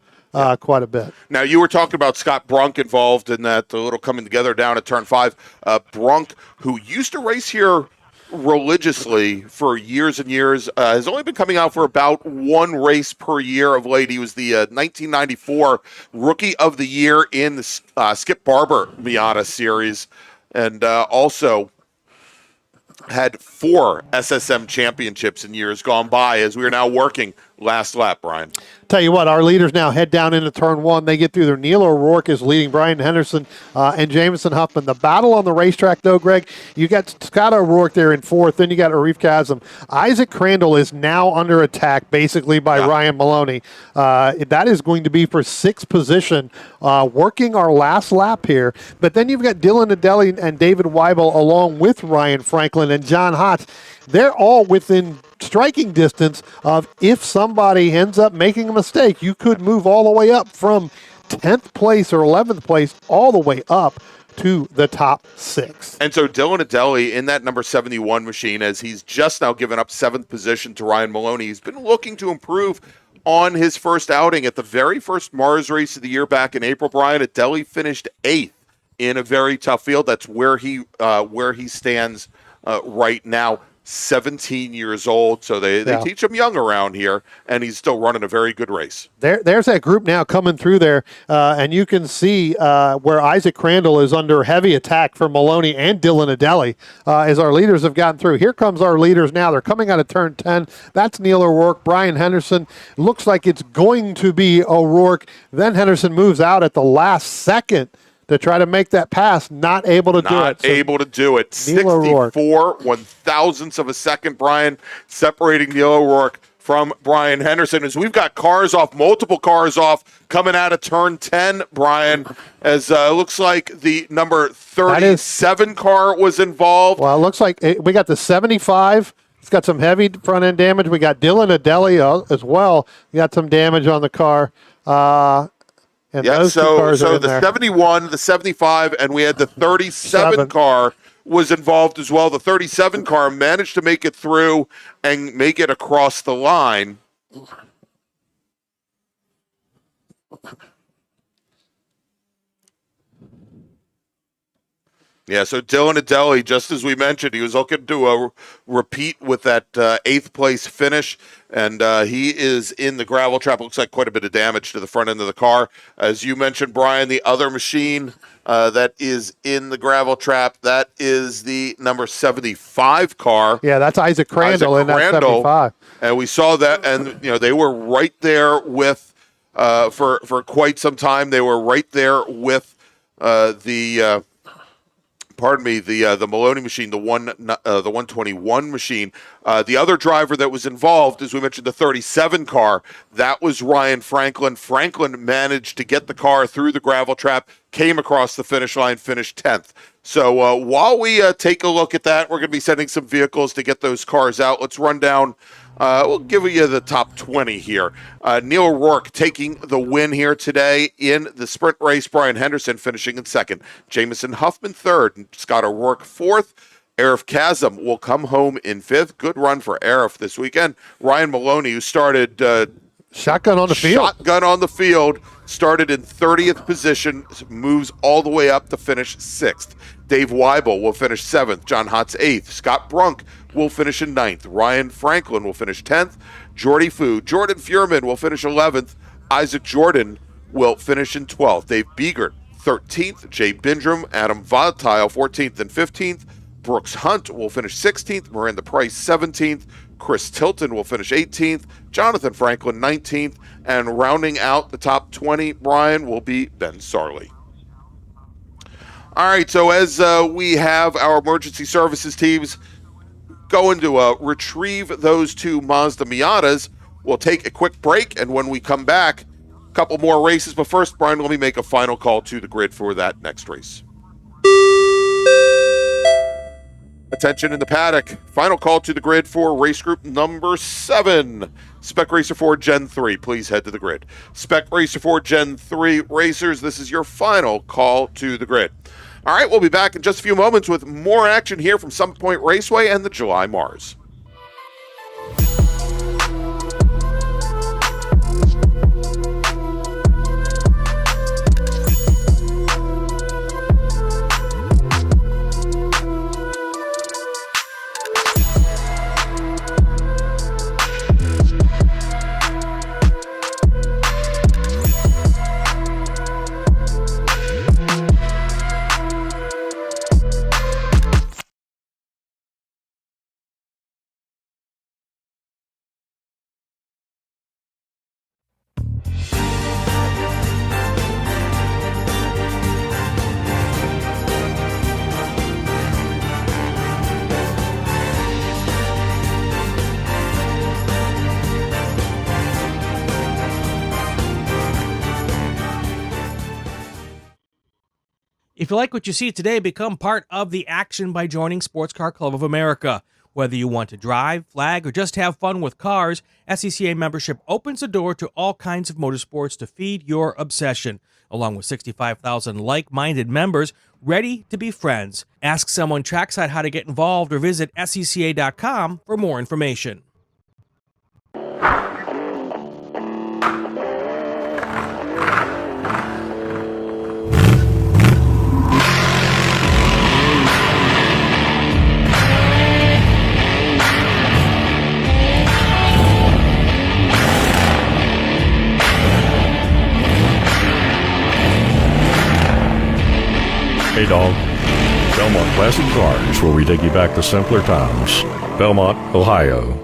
Speaker 2: quite a bit.
Speaker 1: Now, you were talking about Scott Brunk involved in that little coming together down at turn 5. Brunk, who used to race here religiously for years and years, has only been coming out for about 1 race per year of late. He was the 1994 Rookie of the Year in the Skip Barber Miata series, and also had 4 SSM championships in years gone by, as we are now working last lap, Brian.
Speaker 2: Tell you what, our leaders now head down into turn 1. They get through there. Neil O'Rourke is leading Brian Henderson and Jamison Huffman. The battle on the racetrack, though, Greg, you got Scott O'Rourke there in 4th. Then you got Arif Kazem. Isaac Crandall is now under attack, basically, by Ryan Maloney. That is going to be for 6th position, working our last lap here. But then you've got Dylan Adeli and David Weibel along with Ryan Franklin and John Hotz. They're all within striking distance of, if somebody ends up making a mistake, you could move all the way up from 10th place or 11th place all the way up to the top 6.
Speaker 1: And so Dylan Adeli in that number 71 machine, as he's just now given up 7th position to Ryan Maloney, he's been looking to improve on his first outing at the very first MARRS race of the year back in April. Brian, Adeli finished 8th in a very tough field. That's where he stands right now. 17 years old, so they teach him young around here, and he's still running a very good race.
Speaker 2: There's that group now coming through there, and you can see where Isaac Crandall is under heavy attack from Maloney and Dylan Adeli as our leaders have gotten through. Here comes our leaders now. They're coming out of turn 10. That's Neil O'Rourke, Brian Henderson. Looks like it's going to be O'Rourke. Then Henderson moves out at the last second to try to make that pass, not able to do it.
Speaker 1: Not able to do it. 64 1,000ths of a second, Brian, separating Neil O'Rourke from Brian Henderson. As we've got multiple cars off, coming out of turn 10, Brian, as looks like the number 37 car was involved.
Speaker 2: Well, it looks like we got the 75. It's got some heavy front-end damage. We got Dylan Adeli as well. We got some damage on the car. And
Speaker 1: so the 71, the 75, and we had the 37 car was involved as well. The 37 car managed to make it through and make it across the line. Yeah, so Dylan Adeli, just as we mentioned, he was looking to repeat with that 8th place finish, and he is in the gravel trap. Looks like quite a bit of damage to the front end of the car. As you mentioned, Brian, the other machine that is in the gravel trap, that is the number 75 car.
Speaker 2: Yeah, that's Isaac Crandall in that 75.
Speaker 1: And we saw that, and they were right there with, for quite some time, they were right there with the Maloney machine, the 121 machine. The other driver that was involved, as we mentioned, the 37 car, that was Ryan Franklin. Franklin managed to get the car through the gravel trap, came across the finish line, finished 10th. So while we take a look at that, we're going to be sending some vehicles to get those cars out. Let's run down. We'll give you the top 20 here. Neil O'Rourke taking the win here today in the sprint race. Brian Henderson finishing in 2nd. Jamison Huffman 3rd. Scott O'Rourke 4th. Arif Kazem will come home in 5th. Good run for Arif this weekend. Ryan Maloney, who started
Speaker 2: shotgun on the field,
Speaker 1: started in 30th position, moves all the way up to finish 6th. Dave Weibel will finish 7th. John Hotz 8th. Scott Brunk will finish in 9th. Ryan Franklin will finish 10th. Jordan Fuhrman will finish 11th. Isaac Jordan will finish in 12th. Dave Biegert 13th. Jay Bindrum, Adam Volatile 14th and 15th. Brooks Hunt will finish 16th. Miranda Price 17th. Chris Tilton will finish 18th. Jonathan Franklin 19th. And rounding out the top 20, Brian, will be Ben Sarley. All right, so as we have our emergency services teams going to retrieve those 2 Mazda Miatas, we'll take a quick break, and when we come back, a couple more races. But first, Brian, let me make a final call to the grid for that next race. Attention in the paddock. Final call to the grid for race group number 7. Spec Racer 4 Gen 3. Please head to the grid. Spec Racer 4 Gen 3 racers, this is your final call to the grid. All right, we'll be back in just a few moments with more action here from Summit Point Raceway and the July MARRS.
Speaker 4: If you like what you see today, become part of the action by joining Sports Car Club of America. Whether you want to drive, flag, or just have fun with cars, SCCA membership opens the door to all kinds of motorsports to feed your obsession, along with 65,000 like-minded members ready to be friends. Ask someone trackside how to get involved or visit SCCA.com for more information.
Speaker 5: Hey dog. Belmont Classic Cars, where we take you back to simpler times. Belmont, Ohio.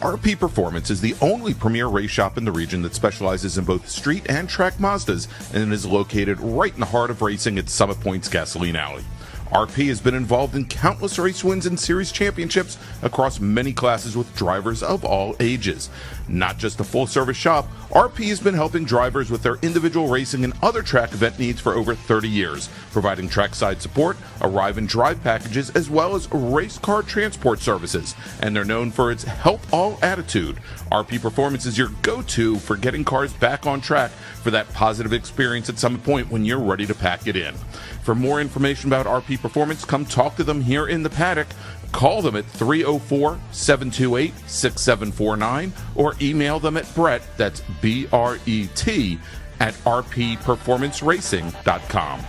Speaker 7: RP Performance is the only premier race shop in the region that specializes in both street and track Mazdas and is located right in the heart of racing at Summit Point's Gasoline Alley. RP has been involved in countless race wins and series championships across many classes with drivers of all ages. Not just a full-service shop, RP has been helping drivers with their individual racing and other track event needs for over 30 years, providing trackside support, arrive and drive packages, as well as race car transport services. And they're known for its help all attitude. RP Performance is your go-to for getting cars back on track for that positive experience at Summit Point when you're ready to pack it in. For more information about RP Performance, come talk to them here in the paddock. Call them at 304-728-6749 or email them at Brett, that's B-R-E-T, at rpperformanceracing.com.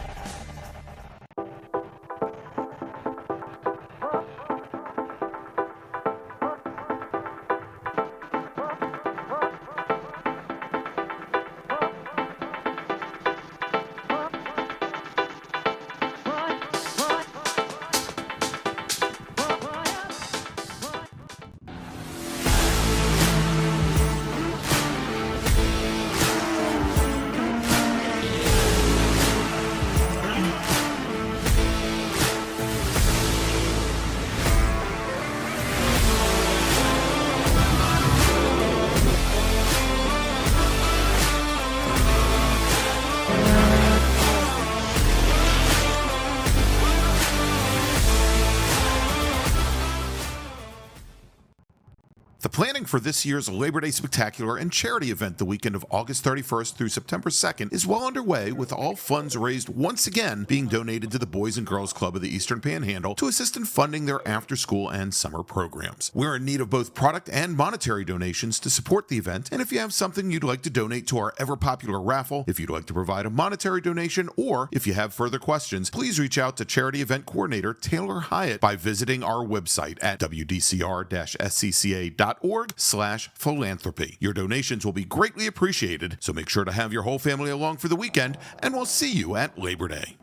Speaker 8: The planning for this year's Labor Day Spectacular and charity event the weekend of August 31st through September 2nd is well underway, with all funds raised once again being donated to the Boys and Girls Club of the Eastern Panhandle to assist in funding their after-school and summer programs. We're in need of both product and monetary donations to support the event, and if you have something you'd like to donate to our ever-popular raffle, if you'd like to provide a monetary donation, or if you have further questions, please reach out to Charity Event Coordinator Taylor Hyatt by visiting our website at wdcr-scca.org/philanthropy. Your donations will be greatly appreciated, so make sure to have your whole family along for the weekend, and we'll see you at Labor Day.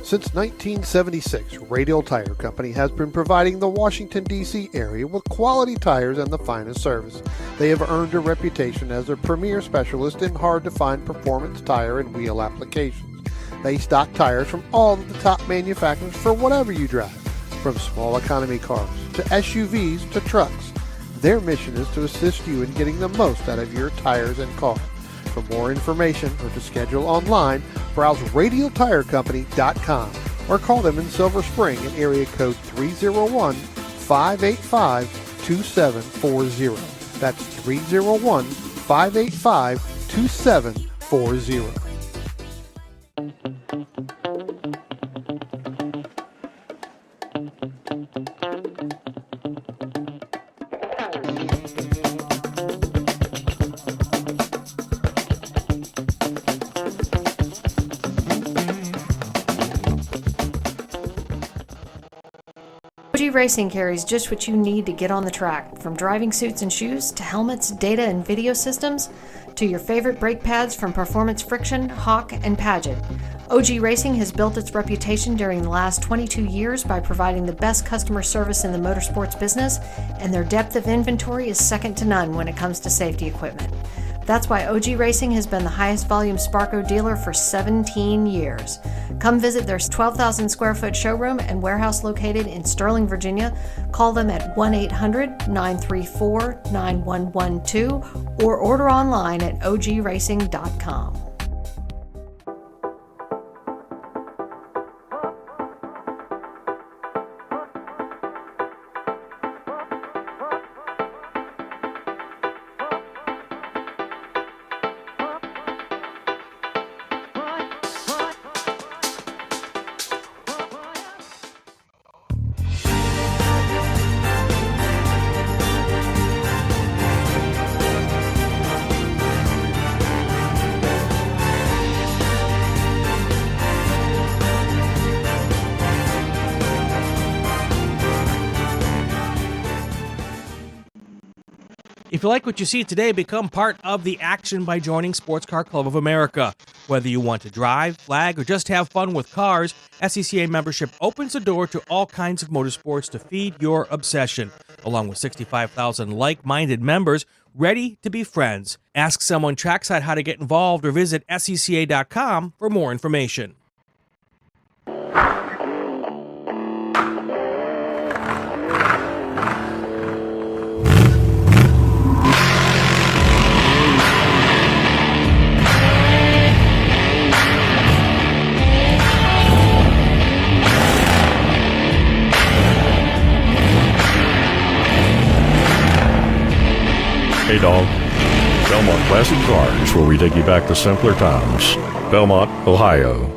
Speaker 2: Since 1976, Radial Tire Company has been providing the Washington, D.C. area with quality tires and the finest service. They have earned a reputation as a premier specialist in hard-to-find performance tire and wheel applications. They stock tires from all of the top manufacturers for whatever you drive, from small economy cars to SUVs to trucks. Their mission is to assist you in getting the most out of your tires and car. For more information or to schedule online, browse radialtirecompany.com or call them in Silver Spring at area code 301-585-2740. That's 301-585-2740.
Speaker 6: Racing carries just what you need to get on the track, from driving suits and shoes to helmets, data and video systems, to your favorite brake pads from Performance Friction, Hawk, and Paget. OG Racing has built its reputation during the last 22 years by providing the best customer service in the motorsports business, and their depth of inventory is second to none when it comes to safety equipment. That's why OG Racing has been the highest volume Sparco dealer for 17 years. Come visit their 12,000 square foot showroom and warehouse located in Sterling, Virginia. Call them at 1-800-934-9112 or order online at ogracing.com.
Speaker 4: If you like what you see today, become part of the action by joining Sports Car Club of America. Whether you want to drive, flag, or just have fun with cars, SCCA membership opens the door to all kinds of motorsports to feed your obsession, along with 65,000 like-minded members ready to be friends. Ask someone trackside how to get involved or visit SCCA.com for more information.
Speaker 5: Hey dog, Belmont Classic Cars, where we take you back to simpler times. Belmont, Ohio.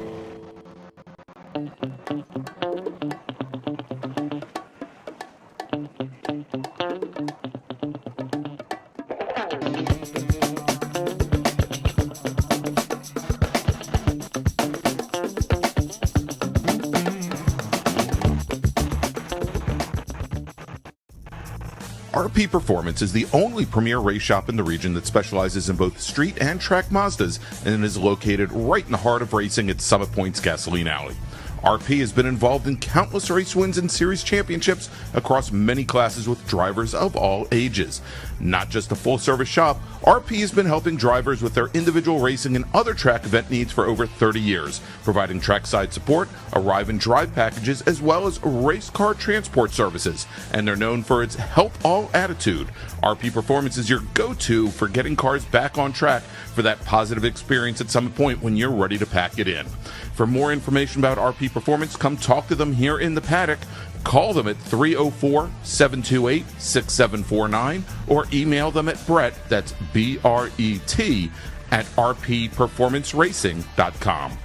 Speaker 7: RP Performance is the only premier race shop in the region that specializes in both street and track Mazdas and is located right in the heart of racing at Summit Point's Gasoline Alley. RP has been involved in countless race wins and series championships across many classes with drivers of all ages. Not just a full-service shop, RP has been helping drivers with their individual racing and other track event needs for over 30 years, providing trackside support, arrive and drive packages, as well as race car transport services. And they're known for its help all attitude. RP Performance is your go-to for getting cars back on track for that positive experience at Summit Point when you're ready to pack it in. For more information about RP Performance, come talk to them here in the paddock. Call them at 304-728-6749 or email them at Brett, that's B-R-E-T, at rpperformanceracing.com.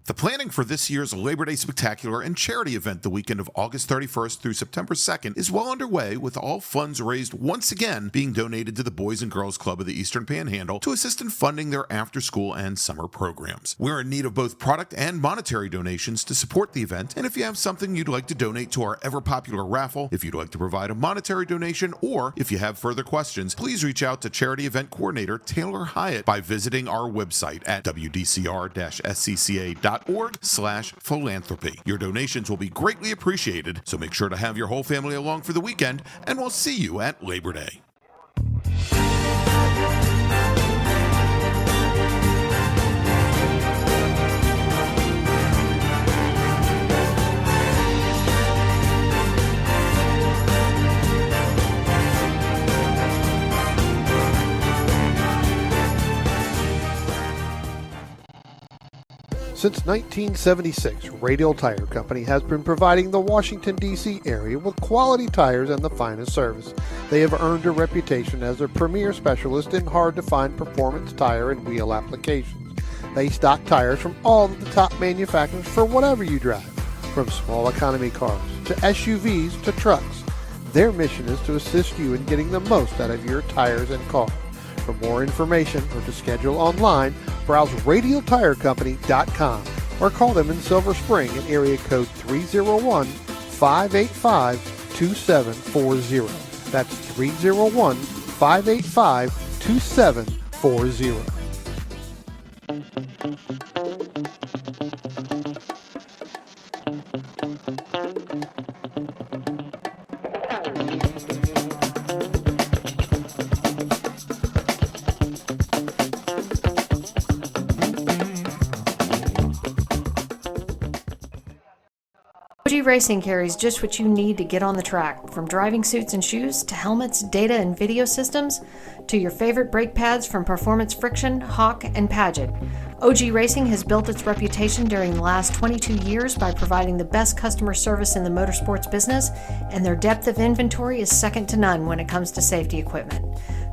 Speaker 8: The planning for this year's Labor Day Spectacular and charity event the weekend of August 31st through September 2nd is well underway, with all funds raised once again being donated to the Boys and Girls Club of the Eastern Panhandle to assist in funding their after-school and summer programs. We're in need of both product and monetary donations to support the event, and if you have something you'd like to donate to our ever-popular raffle, if you'd like to provide a monetary donation, or if you have further questions, please reach out to Charity Event Coordinator Taylor Hyatt by visiting our website at wdcr-scca.org/philanthropy. Your donations will be greatly appreciated, so make sure to have your whole family along for the weekend, and we'll see you at Labor Day.
Speaker 2: Since 1976, Radial Tire Company has been providing the Washington, D.C. area with quality tires and the finest service. They have earned a reputation as a premier specialist in hard-to-find performance tire and wheel applications. They stock tires from all of the top manufacturers for whatever you drive, from small economy cars to SUVs to trucks. Their mission is to assist you in getting the most out of your tires and car. For more information or to schedule online, browse radialtirecompany.com or call them in Silver Spring at area code 301-585-2740. That's 301-585-2740.
Speaker 6: OG Racing carries just what you need to get on the track, from driving suits and shoes to helmets, data and video systems, to your favorite brake pads from Performance Friction, Hawk, and Paget. OG Racing has built its reputation during the last 22 years by providing the best customer service in the motorsports business, and their depth of inventory is second to none when it comes to safety equipment.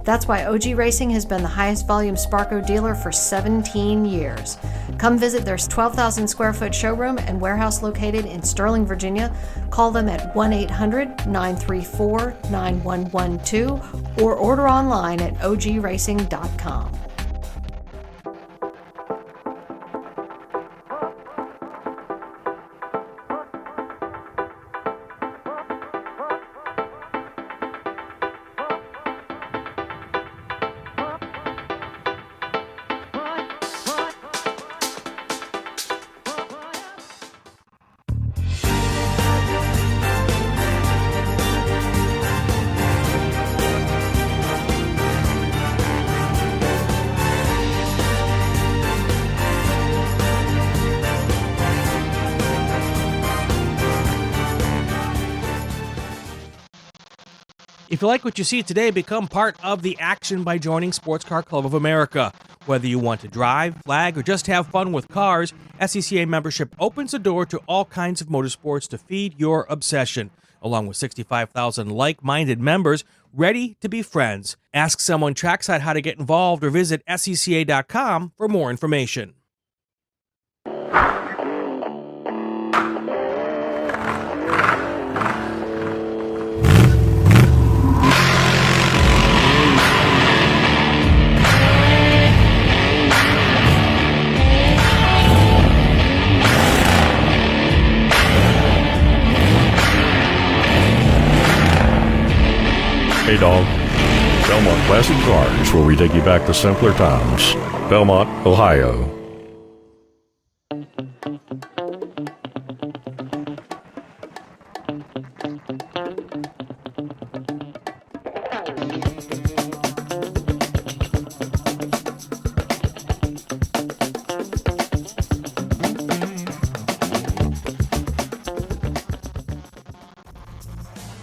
Speaker 6: That's why OG Racing has been the highest volume Sparco dealer for 17 years. Come visit their 12,000 square foot showroom and warehouse located in Sterling, Virginia. Call them at 1-800-934-9112 or order online at ogracing.com.
Speaker 4: If you like what you see today, become part of the action by joining Sports Car Club of America. Whether you want to drive, flag, or just have fun with cars, SCCA membership opens the door to all kinds of motorsports to feed your obsession. Along with 65,000 like-minded members ready to be friends. Ask someone trackside how to get involved or visit SCCA.com for more information.
Speaker 5: Hey dog, Belmont Classic Cars, where we take you back to simpler times. Belmont, Ohio.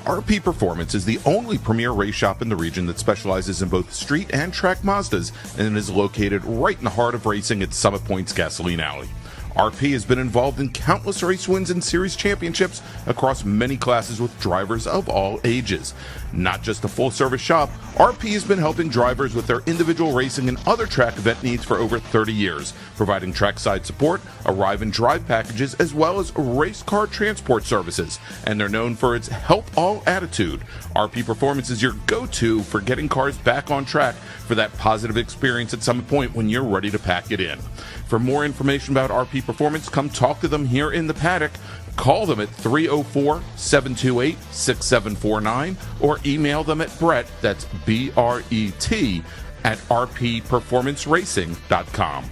Speaker 7: RP Performance is the only premier race shop in the region that specializes in both street and track Mazdas and is located right in the heart of racing at Summit Point's Gasoline Alley. RP has been involved in countless race wins and series championships across many classes with drivers of all ages. Not just a full-service shop, RP has been helping drivers with their individual racing and other track event needs for over 30 years, providing trackside support, arrive and drive packages, as well as race car transport services. And they're known for its help all attitude. RP Performance is your go-to for getting cars back on track for that positive experience at Summit Point when you're ready to pack it in. For more information about RP Performance, come talk to them here in the paddock. Call them at 304-728-6749 or email them at Brett, that's B-R-E-T, at rpperformanceracing.com.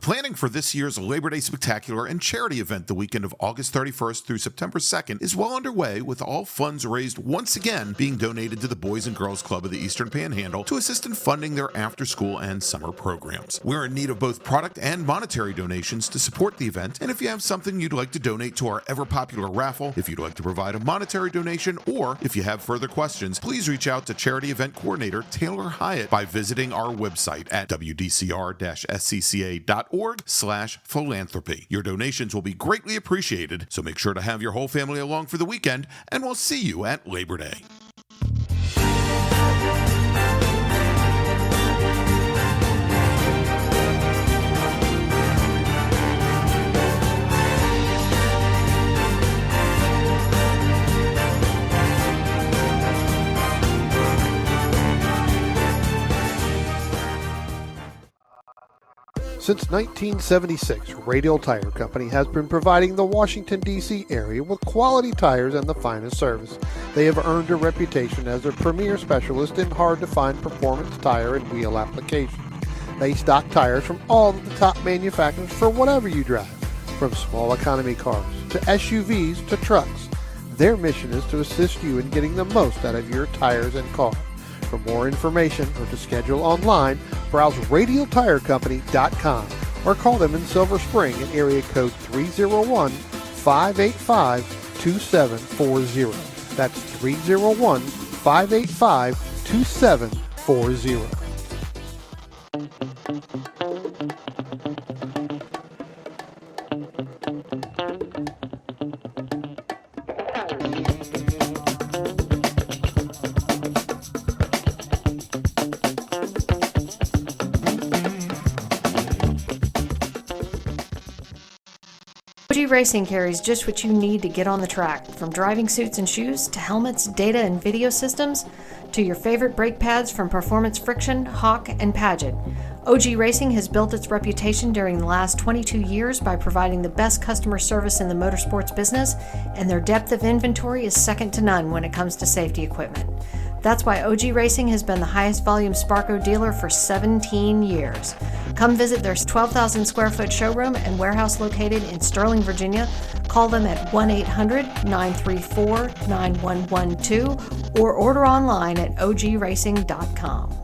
Speaker 8: Planning for this year's Labor Day Spectacular and charity event the weekend of August 31st through September 2nd is well underway, with all funds raised once again being donated to the Boys and Girls Club of the Eastern Panhandle to assist in funding their after-school and summer programs. We're in need of both product and monetary donations to support the event, and if you have something you'd like to donate to our ever-popular raffle, if you'd like to provide a monetary donation, or if you have further questions, please reach out to Charity Event Coordinator Taylor Hyatt by visiting our website at wdcr-scca.org/philanthropy. Your donations will be greatly appreciated, so make sure to have your whole family along for the weekend, and we'll see you at Labor Day.
Speaker 2: Since 1976, Radial Tire Company has been providing the Washington, D.C. area with quality tires and the finest service. They have earned a reputation as a premier specialist in hard-to-find performance tire and wheel applications. They stock tires from all of the top manufacturers for whatever you drive, from small economy cars to SUVs to trucks. Their mission is to assist you in getting the most out of your tires and car. For more information or to schedule online, browse radialtirecompany.com or call them in Silver Spring at area code 301-585-2740. That's 301-585-2740.
Speaker 6: OG Racing carries just what you need to get on the track, from driving suits and shoes to helmets, data and video systems, to your favorite brake pads from Performance Friction, Hawk, and Paget. OG Racing has built its reputation during the last 22 years by providing the best customer service in the motorsports business, and their depth of inventory is second to none when it comes to safety equipment. That's why OG Racing has been the highest volume Sparco dealer for 17 years. Come visit their 12,000 square foot showroom and warehouse located in Sterling, Virginia. Call them at 1-800-934-9112 or order online at ogracing.com.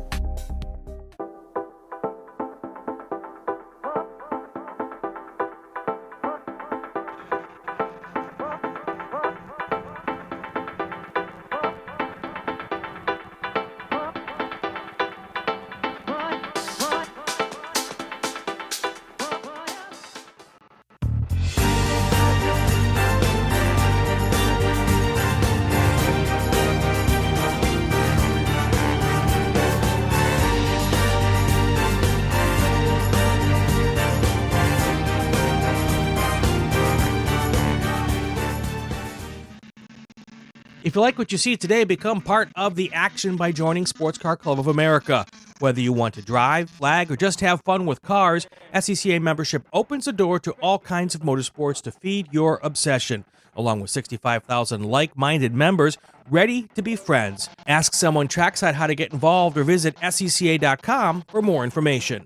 Speaker 4: If you like what you see today, become part of the action by joining Sports Car Club of America. Whether you want to drive, flag, or just have fun with cars, SCCA membership opens the door to all kinds of motorsports to feed your obsession. Along with 65,000 like-minded members ready to be friends. Ask someone trackside how to get involved or visit SCCA.com for more information.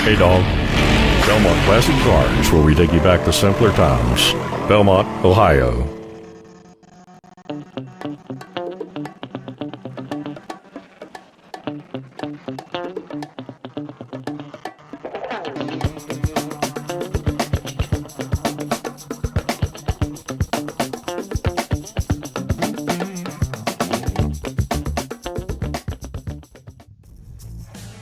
Speaker 5: Hey dog, Belmont Classic Cars, where we take you back to simpler times. Belmont, Ohio.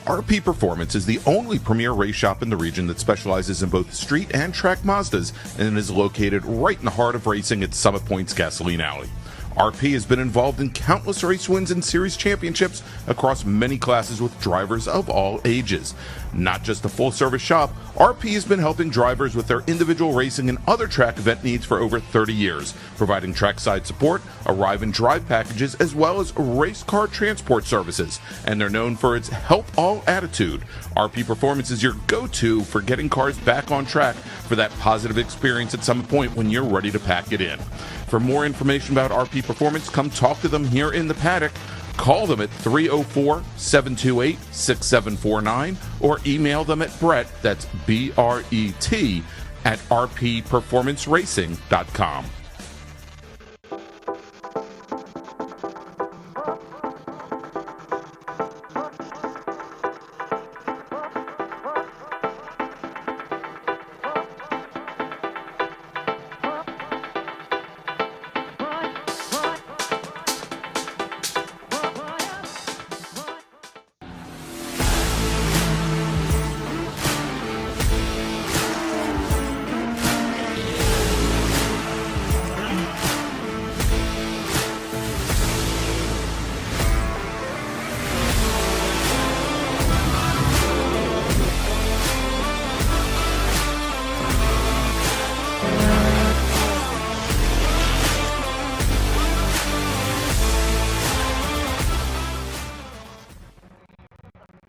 Speaker 7: RP Performance is the only premier race shop in the region that specializes in both street and track Mazdas and is located right in the heart of racing at Summit Point's Gasoline Alley. RP has been involved in countless race wins and series championships across many classes with drivers of all ages. Not just a full-service shop, RP has been helping drivers with their individual racing and other track event needs for over 30 years, providing trackside support, arrive and drive packages, as well as race car transport services. And they're known for its help all attitude. RP Performance is your go-to for getting cars back on track for that positive experience at some point when you're ready to pack it in. For more information about RP Performance, come talk to them here in the paddock. Call them at 304-728-6749 or email them at Brett, that's B-R-E-T, at rpperformanceracing.com.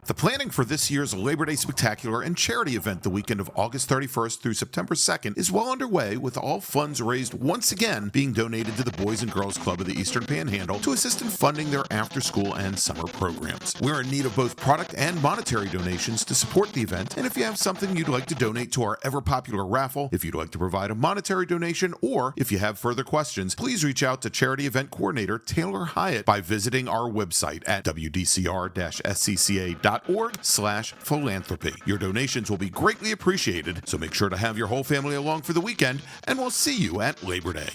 Speaker 8: The planning for this year's Labor Day Spectacular and charity event the weekend of August 31st through September 2nd is well underway, with all funds raised once again being donated to the Boys and Girls Club of the Eastern Panhandle to assist in funding their after-school and summer programs. We're in need of both product and monetary donations to support the event, and if you have something you'd like to donate to our ever-popular raffle, if you'd like to provide a monetary donation, or if you have further questions, please reach out to Charity Event Coordinator Taylor Hyatt by visiting our website at wdcr-scca.org/philanthropy. Your donations will be greatly appreciated, so make sure to have your whole family along for the weekend, and we'll see you at Labor Day.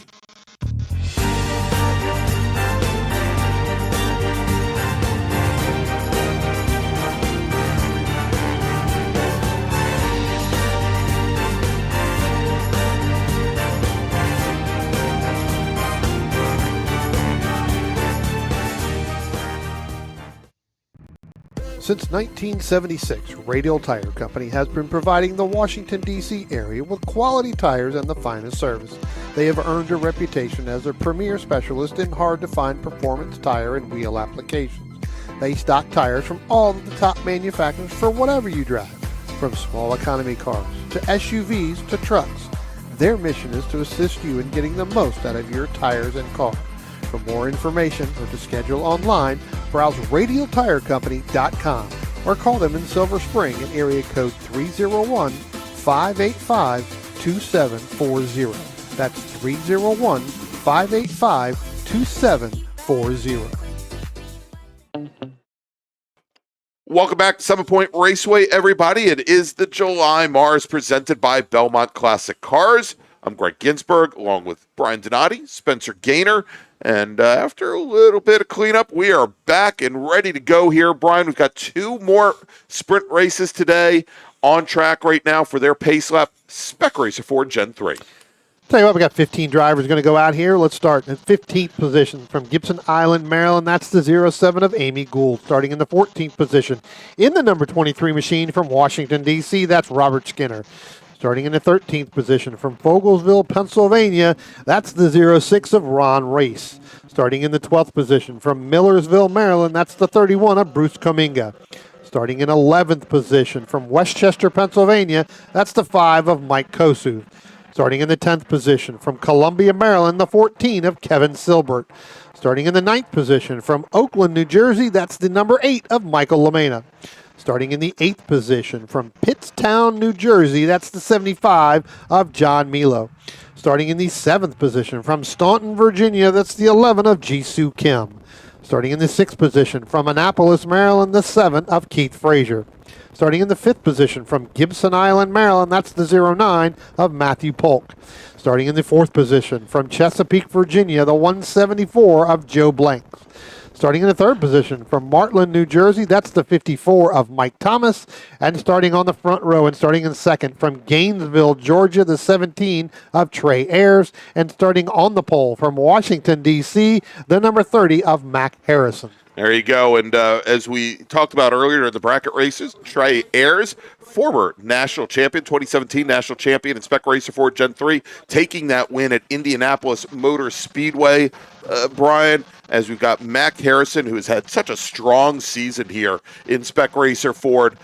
Speaker 2: Since 1976, Radial Tire Company has been providing the Washington, D.C. area with quality tires and the finest service. They have earned a reputation as a premier specialist in hard-to-find performance tire and wheel applications. They stock tires from all of the top manufacturers for whatever you drive, from small economy cars to SUVs to trucks. Their mission is to assist you in getting the most out of your tires and car. For more information or to schedule online, browse radialtirecompany.com or call them in Silver Spring at area code 301-585-2740. That's 301-585-2740.
Speaker 1: Welcome back to Summit Point Raceway, everybody. It is the July MARRS presented by Belmont Classic Cars. I'm Greg Ginsburg, along with Brian Donati, Spencer Gaynor, and after a little bit of cleanup, we are back and ready to go here. Brian, we've got two more sprint races today on track right now for their Pace Lap Spec Racer 4 Gen 3.
Speaker 2: Tell you what, we got 15 drivers going to go out here. Let's start in 15th position from Gibson Island, Maryland. That's the 07 of Amy Gould. Starting in the 14th position in the number 23 machine from Washington, D.C., that's Robert Skinner. Starting in the 13th position from Fogelsville, Pennsylvania, that's the 06 of Ron Race. Starting in the 12th position from Millersville, Maryland, that's the 31 of Bruce Kuminga. Starting in 11th position from Westchester, Pennsylvania, that's the 5 of Mike Kosu. Starting in the 10th position from Columbia, Maryland, the 14 of Kevin Silbert. Starting in the 9th position from Oakland, New Jersey, that's the number 8 of Michael LaMena. Starting in the 8th position from Pittstown, New Jersey, that's the 75 of John Milo. Starting in the 7th position from Staunton, Virginia, that's the 11 of Jisoo Kim. Starting in the 6th position from Annapolis, Maryland, the 7 of Keith Frazier. Starting in the 5th position from Gibson Island, Maryland, that's the 09 of Matthew Polk. Starting in the 4th position from Chesapeake, Virginia, the 174 of Joe Blanks. Starting in the third position from Martland, New Jersey, that's the 54 of Mike Thomas. And starting on the front row and starting in second from Gainesville, Georgia, the 17 of Trey Ayers. And starting on the pole from Washington, D.C., the number 30 of Mac Harrison.
Speaker 1: There you go. And as we talked about earlier in the bracket races, Trey Ayers, former national champion, 2017 national champion in Spec Racer Ford Gen 3, taking that win at Indianapolis Motor Speedway, Brian, as we've got Mac Harrison, who has had such a strong season here in Spec Racer Ford,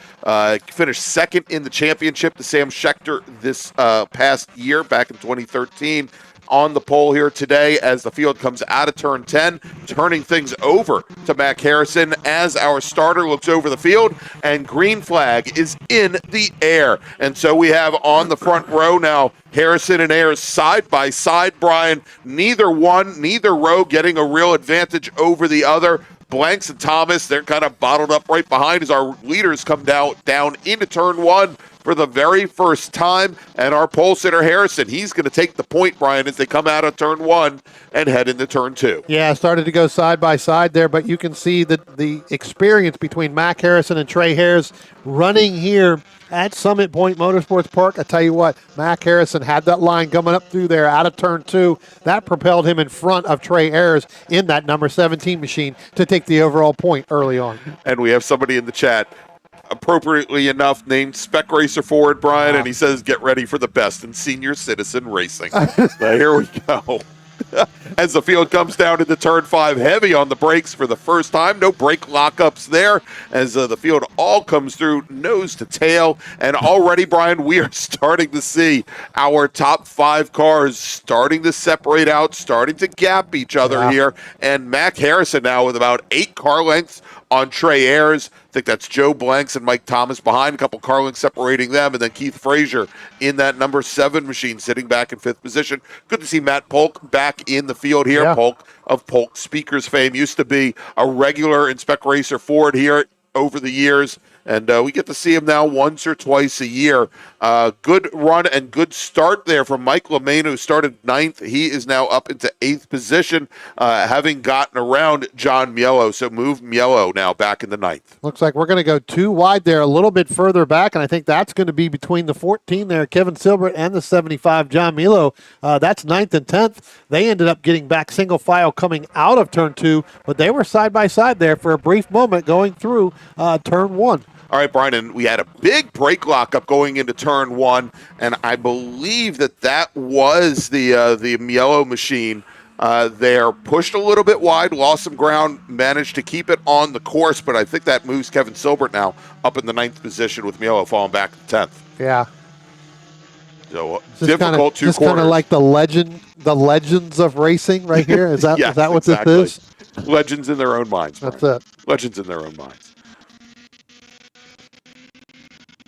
Speaker 1: finished second in the championship to Sam Schechter this past year, back in 2013. On the pole here today as the field comes out of turn 10, turning things over to Mac Harrison as our starter looks over the field, and green flag is in the air. And so we have on the front row now Harrison and Ayers side by side, Brian. Neither row getting a real advantage over the other. Blanks and Thomas, they're kind of bottled up right behind as our leaders come down into turn 1 for the very first time. And our pole sitter Harrison, he's going to take the point, Brian, as they come out of turn 1 and head into turn 2.
Speaker 2: Yeah, started to go side by side there, but you can see that the experience between Mac Harrison and Trey Ayers running here at Summit Point Motorsports Park. I tell you what, Mac Harrison had that line coming up through there out of turn 2. That propelled him in front of Trey Ayers in that number 17 machine to take the overall point early on.
Speaker 1: And we have somebody in the chat, appropriately enough, named Spec Racer Ford, Brian, and he says, get ready for the best in senior citizen racing. So here we go. As the field comes down into turn 5, heavy on the brakes for the first time. No brake lockups there as the field all comes through nose to tail. And already, Brian, we are starting to see our top 5 cars starting to separate out, starting to gap each other here. And Mac Harrison now with about 8 car lengths on Trey Ayers. I think that's Joe Blanks and Mike Thomas behind, a couple car lengths separating them, and then Keith Frazier in that number 7 machine sitting back in 5th position. Good to see Matt Polk back in the field here.
Speaker 2: Yeah.
Speaker 1: Polk of Polk Speakers fame used to be a regular in Spec Racer Ford here over the years, and we get to see him now once or twice a year. Good run and good start there from Mike LeMain, who started 9th. He is now up into 8th position, having gotten around John Miello. So move Miello now back in the 9th.
Speaker 2: Looks like we're going to go 2 wide there, a little bit further back, and I think that's going to be between the 14 there, Kevin Silbert, and the 75, John Miello. That's 9th and 10th. They ended up getting back single file coming out of turn 2, but they were side by side there for a brief moment going through turn 1.
Speaker 1: All right, Brian, and we had a big brake lockup going into turn 1, and I believe that was the Miello machine there. Pushed a little bit wide, lost some ground, managed to keep it on the course, but I think that moves Kevin Silbert now up in the 9th position with Miello falling back to 10th.
Speaker 2: Yeah.
Speaker 1: So difficult 2
Speaker 2: Just
Speaker 1: corners.
Speaker 2: kind of like the legends of racing right here. Is that
Speaker 1: Yes,
Speaker 2: is that what
Speaker 1: exactly.
Speaker 2: this is?
Speaker 1: Legends in their own minds.
Speaker 2: That's
Speaker 1: Brian.
Speaker 2: it.
Speaker 1: Legends in their own minds.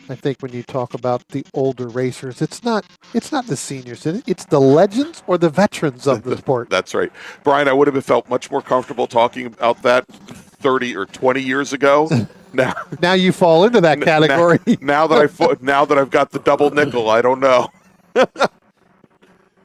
Speaker 2: I think when you talk about the older racers, it's not the seniors. It's the legends or the veterans of the sport.
Speaker 1: That's right. Brian, I would have felt much more comfortable talking about that 30 or 20 years ago.
Speaker 2: Now you fall into that category.
Speaker 1: Now that I've got the double nickel, I don't know.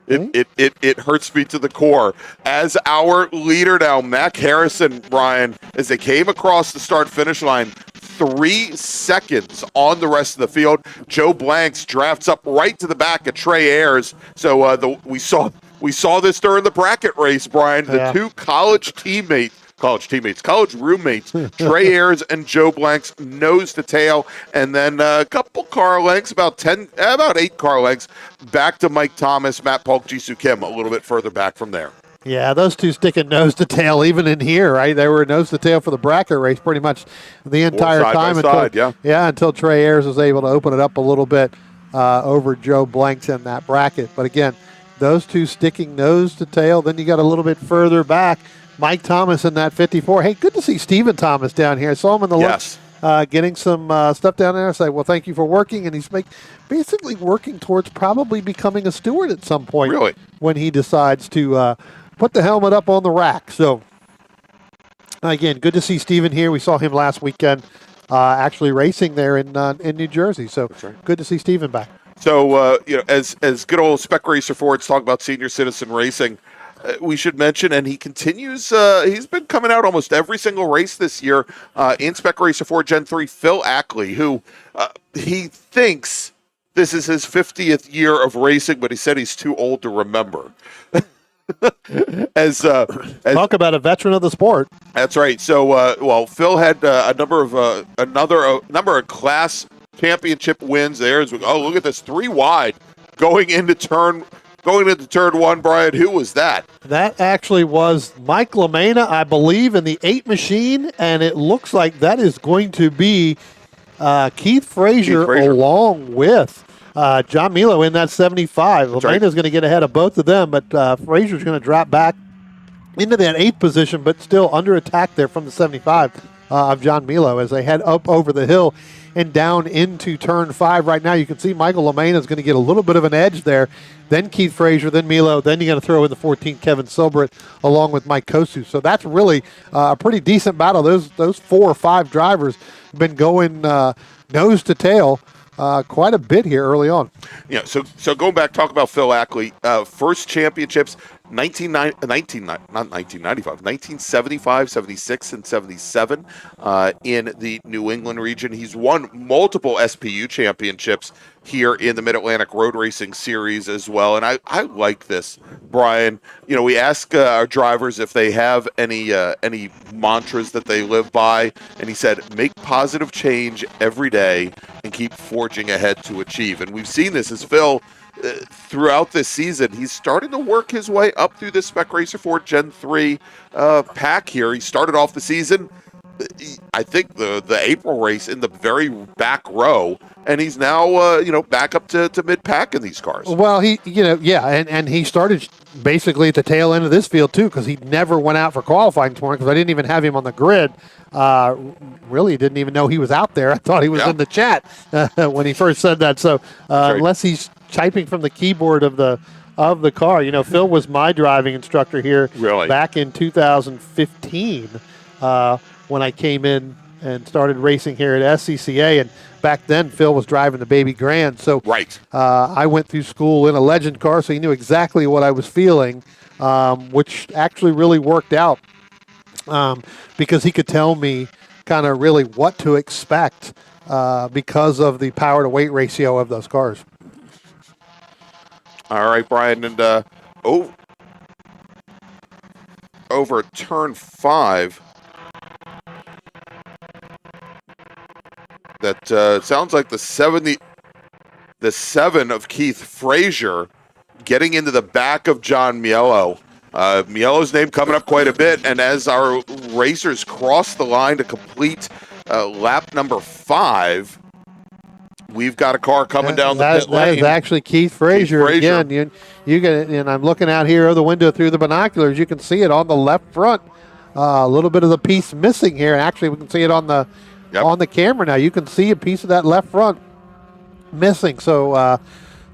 Speaker 1: It hurts me to the core. As our leader now, Mac Harrison, Brian, as they came across the start-finish line, 3 seconds on the rest of the field. Joe Blanks drafts up right to the back of Trey Ayers. So we saw this during the bracket race, Brian. The 2 college roommates, Trey Ayers and Joe Blanks, nose to tail, and then a couple car lengths, about 8 car lengths, back to Mike Thomas, Matt Polk, Jisoo Kim, a little bit further back from there.
Speaker 2: Yeah, those 2 sticking nose to tail even in here, right? They were nose to tail for the bracket race pretty much the entire time until Trey Ayers was able to open it up a little bit over Joe Blanks in that bracket. But again, those 2 sticking nose to tail. Then you got a little bit further back, Mike Thomas in that 54. Hey, good to see Stephen Thomas down here. I saw him in the lunch, getting some stuff down there. I say, well, thank you for working. And he's basically working towards probably becoming a steward at some point.
Speaker 1: Really?
Speaker 2: When he decides to put the helmet up on the rack. So, again, good to see Stephen here. We saw him last weekend actually racing there in New Jersey. So, good to see Stephen back.
Speaker 1: So, as good old Spec Racer Fords talk about senior citizen racing, we should mention, and he continues, he's been coming out almost every single race this year, in Spec Racer 4 Gen 3, Phil Ackley, who he thinks this is his 50th year of racing, but he said he's too old to remember. as
Speaker 2: Talk about a veteran of the sport.
Speaker 1: That's right. So, Phil had a number of class championship wins there. Oh, look at this, 3 wide going into turn 1, Brian. Who was that?
Speaker 2: That actually was Mike LaMena, I believe, in the 8 machine, and it looks like that is going to be Keith Frazier along with John Milo in that 75. LaMena's going to get ahead of both of them, but Frazier's going to drop back into that 8th position, but still under attack there from the 75 of John Milo as they head up over the hill and down into turn 5 right now. You can see Michael LaMena is going to get a little bit of an edge there. Then Keith Frazier, then Milo, then you're going to throw in the 14 Kevin Silbert along with Mike Kosu. So that's really a pretty decent battle. Those 4 or 5 drivers have been going nose to tail quite a bit here early on.
Speaker 1: Yeah, so going back, talk about Phil Ackley. First championships, 1975, 76, and 77 in the New England region. He's won multiple SPU championships here in the Mid-Atlantic Road Racing Series as well. And I like this, Brian. You know, we ask our drivers if they have any mantras that they live by, and he said, make positive change every day and keep forging ahead to achieve. And we've seen this as Phil, throughout this season, he's starting to work his way up through this Spec Racer 4 Gen 3 pack here. He started off the season, I think, the April race in the very back row, and he's now back up to mid-pack in these cars.
Speaker 2: Well, and he started basically at the tail end of this field too, because he never went out for qualifying this morning because I didn't even have him on the grid. Really didn't even know he was out there. I thought he was in the chat when he first said that. So unless he's typing from the keyboard of the car, Phil was my driving instructor here back in 2015 when I came in and started racing here at SCCA. And back then, Phil was driving the Baby Grand. So I went through school in a Legend car, so he knew exactly what I was feeling, which actually really worked out because he could tell me kind of really what to expect because of the power to weight ratio of those cars.
Speaker 1: All right, Brian, and over turn 5, that sounds like the 7 of Keith Frazier getting into the back of John Mielo. Mielo's name coming up quite a bit, and as our racers cross the line to complete lap number 5, we've got a car coming down the pit lane.
Speaker 2: That is actually Keith Frazier. Again. You get, and I'm looking out here of the window through the binoculars. You can see it on the left front. A little bit of the piece missing here, and actually we can see it on the camera now. You can see a piece of that left front missing. So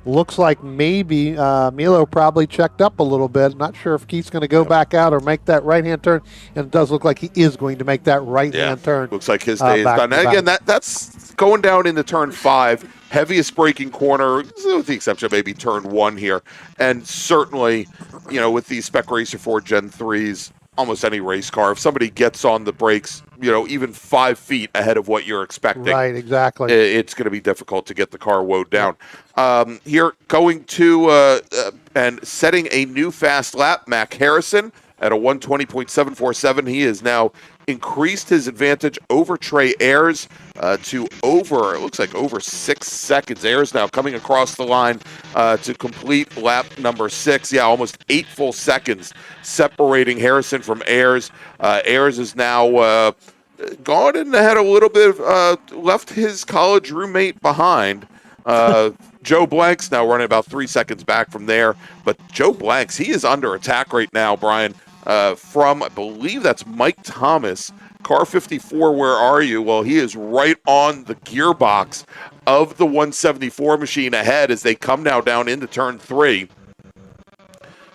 Speaker 2: looks like maybe Milo probably checked up a little bit. Not sure if Keith's going to go back out or make that right-hand turn, and it does look like he is going to make that right-hand turn.
Speaker 1: Looks like his day is done. And again, that's going down into turn 5, heaviest braking corner, with the exception of maybe turn 1 here. And certainly, with these Spec Racer 4 Gen 3s, almost any race car, if somebody gets on the brakes, even 5 feet ahead of what you're expecting,
Speaker 2: right, exactly,
Speaker 1: it's going to be difficult to get the car woed down. Here, going to and setting a new fast lap, Mac Harrison at a 120.747. He has now increased his advantage over Trey Ayers to over 6 seconds. Ayers now coming across the line to complete lap number 6. Yeah, almost 8 full seconds separating Harrison from Ayers. Ayers is now gone in ahead a little bit, left his college roommate behind. Joe Blanks now running about 3 seconds back from there. But Joe Blanks, he is under attack right now, Brian, from, I believe that's Mike Thomas. Car 54, where are you? Well, he is right on the gearbox of the 174 machine ahead as they come now down into turn 3.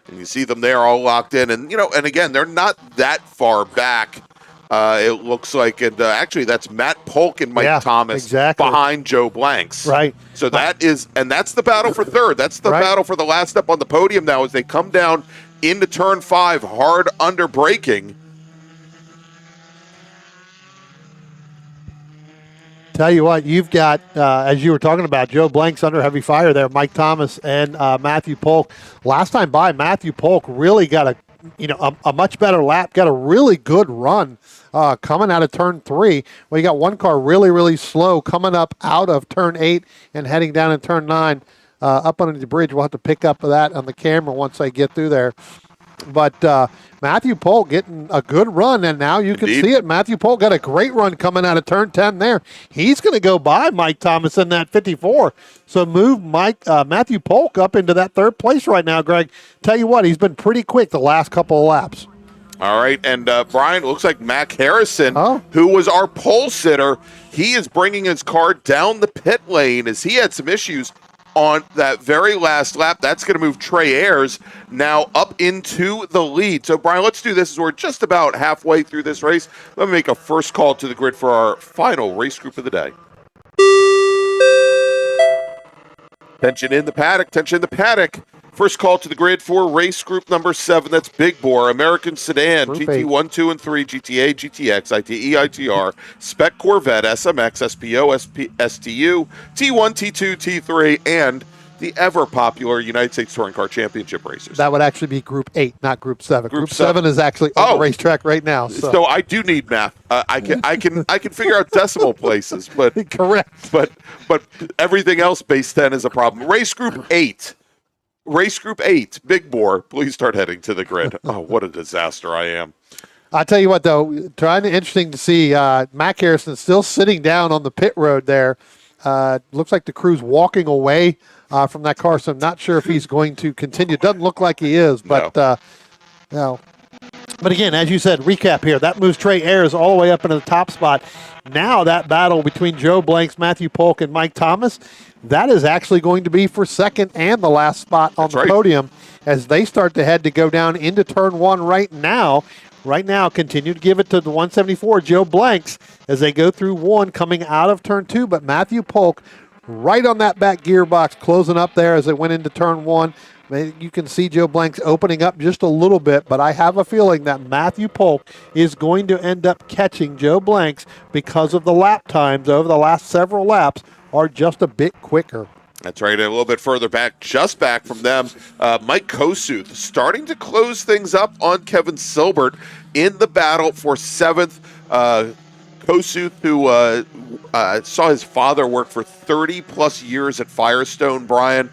Speaker 1: And you see them there all locked in. And, and again, they're not that far back. It looks like, and actually that's Matt Polk and Mike Thomas behind Joe Blanks.
Speaker 2: Right.
Speaker 1: So that's the battle for third. That's the battle for the last step on the podium now as they come down into turn 5, hard under braking.
Speaker 2: Tell you what, you've got, as you were talking about, Joe Blank's under heavy fire there, Mike Thomas and Matthew Polk. Last time by, Matthew Polk really got a much better lap, got a really good run coming out of turn 3. Well, you got one car really, really slow coming up out of turn 8 and heading down in turn 9 up under the bridge. We'll have to pick up that on the camera once I get through there. But Matthew Polk getting a good run, and now you can see it. Matthew Polk got a great run coming out of turn 10 there. He's going to go by Mike Thomas in that 54. So move Matthew Polk up into that 3rd place right now, Greg. Tell you what, he's been pretty quick the last couple of laps.
Speaker 1: All right, and Brian, it looks like Mac Harrison, who was our pole sitter, he is bringing his car down the pit lane as he had some issues on that very last lap. That's going to move Trey Ayers now up into the lead. So, Brian, let's do this as we're just about halfway through this race. Let me make a first call to the grid for our final race group of the day. Tension in the paddock, tension in the paddock. First call to the grid for race group number 7. That's Big Bore, American Sedan, GT 1, 2, and 3, GTA, GTX, ITE, ITR, Spec Corvette, SMX, SPO, STU, T1, T2, T3, and the ever-popular United States Touring Car Championship racers.
Speaker 2: That would actually be Group 8, not Group 7. Group 7 is actually on the racetrack right now.
Speaker 1: So I do need math. I can figure out decimal places, but
Speaker 2: correct.
Speaker 1: But everything else base 10 is a problem. Race Group 8. Race Group 8, Big Bore, please start heading to the grid. Oh, what a disaster I am.
Speaker 2: I'll tell you what, though, interesting to see Mac Harrison still sitting down on the pit road there. Looks like the crew's walking away from that car, so I'm not sure if he's going to continue. Doesn't look like he is, but no. But again, as you said, recap here, that moves Trey Ayers all the way up into the top spot. Now that battle between Joe Blanks, Matthew Polk, and Mike Thomas, that is actually going to be for second and the last spot on the podium as they start to head to go down into turn 1 right now. Right now, continue to give it to the 174, Joe Blanks, as they go through 1 coming out of turn 2. But Matthew Polk right on that back gearbox, closing up there as they went into turn 1. You can see Joe Blanks opening up just a little bit, but I have a feeling that Matthew Polk is going to end up catching Joe Blanks because of the lap times over the last several laps are just a bit quicker.
Speaker 1: That's right. A little bit further back, just back from them, Mike Kosuth starting to close things up on Kevin Silbert in the battle for 7th. Kosuth, who saw his father work for 30-plus years at Firestone, Brian,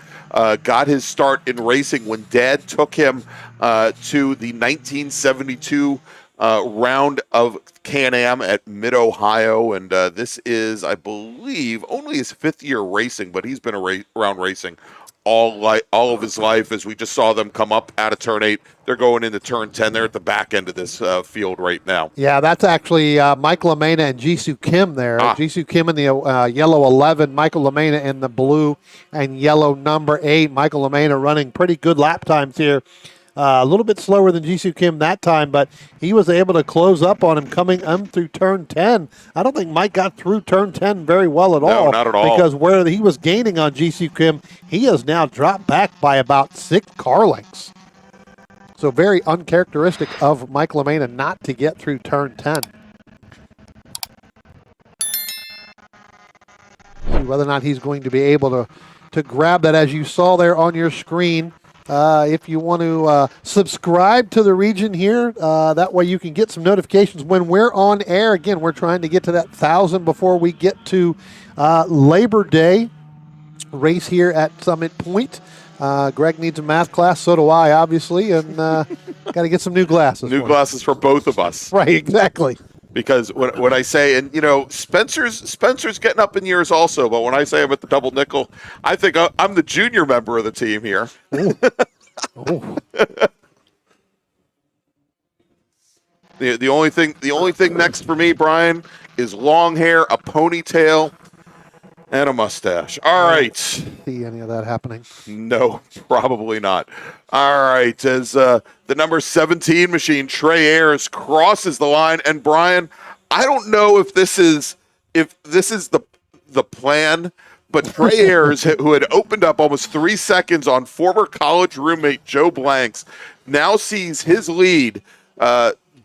Speaker 1: got his start in racing when Dad took him to the 1972 round of Can-Am at Mid-Ohio, and this is, I believe, only his 5th year racing, but he's been around racing all of his life. As we just saw them come up out of turn 8, they're going into turn 10. They're at the back end of this field right now.
Speaker 2: Yeah, that's actually Michael LaMena and Jisoo Kim there. Jisoo Kim in the yellow 11, Michael LaMena in the blue and yellow number 8. Michael LaMena running pretty good lap times here. A little bit slower than Jisoo Kim that time, but he was able to close up on him coming through turn 10. I don't think Mike got through turn 10 very well at all.
Speaker 1: No, not at all.
Speaker 2: Because where he was gaining on Jisoo Kim, he has now dropped back by about 6 car lengths. So very uncharacteristic of Mike LaMena not to get through turn 10. See whether or not he's going to be able to grab that, as you saw there on your screen. If you want to subscribe to the region here, that way you can get some notifications when we're on air. Again, we're trying to get to that 1,000 before we get to Labor Day race here at Summit Point. Greg needs a math class, so do I, obviously, and got to get some new glasses.
Speaker 1: New glasses for both of us.
Speaker 2: Right, exactly.
Speaker 1: Because when I say, and you know, Spencer's getting up in years also, but when I say I'm at the double nickel, I think I'm the junior member of the team here. The only thing next for me, Brian, is long hair, a ponytail, and a mustache. All right.
Speaker 2: See any of that happening?
Speaker 1: No, probably not. All right, as the number 17 machine, Trey Ayers, crosses the line, and Brian, I don't know if this is the plan, But Trey Ayers, who had opened up almost 3 seconds on former college roommate Joe Blanks, now sees his lead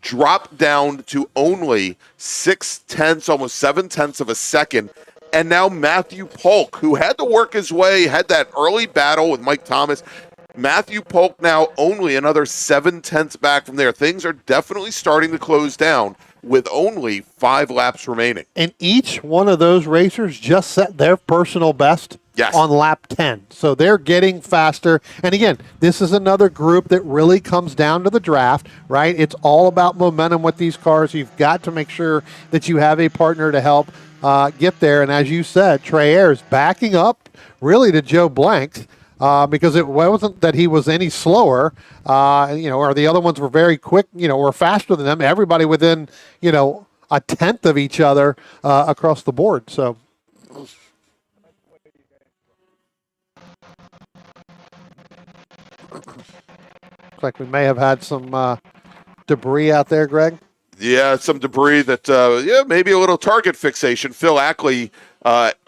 Speaker 1: drop down to only 6/10, almost 7/10 of a second. And now Matthew Polk, who had to work his way, had that early battle with Mike Thomas. Matthew Polk now only another 7/10 back from there. Things are definitely starting to close down with only 5 laps remaining.
Speaker 2: And each one of those racers just set their personal best on lap 10. So they're getting faster. And again, this is another group that really comes down to the draft, right? It's all about momentum with these cars. You've got to make sure that you have a partner to help get there. And as you said, Trey Ayers backing up really to Joe Blanks. Because it wasn't that he was any slower, or the other ones were very quick, were faster than them. Everybody within, a tenth of each other across the board. So, looks like we may have had some debris out there, Greg.
Speaker 1: Yeah, some debris that, maybe a little target fixation. Phil Ackley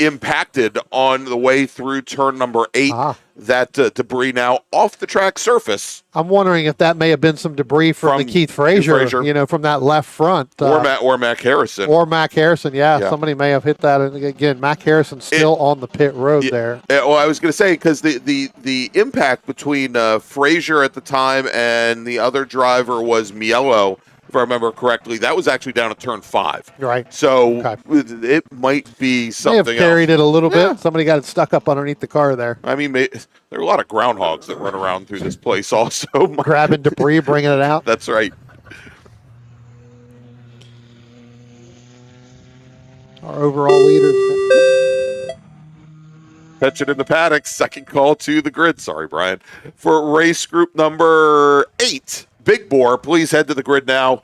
Speaker 1: impacted on the way through turn number 8. That debris now off the track surface.
Speaker 2: I'm wondering if that may have been some debris from the Keith Frazier, from that left front.
Speaker 1: Or Mac Harrison.
Speaker 2: Or Mac Harrison, yeah. Somebody may have hit that. And again, Mac Harrison's still on the pit road there.
Speaker 1: Well, I was going to say, because the impact between Frazier at the time and the other driver was Mielo, if I remember correctly, that was actually down at turn 5.
Speaker 2: Right.
Speaker 1: So it might be something else.
Speaker 2: May have carried it a little bit. Somebody got it stuck up underneath the car there.
Speaker 1: I mean, there are a lot of groundhogs that run around through this place also.
Speaker 2: Grabbing debris, bringing it out.
Speaker 1: That's right.
Speaker 2: Our overall leaders.
Speaker 1: Catch it in the paddock. Second call to the grid. Sorry, Brian. For race group number 8. Big Bore, please head to the grid now.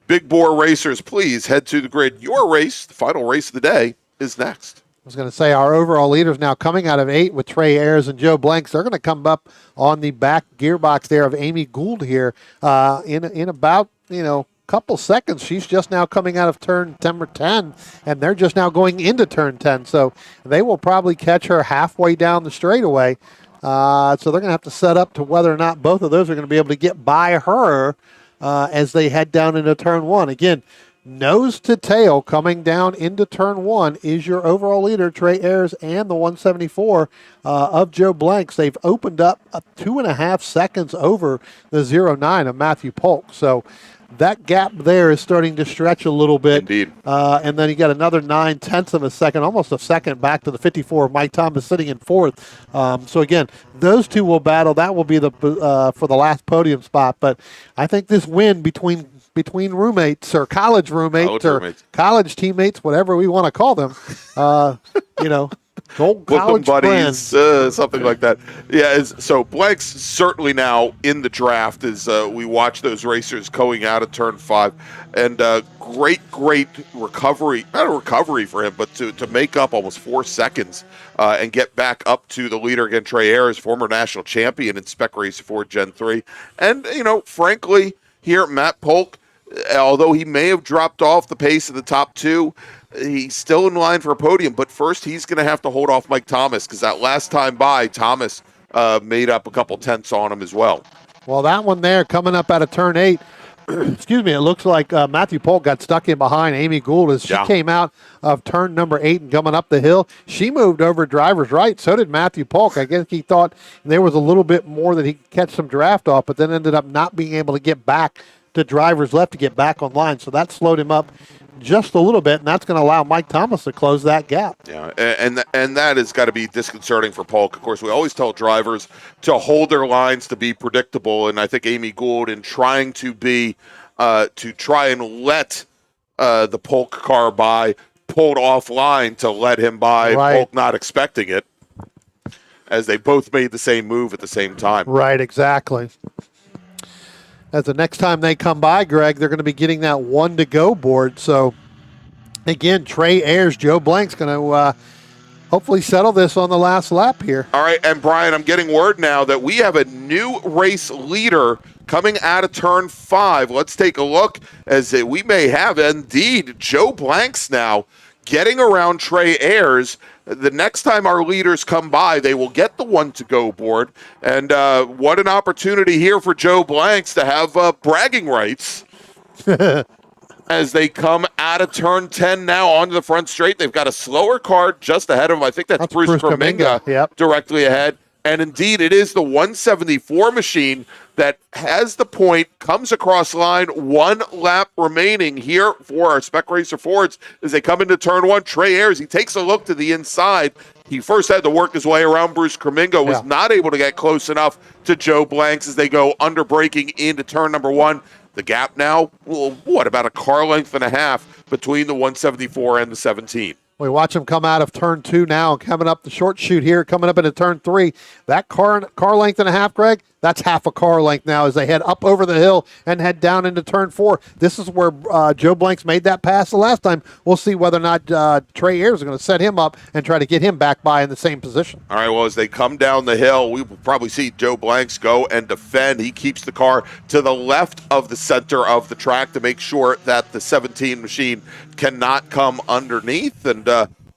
Speaker 1: Big Bore racers, please head to the grid. Your race, the final race of the day, is next.
Speaker 2: I was going to say our overall leaders now coming out of 8 with Trey Ayers and Joe Blanks. They're going to come up on the back gearbox there of Amy Gould here in about, couple seconds. She's just now coming out of turn number 10, and they're just now going into turn 10. So they will probably catch her halfway down the straightaway. So they're going to have to set up to whether or not both of those are going to be able to get by her as they head down into turn 1. Again, nose to tail coming down into turn 1 is your overall leader, Trey Ayers, and the 174 of Joe Blanks. They've opened up 2.5 seconds over the 09 of Matthew Polk. So that gap there is starting to stretch a little bit.
Speaker 1: Indeed.
Speaker 2: And then you got another 9/10 of a second, almost a second back to the 54 of Mike Thomas sitting in 4th. So again, those two will battle. That will be the for the last podium spot. But I think this win between roommates or college roommates or college teammates, whatever we want to call them, old college
Speaker 1: buddies,
Speaker 2: friends.
Speaker 1: something like that. Yeah, so Blank's certainly now in the draft as we watch those racers going out of turn 5. And great recovery, not a recovery for him, but to make up almost 4 seconds and get back up to the leader again, Trey Ayers, former national champion in Spec Race 4 Gen 3. And, frankly, here, Matt Polk, although he may have dropped off the pace of the top 2, he's still in line for a podium, but first he's going to have to hold off Mike Thomas because that last time by, Thomas made up a couple tenths on him as well.
Speaker 2: Well, that one there coming up out of turn 8, excuse me, it looks like Matthew Polk got stuck in behind Amy Gould as she came out of turn number 8 and coming up the hill. She moved over driver's right. So did Matthew Polk. I guess he thought there was a little bit more that he could catch some draft off, but then ended up not being able to get back to driver's left to get back online. So that slowed him up just a little bit, and that's going to allow Mike Thomas to close that gap.
Speaker 1: Yeah, and that has got to be disconcerting for Polk. Of course, we always tell drivers to hold their lines, to be predictable, and I think Amy Gould, in trying to be, to try and let the Polk car by, pulled offline to let him by, Polk not expecting it, as they both made the same move at the same time.
Speaker 2: Right, exactly. As the next time they come by, Greg, they're going to be getting that 1 to go board. So, again, Trey Ayers, Joe Blank's going to hopefully settle this on the last lap here.
Speaker 1: All right, and Brian, I'm getting word now that we have a new race leader coming out of turn 5. Let's take a look as we may have, indeed, Joe Blanks now getting around Trey Ayers. The next time our leaders come by, they will get the one-to-go board. And what an opportunity here for Joe Blanks to have bragging rights as they come out of turn 10 now onto the front straight. They've got a slower car just ahead of them. I think that's Bruce Kuminga
Speaker 2: Yep.
Speaker 1: directly ahead. And indeed, it is the 174 machine that has the point, comes across line, 1 lap remaining here for our Spec Racer Fords as they come into turn 1. Trey Ayers, he takes a look to the inside. He first had to work his way around Bruce Kuminga, was not able to get close enough to Joe Blanks as they go under braking into turn number 1. The gap now, about a car length and a half between the 174 and the 17.
Speaker 2: We watch them come out of turn 2 now, coming up the short chute here, coming up into turn 3. That car length and a half, Greg, that's half a car length now as they head up over the hill and head down into turn 4. This is where Joe Blanks made that pass the last time. We'll see whether or not Trey Ayers is going to set him up and try to get him back by in the same position.
Speaker 1: All right, well, as they come down the hill, we will probably see Joe Blanks go and defend. He keeps the car to the left of the center of the track to make sure that the 17 machine cannot come underneath, and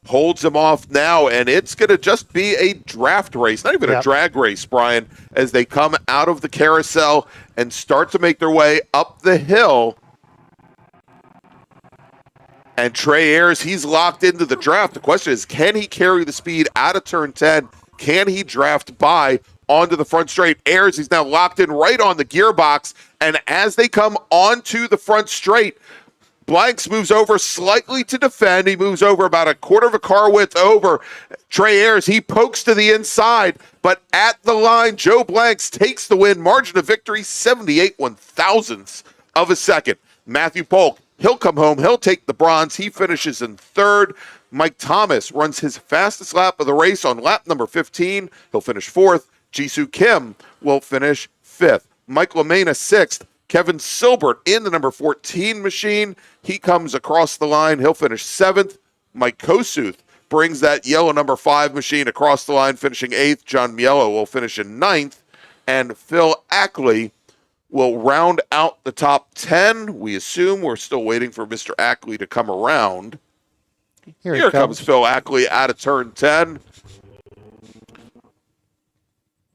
Speaker 1: holds him off now, and it's going to just be a draft race, not even a drag race, Brian, as they come out of the carousel and start to make their way up the hill. And Trey Ayers, he's locked into the draft. The question is, can he carry the speed out of turn 10? Can he draft by onto the front straight? Ayers, he's now locked in right on the gearbox, and as they come onto the front straight, Blanks moves over slightly to defend. He moves over about a quarter of a car width over. Trey Ayers, he pokes to the inside, but at the line, Joe Blanks takes the win. Margin of victory, 78 1/1000ths of a second. Matthew Polk, he'll come home. He'll take the bronze. He finishes in third. Mike Thomas runs his fastest lap of the race on lap number 15. He'll finish fourth. Jisoo Kim will finish fifth. Mike LaMena, sixth. Kevin Silbert in the number 14 machine. He comes across the line. He'll finish seventh. Mike Kosuth brings that yellow number 5 machine across the line, finishing eighth. John Mielo will finish in ninth. And Phil Ackley will round out the top 10. We assume we're still waiting for Mr. Ackley to come around. Here comes Phil Ackley out of turn 10.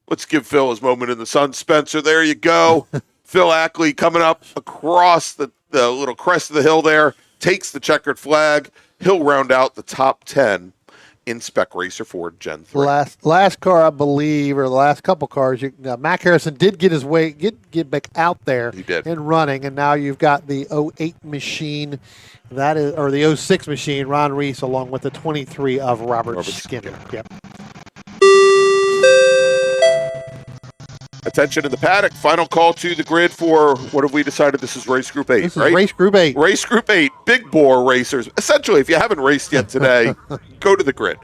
Speaker 1: Let's give Phil his moment in the sun, Spencer. There you go. Phil Ackley coming up across the little crest of the hill there, takes the checkered flag. He'll round out the top 10 in Spec Racer Ford Gen 3.
Speaker 2: Last car, I believe, or the last couple cars, Mac Harrison did get his way, get back out there.
Speaker 1: He did.
Speaker 2: And running, and now you've got the 08 machine, that is, or the 06 machine, Ron Reese, along with the 23 of Robert Skinner. Yep.
Speaker 1: Attention in the paddock. Final call to the grid for, what have we decided? This is race group 8,
Speaker 2: This
Speaker 1: right?
Speaker 2: is race group 8.
Speaker 1: Race group 8, big bore racers. Essentially, if you haven't raced yet today, go to the grid.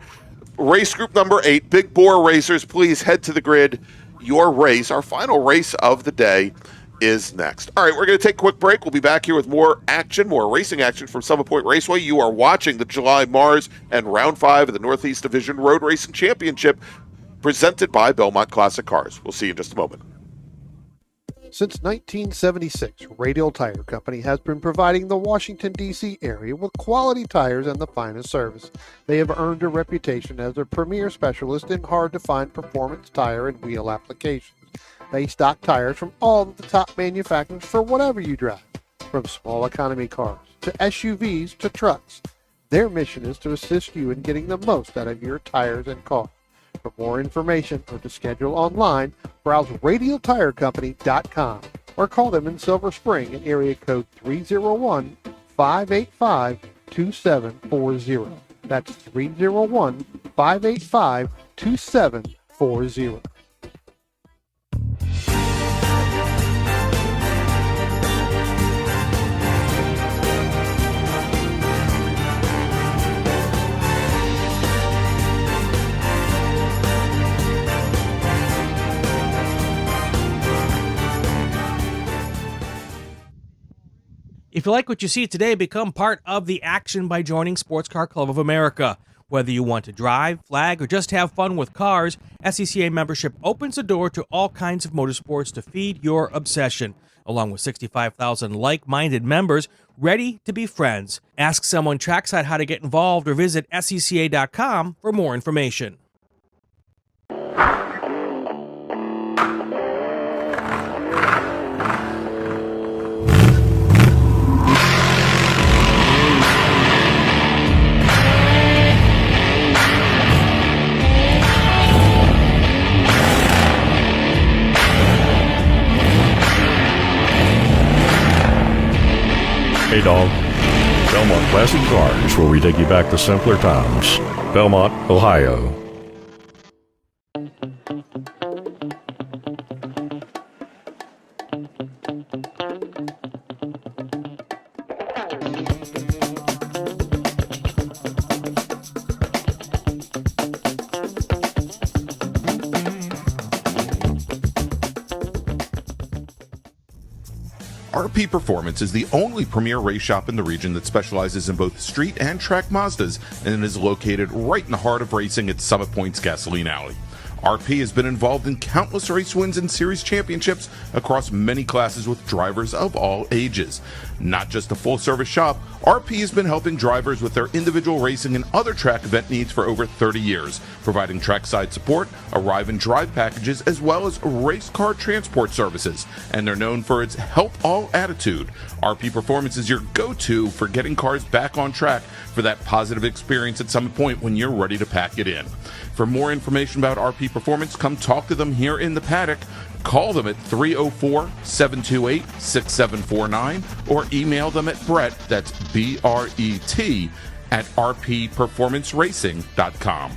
Speaker 1: Race group number 8, big bore racers, please head to the grid. Your race, our final race of the day, is next. All right, we're going to take a quick break. We'll be back here with more action, more racing action from Summit Point Raceway. You are watching the July MARRS and Round 5 of the Northeast Division Road Racing Championship, presented by Belmont Classic Cars. We'll see you in just a moment.
Speaker 2: Since 1976, Radial Tire Company has been providing the Washington, D.C. area with quality tires and the finest service. They have earned a reputation as a premier specialist in hard-to-find performance tire and wheel applications. They stock tires from all of the top manufacturers for whatever you drive, from small economy cars to SUVs to trucks. Their mission is to assist you in getting the most out of your tires and cars. For more information or to schedule online, browse radialtirecompany.com or call them in Silver Spring at area code 301-585-2740. That's 301-585-2740.
Speaker 4: If you like what you see today, become part of the action by joining Sports Car Club of America. Whether you want to drive, flag, or just have fun with cars, SCCA membership opens the door to all kinds of motorsports to feed your obsession. Along with 65,000 like-minded members ready to be friends. Ask someone trackside how to get involved or visit SCCA.com for more information.
Speaker 5: Hey dog. Belmont Classic Cars, where we take you back to simpler times. Belmont, Ohio.
Speaker 7: RP Performance is the only premier race shop in the region that specializes in both street and track Mazdas and is located right in the heart of racing at Summit Point's Gasoline Alley. RP has been involved in countless race wins and series championships across many classes with drivers of all ages. Not just a full-service shop, RP has been helping drivers with their individual racing and other track event needs for over 30 years, providing trackside support, arrive and drive packages, as well as race car transport services. And they're known for its help all attitude. RP Performance is your go-to for getting cars back on track for that positive experience at Summit Point when you're ready to pack it in. For more information about RP Performance, come talk to them here in the paddock. Call them at 304-728-6749 or email them at Brett, that's B-R-E-T, at rpperformanceracing.com.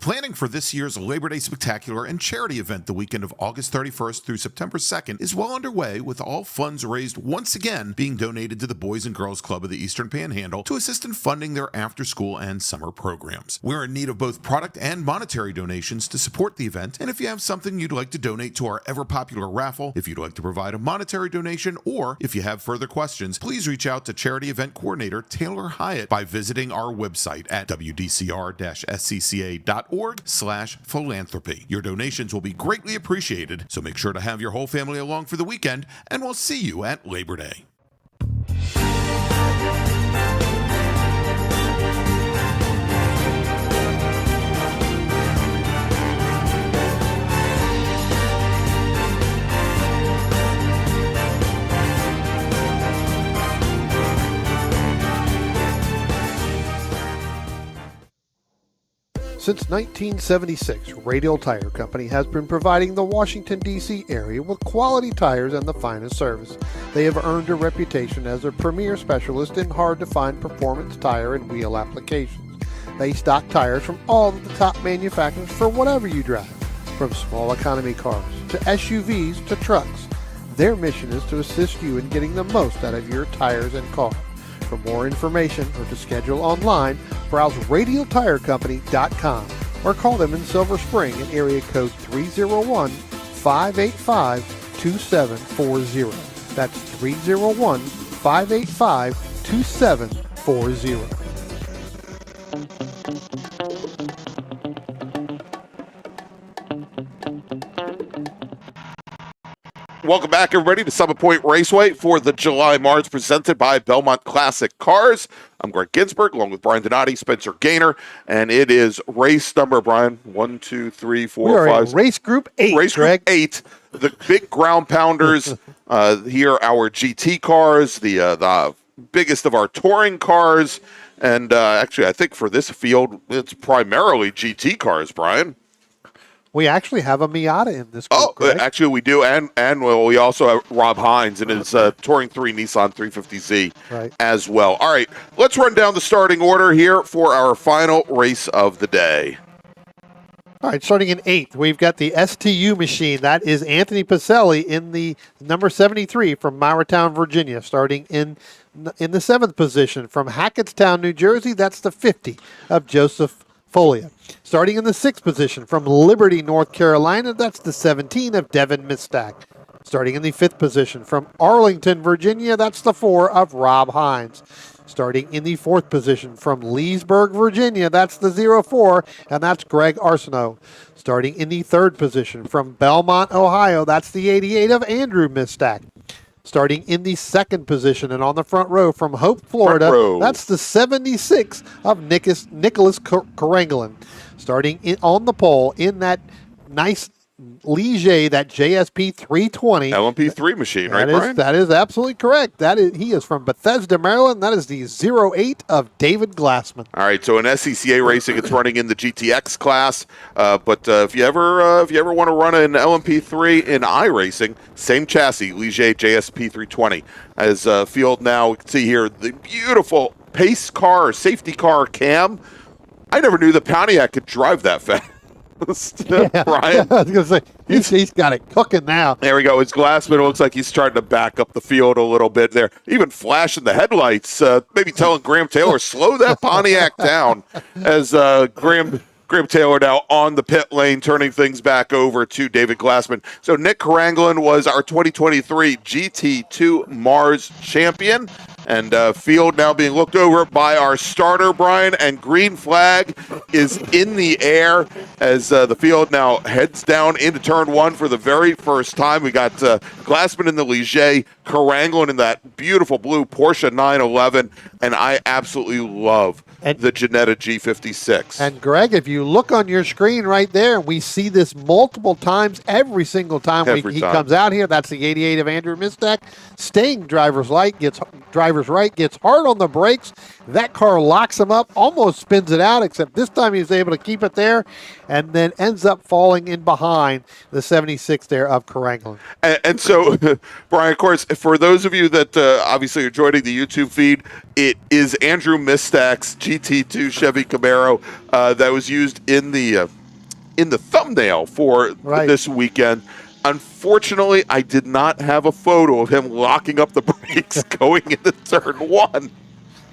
Speaker 8: Planning for this year's Labor Day Spectacular and charity event the weekend of August 31st through September 2nd is well underway, with all funds raised once again being donated to the Boys and Girls Club of the Eastern Panhandle to assist in funding their after-school and summer programs. We're in need of both product and monetary donations to support the event, and if you have something you'd like to donate to our ever-popular raffle, if you'd like to provide a monetary donation, or if you have further questions, please reach out to Charity Event Coordinator Taylor Hyatt by visiting our website at wdcr-scca.org/philanthropy. Your donations will be greatly appreciated, so make sure to have your whole family along for the weekend, and we'll see you at Labor Day.
Speaker 2: Since 1976, Radial Tire Company has been providing the Washington, D.C. area with quality tires and the finest service. They have earned a reputation as a premier specialist in hard-to-find performance tire and wheel applications. They stock tires from all of the top manufacturers for whatever you drive, from small economy cars to SUVs to trucks. Their mission is to assist you in getting the most out of your tires and car. For more information or to schedule online, browse radialtirecompany.com or call them in Silver Spring at area code 301-585-2740. That's 301-585-2740.
Speaker 1: Welcome back, everybody, to Summit Point Raceway for the July MARRS presented by Belmont Classic Cars. I'm Greg Ginsburg, along with Brian Donati, Spencer Gaynor, and it is race number, Brian, 1, 2, 3, 4,
Speaker 2: We are
Speaker 1: 5.
Speaker 2: in race group 8,
Speaker 1: Race
Speaker 2: Greg.
Speaker 1: group 8, the big ground pounders. Here, our GT cars, the biggest of our touring cars, and actually, I think for this field, it's primarily GT cars, Brian.
Speaker 2: We actually have a Miata in this group.
Speaker 1: Oh,
Speaker 2: Greg.
Speaker 1: actually, we do, and we also have Rob Hines in his Touring 3 Nissan 350Z as well. All right, let's run down the starting order here for our final race of the day.
Speaker 2: All right, starting in 8th, we've got the STU machine. That is Anthony Pacelli in the number 73 from Mauritown, Virginia. Starting in the 7th position from Hackettstown, New Jersey, that's the 50 of Joseph Folia. Starting in the 6th position from Liberty, North Carolina, that's the 17 of Devin Mistack. Starting in the 5th position from Arlington, Virginia, that's the 4 of Rob Hines. Starting in the 4th position from Leesburg, Virginia, that's the 04, and that's Greg Arsenault. Starting in the 3rd position from Belmont, Ohio, that's the 88 of Andrew Mistack. Starting in the 2nd position and on the front row from Hope, Florida, that's the 76 of Nicholas Karangelin. Starting on the pole in that nice Ligier, that JSP 320.
Speaker 1: LMP3 machine, right, Brian?
Speaker 2: That is absolutely correct. He is from Bethesda, Maryland. That is the 08 of David Glassman.
Speaker 1: All right, so in SCCA racing, it's running in the GTX class. But if you ever want to run an LMP3 in iRacing, same chassis, Ligier JSP 320. As field now, you can see here the beautiful pace car, safety car cam. I never knew the Pontiac could drive that fast. Brian,
Speaker 2: I was going to say, he's got it cooking now.
Speaker 1: There we go. It's Glassman. It looks like he's trying to back up the field a little bit there. Even flashing the headlights, maybe telling Graham Taylor, slow that Pontiac down. As Graham Taylor now on the pit lane, turning things back over to David Glassman. So Nick Karangelin was our 2023 GT2 MARRS champion. And field now being looked over by our starter, Brian, and green flag is in the air as the field now heads down into turn 1 for the very first time. We got Glassman in the Ligier, Karangelin in that beautiful blue Porsche 911, and I absolutely love the Ginetta G56.
Speaker 2: And Greg, if you look on your screen right there, we see this multiple times, every single time he comes out here. That's the 88 of Andrew Mistack. Staying driver's right, gets hard on the brakes. That car locks him up, almost spins it out, except this time he's able to keep it there, and then ends up falling in behind the 76 there of Karangelin.
Speaker 1: And so, Brian, of course, for those of you that obviously are joining the YouTube feed, it is Andrew Mistack's GT2 Chevy Camaro that was used in the thumbnail for this weekend. Unfortunately, I did not have a photo of him locking up the brakes going into turn 1.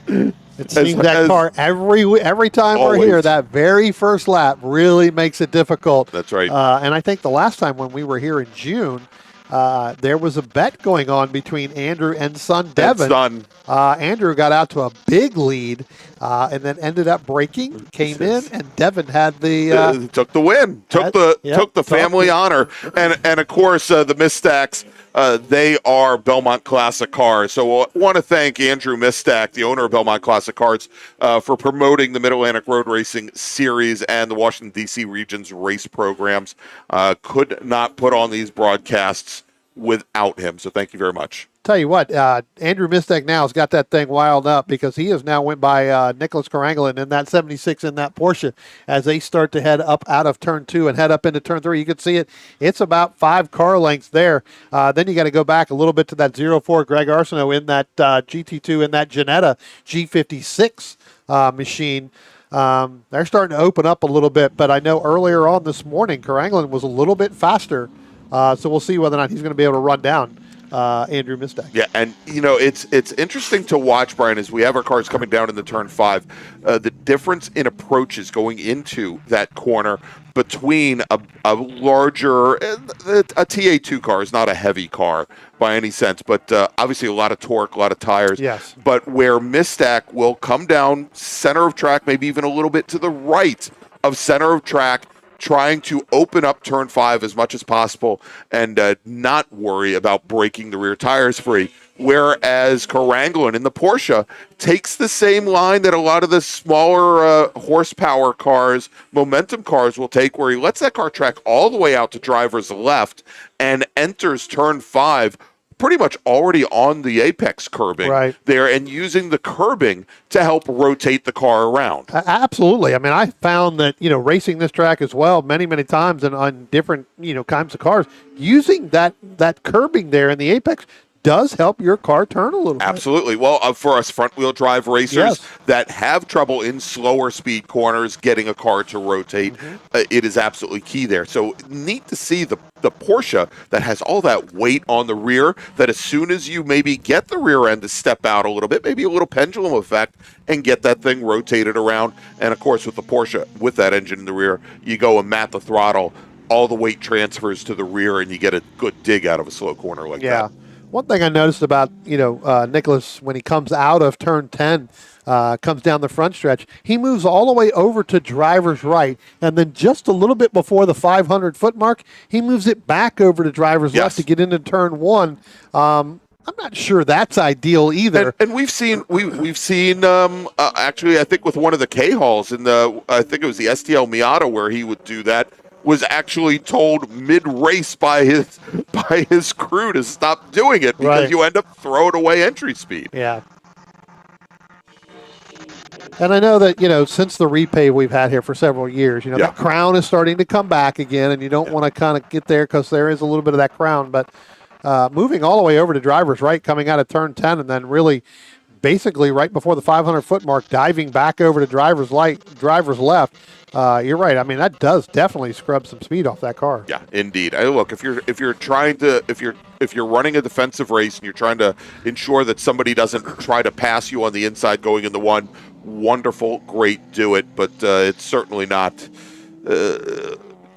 Speaker 2: It seems that car every time
Speaker 1: always.
Speaker 2: We're here, that very first lap really makes it difficult.
Speaker 1: That's right.
Speaker 2: And I think the last time when we were here in June, there was a bet going on between Andrew and son Devin. Andrew got out to a big lead and then ended up braking, came in, and Devin had the
Speaker 1: took the win, took the family honor, and of course the Mistacks. They are Belmont Classic Cars. So I want to thank Andrew Mistack, the owner of Belmont Classic Cars, for promoting the Mid-Atlantic Road Racing Series and the Washington, D.C. region's race programs. Could not put on these broadcasts without him. So thank you very much.
Speaker 2: Tell you what, Andrew Mistack now has got that thing wild up because he has now went by Nicholas Karangelin in that 76 in that Porsche as they start to head up out of turn 2 and head up into turn 3. You can see it. It's about 5 car lengths there. Then you got to go back a little bit to that 04 Greg Arsenault in that GT2 in that Ginetta G56 machine. They're starting to open up a little bit, but I know earlier on this morning, Karangelin was a little bit faster. So we'll see whether or not he's going to be able to run down Andrew Mistack.
Speaker 1: Yeah, and it's interesting to watch, Brian, as we have our cars coming down into turn 5, the difference in approaches going into that corner between a larger, a TA2 car is not a heavy car by any sense, but obviously a lot of torque, a lot of tires.
Speaker 2: Yes.
Speaker 1: But where Mistack will come down center of track, maybe even a little bit to the right of center of track, trying to open up turn 5 as much as possible and not worry about breaking the rear tires free. Whereas Karangelin in the Porsche takes the same line that a lot of the smaller horsepower cars, momentum cars will take, where he lets that car track all the way out to driver's left and enters turn 5 pretty much already on the apex curbing there and using the curbing to help rotate the car around.
Speaker 2: Absolutely. I mean, I found that, racing this track as well many, many times and on different, kinds of cars, using that curbing there in the apex does help your car turn a little bit.
Speaker 1: Absolutely. Well, for us front-wheel drive racers that have trouble in slower speed corners getting a car to rotate, it is absolutely key there. So neat to see the Porsche that has all that weight on the rear, that as soon as you maybe get the rear end to step out a little bit, maybe a little pendulum effect, and get that thing rotated around. And, of course, with the Porsche, with that engine in the rear, you go and mat the throttle, all the weight transfers to the rear, and you get a good dig out of a slow corner like that.
Speaker 2: One thing I noticed about, Nicholas, when he comes out of turn 10, comes down the front stretch, he moves all the way over to driver's right, and then just a little bit before the 500-foot mark, he moves it back over to driver's left to get into turn 1. I'm not sure that's ideal either.
Speaker 1: And we've seen actually, I think with one of the K-Halls in I think it was the STL Miata where he would do that, was actually told mid-race by his crew to stop doing it because you end up throwing away entry speed.
Speaker 2: Yeah. And I know that, since the repave we've had here for several years, that crown is starting to come back again, and you don't want to kind of get there because there is a little bit of that crown. But moving all the way over to driver's right, coming out of turn 10, and then really basically right before the 500-foot mark, diving back over to driver's left, you're right. I mean, that does definitely scrub some speed off that car.
Speaker 1: Yeah, indeed. Look, if you're running a defensive race and you're trying to ensure that somebody doesn't try to pass you on the inside going into one, wonderful, great, do it. But it's certainly not.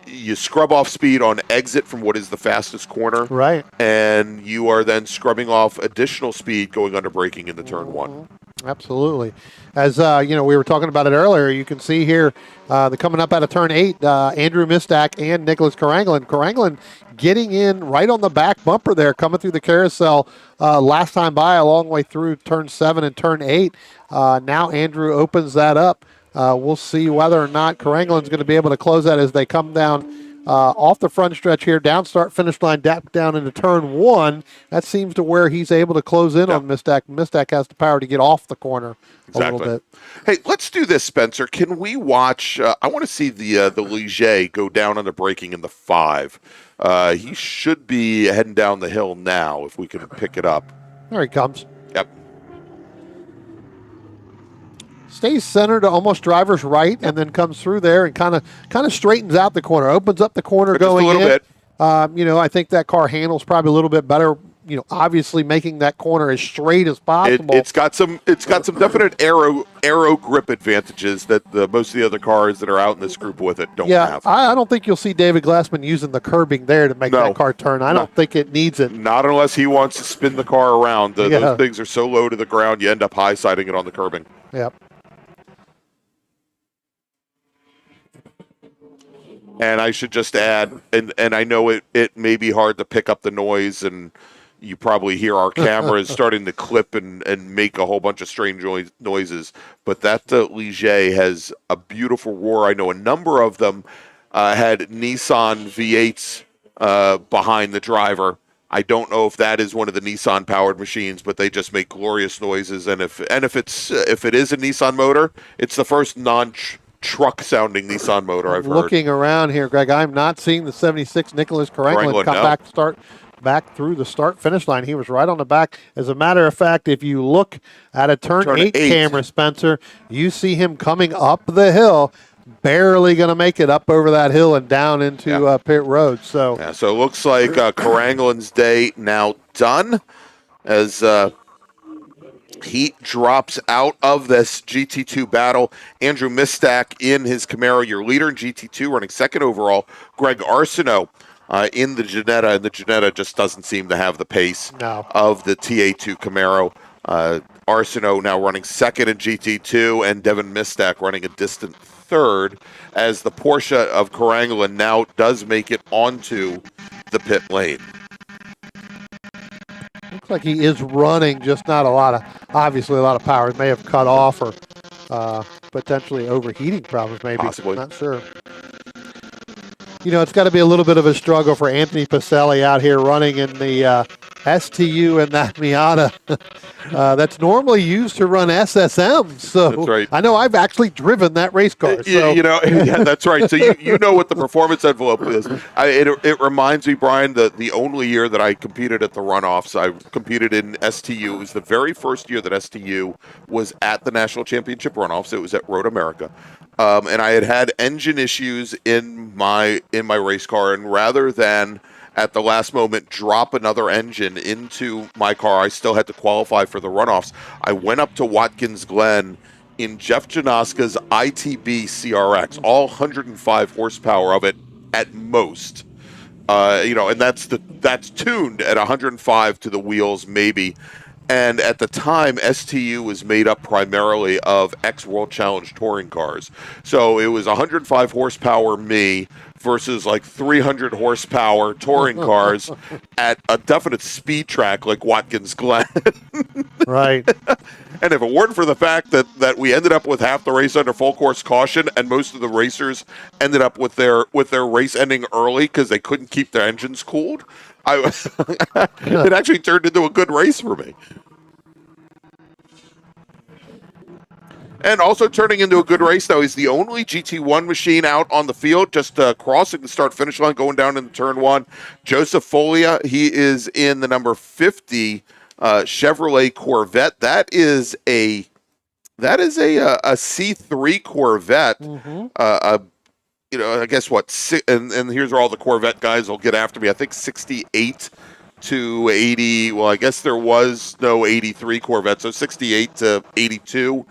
Speaker 1: You scrub off speed on exit from what is the fastest corner,
Speaker 2: right? And
Speaker 1: you are then scrubbing off additional speed going under braking into turn 1.
Speaker 2: Absolutely. As we were talking about it earlier, you can see here the coming up out of turn 8, Andrew Mistak and Nicholas Caranglin. Caranglin getting in right on the back bumper there, coming through the carousel last time by, a long way through turn 7 and turn 8. Now Andrew opens that up. We'll see whether or not Caranglin's going to be able to close that as they come down off the front stretch here, down start finish line, down into turn 1. That seems to where he's able to close in on Mistak. Mistak has the power to get off the corner a little bit.
Speaker 1: Hey, let's do this, Spencer. Can we watch? I want to see the Ligier go down on the braking in the 5. He should be heading down the hill now if we can pick it up.
Speaker 2: There he comes.
Speaker 1: Yep.
Speaker 2: Stays centered to almost driver's right, and then comes through there and kind of straightens out the corner, opens up the corner going
Speaker 1: just a little
Speaker 2: bit. I think that car handles probably a little bit better. Obviously making that corner as straight as possible.
Speaker 1: It's got some definite aero grip advantages that most of the other cars that are out in this group with it don't have.
Speaker 2: I don't think you'll see David Glassman using the curbing there to make that car turn. I don't think it needs it.
Speaker 1: Not unless he wants to spin the car around. Those things are so low to the ground, you end up high-siding it on the curbing.
Speaker 2: Yep.
Speaker 1: And I should just add, and I know it may be hard to pick up the noise, and you probably hear our cameras starting to clip and make a whole bunch of strange noises, but that Ligier has a beautiful roar. I know a number of them had Nissan V8s behind the driver. I don't know if that is one of the Nissan powered machines, but they just make glorious noises. And if it is a Nissan motor, it's the first truck sounding Nissan motor I've heard.
Speaker 2: Looking around here, Greg, I'm not seeing the 76 Nicholas Caranglin come back through the start finish line. He was right on the back. As a matter of fact, if you look at a turn 8 camera, Spencer, you see him coming up the hill, barely going to make it up over that hill and down into pit road. So
Speaker 1: it looks like Caranglin's day now done as he drops out of this GT2 battle. Andrew Mistak in his Camaro, your leader in GT2, running second overall. Greg Arsenault in the Ginetta, and the Ginetta just doesn't seem to have the pace of the TA2 Camaro. Arsenault now running second in GT2, and Devin Mistak running a distant third, as the Porsche of Caranglin now does make it onto the pit lane.
Speaker 2: Looks like he is running, just not a lot of power. It may have cut off or potentially overheating problems, maybe.
Speaker 1: Possibly.
Speaker 2: Not sure. It's got to be a little bit of a struggle for Anthony Pacelli out here running in the STU and that Miata that's normally used to run SSMs. So
Speaker 1: That's right.
Speaker 2: I know I've actually driven that race car. So.
Speaker 1: Yeah, that's right. So you know what the performance envelope is. It reminds me, Brian, the only year that I competed at the runoffs, I competed in STU. It was the very first year that STU was at the national championship runoffs. It was at Road America. And I had engine issues in my race car, and rather than at the last moment drop another engine into my car, I still had to qualify for the runoffs. I went up to Watkins Glen in Jeff Janoska's ITB CRX, all 105 horsepower of it at most. And that's tuned at 105 to the wheels maybe. And at the time, STU was made up primarily of ex-World Challenge touring cars. So it was 105 horsepower me versus like 300 horsepower touring cars at a definite speed track like Watkins Glen.
Speaker 2: Right.
Speaker 1: And if it weren't for the fact that we ended up with half the race under full course caution, and most of the racers ended up with their race ending early because they couldn't keep their engines cooled, it actually turned into a good race for me. And also turning into a good race, though, he's the only GT1 machine out on the field, just crossing the start-finish line, going down into turn one. Joseph Folia, he is in the number 50 Chevrolet Corvette. That is a C3 Corvette. Mm-hmm. I guess what? And here's where all the Corvette guys will get after me. I think 68 to 80. Well, I guess there was no 83 Corvette, so 68 to 82.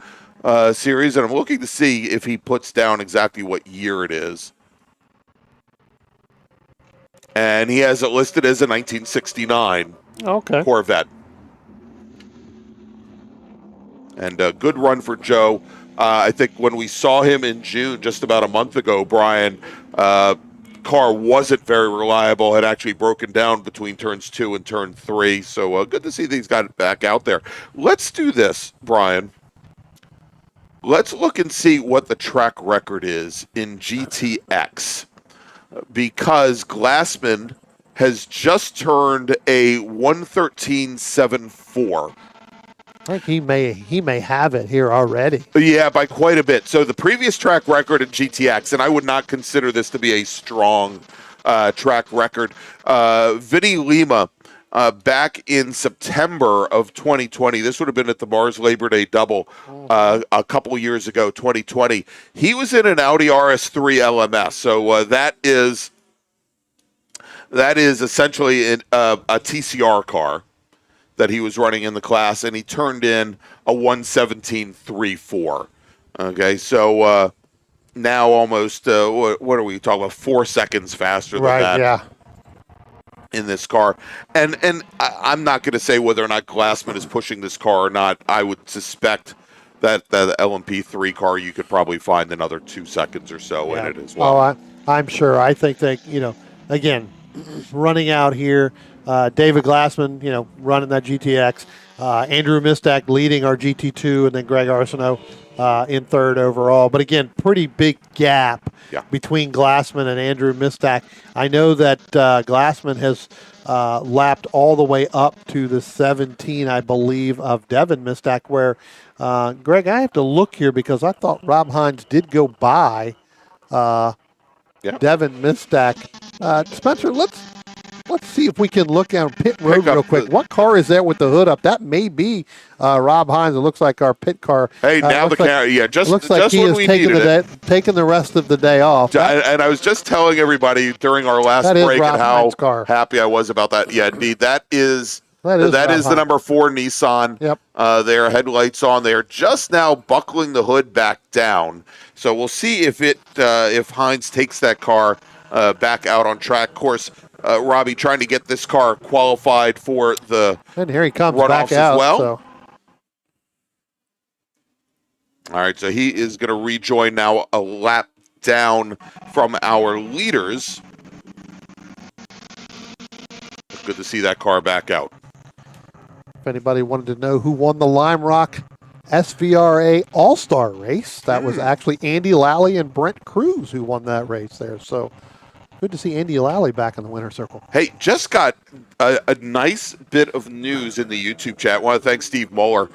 Speaker 1: Series, and I'm looking to see if he puts down exactly what year it is. And he has it listed as a 1969 Corvette. And a good run for Joe. I think when we saw him in June, just about a month ago, Brian, car wasn't very reliable, had actually broken down between turns 2 and turn 3. So good to see that he's got it back out there. Let's do this, Brian. Let's look and see what the track record is in GTX, because Glassman has just turned a 113.74.
Speaker 2: I think he may have it here already.
Speaker 1: Yeah, by quite a bit. So the previous track record in GTX, and I would not consider this to be a strong track record, Vinny Lima, back in September of 2020, this would have been at the MARRS Labor Day Double a couple years ago, 2020. He was in an Audi RS3 LMS, so that is essentially a TCR car that he was running in the class, and he turned in a 117.34. Okay, so now almost what are we talking about? 4 seconds faster than that.
Speaker 2: Yeah.
Speaker 1: In this car, and I'm not going to say whether or not Glassman is pushing this car or not. I would suspect that the LMP3 car, you could probably find another 2 seconds or so in it as well.
Speaker 2: Oh, I'm sure. I think that, again, running out here, David Glassman, running that GTX, Andrew Mistak leading our GT2, and then Greg Arsenault in third overall. But again, pretty big gap between Glassman and Andrew Mistak. I know that Glassman has lapped all the way up to the 17, I believe, of Devin Mistak, where, Greg, I have to look here because I thought Rob Hines did go by Devin Mistak. Spencer, let's see if we can look down pit road real quick. What car is that with the hood up? That may be Rob Hines. It looks like our pit car.
Speaker 1: Hey, now the camera. Yeah, just
Speaker 2: looks like
Speaker 1: just
Speaker 2: he
Speaker 1: when
Speaker 2: is
Speaker 1: we
Speaker 2: taking
Speaker 1: needed it.
Speaker 2: taking the rest of the day off.
Speaker 1: And I was just telling everybody during our last break and how happy I was about that. Yeah, indeed, that is the number 4 Nissan.
Speaker 2: Yep.
Speaker 1: Their headlights on. They are just now buckling the hood back down. So we'll see if Hines takes that car back out on track. Of course, Robbie trying to get this car qualified for the
Speaker 2: and here he comes
Speaker 1: runoffs
Speaker 2: back out,
Speaker 1: as well.
Speaker 2: So.
Speaker 1: All right, so he is going to rejoin now a lap down from our leaders. Good to see that car back out.
Speaker 2: If anybody wanted to know who won the Lime Rock SVRA All-Star race, that was actually Andy Lally and Brent Cruz who won that race there. So Good to see Andy Lally back in the winner's circle.
Speaker 1: Hey, just got a nice bit of news in the YouTube chat. I want to thank Steve Moeller.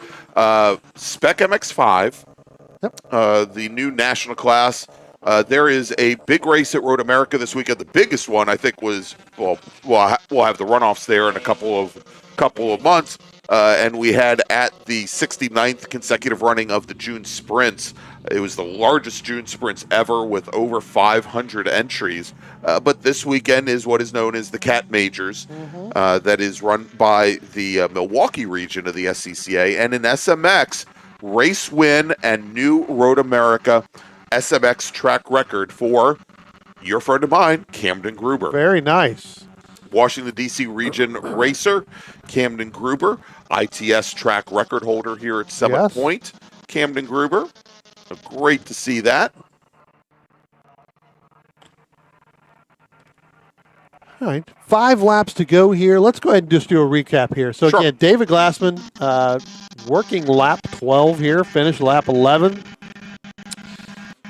Speaker 1: Spec MX-5, the new national class. There is a big race at Road America this weekend. The biggest one, I think, was we'll have the runoffs there in a couple of months. And we had at the 69th consecutive running of the June sprints. It was the largest June sprints ever with over 500 entries. But this weekend is what is known as the Cat Majors, that is run by the Milwaukee region of the SCCA. And in SMX, race win and new Road America SMX track record for your friend of mine, Camden Gruber.
Speaker 2: Very nice.
Speaker 1: Washington, D.C. region racer, Camden Gruber, ITS track record holder here at Summit Point. Camden Gruber, great to see that.
Speaker 2: All right, 5 laps to go here. Let's go ahead and just do a recap here. So again, David Glassman working lap 12 here, finished lap 11.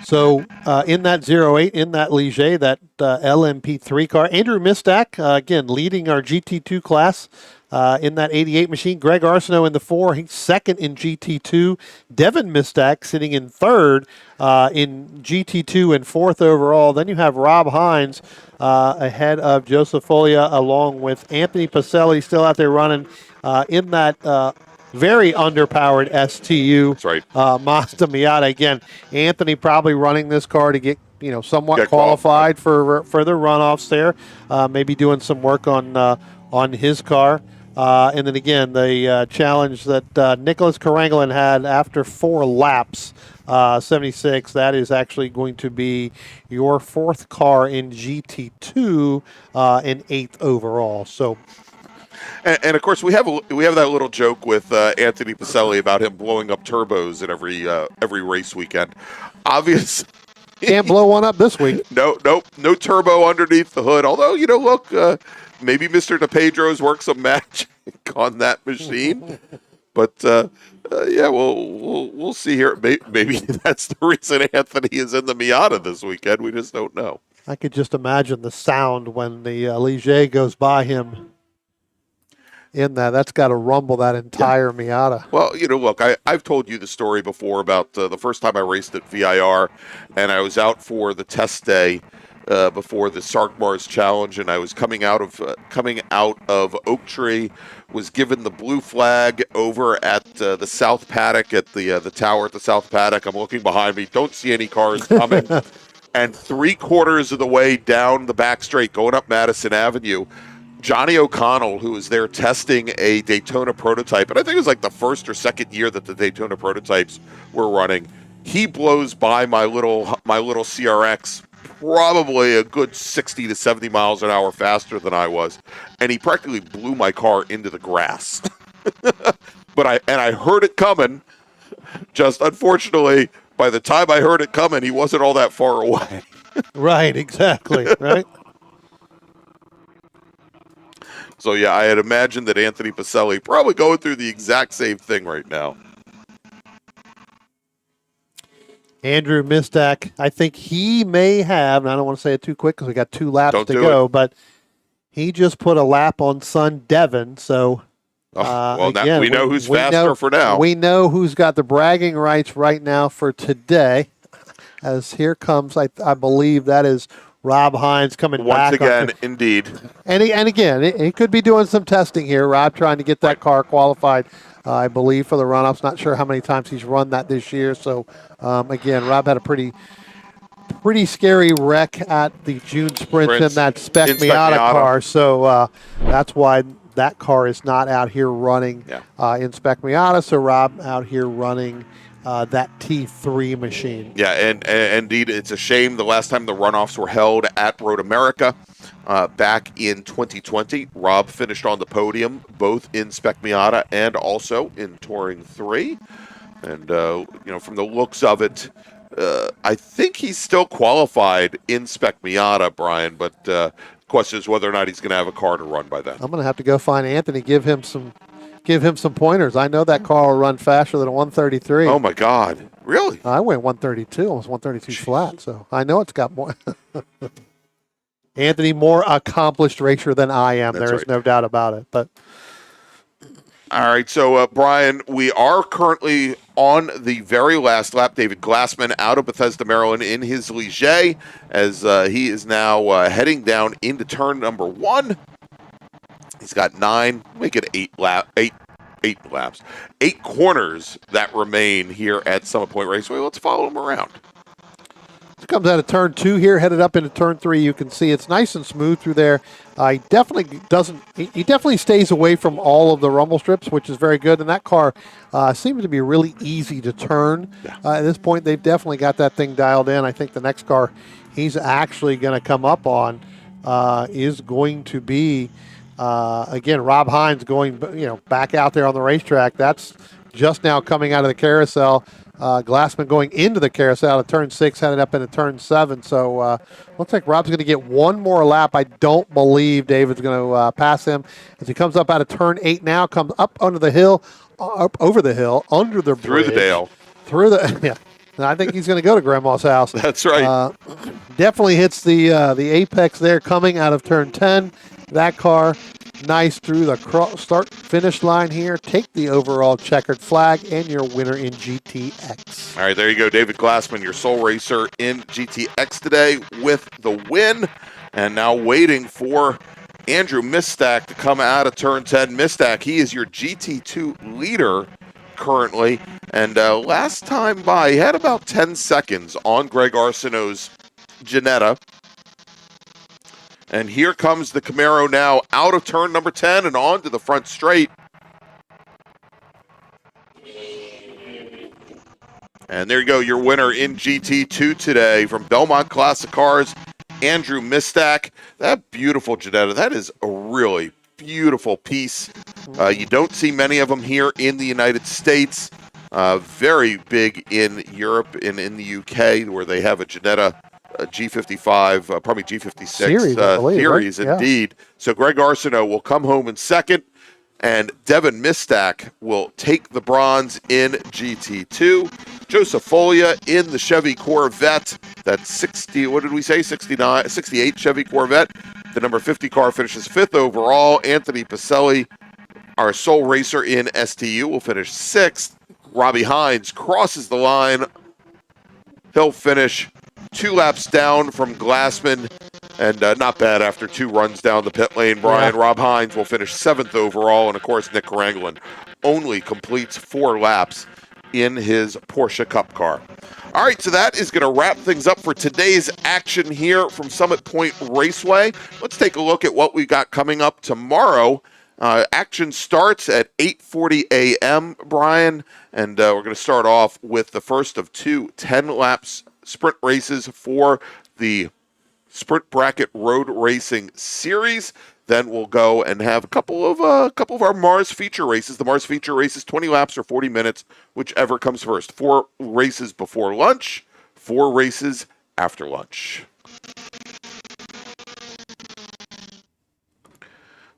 Speaker 2: So in that 08, in that Ligier, that LMP3 car, Andrew Mistak, again, leading our GT2 class in that 88 machine. Greg Arsenault in the 4, he's second in GT2. Devin Mistak sitting in third in GT2 and fourth overall. Then you have Rob Hines ahead of Joseph Folia, along with Anthony Pacelli still out there running in that very underpowered STU.
Speaker 1: That's right.
Speaker 2: Mazda Miata. Again, Anthony probably running this car to get somewhat qualified for further runoffs there. Maybe doing some work on his car. And then again, the challenge that Nicholas Karangelin had after 4 laps, 76, that is actually going to be your 4th car in GT2 and 8th overall. So.
Speaker 1: And of course, we have that little joke with Anthony Pacelli about him blowing up turbos at every race weekend. Obviously,
Speaker 2: can't blow one up this week.
Speaker 1: No turbo underneath the hood. Although look, maybe Mr. DePedro's worked some magic on that machine. But yeah, we'll see here. Maybe that's the reason Anthony is in the Miata this weekend. We just don't know.
Speaker 2: I could just imagine the sound when the Ligier goes by him. In that's got to rumble that entire Miata.
Speaker 1: Well, look, I've told you the story before about the first time I raced at VIR, and I was out for the test day before the MARRS Challenge, and I was coming out of Oak Tree, was given the blue flag over at the South Paddock at the tower at the South Paddock. I'm looking behind me, don't see any cars coming, and 3/4 of the way down the back straight, going up Madison Avenue, Johnny O'Connell, who was there testing a Daytona prototype, and I think it was like the first or second year that the Daytona prototypes were running, he blows by my little CRX probably a good 60 to 70 miles an hour faster than I was, and he practically blew my car into the grass. But I heard it coming. Just unfortunately, by the time I heard it coming, he wasn't all that far away.
Speaker 2: Right, exactly, right?
Speaker 1: So, yeah, I had imagined that Anthony Pacelli probably going through the exact same thing right now.
Speaker 2: Andrew Mistak, I think he may have, and I don't want to say it too quick because we got 2 laps to go, but he just put a lap on son Devin. So,
Speaker 1: well,
Speaker 2: again,
Speaker 1: now we know who's faster for now.
Speaker 2: We know who's got the bragging rights right now for today. As here comes, I believe that is Rob Hines coming
Speaker 1: once
Speaker 2: back.
Speaker 1: Again, indeed.
Speaker 2: And again, he could be doing some testing here. Rob trying to get that car qualified, I believe, for the runoffs. Not sure how many times he's run that this year. So, again, Rob had a pretty scary wreck at the June Sprint in that Spec Miata car. So that's why that car is not out here running in Spec Miata. So Rob out here running that T3 machine.
Speaker 1: Yeah, and indeed, it's a shame the last time the runoffs were held at Road America back in 2020. Rob finished on the podium, both in Spec Miata and also in Touring 3. And, from the looks of it, I think he's still qualified in Spec Miata, Brian, but the question is whether or not he's going to have a car to run by then.
Speaker 2: I'm going to have to go find Anthony, give him some pointers. I know that car will run faster than a 133.
Speaker 1: Oh, my God. Really?
Speaker 2: I went 132, almost 132 flat, so I know it's got more. Anthony, more accomplished racer than I am.
Speaker 1: That's
Speaker 2: There is
Speaker 1: right.
Speaker 2: no doubt about it. But
Speaker 1: All right, so Brian, we are currently on the very last lap. David Glassman out of Bethesda, Maryland in his Ligier as he is now heading down into turn number 1. He's got 9, make it 8 laps, 8 corners that remain here at Summit Point Raceway. Let's follow him around.
Speaker 2: comes out of turn 2 here, headed up into turn 3. You can see it's nice and smooth through there. He definitely stays away from all of the rumble strips, which is very good. And that car seems to be really easy to turn. At this point, they've definitely got that thing dialed in. I think the next car he's actually going to come up on is going to be, again, Rob Hines going back out there on the racetrack. That's just now coming out of the carousel. Glassman going into the carousel at turn 6, headed up into turn 7. So looks like Rob's going to get one more lap. I don't believe David's going to pass him as he comes up out of turn 8 now, comes up under the hill, up over the hill, under the bridge.
Speaker 1: Through the dale.
Speaker 2: Through the, yeah. And I think he's going to go to Grandma's house.
Speaker 1: That's right.
Speaker 2: Definitely hits the apex there coming out of turn 10. That car nice through the start-finish line here. Take the overall checkered flag and your winner in GTX.
Speaker 1: All right, there you go. David Glassman, your sole racer in GTX today with the win. And now waiting for Andrew Mistack to come out of turn 10. Mistack, he is your GT2 leader currently. And last time by, he had about 10 seconds on Greg Arsenault's Ginetta. And here comes the Camaro now out of turn number 10 and on to the front straight. And there you go, your winner in GT2 today from Belmont Classic Cars, Andrew Mistack. That beautiful Ginetta, that is a really beautiful piece. You don't see many of them here in the United States. Very big in Europe and in the UK where they have a Ginetta G55, probably G56 series,
Speaker 2: right?
Speaker 1: indeed. Yeah. So Greg Arsenault will come home in second, and Devin Mistack will take the bronze in GT2. Joseph Folia in the Chevy Corvette, that 68 Chevy Corvette. The number 50 car finishes 5th overall. Anthony Pacelli, our sole racer in STU, will finish 6th. Robbie Hines crosses the line. He'll finish 2 laps down from Glassman, and not bad after 2 runs down the pit lane. Brian, yeah. Rob Hines will finish 7th overall, and of course Nick Karanglin only completes 4 laps in his Porsche Cup car. All right, so that is going to wrap things up for today's action here from Summit Point Raceway. Let's take a look at what we got coming up tomorrow. Action starts at 8:40 a.m., Brian, and we're going to start off with the first of 2 10-lap sprint races for the Sprint Bracket Road Racing Series. Then we'll go and have a couple of our MARRS feature races. The MARRS feature races, 20 laps or 40 minutes, whichever comes first. 4 races before lunch, 4 races after lunch.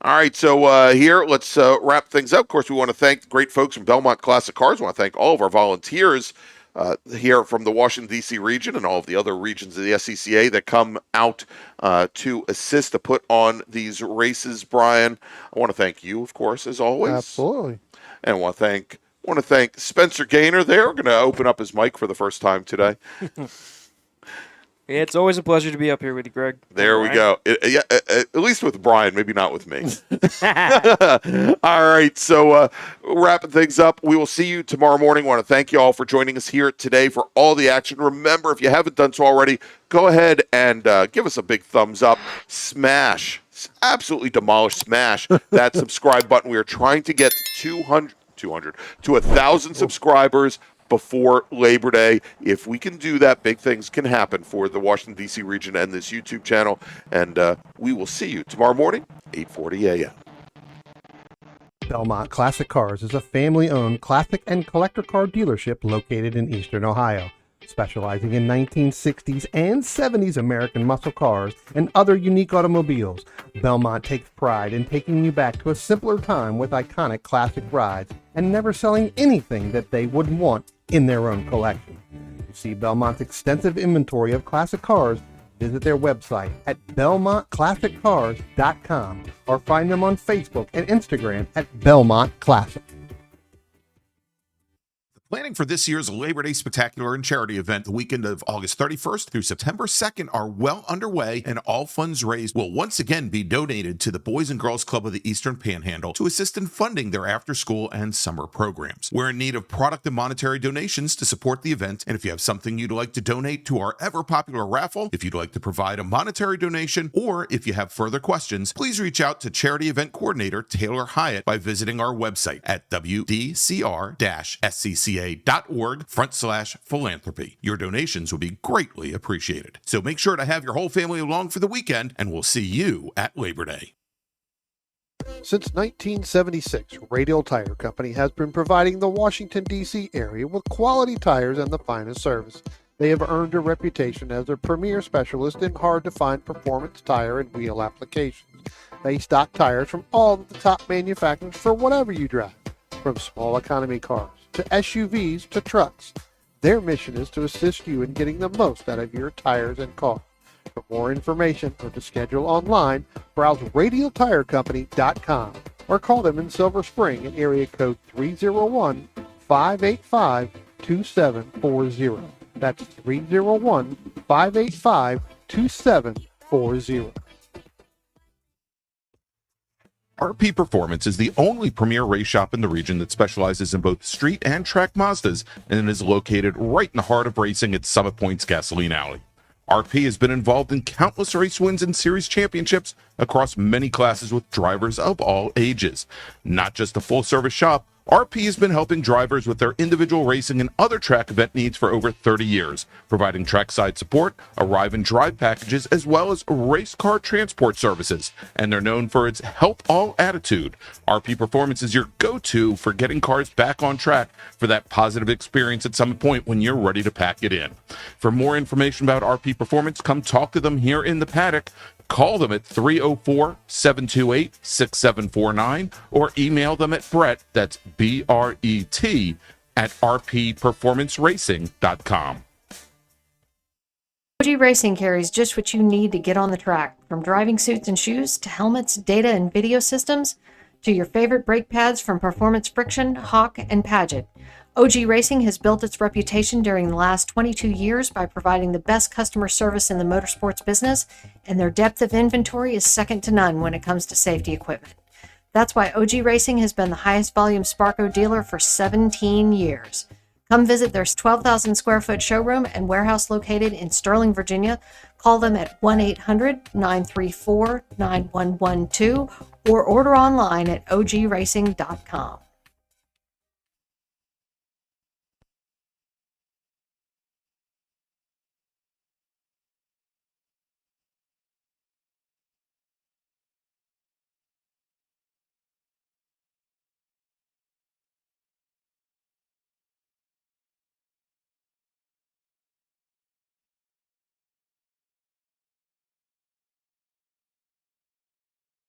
Speaker 1: All right, so here, let's wrap things up. Of course, we want to thank the great folks from Belmont Classic Cars. We want to thank all of our volunteers here from the Washington, D.C. region and all of the other regions of the SCCA that come out to assist to put on these races, Brian. I want to thank you, of course, as always.
Speaker 2: Absolutely.
Speaker 1: And I want to thank Spencer Gaynor there. We're going to open up his mic for the first time today.
Speaker 9: It's always a pleasure to be up here with you, Greg.
Speaker 1: There we go. At least with Brian, maybe not with me. All right, so wrapping things up. We will see you tomorrow morning. I want to thank you all for joining us here today for all the action. Remember, if you haven't done so already, go ahead and give us a big thumbs up. Smash, absolutely smash that subscribe button. We are trying to get to 1,000 subscribers before Labor Day. If we can do that, big things can happen for the Washington, D.C. region and this YouTube channel. And we will see you tomorrow morning, 8:40 a.m.
Speaker 3: Belmont Classic Cars is a family-owned classic and collector car dealership located in Eastern Ohio, specializing in 1960s and 70s American muscle cars and other unique automobiles. Belmont takes pride in taking you back to a simpler time with iconic classic rides and never selling anything that they wouldn't want in their own collection. To see Belmont's extensive inventory of classic cars, Visit their website at belmontclassiccars.com or find them on Facebook and Instagram at Belmont Classic.
Speaker 8: Planning for this year's Labor Day Spectacular and Charity event the weekend of August 31st through September 2nd are well underway, and all funds raised will once again be donated to the Boys and Girls Club of the Eastern Panhandle to assist in funding their after-school and summer programs. We're in need of product and monetary donations to support the event, and if you have something you'd like to donate to our ever-popular raffle, if you'd like to provide a monetary donation, or if you have further questions, please reach out to Charity Event Coordinator Taylor Hyatt by visiting our website at wdcr-scca.org/philanthropy. Your donations will be greatly appreciated. So make sure to have your whole family along for the weekend, and we'll see you at Labor Day.
Speaker 2: Since 1976, Radial Tire Company has been providing the Washington, D.C. area with quality tires and the finest service. They have earned a reputation as a premier specialist in hard-to-find performance tire and wheel applications. They stock tires from all of the top manufacturers for whatever you drive, from small economy cars to SUVs to trucks. Their mission is to assist you in getting the most out of your tires and car. For more information or to schedule online, browse radialtirecompany.com or call them in Silver Spring at area code 301-585-2740. That's 301-585-2740.
Speaker 7: RP Performance is the only premier race shop in the region that specializes in both street and track Mazdas, and is located right in the heart of racing at Summit Point's Gasoline Alley. RP has been involved in countless race wins and series championships across many classes with drivers of all ages. Not just a full-service shop, RP has been helping drivers with their individual racing and other track event needs for over 30 years, providing trackside support, arrive and drive packages, as well as race car transport services. And they're known for its help all attitude. RP Performance is your go-to for getting cars back on track for that positive experience at some point when you're ready to pack it in. For more information about RP Performance, come talk to them here in the paddock. Call them at 304-728-6749 or email them at Brett, that's B-R-E-T, at rpperformanceracing.com.
Speaker 6: OG Racing carries just what you need to get on the track, from driving suits and shoes to helmets, data and video systems, to your favorite brake pads from Performance Friction, Hawk, and Paget. OG Racing has built its reputation during the last 22 years by providing the best customer service in the motorsports business, and their depth of inventory is second to none when it comes to safety equipment. That's why OG Racing has been the highest volume Sparco dealer for 17 years. Come visit their 12,000 square foot showroom and warehouse located in Sterling, Virginia. Call them at 1-800-934-9112 or order online at ogracing.com.